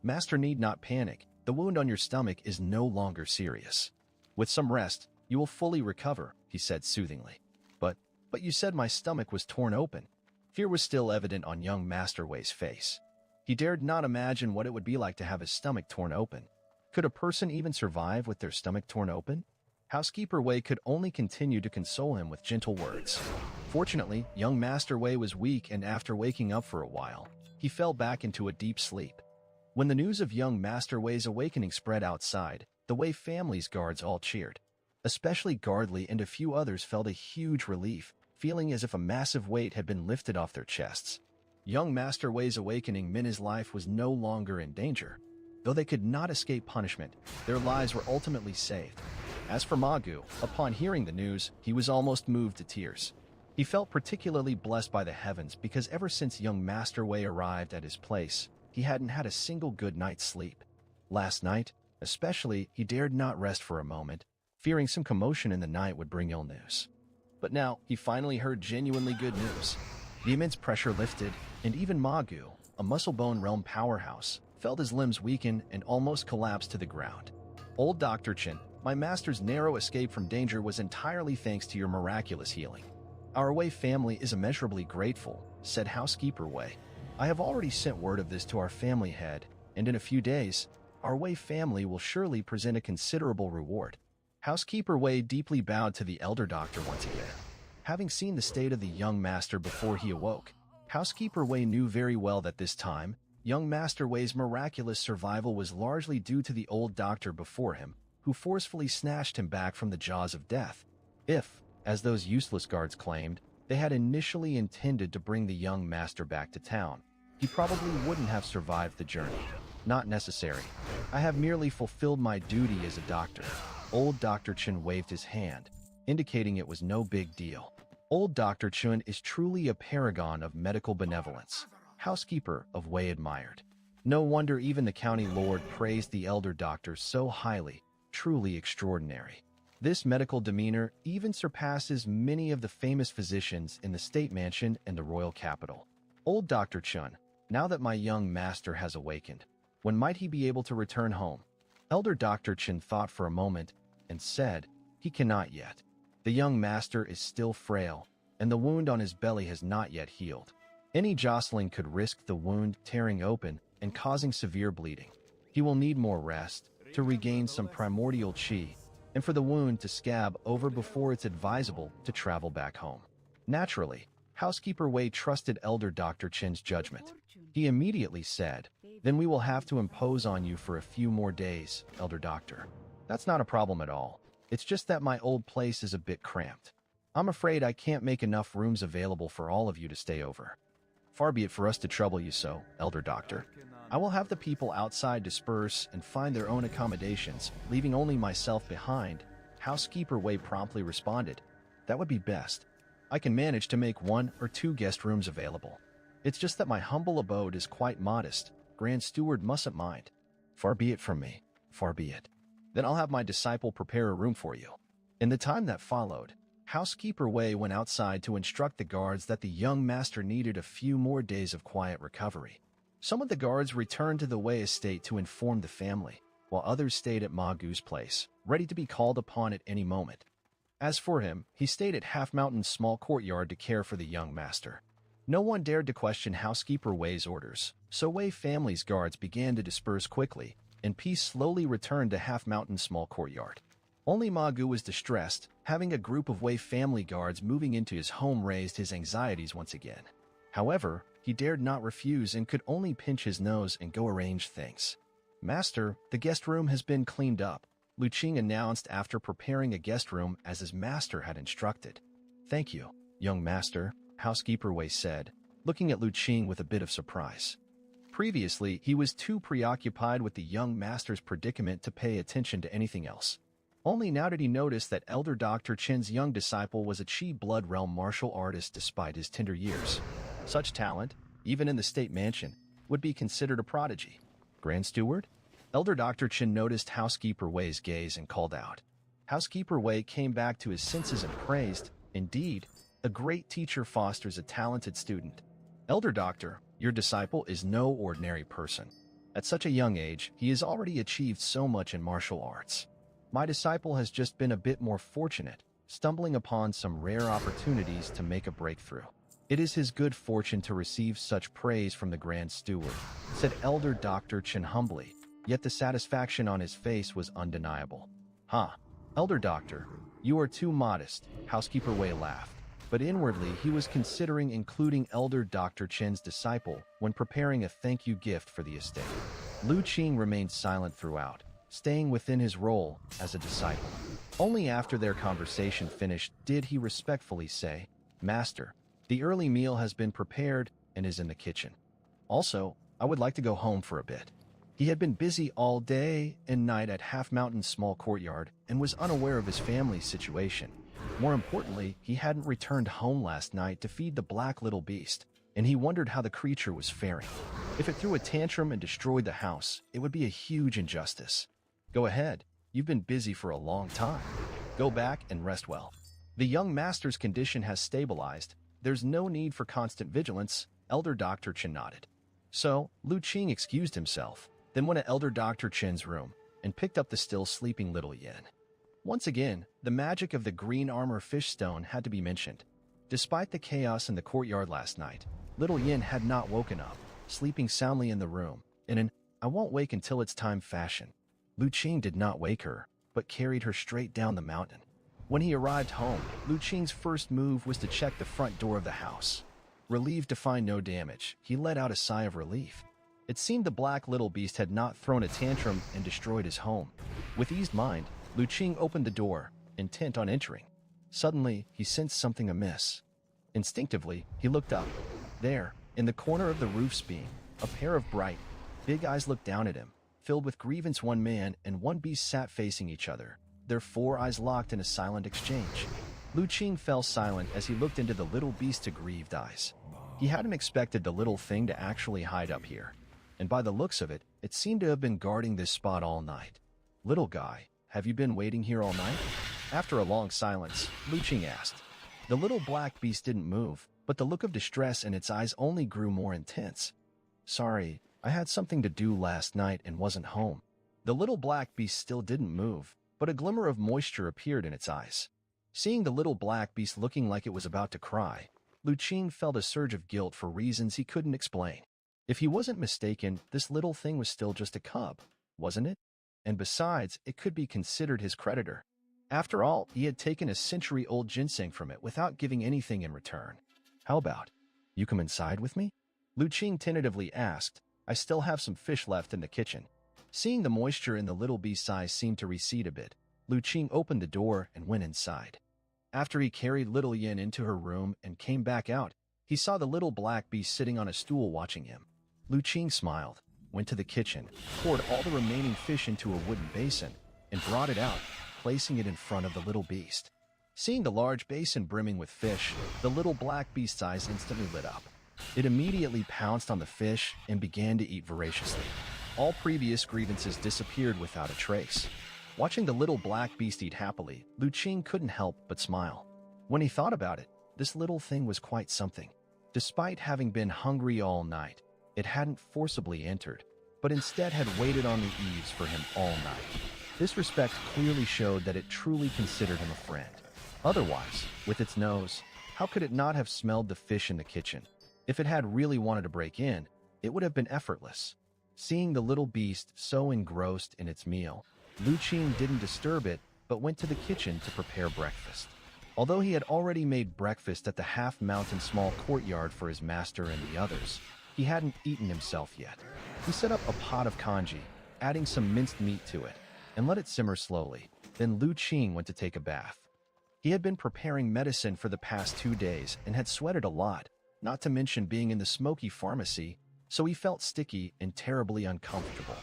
[SPEAKER 1] Master need not panic. The wound on your stomach is no longer serious. With some rest, you will fully recover, he said soothingly. But you said my stomach was torn open. Fear was still evident on young Master Wei's face. He dared not imagine what it would be like to have his stomach torn open. Could a person even survive with their stomach torn open? Housekeeper Wei could only continue to console him with gentle words. Fortunately, young Master Wei was weak, and after waking up for a while, he fell back into a deep sleep. When the news of young Master Wei's awakening spread outside, the Wei family's guards all cheered. Especially Gardley and a few others felt a huge relief, feeling as if a massive weight had been lifted off their chests. Young Master Wei's awakening meant his life was no longer in danger. Though they could not escape punishment, their lives were ultimately saved. As for Magu, upon hearing the news, he was almost moved to tears. He felt particularly blessed by the heavens because ever since young Master Wei arrived at his place, he hadn't had a single good night's sleep. Last night, especially, he dared not rest for a moment, fearing some commotion in the night would bring ill news. But now, he finally heard genuinely good news. The immense pressure lifted, and even Ma Gu, a muscle-bone realm powerhouse, felt his limbs weaken and almost collapsed to the ground. Old Dr. Chen, my master's narrow escape from danger was entirely thanks to your miraculous healing. Our Wei family is immeasurably grateful, said Housekeeper Wei. I have already sent word of this to our family head, and in a few days, our Wei family will surely present a considerable reward. Housekeeper Wei deeply bowed to the elder doctor once again. Having seen the state of the young master before he awoke, Housekeeper Wei knew very well that this time, young Master Wei's miraculous survival was largely due to the old doctor before him, who forcefully snatched him back from the jaws of death. If, as those useless guards claimed, they had initially intended to bring the young master back to town, he probably wouldn't have survived the journey. Not necessary. I have merely fulfilled my duty as a doctor. Old Dr. Chen waved his hand, indicating it was no big deal. Old Dr. Chen is truly a paragon of medical benevolence. Housekeeper of Wei admired. No wonder even the county lord praised the elder doctor so highly, truly extraordinary. This medical demeanor even surpasses many of the famous physicians in the state mansion and the royal capital. Old Dr. Chen, now that my young master has awakened, when might he be able to return home? Elder Dr. Chen thought for a moment and said, he cannot yet. The young master is still frail, and the wound on his belly has not yet healed. Any jostling could risk the wound tearing open and causing severe bleeding. He will need more rest to regain some primordial qi, and for the wound to scab over before it's advisable to travel back home. Naturally, Housekeeper Wei trusted Elder Dr. Chen's judgment. He immediately said, then we will have to impose on you for a few more days, Elder Doctor. That's not a problem at all. It's just that my old place is a bit cramped. I'm afraid I can't make enough rooms available for all of you to stay over. Far be it for us to trouble you so, Elder Doctor. I will have the people outside disperse and find their own accommodations, leaving only myself behind. Housekeeper Wei promptly responded, that would be best. I can manage to make 1 or 2 guest rooms available. It's just that my humble abode is quite modest. Grand Steward mustn't mind. Far be it from me. Far be it. Then I'll have my disciple prepare a room for you. In the time that followed, Housekeeper Wei went outside to instruct the guards that the young master needed a few more days of quiet recovery. Some of the guards returned to the Wei estate to inform the family, while others stayed at Ma Gu's place, ready to be called upon at any moment. As for him, he stayed at Half Mountain's small courtyard to care for the young master. No one dared to question Housekeeper Wei's orders, so Wei family's guards began to disperse quickly, and peace slowly returned to Half Mountain's small courtyard. Only Ma Gu was distressed. Having a group of Wei family guards moving into his home raised his anxieties once again. However, he dared not refuse and could only pinch his nose and go arrange things. Master, the guest room has been cleaned up, Lu Qing announced after preparing a guest room as his master had instructed. Thank you, young master, Housekeeper Wei said, looking at Lu Qing with a bit of surprise. Previously, he was too preoccupied with the young master's predicament to pay attention to anything else. Only now did he notice that Elder Dr. Chen's young disciple was a Qi Blood Realm martial artist despite his tender years. Such talent, even in the state mansion, would be considered a prodigy. Grand Steward? Elder Dr. Chen noticed Housekeeper Wei's gaze and called out. Housekeeper Wei came back to his senses and praised, indeed, a great teacher fosters a talented student. Elder Doctor, your disciple is no ordinary person. At such a young age, he has already achieved so much in martial arts. My disciple has just been a bit more fortunate, stumbling upon some rare opportunities to make a breakthrough. It is his good fortune to receive such praise from the Grand Steward, said Elder Dr. Chen humbly, yet the satisfaction on his face was undeniable. Elder Doctor, you are too modest, Housekeeper Wei laughed, but inwardly he was considering including Elder Dr. Chen's disciple when preparing a thank you gift for the estate. Lu Qing remained silent throughout, staying within his role as a disciple. Only after their conversation finished did he respectfully say, Master, the early meal has been prepared and is in the kitchen. Also, I would like to go home for a bit. He had been busy all day and night at Half Mountain's small courtyard and was unaware of his family's situation. More importantly, he hadn't returned home last night to feed the black little beast, and he wondered how the creature was faring. If it threw a tantrum and destroyed the house, it would be a huge injustice. Go ahead, you've been busy for a long time. Go back and rest well. The young master's condition has stabilized. There's no need for constant vigilance, Elder Dr. Chen nodded. So, Lu Qing excused himself, then went to Elder Dr. Chen's room and picked up the still sleeping little Yin. Once again, the magic of the green armor fish stone had to be mentioned. Despite the chaos in the courtyard last night, little Yin had not woken up, sleeping soundly in the room, in an "I won't wake until it's time" fashion. Lu Qing did not wake her, but carried her straight down the mountain. When he arrived home, Lu Qing's first move was to check the front door of the house. Relieved to find no damage, he let out a sigh of relief. It seemed the black little beast had not thrown a tantrum and destroyed his home. With eased mind, Lu Qing opened the door, intent on entering. Suddenly, he sensed something amiss. Instinctively, he looked up. There, in the corner of the roof's beam, a pair of bright, big eyes looked down at him. Filled with grievance, one man and one beast sat facing each other, their 4 eyes locked in a silent exchange. Lu Qing fell silent as he looked into the little beast's aggrieved eyes. He hadn't expected the little thing to actually hide up here, and by the looks of it, it seemed to have been guarding this spot all night. "Little guy, have you been waiting here all night?" After a long silence, Lu Qing asked. The little black beast didn't move, but the look of distress in its eyes only grew more intense. "Sorry, I had something to do last night and wasn't home." The little black beast still didn't move, but a glimmer of moisture appeared in its eyes. Seeing the little black beast looking like it was about to cry, Lu Qing felt a surge of guilt for reasons he couldn't explain. If he wasn't mistaken, this little thing was still just a cub, wasn't it? And besides, it could be considered his creditor. After all, he had taken a century-old ginseng from it without giving anything in return. "How about, you come inside with me?" Lu Qing tentatively asked. "I still have some fish left in the kitchen." Seeing the moisture in the little beast's eyes seem to recede a bit, Lu Qing opened the door and went inside. After he carried little Yin into her room and came back out, he saw the little black beast sitting on a stool watching him. Lu Qing smiled, went to the kitchen, poured all the remaining fish into a wooden basin, and brought it out, placing it in front of the little beast. Seeing the large basin brimming with fish, the little black beast's eyes instantly lit up. It immediately pounced on the fish and began to eat voraciously. All previous grievances disappeared without a trace. Watching the little black beast eat happily, Lu Qing couldn't help but smile. When he thought about it, this little thing was quite something. Despite having been hungry all night, it hadn't forcibly entered, but instead had waited on the eaves for him all night. This respect clearly showed that it truly considered him a friend. Otherwise, with its nose, how could it not have smelled the fish in the kitchen? If it had really wanted to break in, it would have been effortless. Seeing the little beast so engrossed in its meal, Lu Qing didn't disturb it, but went to the kitchen to prepare breakfast. Although he had already made breakfast at the half-mountain small courtyard for his master and the others, he hadn't eaten himself yet. He set up a pot of congee, adding some minced meat to it, and let it simmer slowly. Then Lu Qing went to take a bath. He had been preparing medicine for the past 2 days and had sweated a lot, not to mention being in the smoky pharmacy, so he felt sticky and terribly uncomfortable.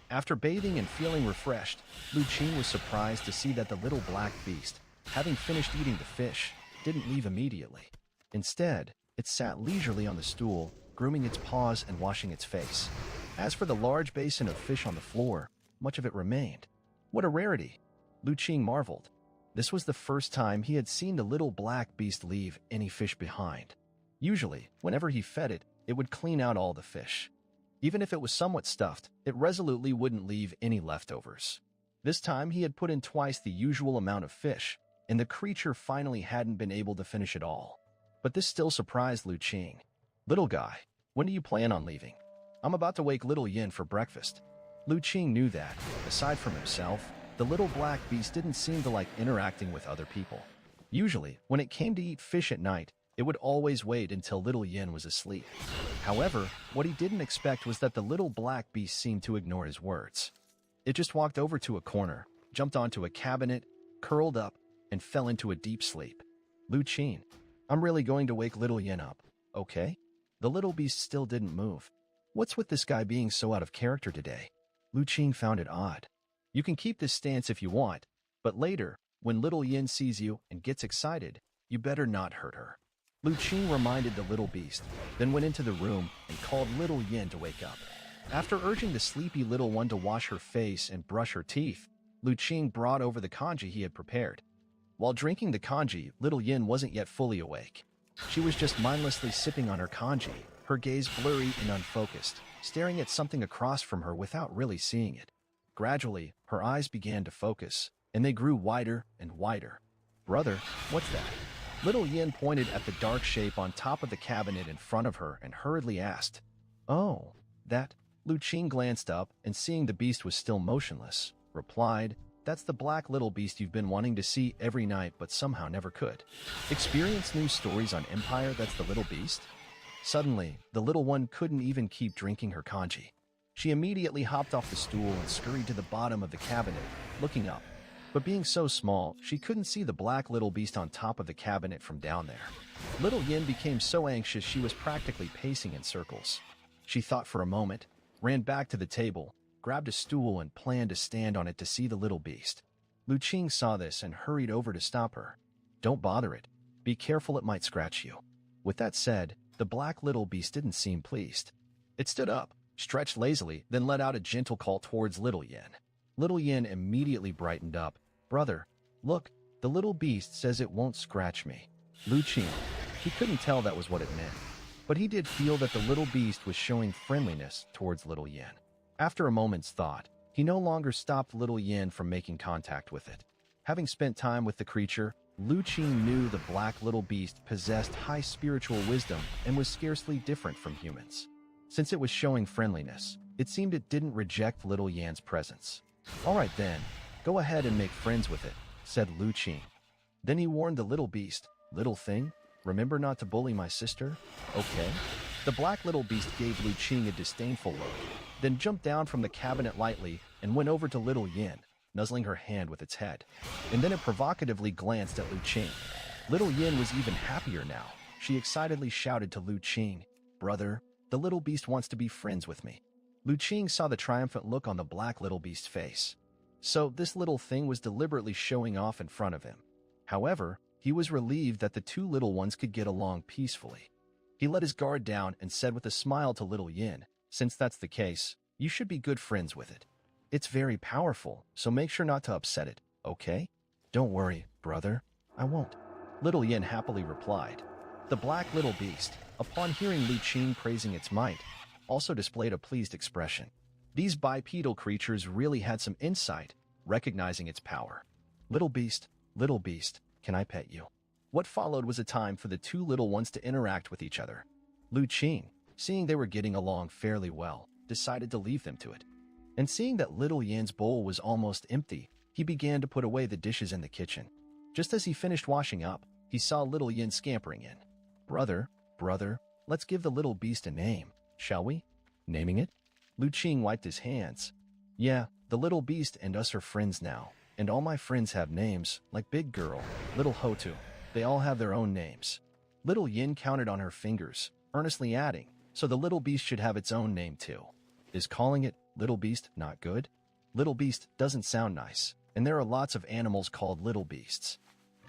[SPEAKER 1] After bathing and feeling refreshed, Lu Qing was surprised to see that the little black beast, having finished eating the fish, didn't leave immediately. Instead, it sat leisurely on the stool, grooming its paws and washing its face. As for the large basin of fish on the floor, much of it remained. What a rarity! Lu Qing marveled. This was the first time he had seen the little black beast leave any fish behind. Usually, whenever he fed it, it would clean out all the fish. Even if it was somewhat stuffed, it resolutely wouldn't leave any leftovers. This time he had put in twice the usual amount of fish, and the creature finally hadn't been able to finish it all. But this still surprised Lu Qing. "Little guy, when do you plan on leaving?" "I'm about to wake little Yin for breakfast." Lu Qing knew that, aside from himself, the little black beast didn't seem to like interacting with other people. Usually, when it came to eat fish at night, it would always wait until little Yin was asleep. However, what he didn't expect was that the little black beast seemed to ignore his words. It just walked over to a corner, jumped onto a cabinet, curled up, and fell into a deep sleep. "Lu Qing, I'm really going to wake little Yin up, okay?" The little beast still didn't move. What's with this guy being so out of character today? Lu Qing found it odd. "You can keep this stance if you want, but later, When little Yin sees you and gets excited, you better not hurt her. Lu Qing reminded the little beast, then went into the room and called little Yin to wake up. After urging the sleepy little one to wash her face and brush her teeth, Lu Qing brought over the kanji he had prepared. While drinking the kanji, little Yin wasn't yet fully awake. She was just mindlessly sipping on her kanji, her gaze blurry and unfocused, staring at something across from her without really seeing it. Gradually, her eyes began to focus, and they grew wider and wider. "Brother, what's that?" Little Yin pointed at the dark shape on top of the cabinet in front of her and hurriedly asked, "Oh, that?" Lu Qing glanced up and seeing the beast was still motionless, replied, "That's the black little beast you've been wanting to see every night but somehow never could. Experience new stories on Empire, that's the little beast?" Suddenly, the little one couldn't even keep drinking her kanji. She immediately hopped off the stool and scurried to the bottom of the cabinet, looking up. But being so small, she couldn't see the black little beast on top of the cabinet from down there. Little Yin became so anxious she was practically pacing in circles. She thought for a moment, ran back to the table, grabbed a stool and planned to stand on it to see the little beast. Lu Qing saw this and hurried over to stop her. "Don't bother it. Be careful, it might scratch you." With that said, the black little beast didn't seem pleased. It stood up, stretched lazily, then let out a gentle call towards little Yin. Little Yin immediately brightened up. "Brother, look, the little beast says it won't scratch me." Lu Qing, he couldn't tell that was what it meant, but he did feel that the little beast was showing friendliness towards little Yin. After a moment's thought, he no longer stopped little Yin from making contact with it. Having spent time with the creature, Lu Qing knew the black little beast possessed high spiritual wisdom and was scarcely different from humans. Since it was showing friendliness, it seemed it didn't reject little Yan's presence. "All right then, go ahead and make friends with it," said Lu Qing. Then he warned the little beast, "Little thing, remember not to bully my sister, okay?" The black little beast gave Lu Qing a disdainful look, then jumped down from the cabinet lightly and went over to little Yin, nuzzling her hand with its head. And then it provocatively glanced at Lu Qing. Little Yin was even happier now. She excitedly shouted to Lu Qing, "Brother, the little beast wants to be friends with me." Lu Qing saw the triumphant look on the black little beast's face. So this little thing was deliberately showing off in front of him. However, he was relieved that the two little ones could get along peacefully. He let his guard down and said with a smile to little Yin, "Since that's the case, you should be good friends with it. It's very powerful, so make sure not to upset it, okay?" "Don't worry, brother, I won't," little Yin happily replied. The black little beast, upon hearing Lu Qing praising its might, also displayed a pleased expression. These bipedal creatures really had some insight, recognizing its power. Little beast, can I pet you?" What followed was a time for the two little ones to interact with each other. Lu Qing, seeing they were getting along fairly well, decided to leave them to it. And seeing that little Yin's bowl was almost empty, he began to put away the dishes in the kitchen. Just as he finished washing up, he saw little Yin scampering in. Brother, let's give the little beast a name, shall we?" "Naming it?" Lu Qing wiped his hands. "Yeah, the little beast and us are friends now, and all my friends have names, like Big Girl, Little Hotu. They all have their own names." Little Yin counted on her fingers, earnestly adding, "So the little beast should have its own name too. Is calling it Little Beast not good? Little Beast doesn't sound nice, and there are lots of animals called little beasts.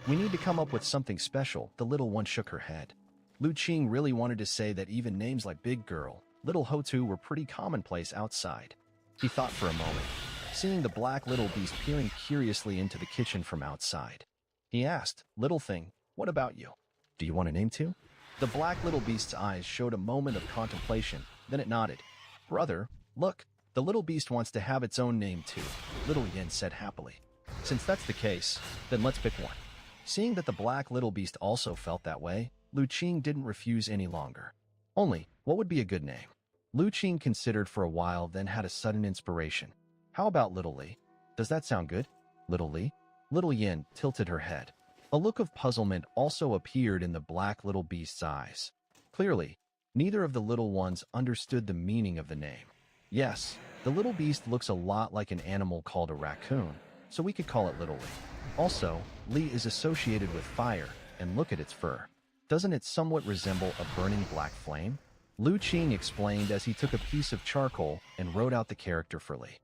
[SPEAKER 1] We need to come up with something special." The little one shook her head. Lu Qing really wanted to say that even names like Big Girl, Little Hotu were pretty commonplace outside. He thought for a moment, seeing the black little beast peering curiously into the kitchen from outside. He asked, "Little thing, what about you? Do you want a name too?" The black little beast's eyes showed a moment of contemplation, then it nodded. "Brother, look, the little beast wants to have its own name too," little Yin said happily. "Since that's the case, then let's pick one." Seeing that the black little beast also felt that way, Lu Qing didn't refuse any longer. Only, what would be a good name? Lu Qing considered for a while, then had a sudden inspiration. "How about Little Li? Does that sound good?" "Little Li?" Little Yin tilted her head. A look of puzzlement also appeared in the black little beast's eyes. Clearly, neither of the little ones understood the meaning of the name. "Yes, the little beast looks a lot like an animal called a raccoon, so we could call it Little Li. Also, Li is associated with fire, and look at its fur. Doesn't it somewhat resemble a burning black flame?" Lu Qing explained as he took a piece of charcoal and wrote out the character for Li.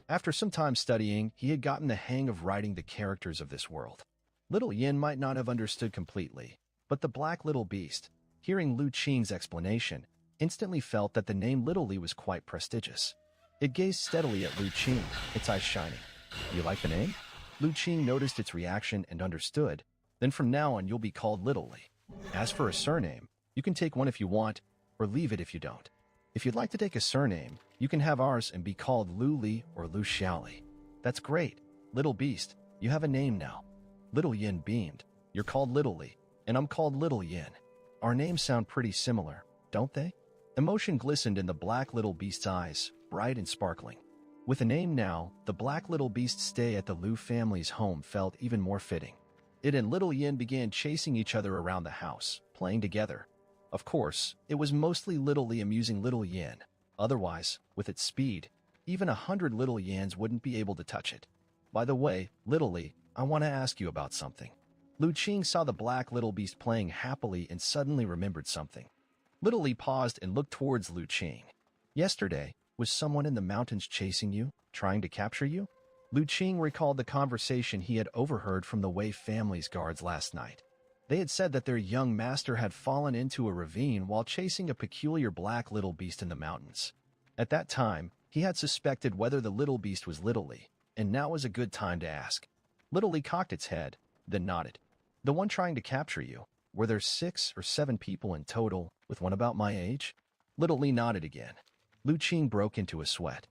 [SPEAKER 1] After some time studying, he had gotten the hang of writing the characters of this world. Little Yin might not have understood completely, but the black little beast, hearing Lu Qing's explanation, instantly felt that the name Little Li was quite prestigious. It gazed steadily at Lu Qing, its eyes shining. You like the name? Lu Qing noticed its reaction and understood. Then from now on you'll be called Little Li. As for a surname, you can take one if you want, or leave it if you don't. If you'd like to take a surname, you can have ours and be called Lu Li or Lu Xiaoli. That's great. Little Beast, you have a name now. Little Yin beamed. You're called Little Li, and I'm called Little Yin. Our names sound pretty similar, don't they? Emotion glistened in the black little beast's eyes, bright and sparkling. With a name now, the black little beast's stay at the Lu family's home felt even more fitting. It and Little Yin began chasing each other around the house, playing together. Of course, it was mostly Little Li amusing Little Yin. Otherwise, with its speed, even 100 Little Yins wouldn't be able to touch it. By the way, Little Li, I want to ask you about something. Lu Qing saw the black little beast playing happily and suddenly remembered something. Little Li paused and looked towards Lu Qing. Yesterday, was someone in the mountains chasing you, trying to capture you? Lu Qing recalled the conversation he had overheard from the Wei family's guards last night. They had said that their young master had fallen into a ravine while chasing a peculiar black little beast in the mountains. At that time, he had suspected whether the little beast was Little Li, and now was a good time to ask. Little Li cocked its head, then nodded. The one trying to capture you, were there 6 or 7 people in total, with one about my age? Little Li nodded again. Lu Qing broke into a sweat.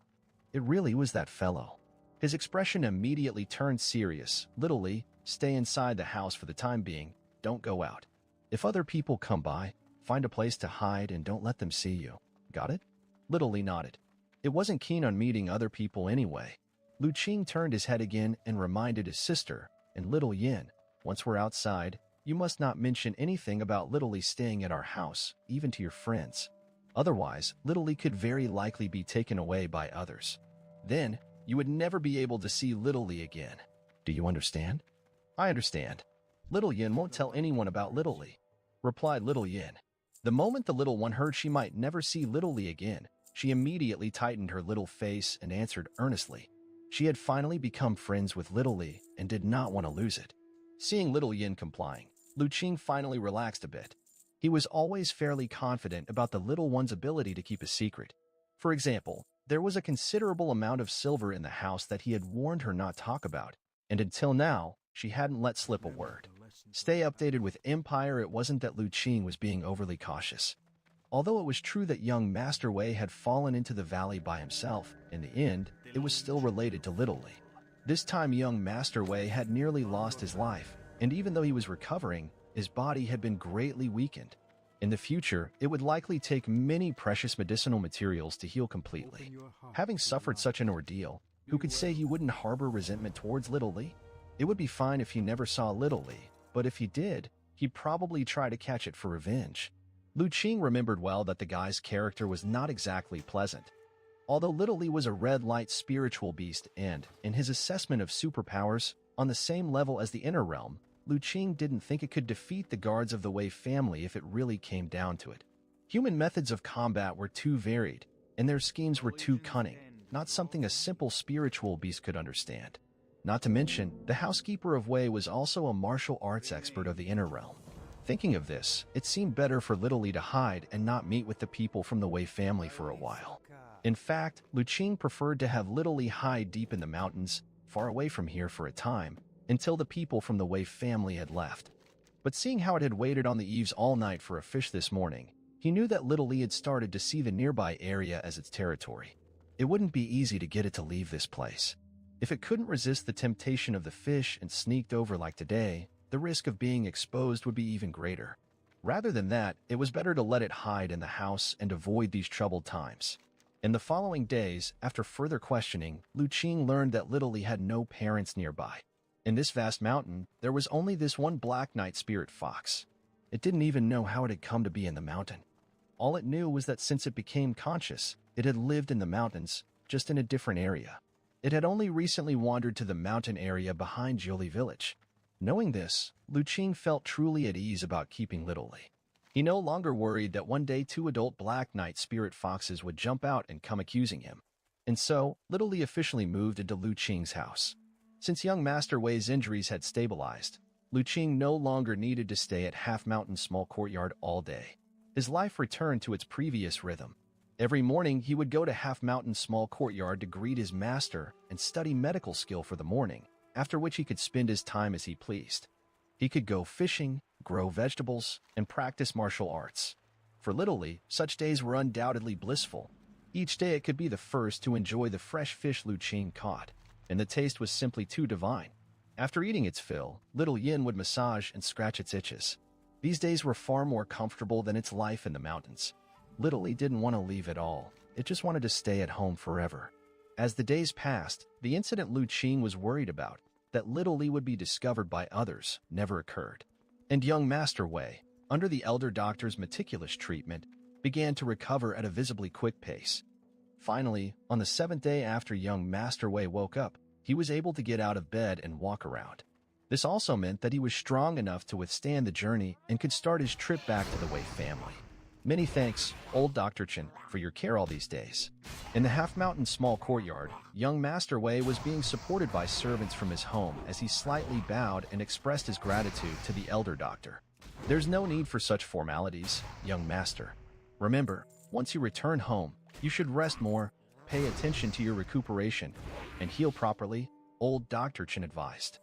[SPEAKER 1] It really was that fellow. His expression immediately turned serious. Little Li, stay inside the house for the time being. Don't go out. If other people come by, find a place to hide and don't let them see you. Got it? Little Li nodded. It wasn't keen on meeting other people anyway. Lu Qing turned his head again and reminded his sister and Little Yin, once we're outside, you must not mention anything about Little Li staying at our house, even to your friends. Otherwise, Little Li could very likely be taken away by others. Then, you would never be able to see Little Li again. Do you understand? I understand. Little Yin won't tell anyone about Little Li, replied Little Yin. The moment the little one heard she might never see Little Li again, she immediately tightened her little face and answered earnestly. She had finally become friends with Little Li and did not want to lose it. Seeing Little Yin complying, Lu Qing finally relaxed a bit. He was always fairly confident about the little one's ability to keep a secret. For example, there was a considerable amount of silver in the house that he had warned her not to talk about, and until now, she hadn't let slip a word. Stay updated with Empire. It wasn't that Lu Qing was being overly cautious. Although it was true that young Master Wei had fallen into the valley by himself, in the end, it was still related to Little Li. This time young Master Wei had nearly lost his life, and even though he was recovering, his body had been greatly weakened. In the future, it would likely take many precious medicinal materials to heal completely. Having suffered such an ordeal, who could say he wouldn't harbor resentment towards Little Li? It would be fine if he never saw Little Li, but if he did, he'd probably try to catch it for revenge. Lu Qing remembered well that the guy's character was not exactly pleasant. Although Little Li was a red light spiritual beast and, in his assessment of superpowers, on the same level as the Inner Realm, Lu Qing didn't think it could defeat the guards of the Wei family if it really came down to it. Human methods of combat were too varied, and their schemes were too cunning, not something a simple spiritual beast could understand. Not to mention, the housekeeper of Wei was also a martial arts expert of the Inner Realm. Thinking of this, it seemed better for Little Li to hide and not meet with the people from the Wei family for a while. In fact, Lu Qing preferred to have Little Li hide deep in the mountains, far away from here for a time, until the people from the Wei family had left. But seeing how it had waited on the eaves all night for a fish this morning, he knew that Little Li had started to see the nearby area as its territory. It wouldn't be easy to get it to leave this place. If it couldn't resist the temptation of the fish and sneaked over like today, the risk of being exposed would be even greater. Rather than that, it was better to let it hide in the house and avoid these troubled times. In the following days, after further questioning, Lu Qing learned that Little Li had no parents nearby. In this vast mountain, there was only this one Black Knight spirit fox. It didn't even know how it had come to be in the mountain. All it knew was that since it became conscious, it had lived in the mountains, just in a different area. It had only recently wandered to the mountain area behind Jiuli village. Knowing this, Lu Qing felt truly at ease about keeping Little Li. He no longer worried that one day 2 adult Black Knight spirit foxes would jump out and come accusing him. And so, Little Lee officially moved into Lu Qing's house. Since young Master Wei's injuries had stabilized, Lu Qing no longer needed to stay at Half Mountain Small Courtyard all day. His life returned to its previous rhythm. Every morning, he would go to Half Mountain Small Courtyard to greet his master and study medical skill for the morning, after which he could spend his time as he pleased. He could go fishing, grow vegetables, and practice martial arts. For Little Lee, such days were undoubtedly blissful. Each day it could be the first to enjoy the fresh fish Lu Qing caught, and the taste was simply too divine. After eating its fill, Little Yin would massage and scratch its itches. These days were far more comfortable than its life in the mountains. Little Lee didn't want to leave at all. It just wanted to stay at home forever. As the days passed, the incident Lu Qing was worried about, that Little Lee would be discovered by others, never occurred. And young Master Wei, under the elder doctor's meticulous treatment, began to recover at a visibly quick pace. Finally, on the 7th day after young Master Wei woke up, he was able to get out of bed and walk around. This also meant that he was strong enough to withstand the journey and could start his trip back to the Wei family. Many thanks, old Dr. Chen, for your care all these days. In the Half Mountain Small Courtyard, young Master Wei was being supported by servants from his home as he slightly bowed and expressed his gratitude to the elder doctor. There's no need for such formalities, young master. Remember, once you return home, you should rest more, pay attention to your recuperation, and heal properly, old Dr. Chen advised.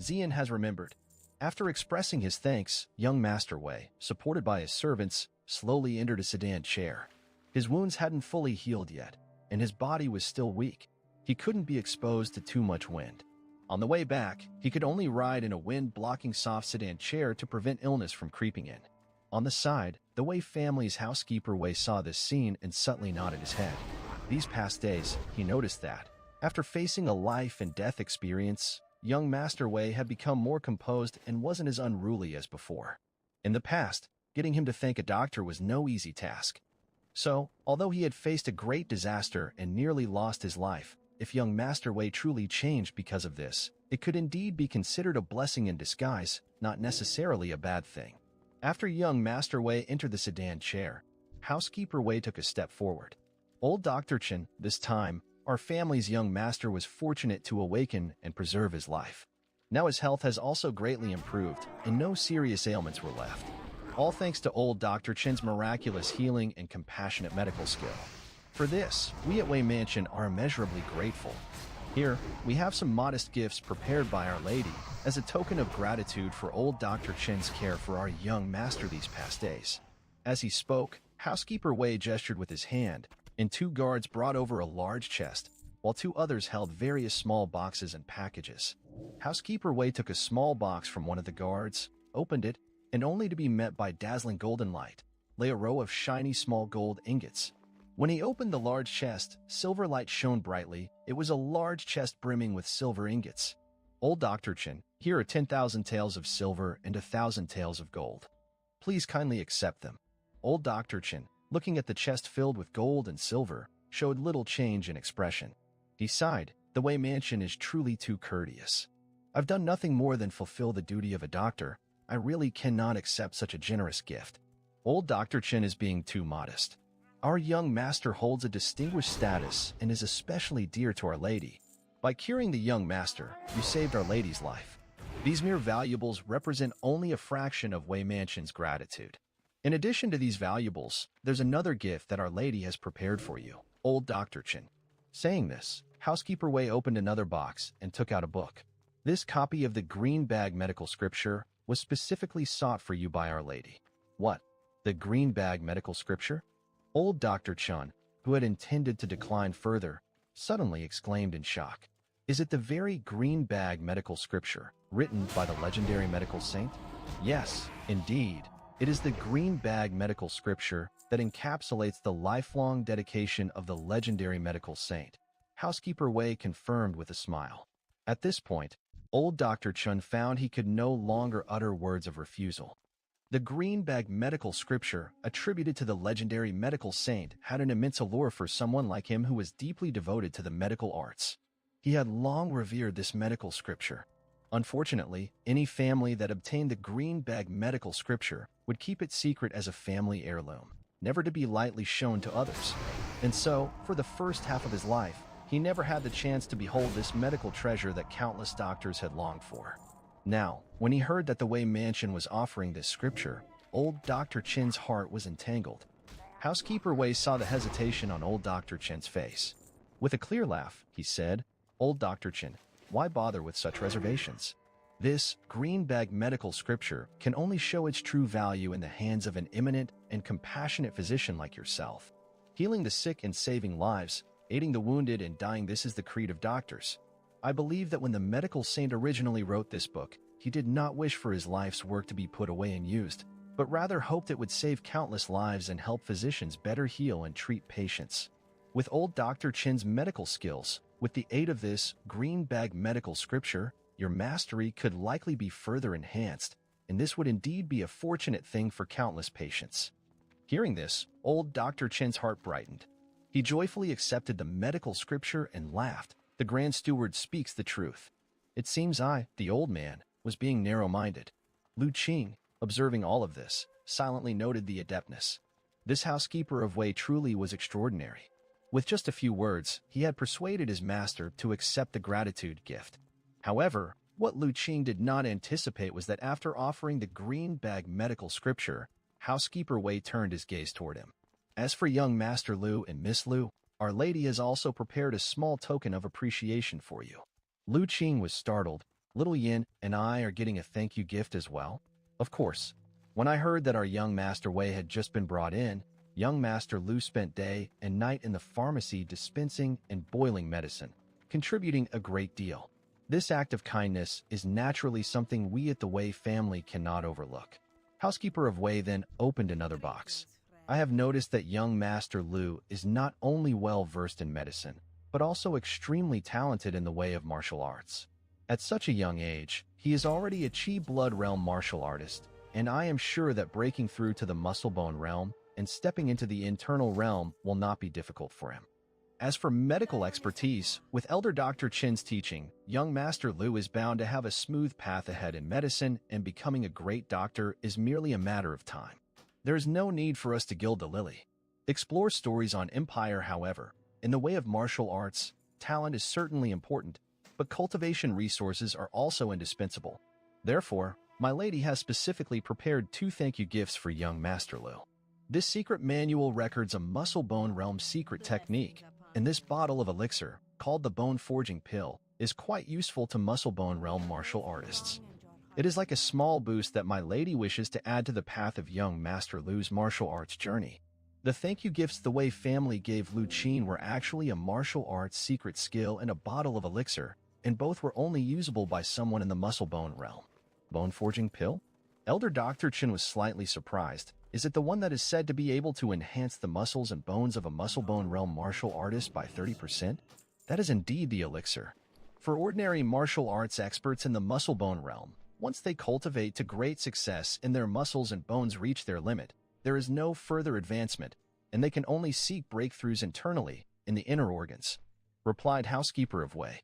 [SPEAKER 1] Zian has remembered. After expressing his thanks, young Master Wei, supported by his servants, slowly entered a sedan chair. His wounds hadn't fully healed yet, and his body was still weak. He couldn't be exposed to too much wind. On the way back, he could only ride in a wind-blocking soft sedan chair to prevent illness from creeping in. On the side, the Wei family's housekeeper Wei saw this scene and subtly nodded his head. These past days, he noticed that, after facing a life-and-death experience, young Master Wei had become more composed and wasn't as unruly as before. In the past, getting him to thank a doctor was no easy task. So, although he had faced a great disaster and nearly lost his life, if young Master Wei truly changed because of this, it could indeed be considered a blessing in disguise, not necessarily a bad thing. After young Master Wei entered the sedan chair, housekeeper Wei took a step forward. Old Dr. Chen, this time, our family's young master was fortunate to awaken and preserve his life. Now his health has also greatly improved, and no serious ailments were left. All thanks to old Dr. Chen's miraculous healing and compassionate medical skill. For this, we at Wei Mansion are immeasurably grateful. Here, we have some modest gifts prepared by Our Lady as a token of gratitude for old Dr. Chen's care for our young master these past days. As he spoke, housekeeper Wei gestured with his hand, and 2 guards brought over a large chest, while 2 others held various small boxes and packages. Housekeeper Wei took a small box from one of the guards, opened it, and only to be met by dazzling golden light, lay a row of shiny small gold ingots. When he opened the large chest, silver light shone brightly. It was a large chest brimming with silver ingots. Old Dr. Chen, here are 10,000 taels of silver and 1,000 taels of gold. Please kindly accept them. Old Dr. Chen, looking at the chest filled with gold and silver, showed little change in expression. He sighed, the Wei Mansion is truly too courteous. I've done nothing more than fulfill the duty of a doctor. I really cannot accept such a generous gift. Old Dr. Chen is being too modest. Our young master holds a distinguished status and is especially dear to Our Lady. By curing the young master, you saved Our Lady's life. These mere valuables represent only a fraction of Wei Mansion's gratitude. In addition to these valuables, there's another gift that Our Lady has prepared for you, old Dr. Chen. Saying this, housekeeper Wei opened another box and took out a book. This copy of the Green Bag Medical Scripture was specifically sought for you by Our Lady. What? The Green Bag Medical Scripture? Old Dr. Chen, who had intended to decline further, suddenly exclaimed in shock. Is it the very Green Bag Medical Scripture, written by the legendary medical saint? Yes, indeed. It is the Green Bag Medical Scripture that encapsulates the lifelong dedication of the legendary medical saint. Housekeeper Wei confirmed with a smile. At this point, old Dr. Chen found he could no longer utter words of refusal. The Green Bag Medical Scripture, attributed to the legendary medical saint, had an immense allure for someone like him who was deeply devoted to the medical arts. He had long revered this medical scripture. Unfortunately, any family that obtained the Green Bag Medical Scripture would keep it secret as a family heirloom, never to be lightly shown to others. And so, for the first half of his life, he never had the chance to behold this medical treasure that countless doctors had longed for. Now, when he heard that the Wei Mansion was offering this scripture, old Dr. Chin's heart was entangled. Housekeeper Wei saw the hesitation on old Dr. Chin's face. With a clear laugh, he said, "Old Dr. Chin, why bother with such reservations? This green-bag medical scripture can only show its true value in the hands of an eminent and compassionate physician like yourself. Healing the sick and saving lives, aiding the wounded and dying, this is the creed of doctors. I believe that when the medical saint originally wrote this book, he did not wish for his life's work to be put away and used, but rather hoped it would save countless lives and help physicians better heal and treat patients. With old Dr. Chin's medical skills, with the aid of this green-bag medical scripture, your mastery could likely be further enhanced, and this would indeed be a fortunate thing for countless patients." Hearing this, old Dr. Chin's heart brightened. He joyfully accepted the medical scripture and laughed. The Grand Steward speaks the truth. It seems I, the old man, was being narrow-minded. Lu Qing, observing all of this, silently noted the adeptness. This housekeeper of Wei truly was extraordinary. With just a few words, he had persuaded his master to accept the gratitude gift. However, what Lu Qing did not anticipate was that after offering the green-bag medical scripture, Housekeeper Wei turned his gaze toward him. "As for young Master Lu and Miss Lu, Our Lady has also prepared a small token of appreciation for you." Lu Qing was startled. "Little Yin and I are getting a thank you gift as well?" "Of course. When I heard that our young Master Wei had just been brought in, young Master Lu spent day and night in the pharmacy dispensing and boiling medicine, contributing a great deal. This act of kindness is naturally something we at the Wei family cannot overlook." Housekeeper of Wei then opened another box. "I have noticed that young Master Lu is not only well-versed in medicine, but also extremely talented in the way of martial arts. At such a young age, he is already a Chi Blood Realm martial artist, and I am sure that breaking through to the Muscle-Bone Realm and stepping into the Internal Realm will not be difficult for him. As for medical expertise, with Elder Dr. Chin's teaching, young Master Lu is bound to have a smooth path ahead in medicine, and becoming a great doctor is merely a matter of time. There is no need for us to gild the lily. Explore stories on Empire, however. In the way of martial arts, talent is certainly important, but cultivation resources are also indispensable. Therefore, my lady has specifically prepared 2 thank you gifts for young Master Lu. This secret manual records a Muscle-Bone Realm secret technique, and this bottle of elixir, called the Bone Forging Pill, is quite useful to Muscle-Bone Realm martial artists. It is like a small boost that my lady wishes to add to the path of young Master Lu's martial arts journey. The thank you gifts the Wei family gave Lu Qin were actually a martial arts secret skill and a bottle of elixir, and both were only usable by someone in the Muscle-Bone Realm. Bone Forging Pill? Elder Dr. Chin was slightly surprised. Is it the one that is said to be able to enhance the muscles and bones of a Muscle-Bone Realm martial artist by 30%? That is indeed the elixir. For ordinary martial arts experts in the Muscle-Bone Realm, once they cultivate to great success and their muscles and bones reach their limit, there is no further advancement, and they can only seek breakthroughs internally, in the inner organs, replied Housekeeper of Wei.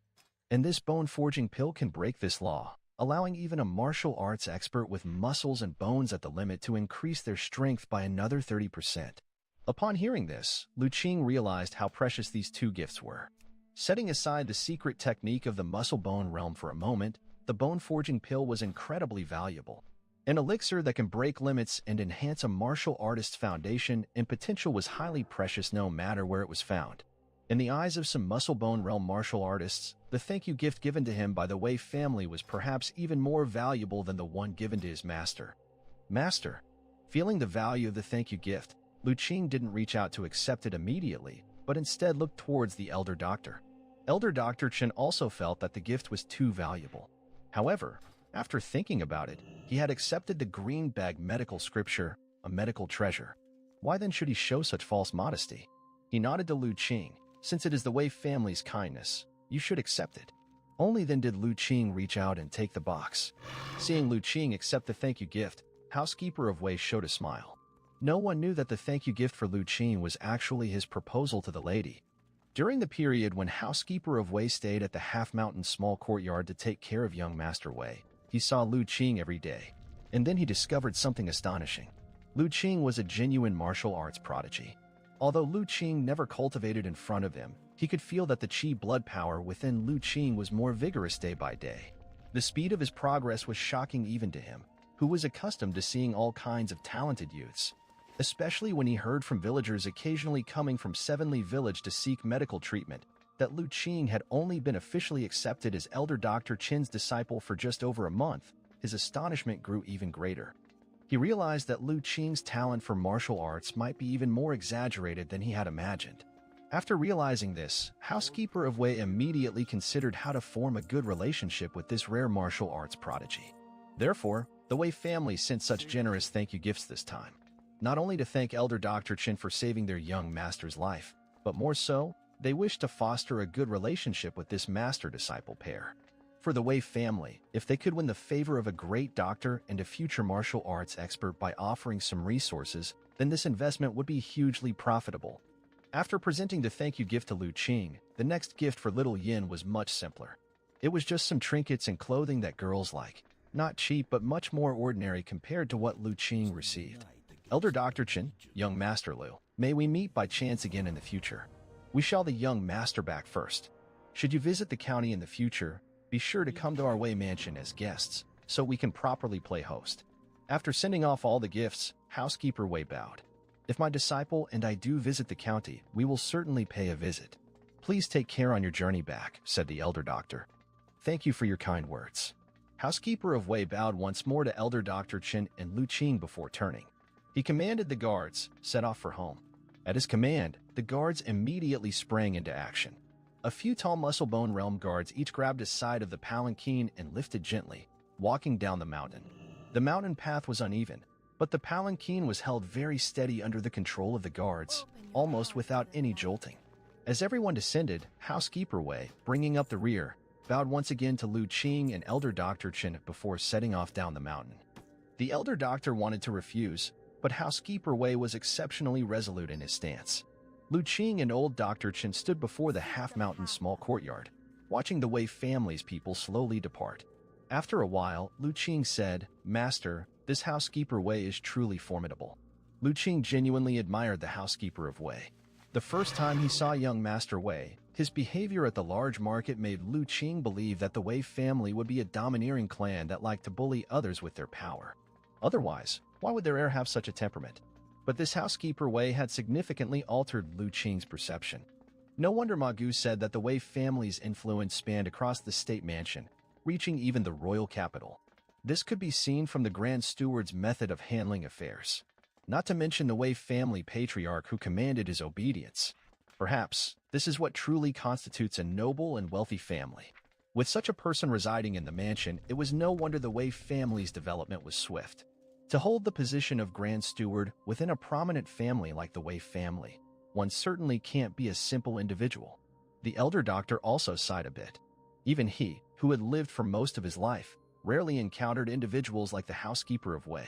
[SPEAKER 1] And this Bone Forging Pill can break this law, allowing even a martial arts expert with muscles and bones at the limit to increase their strength by another 30%. Upon hearing this, Lu Qing realized how precious these 2 gifts were. Setting aside the secret technique of the Muscle-Bone Realm for a moment, the Bone Forging Pill was incredibly valuable. An elixir that can break limits and enhance a martial artist's foundation and potential was highly precious no matter where it was found. In the eyes of some Muscle-Bone Realm martial artists, the thank you gift given to him by the Wei family was perhaps even more valuable than the one given to his master. Master. Feeling the value of the thank you gift, Lu Qing didn't reach out to accept it immediately, but instead looked towards the Elder Doctor. Elder Dr. Chen also felt that the gift was too valuable. However, after thinking about it, he had accepted the green-bag medical scripture, a medical treasure. Why then should he show such false modesty? He nodded to Lu Qing. Since it is the Wei family's kindness, you should accept it. Only then did Lu Qing reach out and take the box. Seeing Lu Qing accept the thank you gift, Housekeeper of Wei showed a smile. No one knew that the thank you gift for Lu Qing was actually his proposal to the lady. During the period when Housekeeper of Wei stayed at the Half-Mountain small courtyard to take care of young Master Wei, he saw Lu Qing every day. And then he discovered something astonishing. Lu Qing was a genuine martial arts prodigy. Although Lu Qing never cultivated in front of him, he could feel that the qi blood power within Lu Qing was more vigorous day by day. The speed of his progress was shocking even to him, who was accustomed to seeing all kinds of talented youths, especially when he heard from villagers occasionally coming from Sevenly Village to seek medical treatment, that Lu Qing had only been officially accepted as Elder Dr. Qin's disciple for just over a month. His astonishment grew even greater. He realized that Lu Qing's talent for martial arts might be even more exaggerated than he had imagined. After realizing this, Housekeeper of Wei immediately considered how to form a good relationship with this rare martial arts prodigy. Therefore, the Wei family sent such generous thank you gifts this time, not only to thank Elder Dr. Qin for saving their young master's life, but more so, they wished to foster a good relationship with this master-disciple pair. For the Wei family, if they could win the favor of a great doctor and a future martial arts expert by offering some resources, then this investment would be hugely profitable. After presenting the thank you gift to Lu Qing, the next gift for little Yin was much simpler. It was just some trinkets and clothing that girls like. Not cheap, but much more ordinary compared to what Lu Qing received. Elder Dr. Qin, young Master Lu, may we meet by chance again in the future. We shall the young master back first. Should you visit the county in the future, be sure to come to our Wei mansion as guests, so we can properly play host. After sending off all the gifts, Housekeeper Wei bowed. If my disciple and I do visit the county, we will certainly pay a visit. Please take care on your journey back, said the elder doctor. Thank you for your kind words. Housekeeper of Wei bowed once more to Elder Dr. Qin and Lu Qing before turning. He commanded the guards, set off for home. At his command, the guards immediately sprang into action. A few tall muscle-bone realm guards each grabbed a side of the palanquin and lifted gently, walking down the mountain. The mountain path was uneven, but the palanquin was held very steady under the control of the guards, almost without any jolting. As everyone descended, Housekeeper Wei, bringing up the rear, bowed once again to Lu Qing and Elder Dr. Qin before setting off down the mountain. The Elder Doctor wanted to refuse, but Housekeeper Wei was exceptionally resolute in his stance. Lu Qing and old Dr. Qin stood before the half-mountain small courtyard, watching the Wei family's people slowly depart. After a while, Lu Qing said, "Master, this Housekeeper Wei is truly formidable." Lu Qing genuinely admired the Housekeeper of Wei. The first time he saw young Master Wei, his behavior at the large market made Lu Qing believe that the Wei family would be a domineering clan that liked to bully others with their power. Otherwise, why would their heir have such a temperament? But this Housekeeper Wei had significantly altered Lu Qing's perception. No wonder Magu said that the Wei family's influence spanned across the state mansion, reaching even the royal capital. This could be seen from the Grand Steward's method of handling affairs. Not to mention the Wei family patriarch who commanded his obedience. Perhaps, this is what truly constitutes a noble and wealthy family. With such a person residing in the mansion, it was no wonder the Wei family's development was swift. To hold the position of Grand Steward within a prominent family like the Wei family, one certainly can't be a simple individual. The elder doctor also sighed a bit. Even he, who had lived for most of his life, rarely encountered individuals like the Housekeeper of Wei.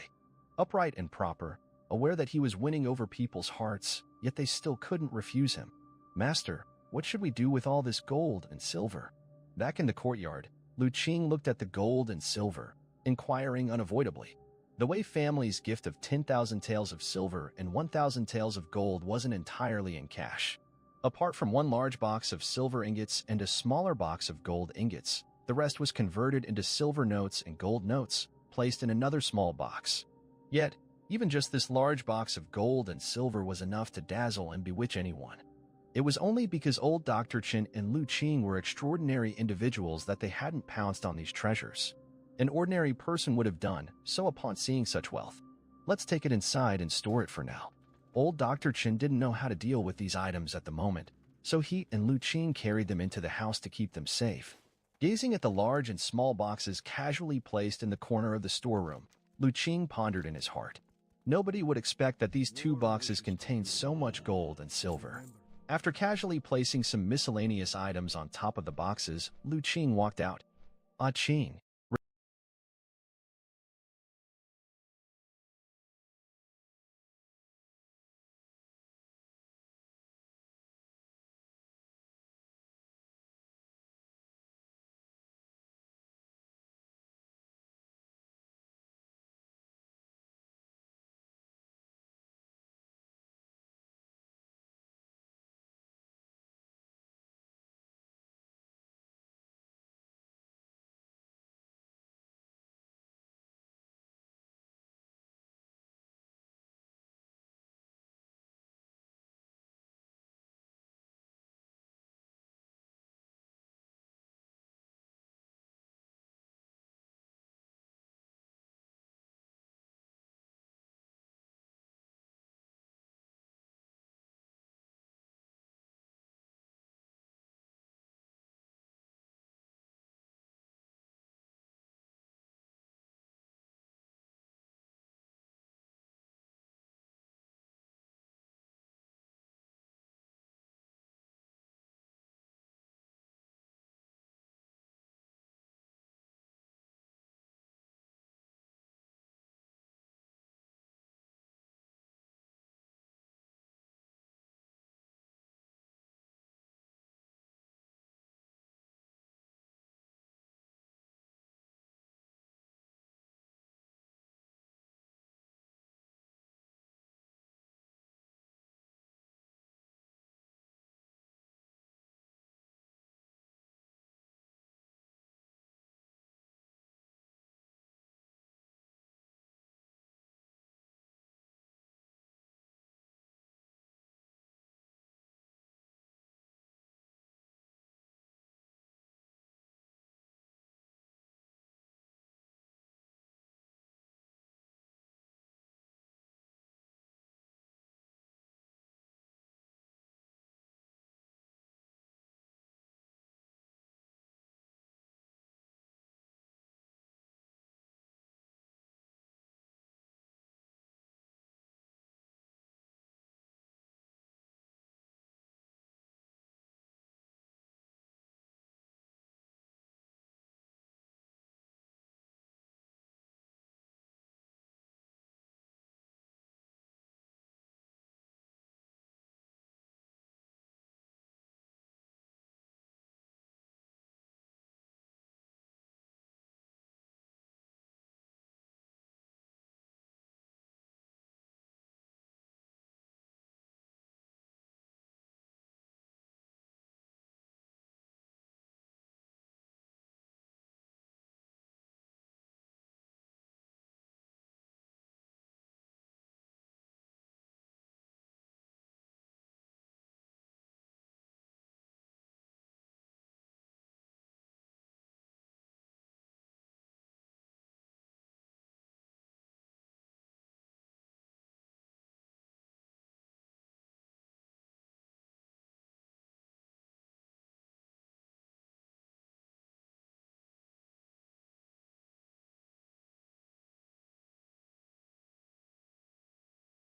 [SPEAKER 1] Upright and proper, aware that he was winning over people's hearts, yet they still couldn't refuse him. "Master, what should we do with all this gold and silver?" Back in the courtyard, Lu Qing looked at the gold and silver, inquiring unavoidably. The Wei family's gift of 10,000 taels of silver and 1,000 taels of gold wasn't entirely in cash. Apart from one large box of silver ingots and a smaller box of gold ingots, the rest was converted into silver notes and gold notes, placed in another small box. Yet, even just this large box of gold and silver was enough to dazzle and bewitch anyone. It was only because old Dr. Qin and Lu Qing were extraordinary individuals that they hadn't pounced on these treasures. An ordinary person would have done so upon seeing such wealth. Let's take it inside and store it for now. Old Dr. Qin didn't know how to deal with these items at the moment, so he and Lu Qing carried them into the house to keep them safe. Gazing at the large and small boxes casually placed in the corner of the storeroom, Lu Qing pondered in his heart. Nobody would expect that these two boxes contained so much gold and silver. After casually placing some miscellaneous items on top of the boxes, Lu Qing walked out. "Ah, Qing,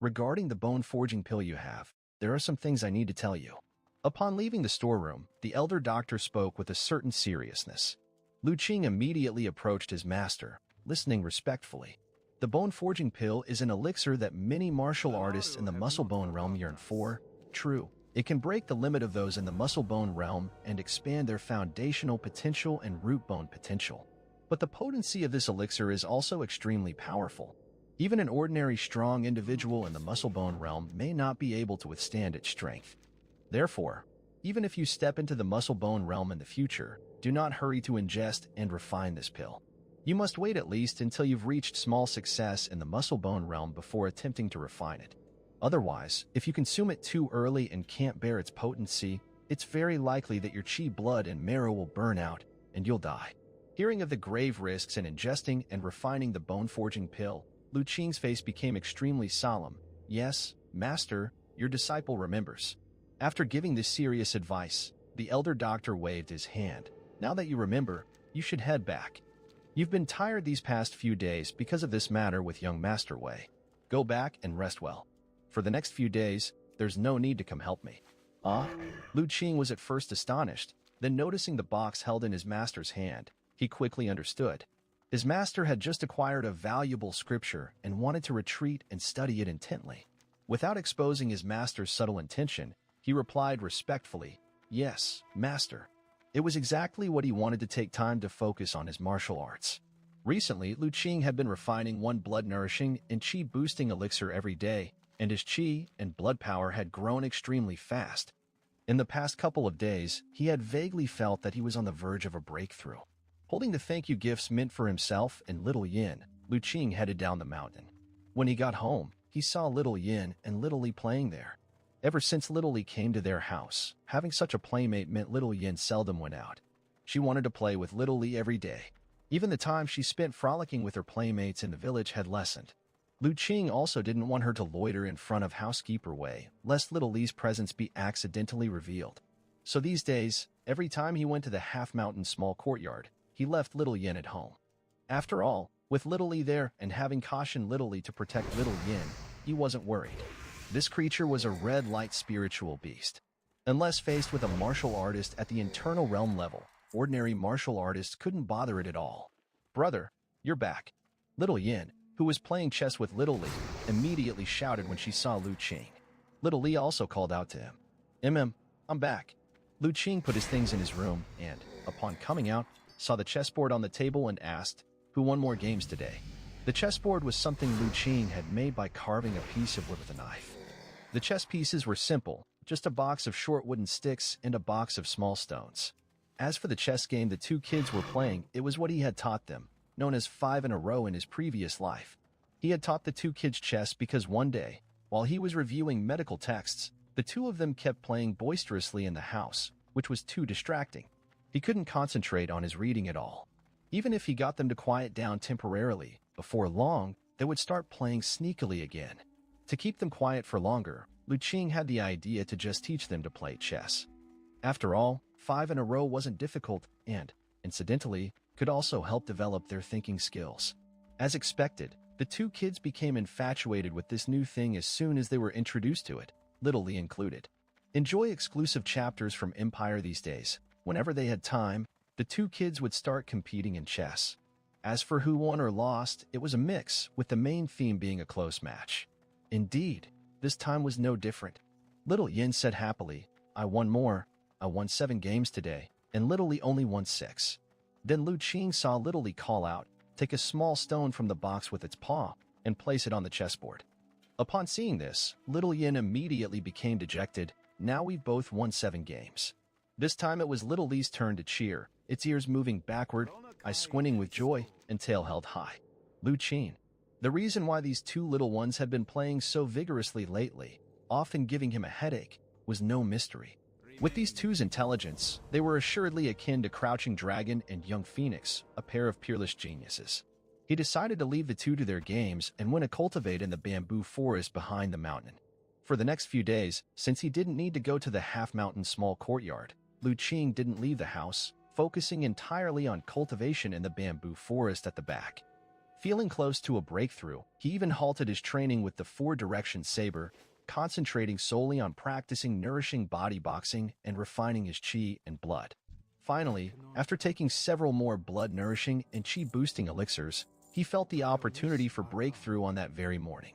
[SPEAKER 1] Regarding the bone forging pill you have, there are some things I need to tell you. Upon leaving the storeroom, the elder doctor spoke with a certain seriousness. Lu Qing immediately approached his master, listening respectfully. The bone forging pill is an elixir that many martial artists in the muscle bone realm yearn for. True, it can break the limit of those in the muscle bone realm and expand their foundational potential and root bone potential. But the potency of this elixir is also extremely powerful. Even an ordinary strong individual in the muscle bone realm may not be able to withstand its strength. Therefore, even if you step into the muscle bone realm in the future, do not hurry to ingest and refine this pill. You must wait at least until you've reached small success in the muscle bone realm before attempting to refine it. Otherwise, if you consume it too early and can't bear its potency, it's very likely that your chi blood and marrow will burn out and you'll die. Hearing of the grave risks in ingesting and refining the bone forging pill, Lu Qing's face became extremely solemn. Yes, master, your disciple remembers. After giving this serious advice, the elder doctor waved his hand. Now that you remember, you should head back. You've been tired these past few days because of this matter with young Master Wei. Go back and rest well. For the next few days, there's no need to come help me. Lu Qing was at first astonished, then noticing the box held in his master's hand, he quickly understood. His master had just acquired a valuable scripture and wanted to retreat and study it intently. Without exposing his master's subtle intention, he replied respectfully, "Yes, master." It was exactly what he wanted to take time to focus on his martial arts. Recently, Lu Qing had been refining one blood-nourishing and chi-boosting elixir every day, and his chi and blood power had grown extremely fast. In the past couple of days, he had vaguely felt that he was on the verge of a breakthrough. Holding the thank-you gifts meant for himself and Little Yin, Lu Qing headed down the mountain. When he got home, he saw Little Yin and Little Li playing there. Ever since Little Li came to their house, having such a playmate meant Little Yin seldom went out. She wanted to play with Little Li every day. Even the time she spent frolicking with her playmates in the village had lessened. Lu Qing also didn't want her to loiter in front of Housekeeper Wei, lest Little Li's presence be accidentally revealed. So these days, every time he went to the half-mountain small courtyard, he left Little Yin at home. After all, with Little Li there and having cautioned Little Li to protect Little Yin, he wasn't worried. This creature was a red light spiritual beast. Unless faced with a martial artist at the internal realm level, ordinary martial artists couldn't bother it at all. "Brother, you're back." Little Yin, who was playing chess with Little Li, immediately shouted when she saw Lu Qing. Little Li also called out to him. I'm back." Lu Qing put his things in his room and, upon coming out, saw the chessboard on the table and asked, "Who won more games today?" The chessboard was something Lu Qing had made by carving a piece of wood with a knife. The chess pieces were simple, just a box of short wooden sticks and a box of small stones. As for the chess game the two kids were playing, it was what he had taught them, known as 5 in a row in his previous life. He had taught the two kids chess because one day, while he was reviewing medical texts, the two of them kept playing boisterously in the house, which was too distracting. He couldn't concentrate on his reading at all. Even if he got them to quiet down temporarily, before long, they would start playing sneakily again. To keep them quiet for longer, Lu Qing had the idea to just teach them to play chess. After all, 5 in a row wasn't difficult and, incidentally, could also help develop their thinking skills. As expected, the two kids became infatuated with this new thing as soon as they were introduced to it, Little Li included. Enjoy exclusive chapters from Empire these days. Whenever they had time, the two kids would start competing in chess. As for who won or lost, it was a mix, with the main theme being a close match. Indeed, this time was no different. Little Yin said happily, "I won more. I won 7 games today, and Little Li only won 6. Then Lu Qing saw Little Li call out, take a small stone from the box with its paw, and place it on the chessboard. Upon seeing this, Little Yin immediately became dejected. Now we've both won 7 games. This time it was Little Li's turn to cheer, its ears moving backward, eyes squinting with joy, and tail held high. Lu Qing. The reason why these two little ones had been playing so vigorously lately, often giving him a headache, was no mystery. With these two's intelligence, they were assuredly akin to Crouching Dragon and Young Phoenix, a pair of peerless geniuses. He decided to leave the two to their games and went to cultivate in the bamboo forest behind the mountain. For the next few days, since he didn't need to go to the half-mountain small courtyard, Lu Qing didn't leave the house, focusing entirely on cultivation in the bamboo forest at the back. Feeling close to a breakthrough, he even halted his training with the four-direction saber, concentrating solely on practicing nourishing body boxing and refining his chi and blood. Finally, after taking several more blood-nourishing and chi-boosting elixirs, he felt the opportunity for breakthrough on that very morning.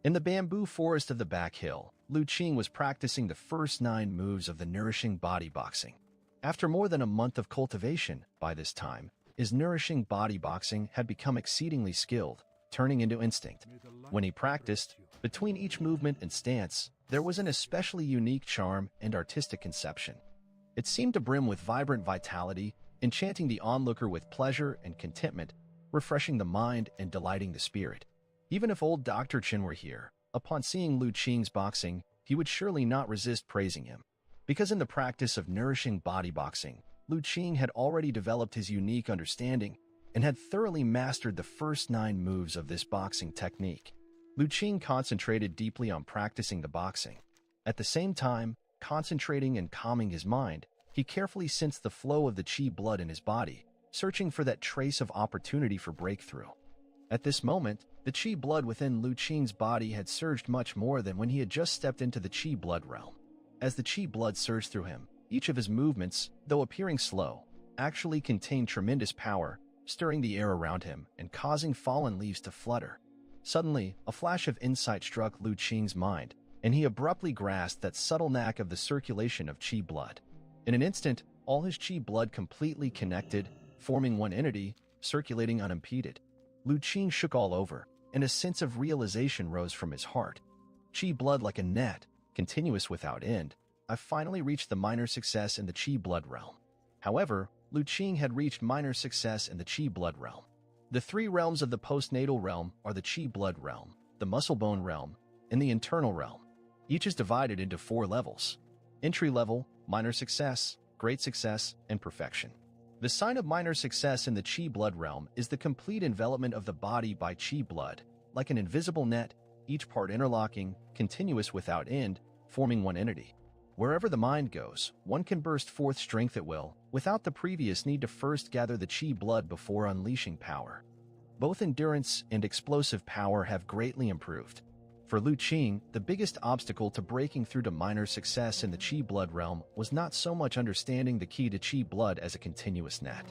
[SPEAKER 1] In the bamboo forest of the back hill, Lu Qing was practicing the first 9 moves of the nourishing body boxing. After more than a month of cultivation, by this time, his nourishing body boxing had become exceedingly skilled, turning into instinct. When he practiced, between each movement and stance, there was an especially unique charm and artistic conception. It seemed to brim with vibrant vitality, enchanting the onlooker with pleasure and contentment, refreshing the mind and delighting the spirit. Even if old Dr. Chen were here, upon seeing Lu Qing's boxing, he would surely not resist praising him. Because in the practice of nourishing body boxing, Lu Qing had already developed his unique understanding and had thoroughly mastered the first 9 moves of this boxing technique. Lu Qing concentrated deeply on practicing the boxing. At the same time, concentrating and calming his mind, he carefully sensed the flow of the chi blood in his body, searching for that trace of opportunity for breakthrough. At this moment, the chi blood within Lu Qing's body had surged much more than when he had just stepped into the chi blood realm. As the chi blood surged through him, each of his movements, though appearing slow, actually contained tremendous power, stirring the air around him and causing fallen leaves to flutter. Suddenly, a flash of insight struck Lu Qing's mind, and he abruptly grasped that subtle knack of the circulation of chi blood. In an instant, all his chi blood completely connected, forming one entity, circulating unimpeded. Lu Qing shook all over, and a sense of realization rose from his heart. Chi blood like a net, continuous without end. I finally reached the minor success in the chi blood realm. However, Lu Qing had reached minor success in the chi blood realm. The 3 realms of the postnatal realm are the chi blood realm, the muscle bone realm, and the internal realm. Each is divided into 4 levels: entry level, minor success, great success, and perfection. The sign of minor success in the chi blood realm is the complete envelopment of the body by chi blood, like an invisible net, each part interlocking, continuous without end, forming one entity. Wherever the mind goes, one can burst forth strength at will, without the previous need to first gather the chi blood before unleashing power. Both endurance and explosive power have greatly improved. For Lu Qing, the biggest obstacle to breaking through to minor success in the chi blood realm was not so much understanding the key to chi blood as a continuous net,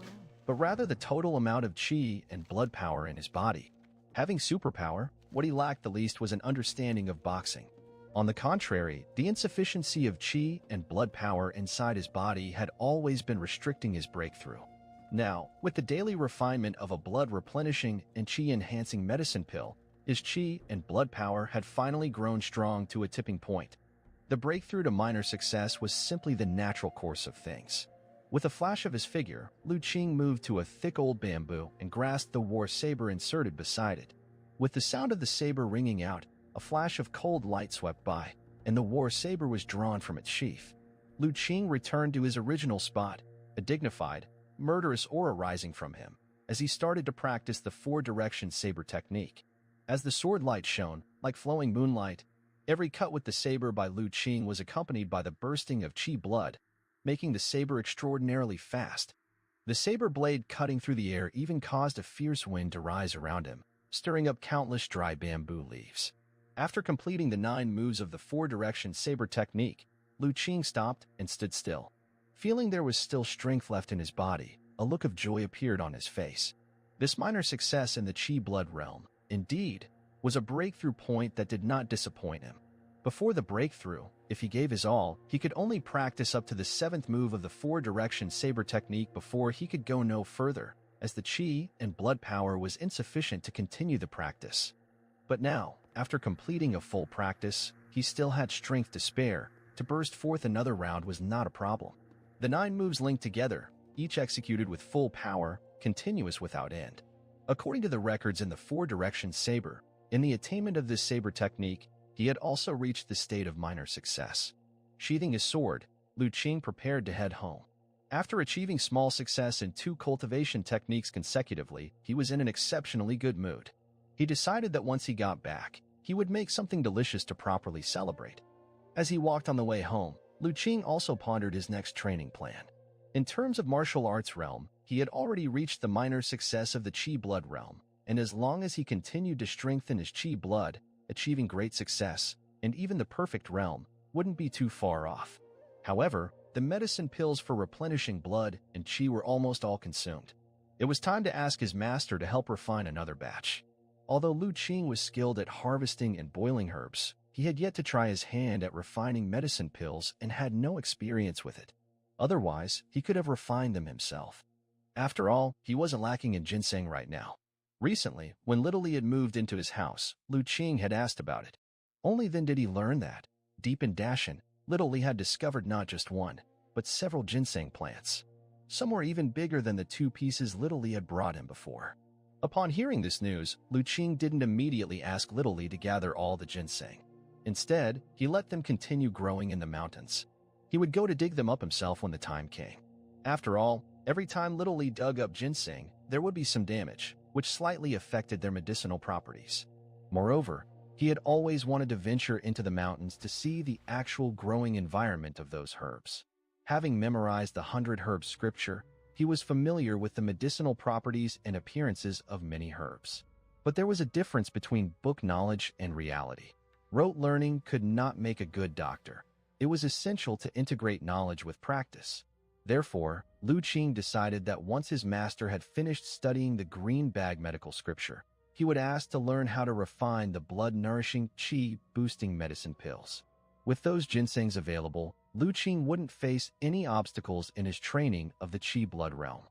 [SPEAKER 1] but rather the total amount of chi and blood power in his body. Having superpower, what he lacked the least was an understanding of boxing. On the contrary, the insufficiency of chi and blood power inside his body had always been restricting his breakthrough. Now, with the daily refinement of a blood-replenishing and chi-enhancing medicine pill, his chi and blood power had finally grown strong to a tipping point. The breakthrough to minor success was simply the natural course of things. With a flash of his figure, Lu Qing moved to a thick old bamboo and grasped the war saber inserted beside it. With the sound of the saber ringing out, a flash of cold light swept by, and the war saber was drawn from its sheath. Lu Qing returned to his original spot, a dignified, murderous aura rising from him, as he started to practice the 4-direction saber technique. As the sword light shone, like flowing moonlight, every cut with the saber by Lu Qing was accompanied by the bursting of chi blood, making the saber extraordinarily fast. The saber blade cutting through the air even caused a fierce wind to rise around him, stirring up countless dry bamboo leaves. After completing the 9 moves of the 4-direction saber technique, Lu Qing stopped and stood still. Feeling there was still strength left in his body, a look of joy appeared on his face. This minor success in the chi blood realm, indeed, was a breakthrough point that did not disappoint him. Before the breakthrough, if he gave his all, he could only practice up to the 7th move of the 4-direction saber technique before he could go no further, as the chi and blood power was insufficient to continue the practice. But now, after completing a full practice, he still had strength to spare. To burst forth another round was not a problem. The 9 moves linked together, each executed with full power, continuous without end. According to the records in the 4-direction saber, in the attainment of this saber technique, he had also reached the state of minor success. Sheathing his sword, Lu Qing prepared to head home. After achieving small success in 2 cultivation techniques consecutively, he was in an exceptionally good mood. He decided that once he got back, he would make something delicious to properly celebrate. As he walked on the way home, Lu Qing also pondered his next training plan. In terms of martial arts realm, he had already reached the minor success of the chi blood realm, and as long as he continued to strengthen his chi blood, achieving great success, and even the perfect realm wouldn't be too far off. However, the medicine pills for replenishing blood and chi were almost all consumed. It was time to ask his master to help refine another batch. Although Lu Qing was skilled at harvesting and boiling herbs, he had yet to try his hand at refining medicine pills and had no experience with it. Otherwise, he could have refined them himself. After all, he wasn't lacking in ginseng right now. Recently, when Little Lee had moved into his house, Lu Qing had asked about it. Only then did he learn that, deep in Dashan, Little Lee had discovered not just one, but several ginseng plants. Some were even bigger than the 2 pieces Little Lee had brought him before. Upon hearing this news, Lu Qing didn't immediately ask Little Lee to gather all the ginseng. Instead, he let them continue growing in the mountains. He would go to dig them up himself when the time came. After all, every time Little Lee dug up ginseng, there would be some damage, which slightly affected their medicinal properties. Moreover, he had always wanted to venture into the mountains to see the actual growing environment of those herbs. Having memorized the 100 Herbs scripture, he was familiar with the medicinal properties and appearances of many herbs. But there was a difference between book knowledge and reality. Rote learning could not make a good doctor. It was essential to integrate knowledge with practice. Therefore, Lu Qing decided that once his master had finished studying the green bag medical scripture, he would ask to learn how to refine the blood-nourishing, chi-boosting medicine pills. With those ginsengs available, Lu Qing wouldn't face any obstacles in his training of the chi blood realm.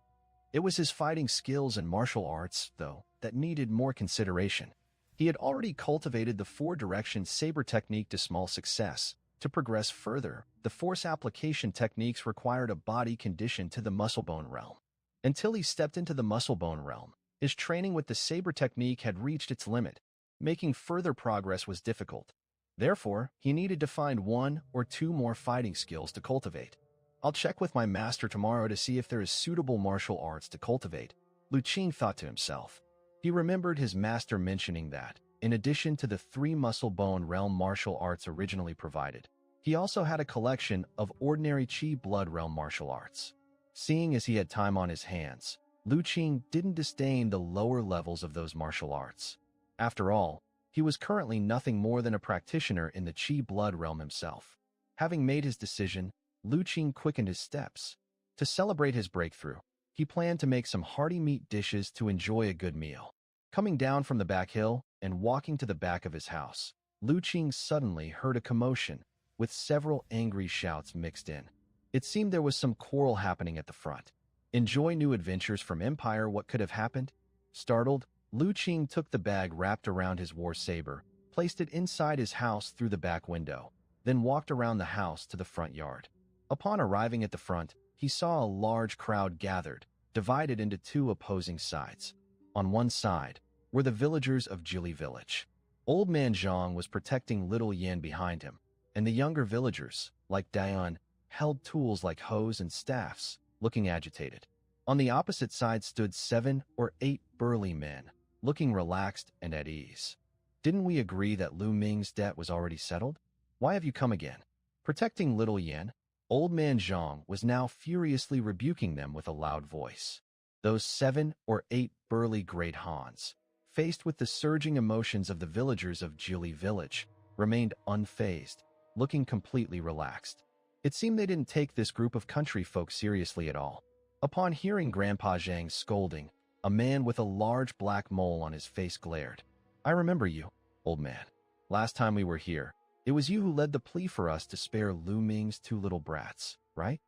[SPEAKER 1] It was his fighting skills and martial arts, though, that needed more consideration. He had already cultivated the 4-direction saber technique to small success. To progress further, the force application techniques required a body conditioned to the muscle-bone realm. Until he stepped into the muscle-bone realm, his training with the saber technique had reached its limit. Making further progress was difficult. Therefore, he needed to find 1 or 2 more fighting skills to cultivate. I'll check with my master tomorrow to see if there is suitable martial arts to cultivate, Lu Qing thought to himself. He remembered his master mentioning that, in addition to the 3 muscle-bone realm martial arts originally provided, he also had a collection of ordinary chi blood realm martial arts. Seeing as he had time on his hands, Lu Qing didn't disdain the lower levels of those martial arts. After all, he was currently nothing more than a practitioner in the chi blood realm himself. Having made his decision, Lu Qing quickened his steps. To celebrate his breakthrough, he planned to make some hearty meat dishes to enjoy a good meal. Coming down from the back hill and walking to the back of his house, Lu Qing suddenly heard a commotion, with several angry shouts mixed in. It seemed there was some quarrel happening at the front. Enjoy new adventures from Empire. What could have happened? Startled, Lu Qing took the bag wrapped around his war saber, placed it inside his house through the back window, then walked around the house to the front yard. Upon arriving at the front, he saw a large crowd gathered, divided into 2 opposing sides. On one side were the villagers of Jili village. Old Man Zhang was protecting Little Yan behind him, and the younger villagers, like Dian, held tools like hoes and staffs, looking agitated. On the opposite side stood 7 or 8 burly men, looking relaxed and at ease. Didn't we agree that Lu Ming's debt was already settled? Why have you come again? Protecting Little Yan, Old Man Zhang was now furiously rebuking them with a loud voice. Those 7 or 8 burly great Hans, faced with the surging emotions of the villagers of Jili village, remained unfazed, looking completely relaxed. It seemed they didn't take this group of country folk seriously at all. Upon hearing Grandpa Zhang's scolding, a man with a large black mole on his face glared. I remember you, old man. Last time we were here, it was you who led the plea for us to spare Lu Ming's 2 little brats, right?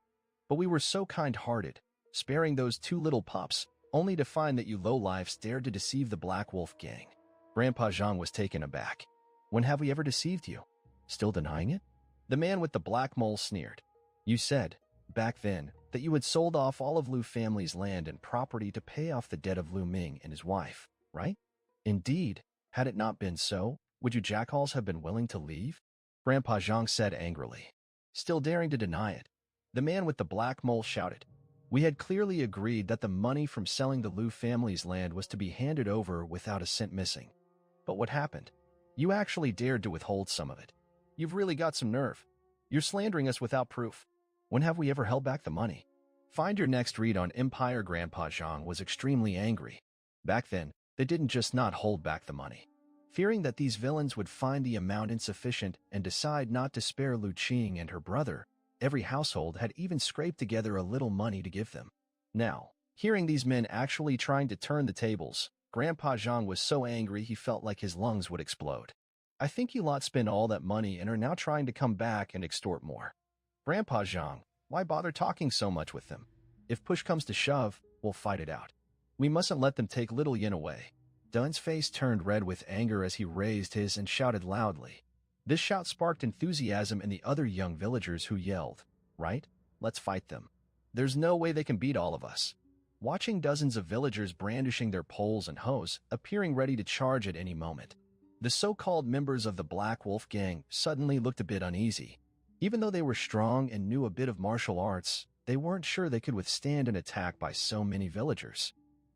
[SPEAKER 1] But we were so kind-hearted, sparing those 2 little pups, only to find that you lowlifes dared to deceive the Black Wolf gang. Grandpa Zhang was taken aback. When have we ever deceived you? Still denying it? The man with the black mole sneered. You said, back then, that you had sold off all of Lu family's land and property to pay off the debt of Lu Ming and his wife, right? Indeed, had it not been so, would you jackhals have been willing to leave? Grandpa Zhang said angrily. Still daring to deny it, the man with the black mole shouted. We had clearly agreed that the money from selling the Lu family's land was to be handed over without a cent missing. But what happened? You actually dared to withhold some of it. You've really got some nerve. You're slandering us without proof. When have we ever held back the money? Find your next read on Empire. Grandpa Zhang was extremely angry. Back then, They didn't just not hold back the money. Fearing that these villains would find the amount insufficient and decide not to spare Lu Qing and her brother, every household had even scraped together a little money to give them. Now, hearing these men actually trying to turn the tables, Grandpa Zhang was so angry he felt like his lungs would explode. I think you lot spent all that money and are now trying to come back and extort more. Grandpa Zhang, why bother talking so much with them? If push comes to shove, we'll fight it out. We mustn't let them take little Yin away. Dun's face turned red with anger as he raised his and shouted loudly. This shout sparked enthusiasm in the other young villagers who yelled, "Right? Let's fight them. There's no way they can beat all of us." Watching dozens of villagers brandishing their poles and hoes, appearing ready to charge at any moment, the so-called members of the Black Wolf gang suddenly looked a bit uneasy. Even though they were strong and knew a bit of martial arts, they weren't sure they could withstand an attack by so many villagers.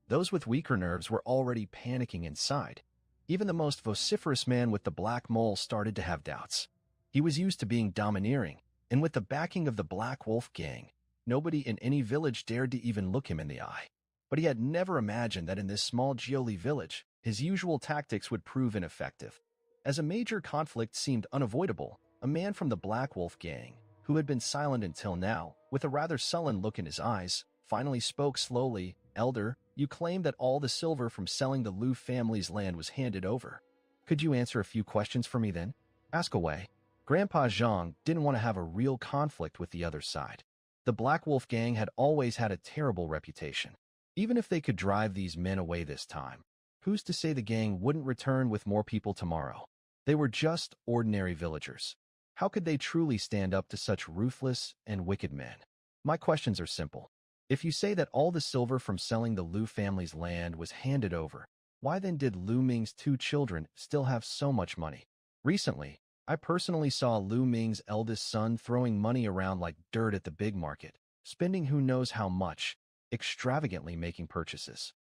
[SPEAKER 1] Those with weaker nerves were already panicking inside. Even the most vociferous man with the black mole started to have doubts. He was used to being domineering, and with the backing of the Black Wolf gang, nobody in any village dared to even look him in the eye. But he had never imagined that in this small Jioli village, his usual tactics would prove ineffective. As a major conflict seemed unavoidable, a man from the Black Wolf gang, who had been silent until now, with a rather sullen look in his eyes, finally spoke slowly. "Elder, you claim that all the silver from selling the Lu family's land was handed over. Could you answer a few questions for me then? Ask away." Grandpa Zhang didn't want to have a real conflict with the other side. The Black Wolf gang had always had a terrible reputation. Even if they could drive these men away this time, who's to say the gang wouldn't return with more people tomorrow? They were just ordinary villagers. How could they truly stand up to such ruthless and wicked men? My questions are simple. If you say that all the silver from selling the Lu family's land was handed over, why then did Lu Ming's 2 children still have so much money? Recently, I personally saw Lu Ming's eldest son throwing money around like dirt at the big market, spending who knows how much, extravagantly making purchases.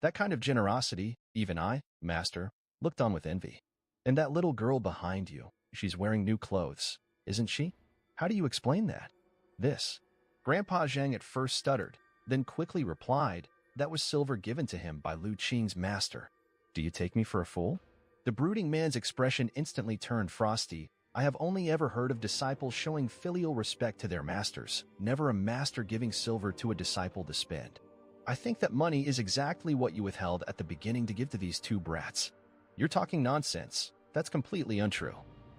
[SPEAKER 1] That kind of generosity, even I, master, looked on with envy. And that little girl behind you, she's wearing new clothes, isn't she? How do you explain that? This. Grandpa Zhang at first stuttered, then quickly replied, that was silver given to him by Lu Qing's master. Do you take me for a fool? The brooding man's expression instantly turned frosty. I have only ever heard of disciples showing filial respect to their masters, never a master giving silver to a disciple to spend. I think that money is exactly what you withheld at the beginning to give to these 2 brats. You're talking nonsense. That's completely untrue.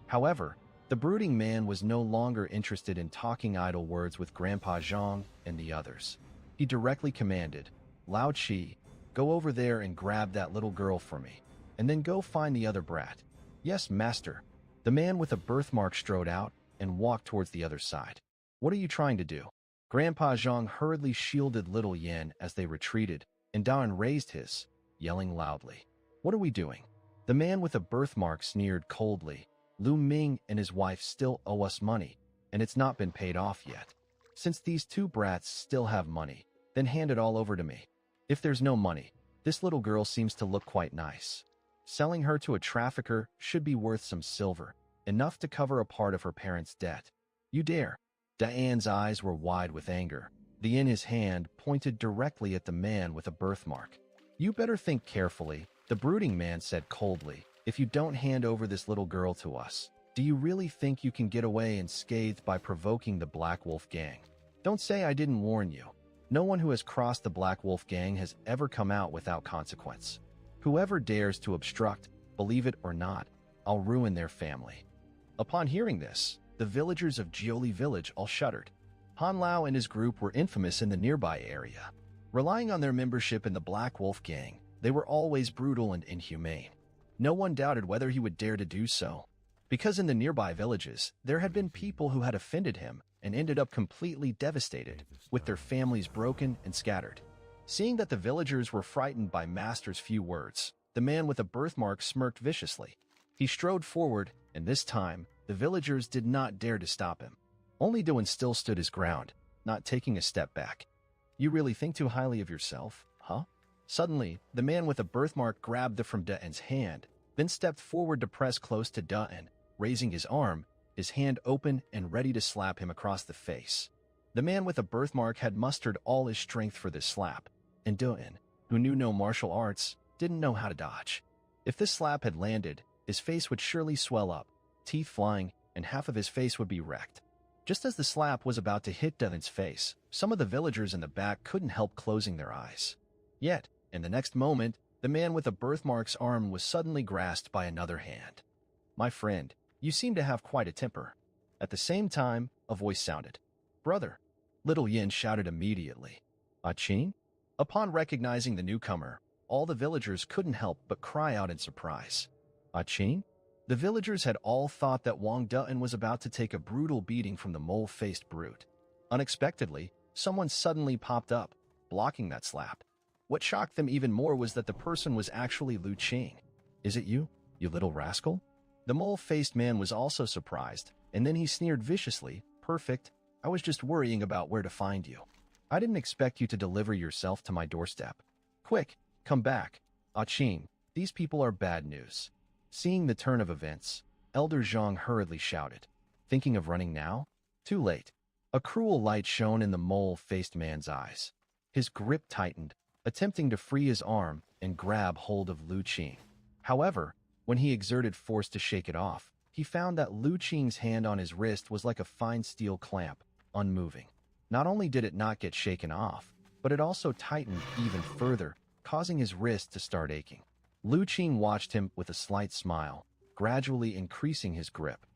[SPEAKER 1] However, the brooding man was no longer interested in talking idle words with Grandpa Zhang and the others. He directly commanded, "Lao Chi, go over there and grab that little girl for me, and then go find the other brat." "Yes, master." The man with a birthmark strode out and walked towards the other side. "What are you trying to do?" Grandpa Zhang hurriedly shielded little Yin as they retreated, and Dan raised his, yelling loudly. "What are we doing?" The man with a birthmark sneered coldly. "Lu Ming and his wife still owe us money, and it's not been paid off yet. Since these 2 brats still have money, then hand it all over to me. If there's no money, this little girl seems to look quite nice. Selling her to a trafficker should be worth some silver, enough to cover a part of her parents' debt. You dare?" Diane's eyes were wide with anger. The yin in his hand pointed directly at the man with a birthmark. "You better think carefully," the brooding man said coldly. "If you don't hand over this little girl to us, do you really think you can get away unscathed by provoking the Black Wolf gang? Don't say I didn't warn you. No one who has crossed the Black Wolf gang has ever come out without consequence. Whoever dares to obstruct, believe it or not, I'll ruin their family." Upon hearing this, the villagers of Jioli village all shuddered. Han Lao and his group were infamous in the nearby area. Relying on their membership in the Black Wolf gang, they were always brutal and inhumane. No one doubted whether he would dare to do so, because in the nearby villages, there had been people who had offended him and ended up completely devastated, with their families broken and scattered. Seeing that the villagers were frightened by Master's few words, the man with a birthmark smirked viciously. He strode forward, and this time, the villagers did not dare to stop him. Only Doan still stood his ground, not taking a step back. "You really think too highly of yourself, huh?" Suddenly, the man with a birthmark grabbed the from Daan's hand, then stepped forward to press close to Daan, raising his arm, his hand open and ready to slap him across the face. The man with a birthmark had mustered all his strength for this slap, and Daan, who knew no martial arts, didn't know how to dodge. If this slap had landed, his face would surely swell up, teeth flying, and half of his face would be wrecked. Just as the slap was about to hit Devin's face, some of the villagers in the back couldn't help closing their eyes. Yet, in the next moment, the man with the birthmark's arm was suddenly grasped by another hand. "My friend, you seem to have quite a temper." At the same time, a voice sounded. "Brother," Little Yin shouted immediately. "Achin?" Upon recognizing the newcomer, all the villagers couldn't help but cry out in surprise. "Achin?" The villagers had all thought that Wang Dutton was about to take a brutal beating from the mole-faced brute. Unexpectedly, someone suddenly popped up, blocking that slap. What shocked them even more was that the person was actually Lu Qing. "Is it you, you little rascal?" The mole-faced man was also surprised, and then he sneered viciously. "Perfect. I was just worrying about where to find you. I didn't expect you to deliver yourself to my doorstep. Quick, come back. Achin, these people are bad news." Seeing the turn of events, Elder Zhang hurriedly shouted. "Thinking of running now?" Too late. A cruel light shone in the mole-faced man's eyes. His grip tightened, attempting to free his arm and grab hold of Lu Qing. However, when he exerted force to shake it off, he found that Lu Qing's hand on his wrist was like a fine steel clamp, unmoving. Not only did it not get shaken off, but it also tightened even further, causing his wrist to start aching. Lu Qing watched him with a slight smile, gradually increasing his grip.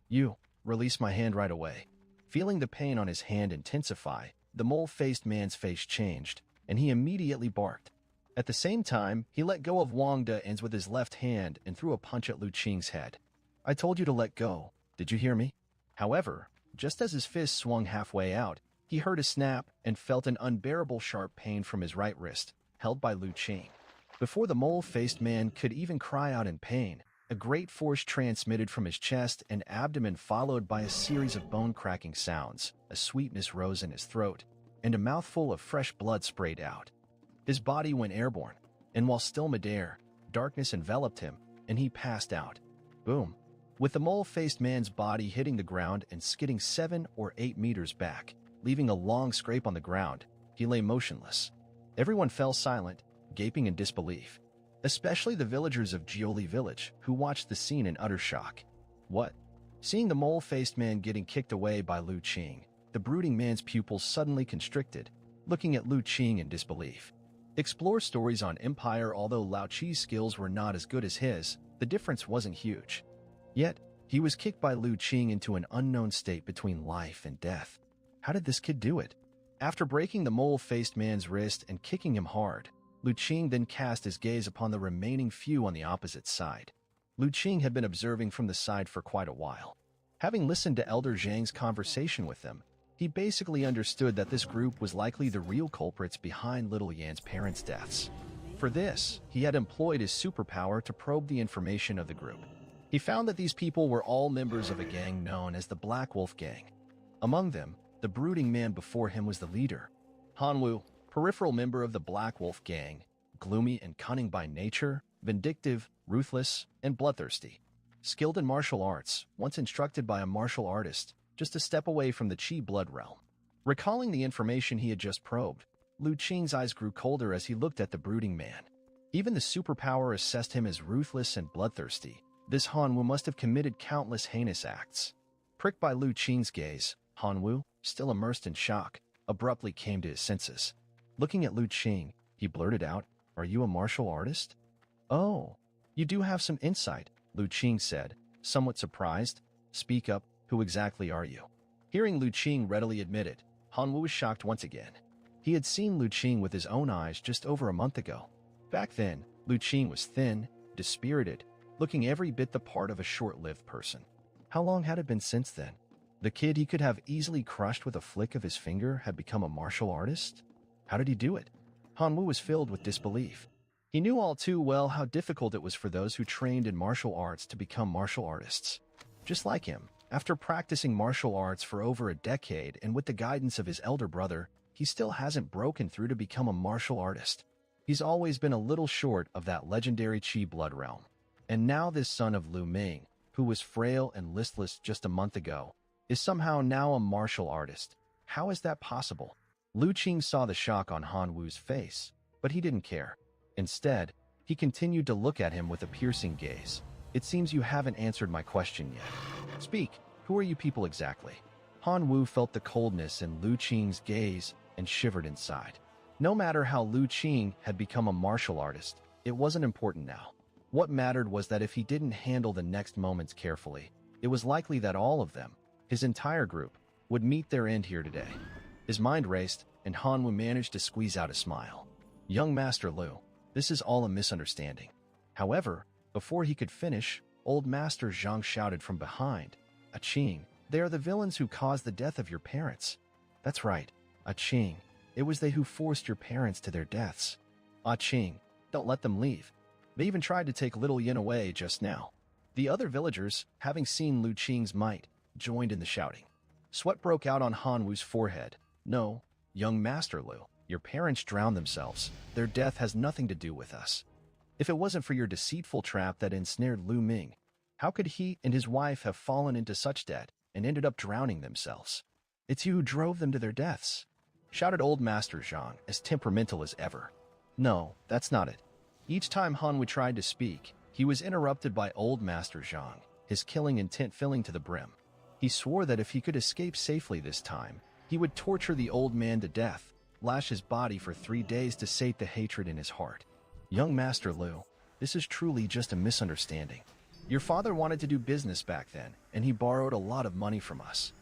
[SPEAKER 1] "You, release my hand right away." Feeling the pain on his hand intensify, the mole-faced man's face changed, and he immediately barked. At the same time, he let go of Wang Dutton's with his left hand and threw a punch at Lu Qing's head. "I told you to let go. Did you hear me?" However, just as his fist swung halfway out, he heard a snap and felt an unbearable sharp pain from his right wrist, held by Lu Qing. Before the mole-faced man could even cry out in pain, a great force transmitted from his chest and abdomen, followed by a series of bone-cracking sounds. A sweetness rose in his throat, and a mouthful of fresh blood sprayed out. His body went airborne, and while still midair, darkness enveloped him, and he passed out. Boom! With the mole-faced man's body hitting the ground and skidding 7 or 8 meters back, leaving a long scrape on the ground, he lay motionless. Everyone fell silent, gaping in disbelief, especially the villagers of Jioli village, who watched the scene in utter shock. "What?" Seeing the mole-faced man getting kicked away by Lu Qing, the brooding man's pupils suddenly constricted, looking at Lu Qing in disbelief. Explore stories on Empire. Although Lao Chi's skills were not as good as his, the difference wasn't huge. Yet, he was kicked by Lu Qing into an unknown state between life and death. How did this kid do it? After breaking the mole-faced man's wrist and kicking him hard, Lu Qing then cast his gaze upon the remaining few on the opposite side. Lu Qing had been observing from the side for quite a while. Having listened to Elder Zhang's conversation with them, he basically understood that this group was likely the real culprits behind Little Yan's parents' deaths. For this, he had employed his superpower to probe the information of the group. He found that these people were all members of a gang known as the Black Wolf Gang. Among them, the brooding man before him was the leader. Hanwu, peripheral member of the Black Wolf Gang, gloomy and cunning by nature, vindictive, ruthless, and bloodthirsty. Skilled in martial arts, once instructed by a martial artist, just a step away from the Qi blood realm. Recalling the information he had just probed, Lu Qing's eyes grew colder as he looked at the brooding man. Even the superpower assessed him as ruthless and bloodthirsty. This Hanwu must have committed countless heinous acts. Pricked by Lu Qing's gaze, Hanwu, still immersed in shock, abruptly came to his senses. Looking at Lu Qing, he blurted out, "Are you a martial artist?" "Oh, you do have some insight," Lu Qing said, somewhat surprised. "Speak up, who exactly are you?" Hearing Lu Qing readily admit it, Hanwu was shocked once again. He had seen Lu Qing with his own eyes just over a month ago. Back then, Lu Qing was thin, dispirited, looking every bit the part of a short-lived person. How long had it been since then? The kid he could have easily crushed with a flick of his finger had become a martial artist? How did he do it? Hanwu was filled with disbelief. He knew all too well how difficult it was for those who trained in martial arts to become martial artists. Just like him, after practicing martial arts for over a decade and with the guidance of his elder brother, he still hasn't broken through to become a martial artist. He's always been a little short of that legendary Qi blood realm. And now this son of Lu Ming, who was frail and listless just a month ago, is somehow now a martial artist. How is that possible? Lu Qing saw the shock on Hanwu's face, but he didn't care. Instead, He continued to look at him with a piercing gaze. It seems you haven't answered my question yet. Speak, who are you people exactly? Han Wu felt the coldness in Lu Qing's gaze and shivered inside. No matter how Lu Qing had become a martial artist, it wasn't important now. What mattered was that if he didn't handle the next moments carefully, it was likely that all of them, his entire group, would meet their end here today. His mind raced, and Han Wu managed to squeeze out a smile. Young Master Lu, this is all a misunderstanding. However, before he could finish, old Master Zhang shouted from behind, "A Qing, they are the villains who caused the death of your parents." That's right, A Qing. It was they who forced your parents to their deaths. Ah Qing, don't let them leave. They even tried to take little Yin away just now. The other villagers, having seen Lu Qing's might, joined in the shouting. Sweat broke out on Han Wu's forehead. No, young Master Lu, your parents drowned themselves. Their death has nothing to do with us. If it wasn't for your deceitful trap that ensnared Lu Ming, how could he and his wife have fallen into such debt and ended up drowning themselves? It's you who drove them to their deaths, shouted old Master Zhang, as temperamental as ever. No, that's not it. Each time Han Wu tried to speak, he was interrupted by old Master Zhang, his killing intent filling to the brim. He swore that if he could escape safely this time, he would torture the old man to death, lash his body for 3 days to sate the hatred in his heart. Young Master Lu, this is truly just a misunderstanding. Your father wanted to do business back then, and he borrowed a lot of money from us.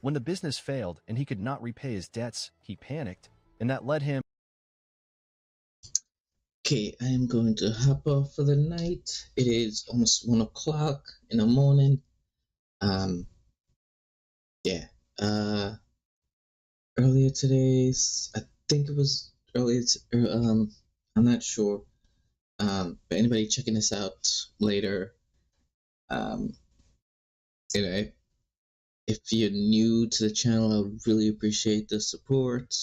[SPEAKER 1] When the business failed and he could not repay his debts, he panicked, and that led him...
[SPEAKER 2] Okay, I am going to hop off for the night. It is almost 1 o'clock in the morning. Yeah. Earlier today, I think it was earlier. I'm not sure. But anybody checking this out later, you know, if you're new to the channel, I would really appreciate the support.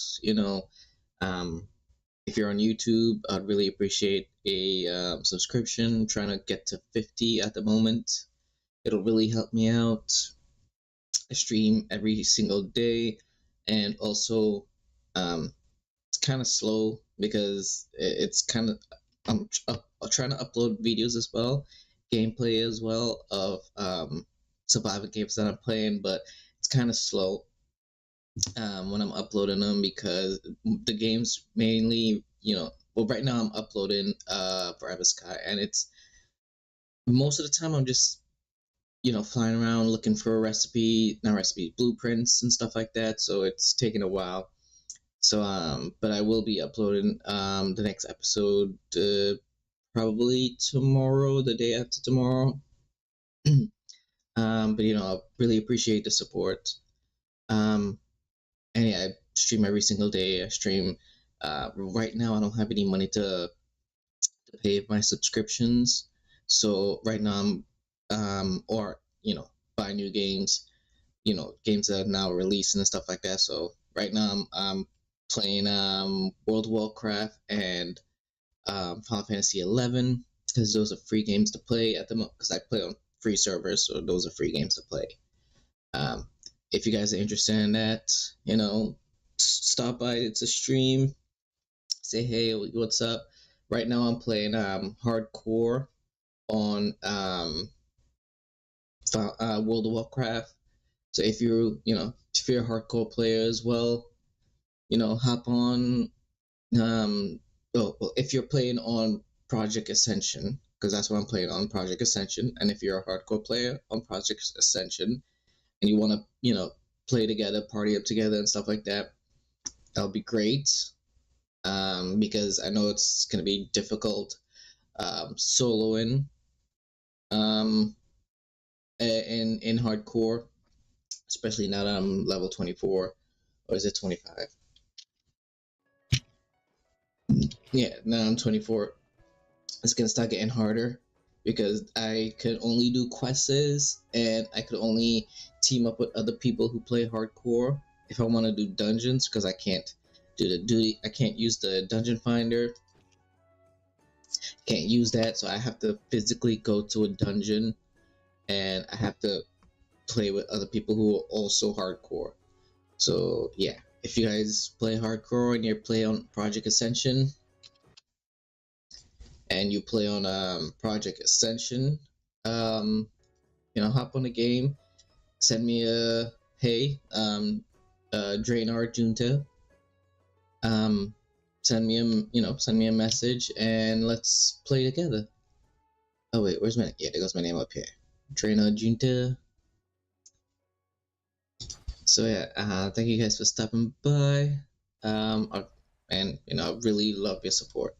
[SPEAKER 2] If you're on YouTube, I'd really appreciate a subscription. I'm trying to get to 50 at the moment. It'll really help me out. I stream every single day, and also it's kind of slow because it's kind of I'm trying to upload videos as well, gameplay as well of survival games that I'm playing, but it's kind of slow when I'm uploading them because the game's mainly, well, right now I'm uploading Forever Sky, and it's most of the time I'm just flying around looking for blueprints and stuff like that, so it's taking a while. So but I will be uploading the next episode probably tomorrow, the day after tomorrow. But I really appreciate the support. And yeah, I stream every single day. I stream right now I don't have any money to pay my subscriptions, so right now I'm or buy new games, games that are now releasing and stuff like that. So right now I'm playing World of Warcraft and Final Fantasy 11 because those are free games to play at the moment, because I play on free servers, so those are free games to play. If you guys are interested in that, stop by. It's a stream. Say hey, what's up? Right now I'm playing hardcore on World of Warcraft. So if you're a hardcore player as well, hop on. If you're playing on Project Ascension, because that's what I'm playing on, Project Ascension, and if you're a hardcore player on Project Ascension and you want to play together, party up together and stuff like that, that'll be great. Because I know it's gonna be difficult soloing in hardcore, especially now that I'm level 24, or is it 25? Yeah, now I'm 24. It's gonna start getting harder because I could only do quests and I could only team up with other people who play hardcore if I want to do dungeons, because I can't I can't use the dungeon finder. Can't use that, so I have to physically go to a dungeon and I have to play with other people who are also hardcore. So yeah, if you guys play hardcore and you play on Project Ascension and you play on Project Ascension, hop on a game, send me a hey, Draenor Junta, send me a message, and let's play together. Oh wait, where's my there goes my name up here, Draenor Junta. So yeah, thank you guys for stopping by, and I really love your support.